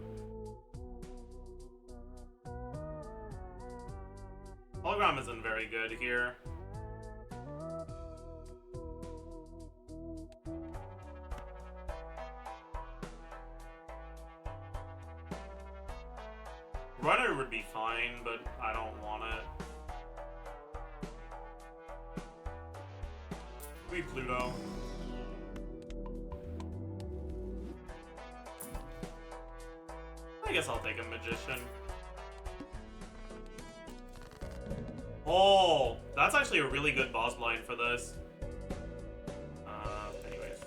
Hologram isn't very good here. Runner would be fine, but I don't want it. We Pluto. I guess I'll take a magician. Oh, that's actually a really good boss blind for this. Anyways.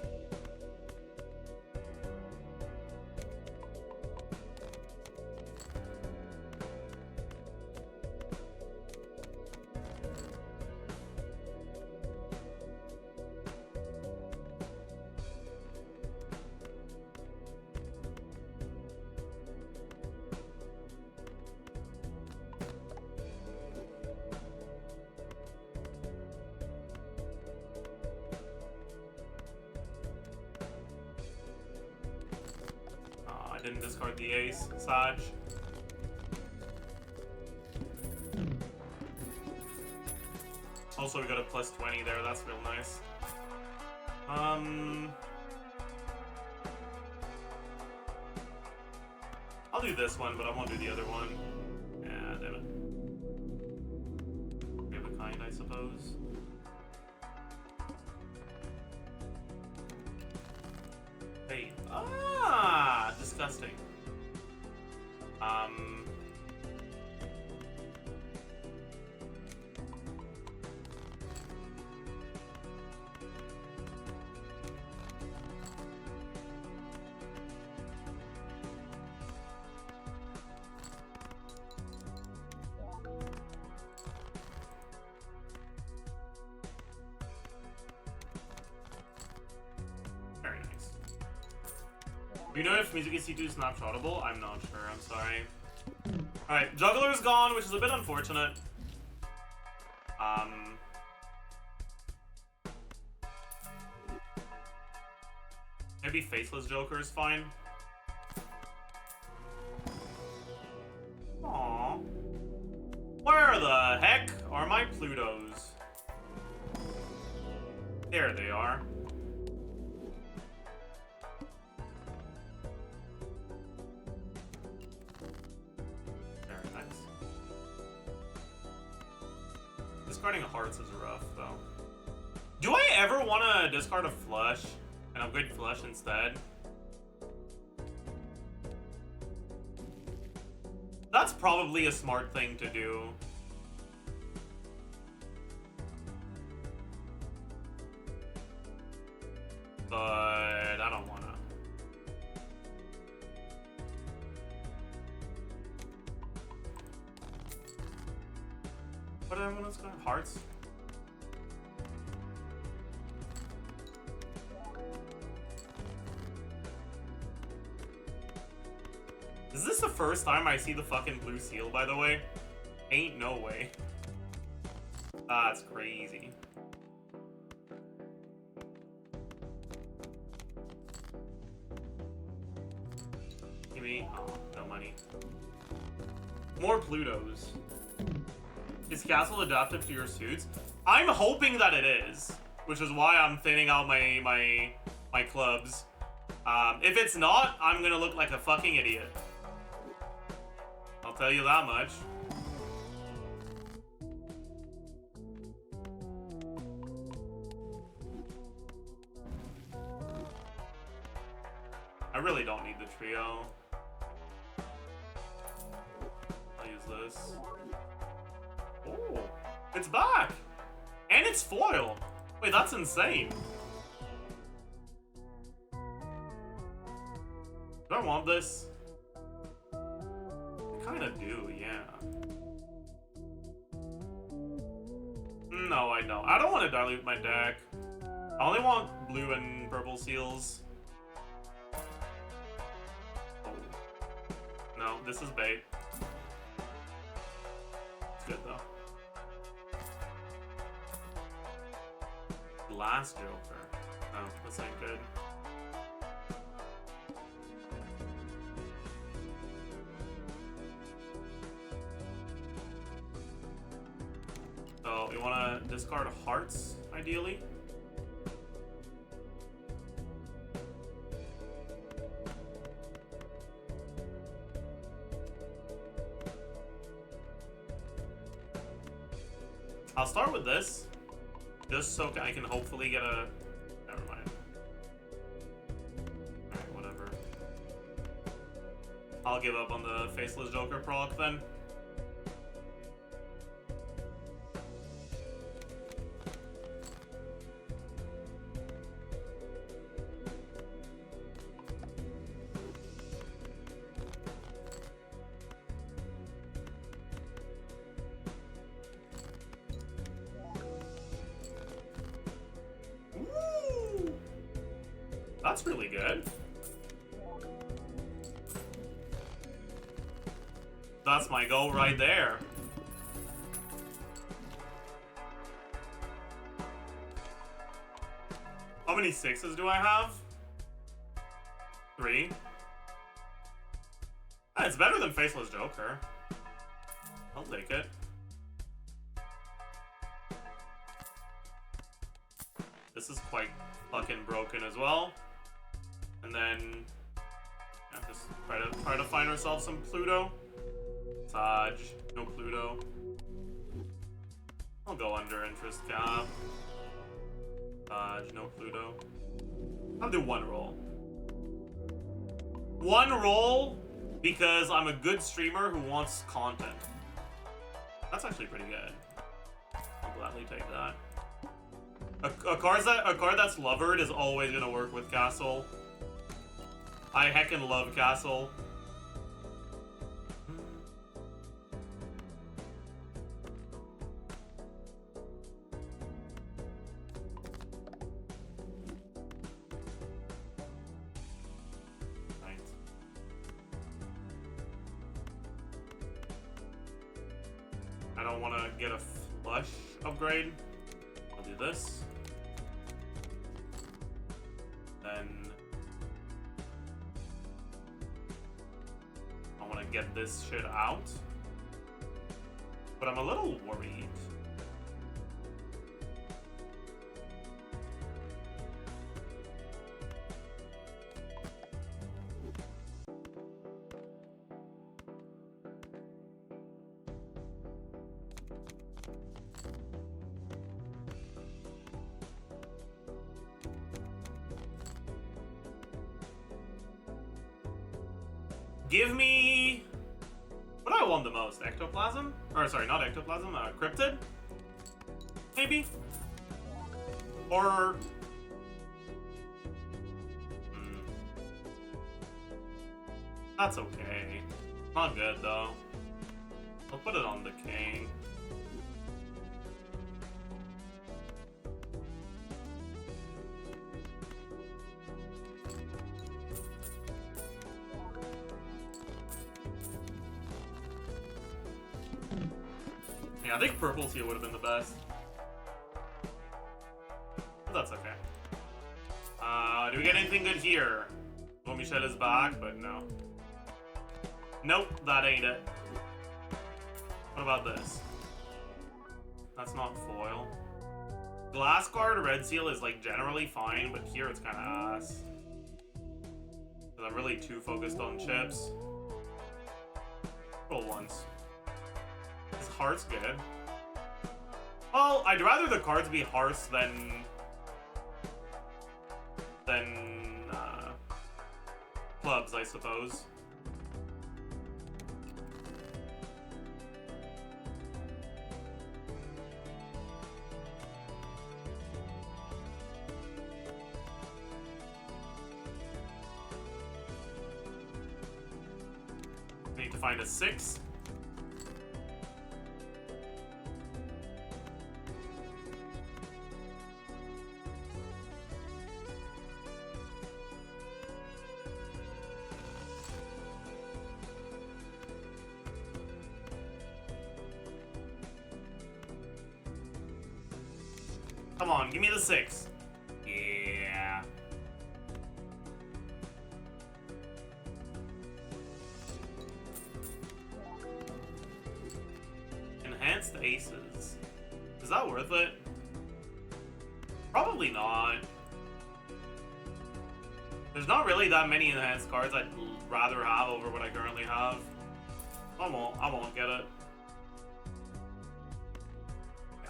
I didn't discard the ace, Saj. Also, we got a plus 20 there, that's real nice. I'll do this one, but I won't do the other one. Yeah, damn it. Give a kind, I suppose. Hey. Ah, disgusting. Very nice. Do you know if Music C2 is snapshotable? I'm not sure, I'm sorry. Alright, Juggler's gone, which is a bit unfortunate. Maybe Faceless Joker is fine. Aww. Where the heck are my Plutos? There they are. Very nice. Discarding hearts is rough, though. Do I ever want to discard a flush and upgrade flush instead? That's probably a smart thing to do. But I don't wanna. What did everyone else got? Hearts? Is this the first time I see the fucking blue seal, by the way? Ain't no way. That's crazy. Give me... oh, no money. More Plutos. Is Castle adaptive to your suits? I'm hoping that it is, which is why I'm thinning out my clubs. If it's not, I'm gonna look like a fucking idiot. I'll tell you that much. I really don't need the trio. I'll use this. Oh, it's back! And it's foil! Wait, that's insane. Do I want this? I kinda do, yeah. No, I don't. I don't want to dilute my deck. I only want blue and purple seals. Oh. No, this is bait. It's good though. Last Joker. No, this ain't good. So we want to discard hearts, ideally. I'll start with this, just so I can hopefully get a... never mind. Alright, whatever. I'll give up on the Faceless Joker proc then. That's really good. That's my goal right there. How many sixes do I have? 3. Ah, it's better than Faceless Joker. I'll take it. This is quite fucking broken as well. And then yeah, just try to find ourselves some Pluto. Zaj, no Pluto. I'll go under interest cap. Zaj, no Pluto. I'll do one roll. One roll because I'm a good streamer who wants content. That's actually pretty good. I'll gladly take that. A card that's lovered is always gonna work with Castle. I heckin' love Castle. Right. I don't want to get a flush upgrade. I'll do this. Then I want to get this shit out, but I'm a little worried. Give me... what do I want the most? Ectoplasm? Or sorry, not Ectoplasm, Cryptid? Maybe? Or... That's okay. Not good, though. I'll put it on the king. Yeah, I think purple seal would have been the best. But that's okay. Do we get anything good here? Well, Michelle is back, but no. Nope, that ain't it. What about this? That's not foil. Glass card red seal is like generally fine, but here it's kind of ass. Because I'm really too focused on chips. Roll once. Is hearts good? Well, I'd rather the cards be hearts than clubs, I suppose. Need to find a 6. Come on, give me the 6. Yeah. Enhanced aces. Is that worth it? Probably not. There's not really that many enhanced cards I'd rather have over what I currently have. I won't get it.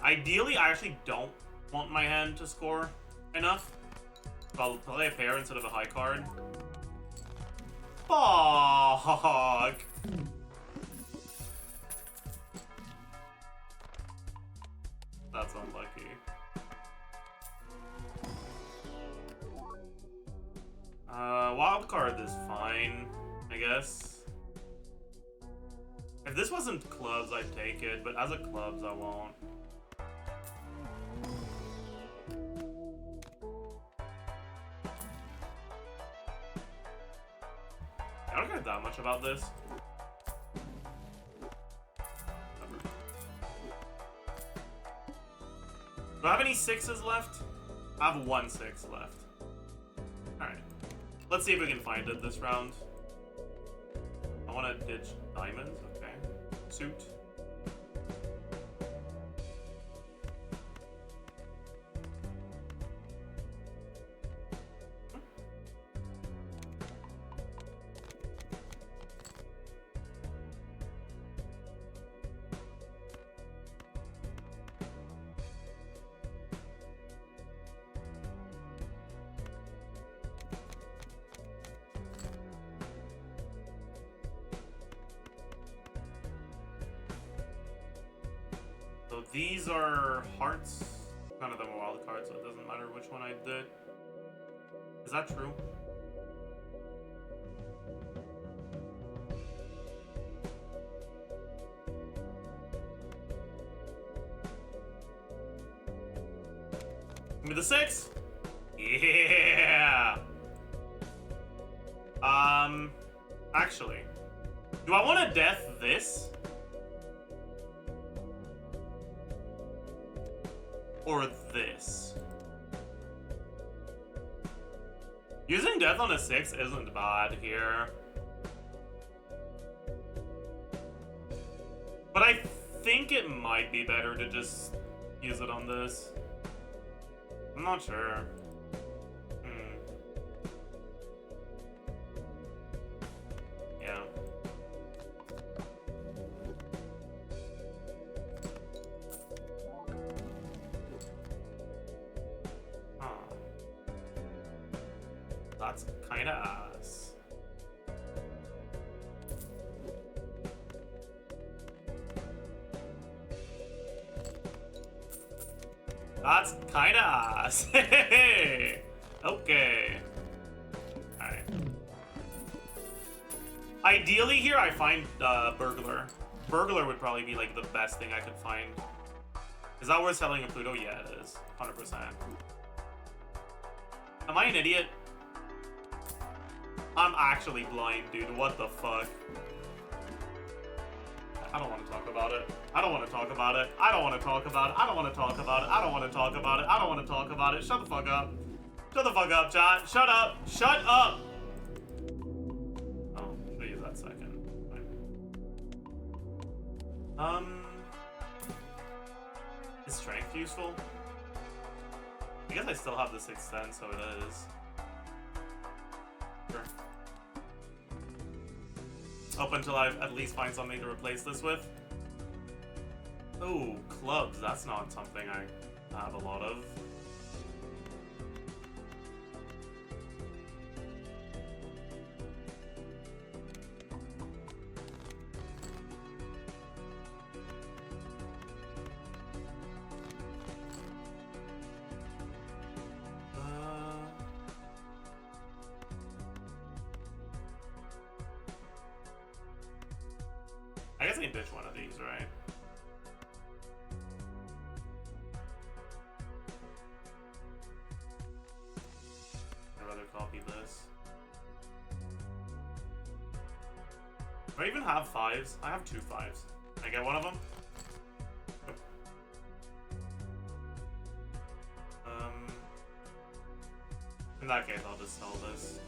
Ideally, I actually don't want my hand to score enough. So I'll play a pair instead of a high card. Fuck! That's unlucky. Wild card is fine, I guess. If this wasn't clubs, I'd take it, but as a clubs, I won't. I don't care that much about this. Do I have any 6s left? I have 1 6 left. Alright. Let's see if we can find it this round. I want to ditch diamonds. Okay. Suit. So these are hearts. None of them are wild cards, so it doesn't matter which one I did. Is that true? Give me the 6. Yeah. Actually, do I want to death this? Or this? Using death on a 6 isn't bad here. But I think it might be better to just use it on this. I'm not sure. Yeah. That's kinda ass. That's kinda ass. Okay. Alright. Ideally here I find Burglar. Burglar would probably be like the best thing I could find. Is that worth selling a Pluto? Yeah, it is. 100%. Am I an idiot? I'm actually blind, dude. What the fuck? I don't want to talk about it. I don't want to talk about it. I don't want to talk about it. I don't want to talk about it. I don't want to talk about it. I don't want to talk about it. Shut the fuck up. Shut the fuck up, chat. Shut up. Shut up. Oh, I'll use that second. Fine. Is strength useful? I guess I still have the 610, so it is. Sure. Up until I at least find something to replace this with. Oh, clubs. That's not something I have a lot of. I guess I can ditch one of these, right? I'd rather copy this. Do I even have 5s? I have 2 5s. Can I get one of them? Nope. In that case, I'll just sell this.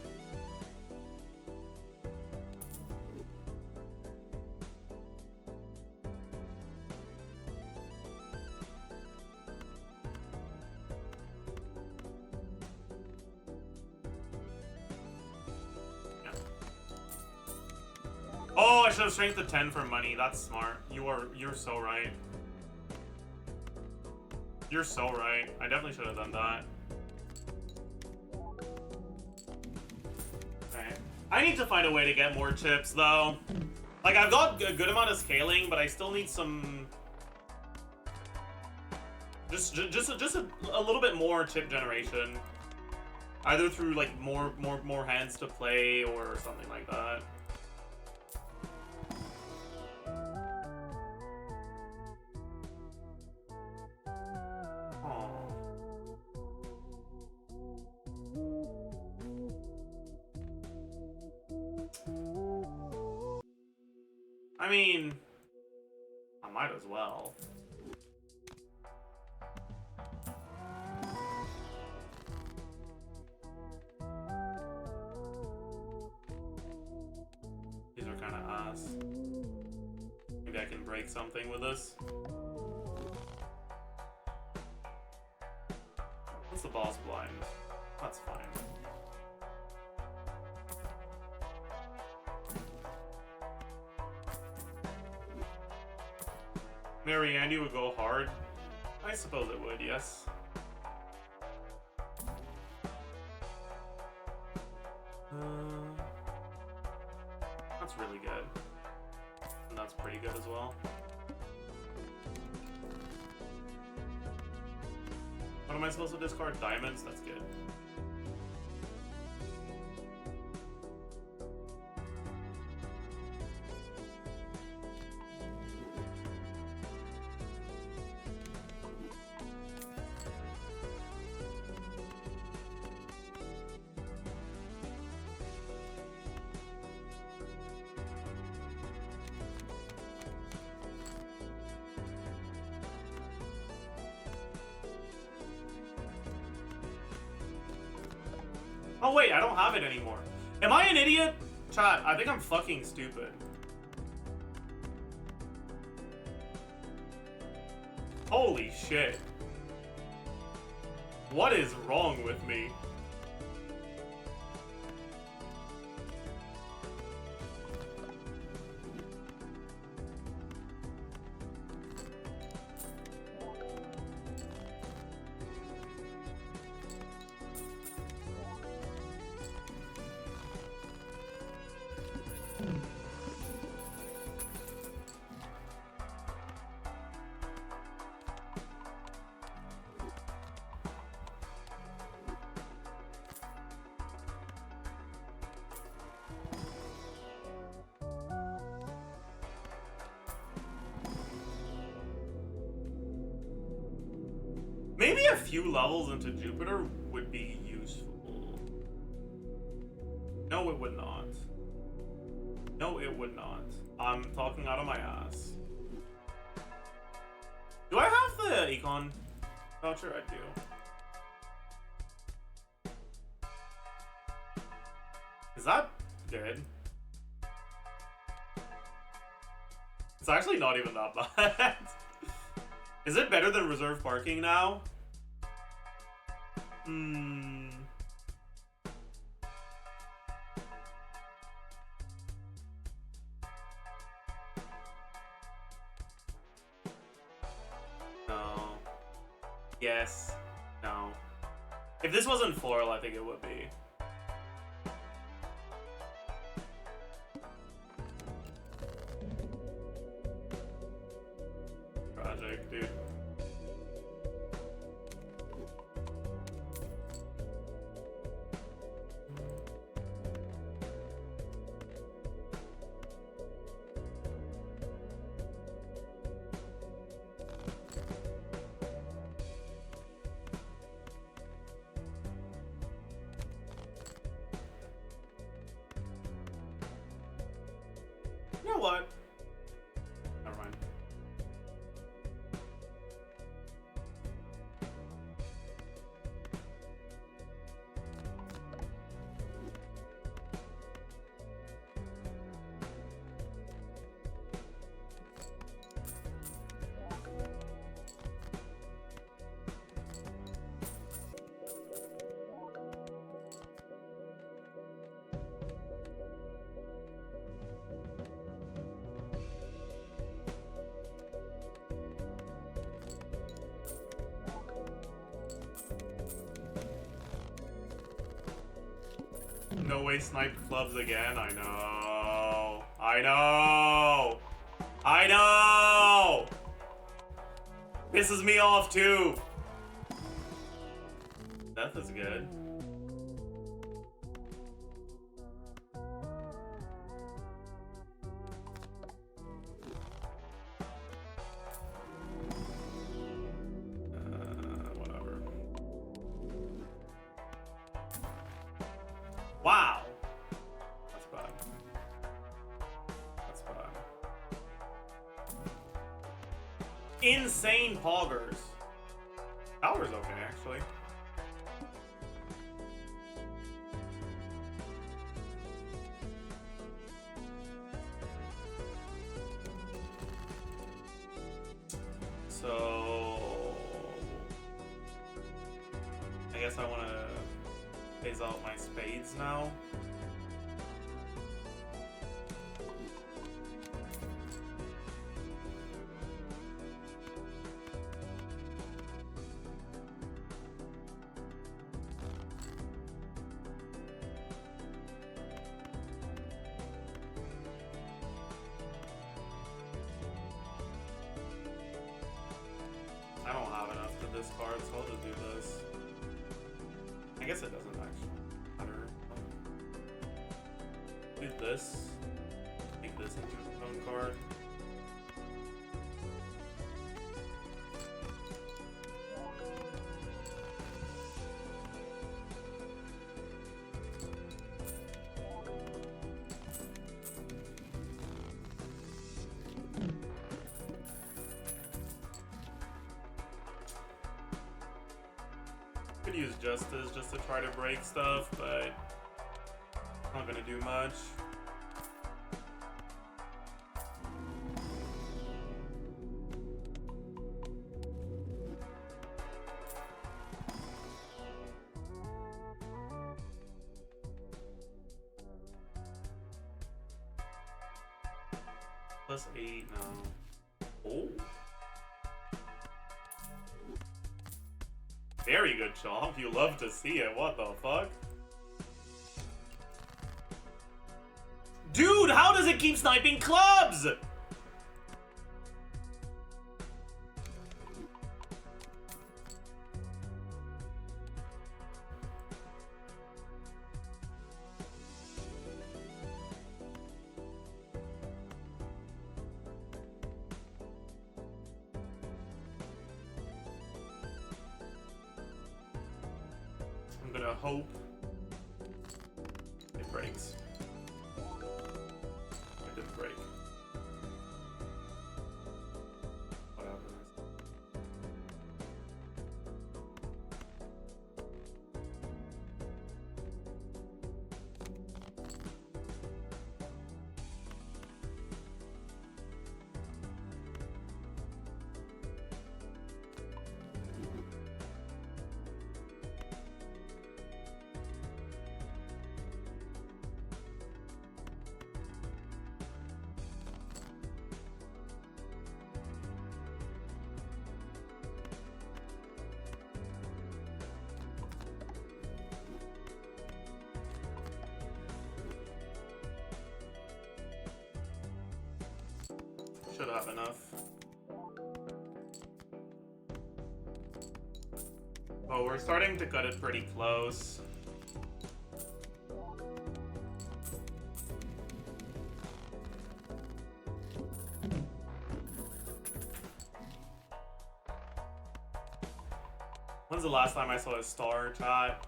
Oh, I should have strength to 10 for money. That's smart. You're so right. You're so right. I definitely should have done that. Okay. I need to find a way to get more chips though. Like I've got a good amount of scaling, but I still need some just a little bit more chip generation. Either through like more hands to play or something like that. I mean, I might as well. These are kind of ass. Maybe I can break something with this. What's the boss blind? That's fine. Mary Andy would go hard? I suppose it would, yes. That's really good. And that's pretty good as well. What am I supposed to discard? Diamonds? That's good. Oh wait, I don't have it anymore. Am I an idiot? Chat, I think I'm fucking stupid. Holy shit. What is wrong with me? Maybe a few levels into Jupiter would be useful. No, it would not. No, it would not. I'm talking out of my ass. Do I have the econ voucher? I do. Is that good? It's actually not even that bad. Is it better than reserve parking now? Hmm. No. Yes. No. If this wasn't floral, I think it would be. Tragic, dude. You know what? Never mind. No way sniped clubs again. I know. I know. I know. Pisses me off too. Death is good. Whatever. Wow. That's bad. That's bad. Insane poggers. Tower's okay, actually. So I guess I want to phase out my spades now. I don't have enough to discard, so I'll just do this. I guess it doesn't actually matter. Do this. Make this into its own card. Could use Justice just to try to break stuff, but not gonna do much. +8 now. Oh. Very good, Chomp. You love to see it. What the fuck? Dude, how does it keep sniping clubs? I'm gonna hope it breaks. Should have enough. Oh, we're starting to cut it pretty close. When's the last time I saw a star, chat?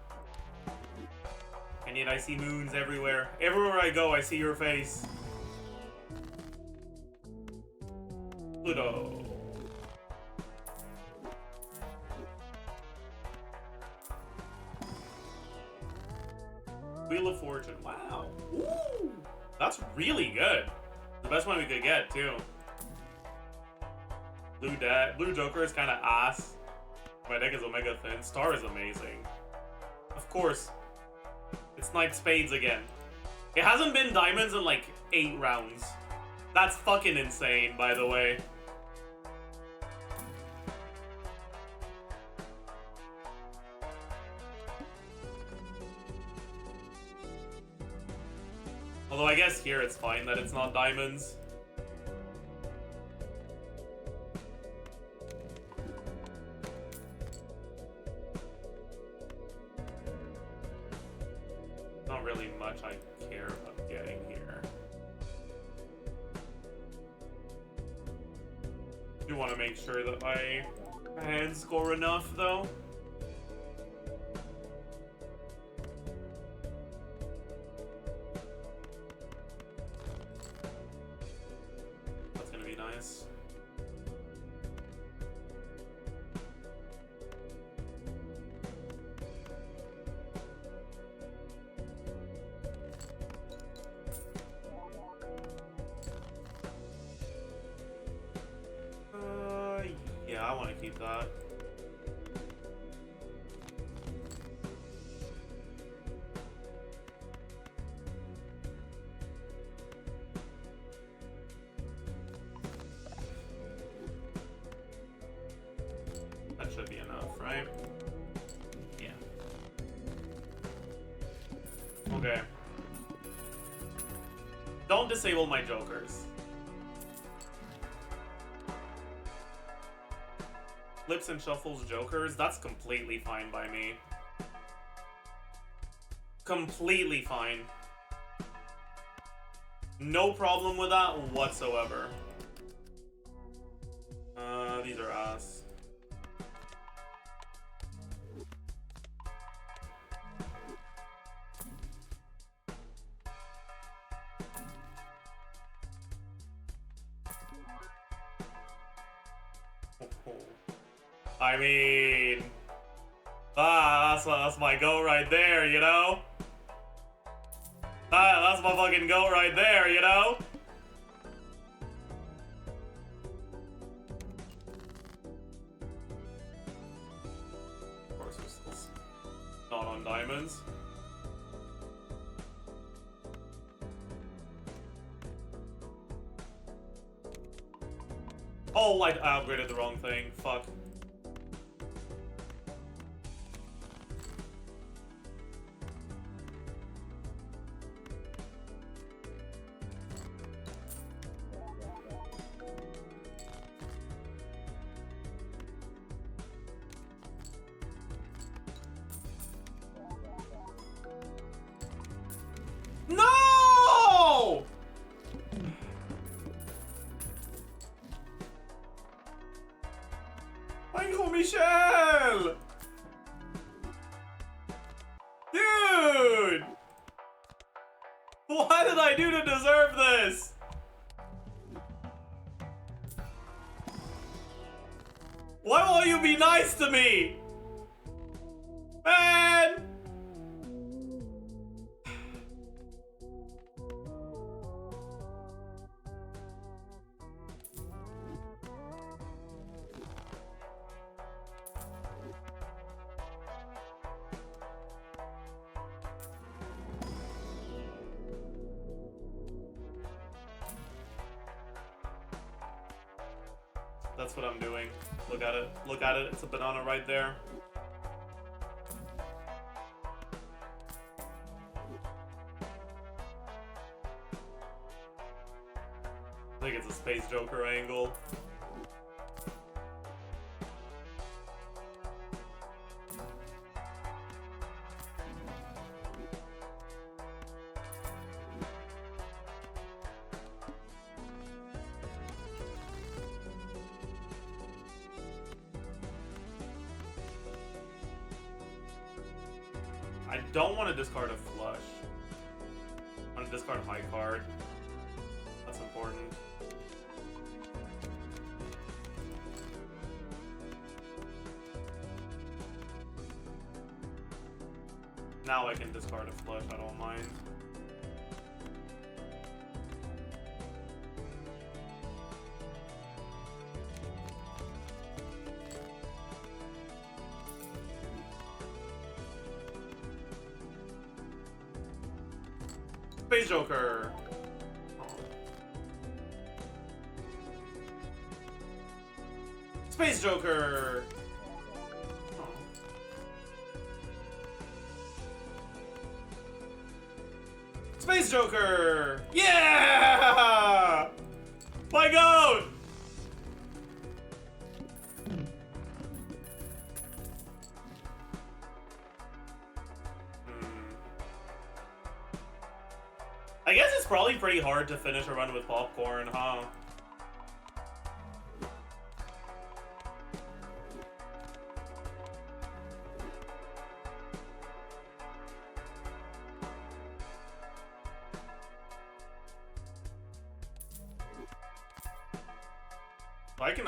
And yet I see moons everywhere. Everywhere I go, I see your face. Pluto. Wheel of Fortune. Wow. Ooh, that's really good. The best one we could get, too. Blue Joker is kind of ass. My deck is Omega Thin. Star is amazing. Of course. It's Knight Spades again. It hasn't been Diamonds in like 8 rounds. That's fucking insane, by the way. Although I guess here it's fine that it's not Diamonds. Not really much I care about getting here. Do want to make sure that my hands score enough, though. That's gonna be nice. Yeah, I want to keep that. That should be enough, right? Yeah. Okay. Don't disable my jokers. Flips and shuffles jokers, that's completely fine by me. Completely fine. No problem with that whatsoever. These are ass. I mean, that's my goat right there, you know? That's my fucking goat right there, you know? Of course, it's not on diamonds. Oh, I upgraded the wrong thing. Fuck. No! Michael Michel! Dude! What did I do to deserve this? Why won't you be nice to me? Man! That's what I'm doing. Look at it. Look at it. It's a banana right there. think it's a Space Joker angle. I don't want to discard a flush. I want to discard high card. That's important. Now I can discard a flush, I don't mind. Space Joker! Oh. Space Joker! Oh. Space Joker! Yeah! My goat! I guess it's probably pretty hard to finish a run with popcorn, huh?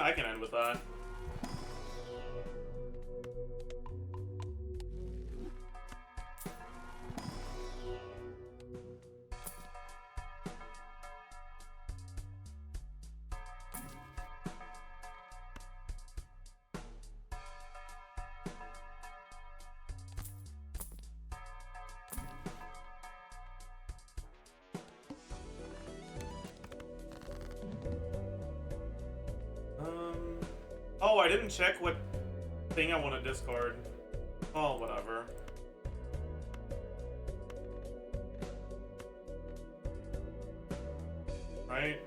I can end with that. Oh, I didn't check what thing I want to discard. Oh, whatever. Right?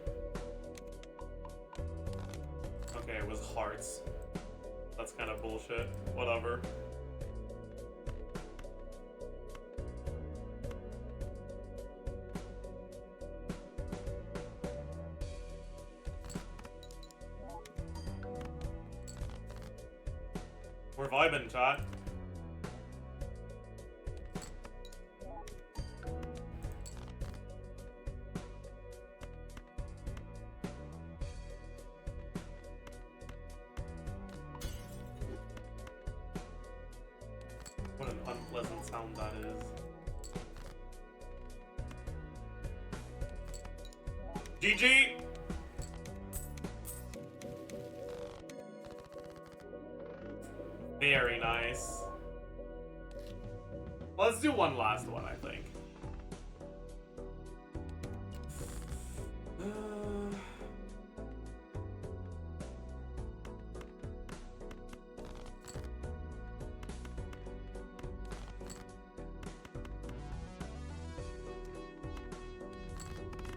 Okay, it was hearts. That's kind of bullshit. Whatever. We're vibing, chat. What an unpleasant sound that is. GG! Very nice. Let's do one last one, I think.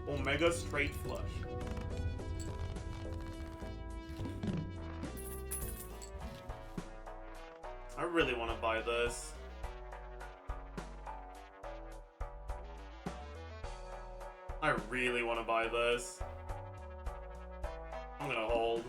Omega straight flush. I really want to buy this. I really want to buy this. I'm gonna hold.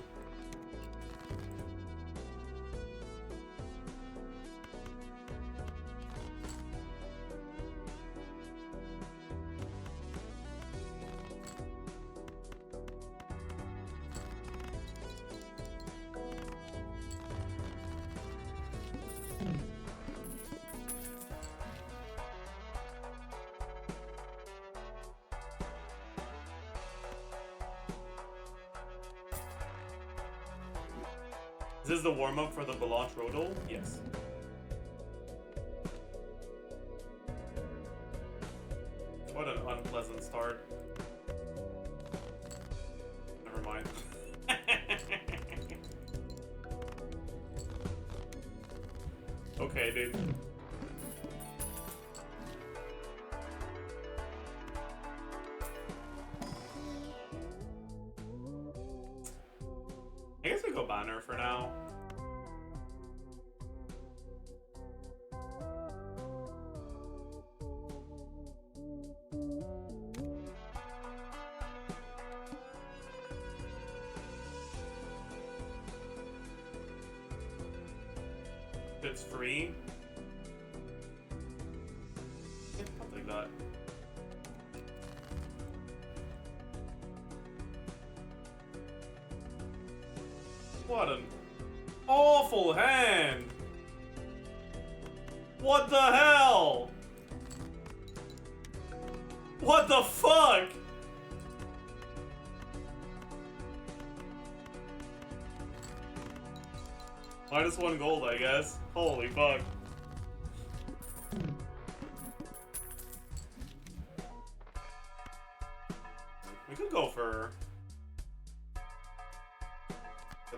Is this the warm-up for the Balatro? Yes. What an unpleasant start. Never mind. Okay, dude. it's free. Yeah, I'll take that. What an awful hand! What the hell? What the fuck? -1 gold, I guess. Holy fuck. We could go for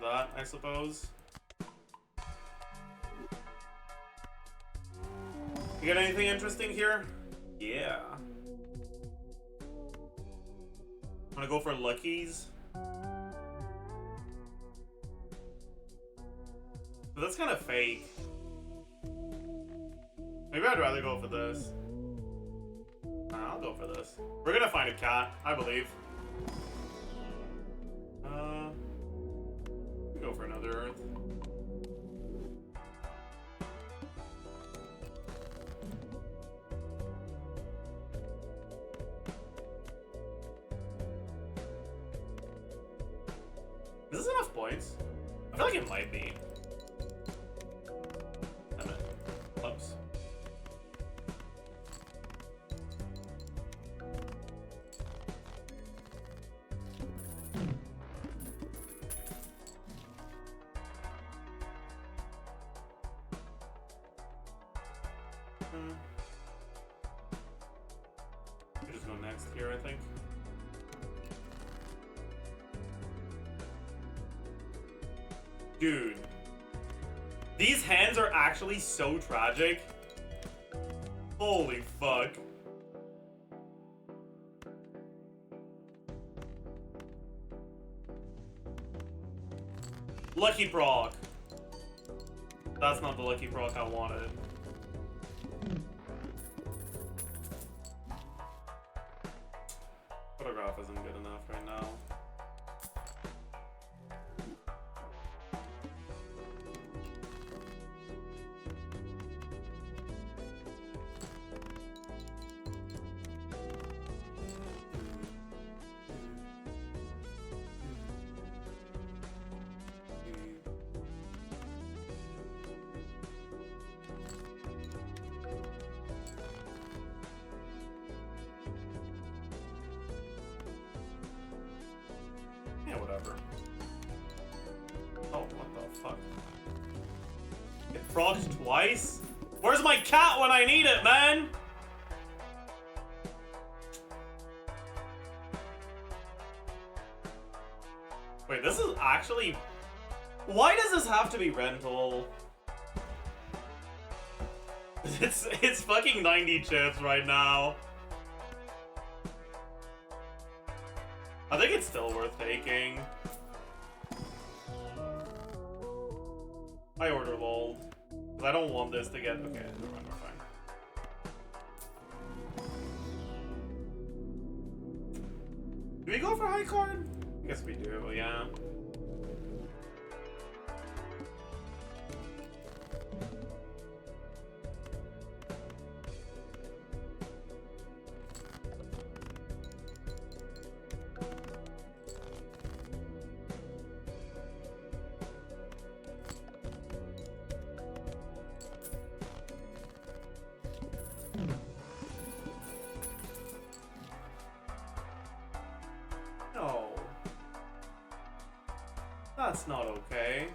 that, I suppose. You got anything interesting here? Yeah. Wanna go for luckies? But that's kind of fake. Maybe I'd rather go for this. I'll go for this. We're gonna find a cat, I believe. Go for another Earth. Is this enough points? I feel like it might be. Damn it. Oops. Could just go next here, I think. Dude. These hands are actually so tragic. Holy fuck. Lucky proc. That's not the lucky proc I wanted. Photograph isn't good enough right now. Yeah, whatever. Oh, what the fuck? It frogs twice? Where's my cat when I need it, man? Wait, this is actually... Why does this have to be rental? It's fucking 90 chips right now. I think it's still worth taking. I order LOL. Because I don't want this to get... Okay, never mind, we're fine. Do we go for high card? I guess we do, yeah. No. That's not okay.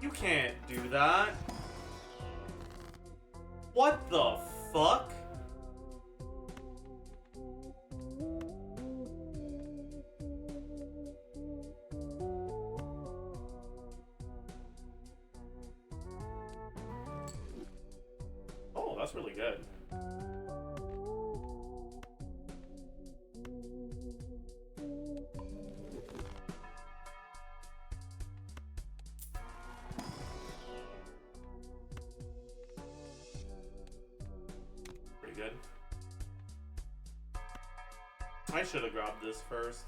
You can't do that. What the fuck? Oh, that's really good. Pretty good. I should have grabbed this first.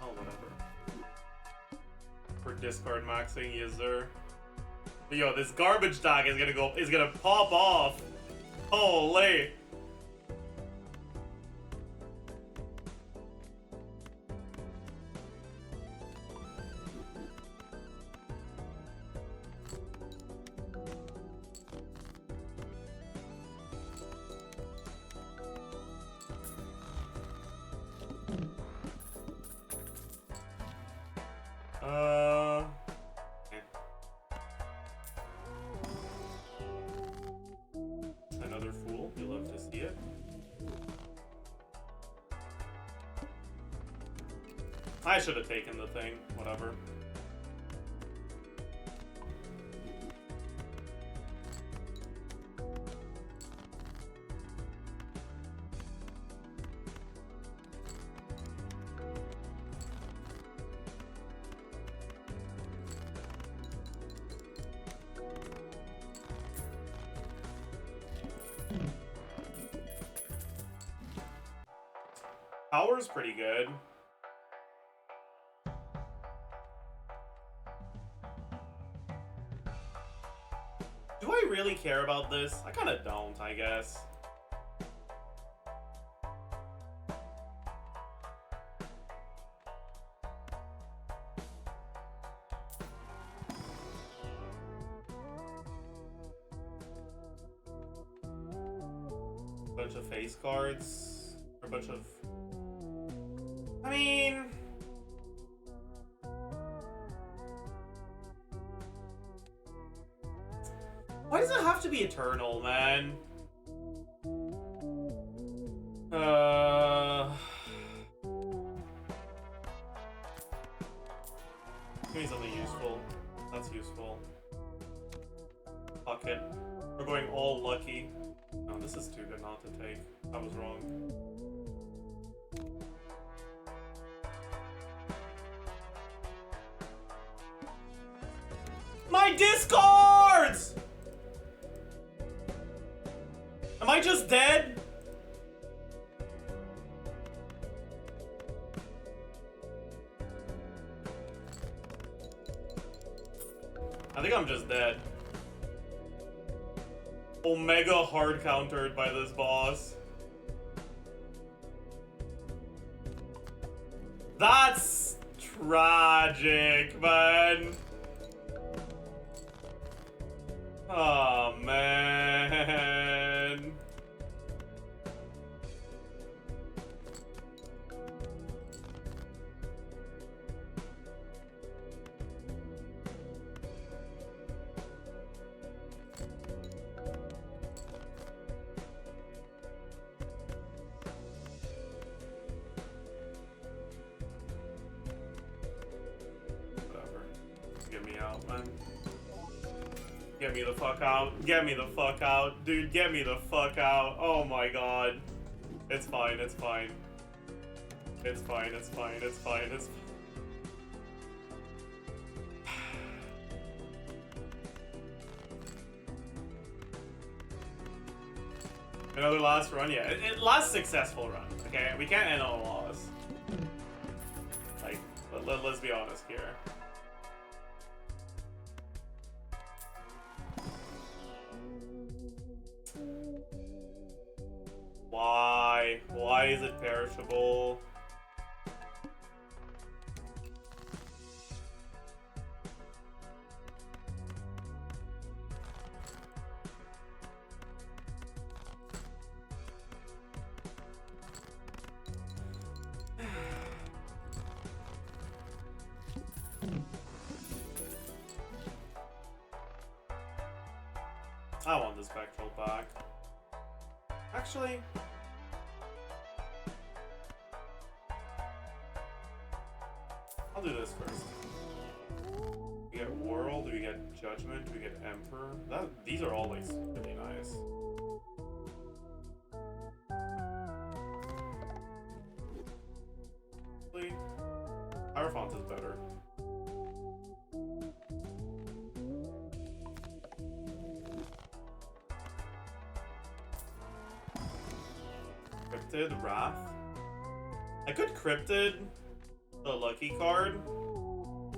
Oh, whatever. For discard maxing, yes sir. But yo, this garbage tag is gonna pop off. Holy. Another fool. You love to see it. I should have taken the thing. Whatever. Power's pretty good. Do I really care about this? I kind of don't, I guess. Bunch of face cards. Or a bunch of... I mean... Why does it have to be eternal, man? Give me something useful. That's useful. Fuck it. We're going all lucky. No, this is too good not to take. I was wrong. My discards! Am I just dead? I think I'm just dead. Omega hard countered by this boss. That's tragic, man. Oh, man. Whatever. Get me out, man. Get me the fuck out. Get me the fuck out. Dude, get me the fuck out. Oh my god. It's fine, it's fine. It's fine, it's fine, it's fine, it's fine. Another last run? Yeah, last successful run. Okay, we can't end on a loss. Like, let's be honest here. Why? Why is it perishable? I want the spectral back. Actually, I'll do this first. We get World, we get Judgment, we get Emperor. These are all like really nice. Actually, Hierophant is better. Cryptid, Wrath. I could Cryptid. the lucky card.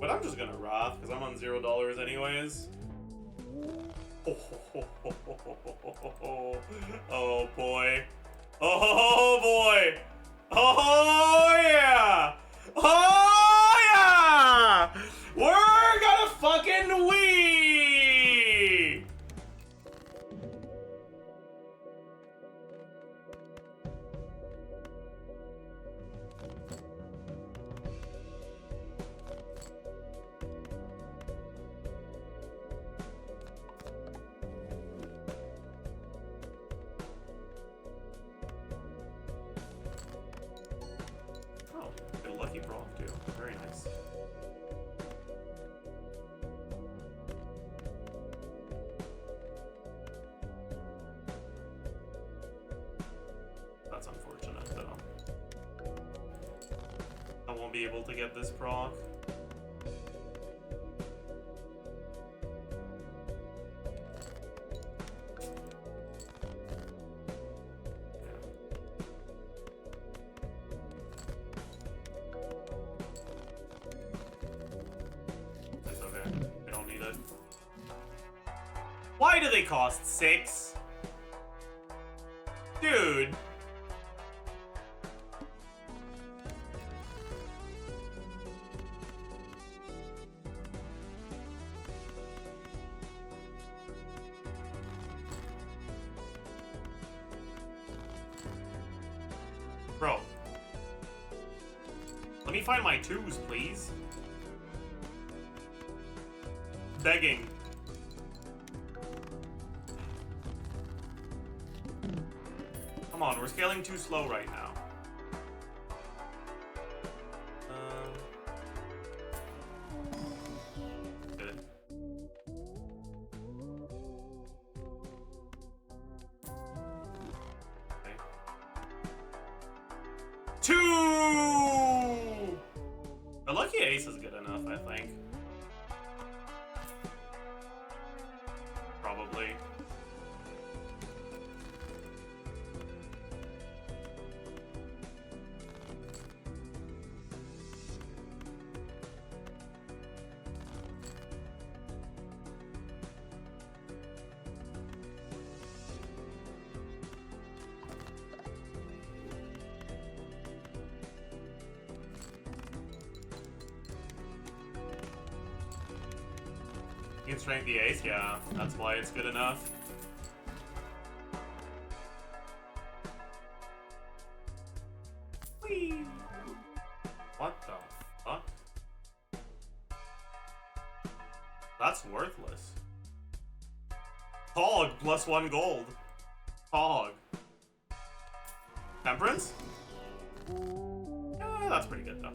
But I'm just gonna Wrath, because I'm on $0 anyways. Oh boy. Oh boy. Oh yeah. Oh yeah. We're gonna fucking wee. Oh, get a lucky brawl too. Very nice. That's unfortunate though. I won't be able to get this proc. It's okay. We don't need it. Why do they cost 6? Dude. Bro. Let me find my 2s, please. Begging. Come on, we're scaling too slow right now. Good. Okay. 2! A lucky ace is good enough, I think. Probably. You can strength the ace, yeah, that's why it's good enough. Whee! What the fuck? That's worthless. Hog plus 1 gold. Hog. Temperance? Yeah, that's pretty good though.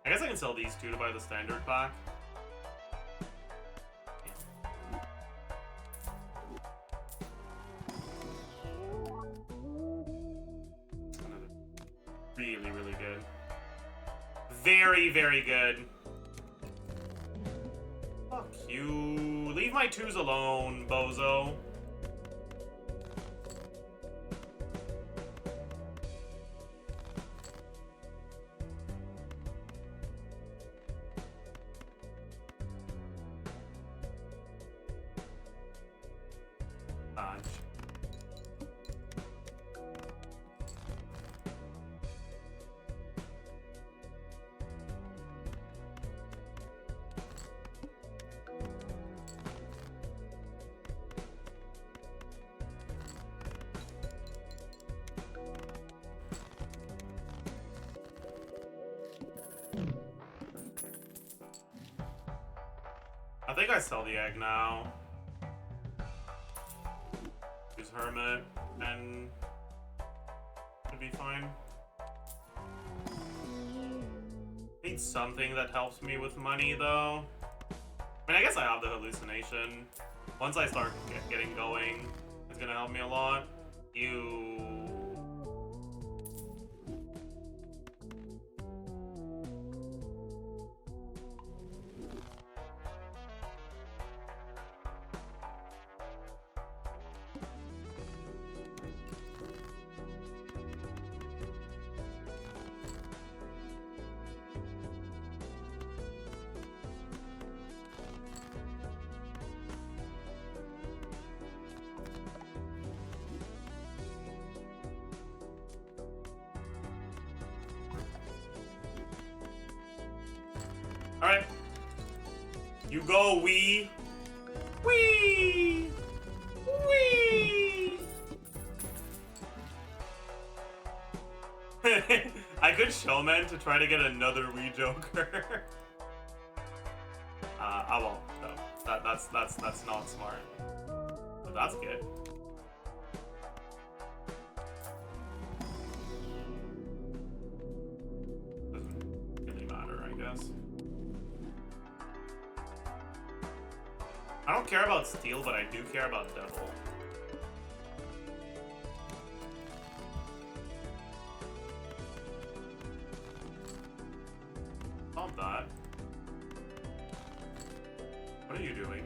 I guess I can sell these two to buy the standard pack. Really, really good. Very, very good. Fuck you. Leave my 2s alone, bozo. Dodge. I think I sell the egg now. Use Hermit and should be fine. Need something that helps me with money though. I mean, I guess I have the hallucination. Once I start getting going, it's gonna help me a lot. Alright. You go, wee. Wee! Wee! I could showman to try to get another Wii Joker. I won't, though. That's not smart. But that's good. Doesn't really matter, I guess. I don't care about Steel, but I do care about Devil. Stop that. What are you doing?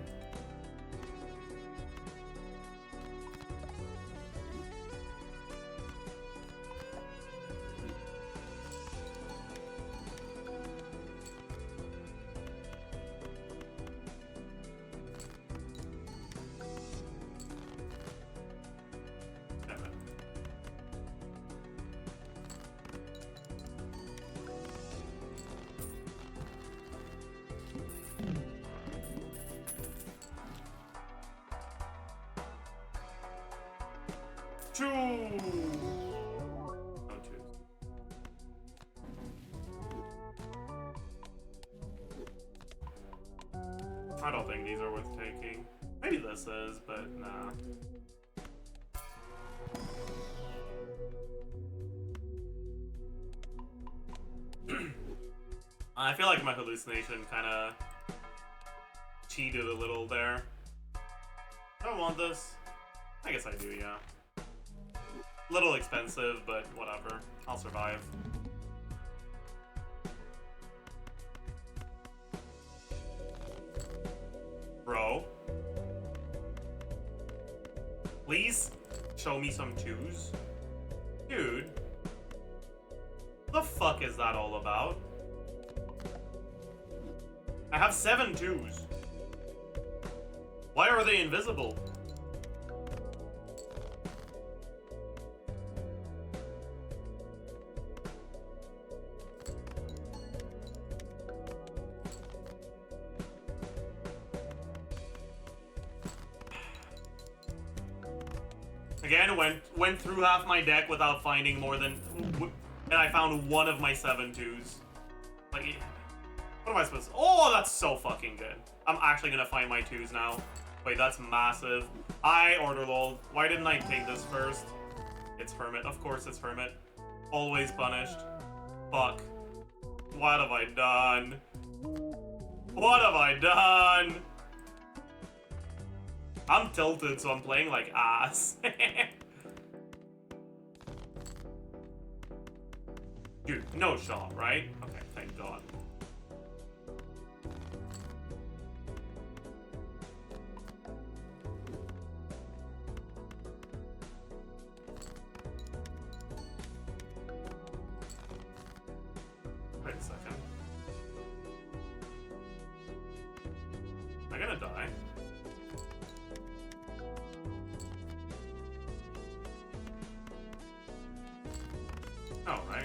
Damn it. Choo! Oh, choose. I don't think these are worth taking. Maybe this is, but nah. I feel like my hallucination kind of cheated a little there. I don't want this. I guess I do, yeah. Little expensive, but whatever. I'll survive. Bro. Please show me some twos. Dude. What the fuck is that all about? I have 7 twos. Why are they invisible? Again, went through half my deck without finding more than... And I found one of my 7 twos. Like, what am I supposed to... Oh, that's so fucking good. I'm actually gonna find my 2s now. Wait, that's massive. I order lol. Why didn't I take this first? It's Hermit. Of course it's Hermit. Always punished. Fuck. What have I done? What have I done? I'm tilted, so I'm playing like ass. Dude, no shot, right? Okay, thank God. Wait a second. Am I gonna die? Oh, right.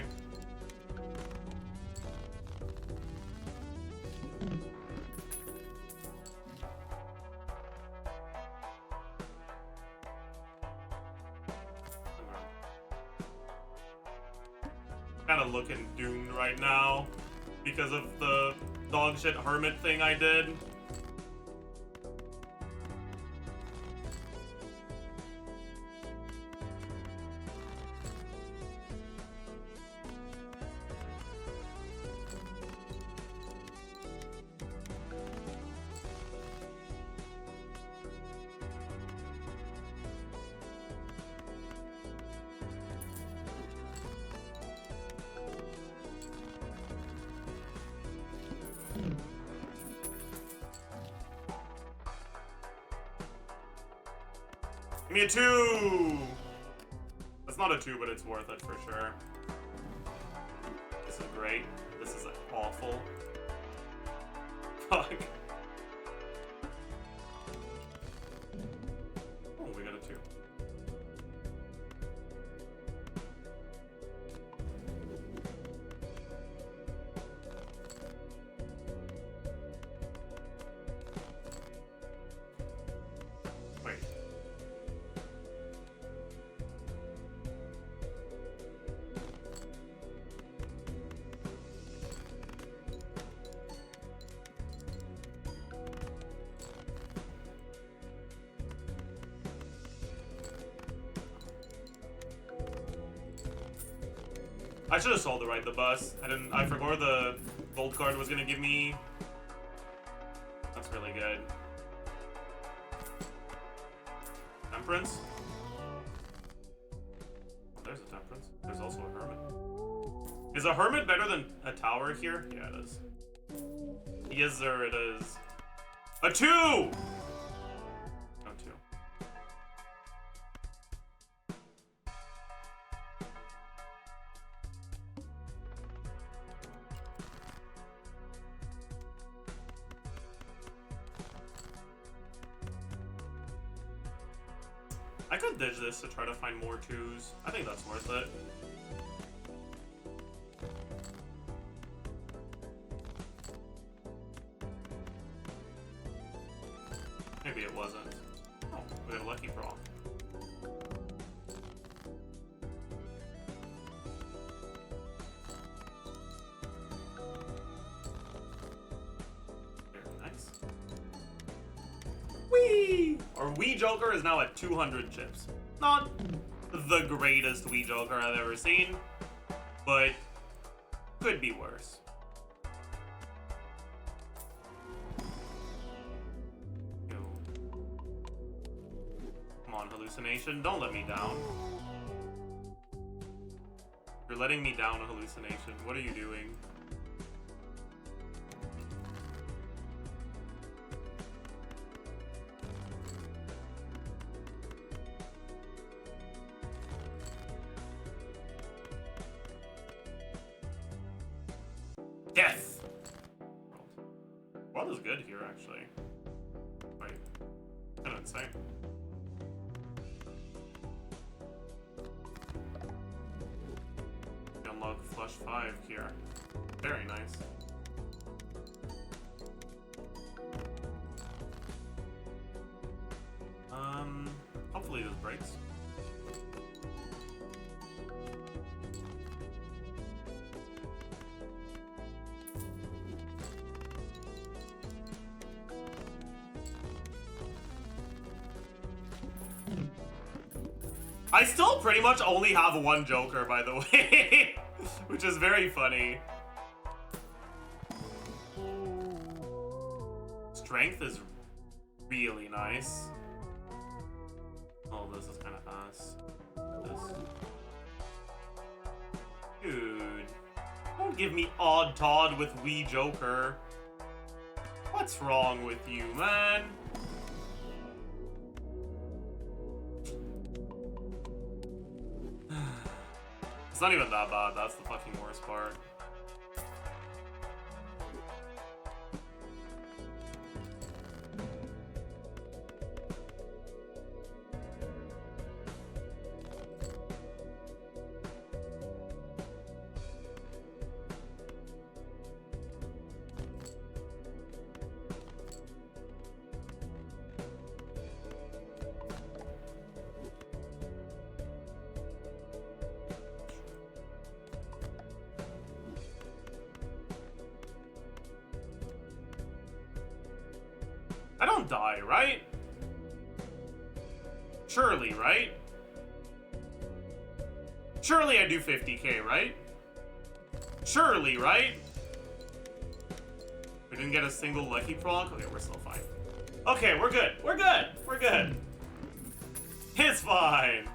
Kind of looking doomed right now because of the dog shit hermit thing I did. Give me a 2! That's not a 2, but it's worth it for sure. This is great. This is awful. Fuck. Oh, we got a 2. I should have sold the ride the bus. I forgot the gold card was gonna give me. That's really good. Temperance? Oh, there's a temperance. There's also a hermit. Is a hermit better than a tower here? Yeah, it is. Yes, sir, it is. A 2! No, 2. I could ditch this to try to find more 2s. I think that's worth it. Maybe it wasn't. Oh, we got a lucky draw. Very nice. Whee! Our Wii Joker is now at 200 chips. Not the greatest Wii Joker I've ever seen, but could be worse. Come on, hallucination. Don't let me down. You're letting me down, hallucination. What are you doing? Death! World is good here, actually. Wait. Kind of insane. Unlock flush 5 here. Very nice. Hopefully this breaks. I still pretty much only have one Joker, by the way, which is very funny. Strength is really nice. Oh, this is kind of fast. This. Dude, don't give me odd Todd with Wii Joker. What's wrong with you, man? It's not even that bad, that's the fucking worst part. I don't die, right? Surely, right? Surely I do 50k, right? Surely, right? We didn't get a single lucky proc? Okay, we're still fine. Okay, we're good. We're good. We're good. It's fine.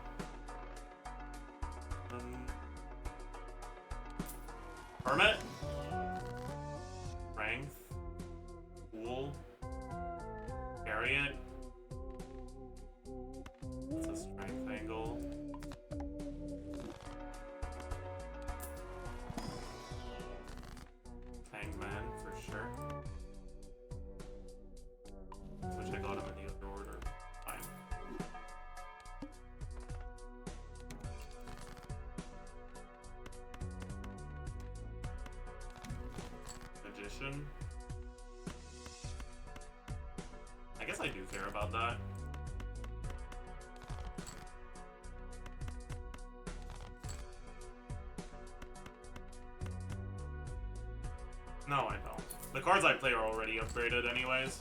Hermit? Strength? Cool. Chariot. What's a strength angle? Hangman for sure. Which I got him in the other order. Fine. Magician. I guess I do care about that. No, I don't. The cards I play are already upgraded anyways.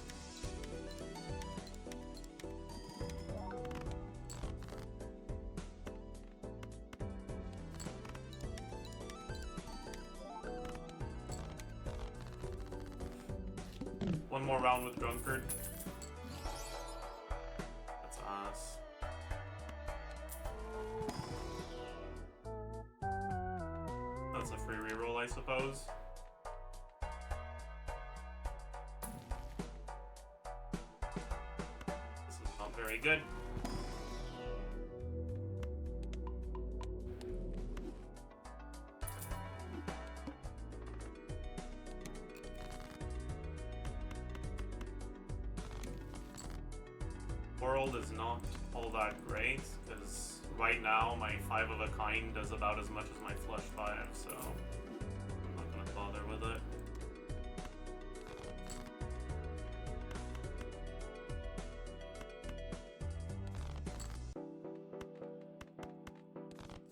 One more round with Drunkard. That's us. That's a free reroll, I suppose. This is not very good. World is not all that great, because right now my 5 of a kind does about as much as my flush 5, so I'm not gonna bother with it.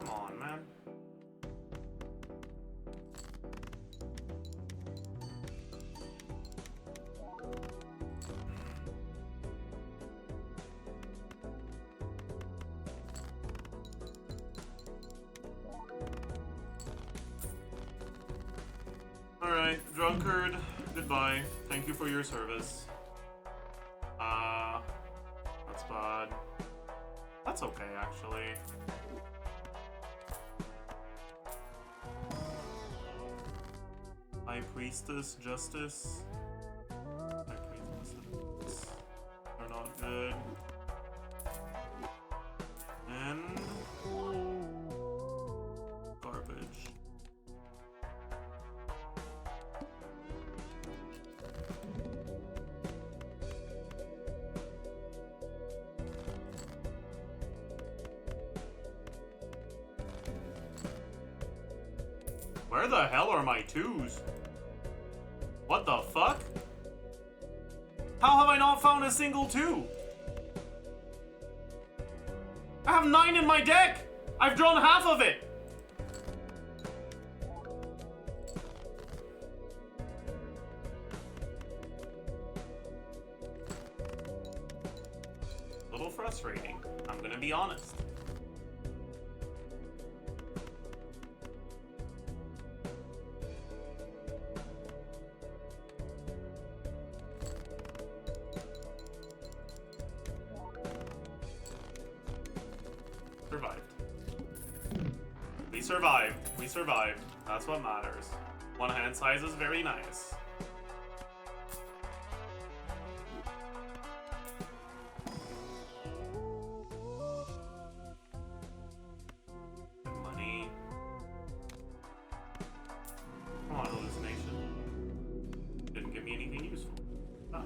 Come on, man. Alright, Drunkard, goodbye. Thank you for your service. That's bad. That's okay, actually. High Priestess, Justice. High Priestess are not good. And... garbage. Where the hell are my 2s? What the fuck? How have I not found a single 2? I have 9 in my deck! I've drawn half of it! A little frustrating, I'm gonna be honest. We survived. We survived. That's what matters. One hand size is very nice. Money. Come on, hallucination. Didn't give me anything useful. Gosh.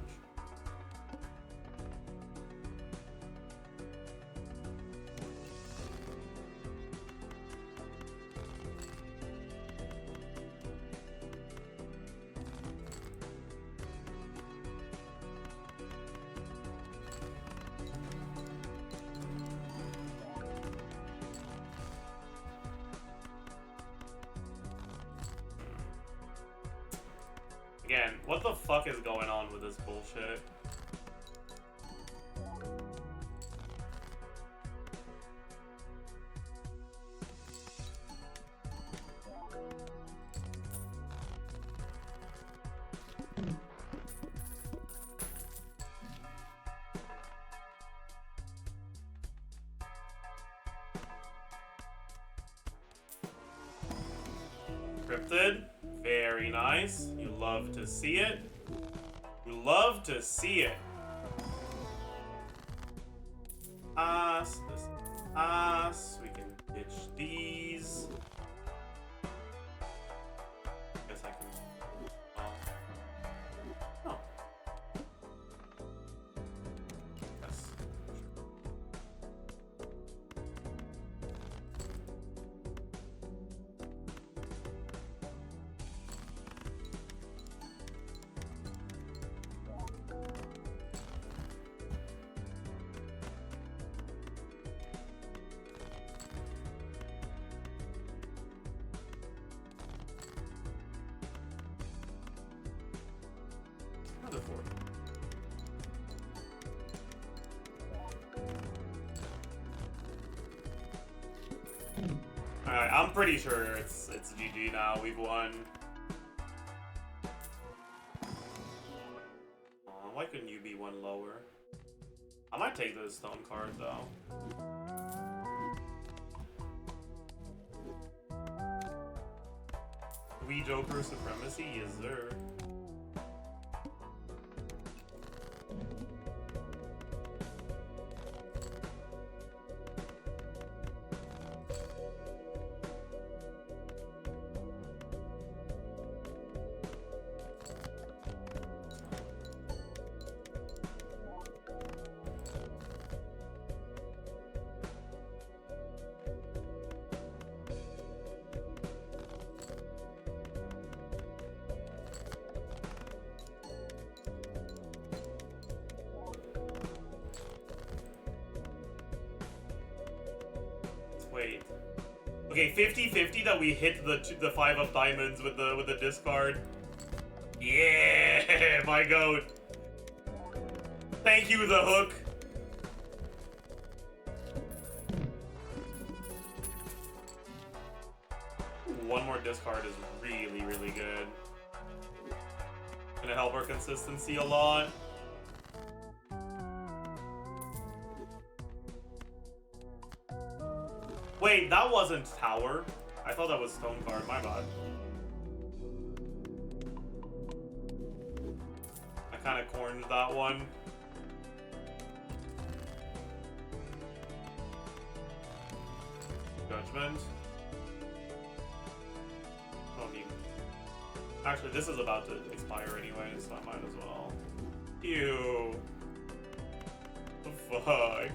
Again, what the fuck is going on with this bullshit? Cryptid, very nice. You love to see it. You love to see it. Us, this is us. We can ditch these. Guess I can. Oh. Yes. Another 4. Alright, I'm pretty sure it's GG now. We've won. Why couldn't you be one lower? I might take the stone card though. We Joker supremacy, yes sir. Wait. Okay, 50-50 that we hit the 5 of diamonds with the discard. Yeah, my goat. Thank you, the hook. One more discard is really, really good. Gonna help our consistency a lot. Wait, that wasn't tower. I thought that was stone card, my bad. I kinda corned that one. Judgment. Don't need. Actually, this is about to expire anyway, so I might as well. Ew. The fuck?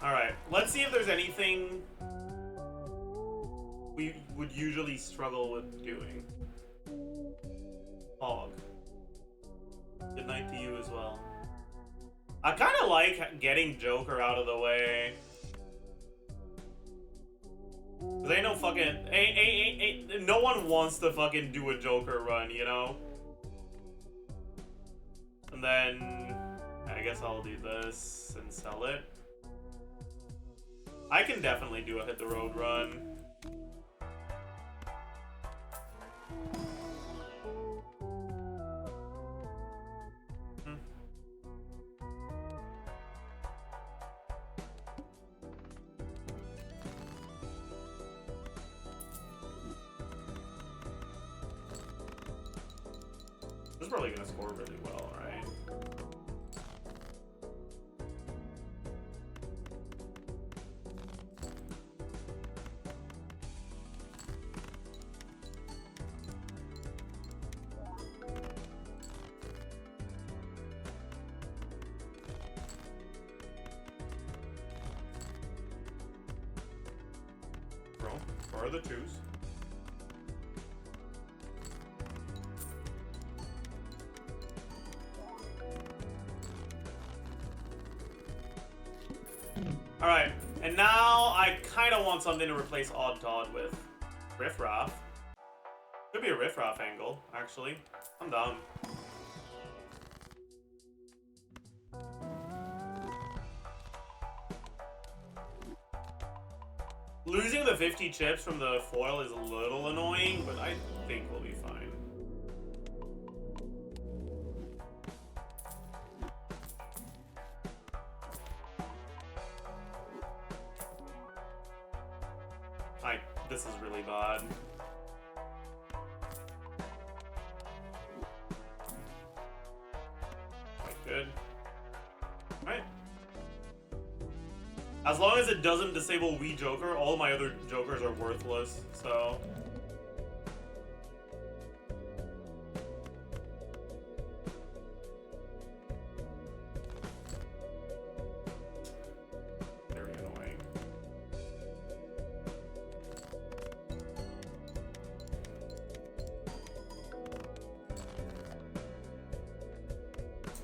Alright, let's see if there's anything we would usually struggle with doing. Hog. Good night to you as well. I kind of like getting Joker out of the way. Cause ain't no fucking... no one wants to fucking do a Joker run, you know? And then... I guess I'll do this and sell it. I can definitely do a hit the road run. This is probably gonna score really well, right? Where are the twos? Alright, and now I kind of want something to replace Odd Todd with. Riff Raff. Could be a Riff Raff angle, actually. I'm down. Losing the 50 chips from the foil is a little annoying, but I think we'll be fine. This is really bad. Quite good. Alright. As long as it doesn't disable Wii Joker, all my other Jokers are worthless, so...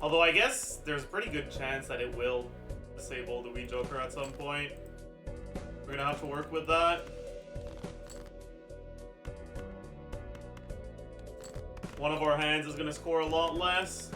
Although I guess there's a pretty good chance that it will disable the Wii Joker at some point. We're gonna have to work with that. One of our hands is gonna score a lot less.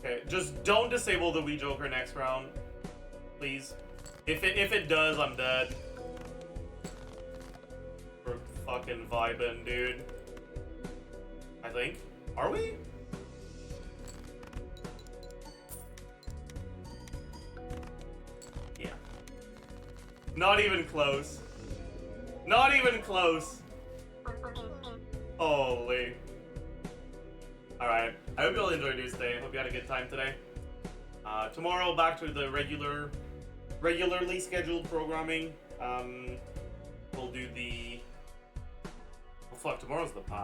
Okay, just don't disable the Wii Joker next round, please. If it does, I'm dead. We're fucking vibing, dude. I think. Are we? Yeah. Not even close. Not even close. Holy. Alright. I hope you all enjoyed your stay. Hope you had a good time today. Tomorrow, back to the regularly scheduled programming. We'll do the... Oh fuck, tomorrow's the pod.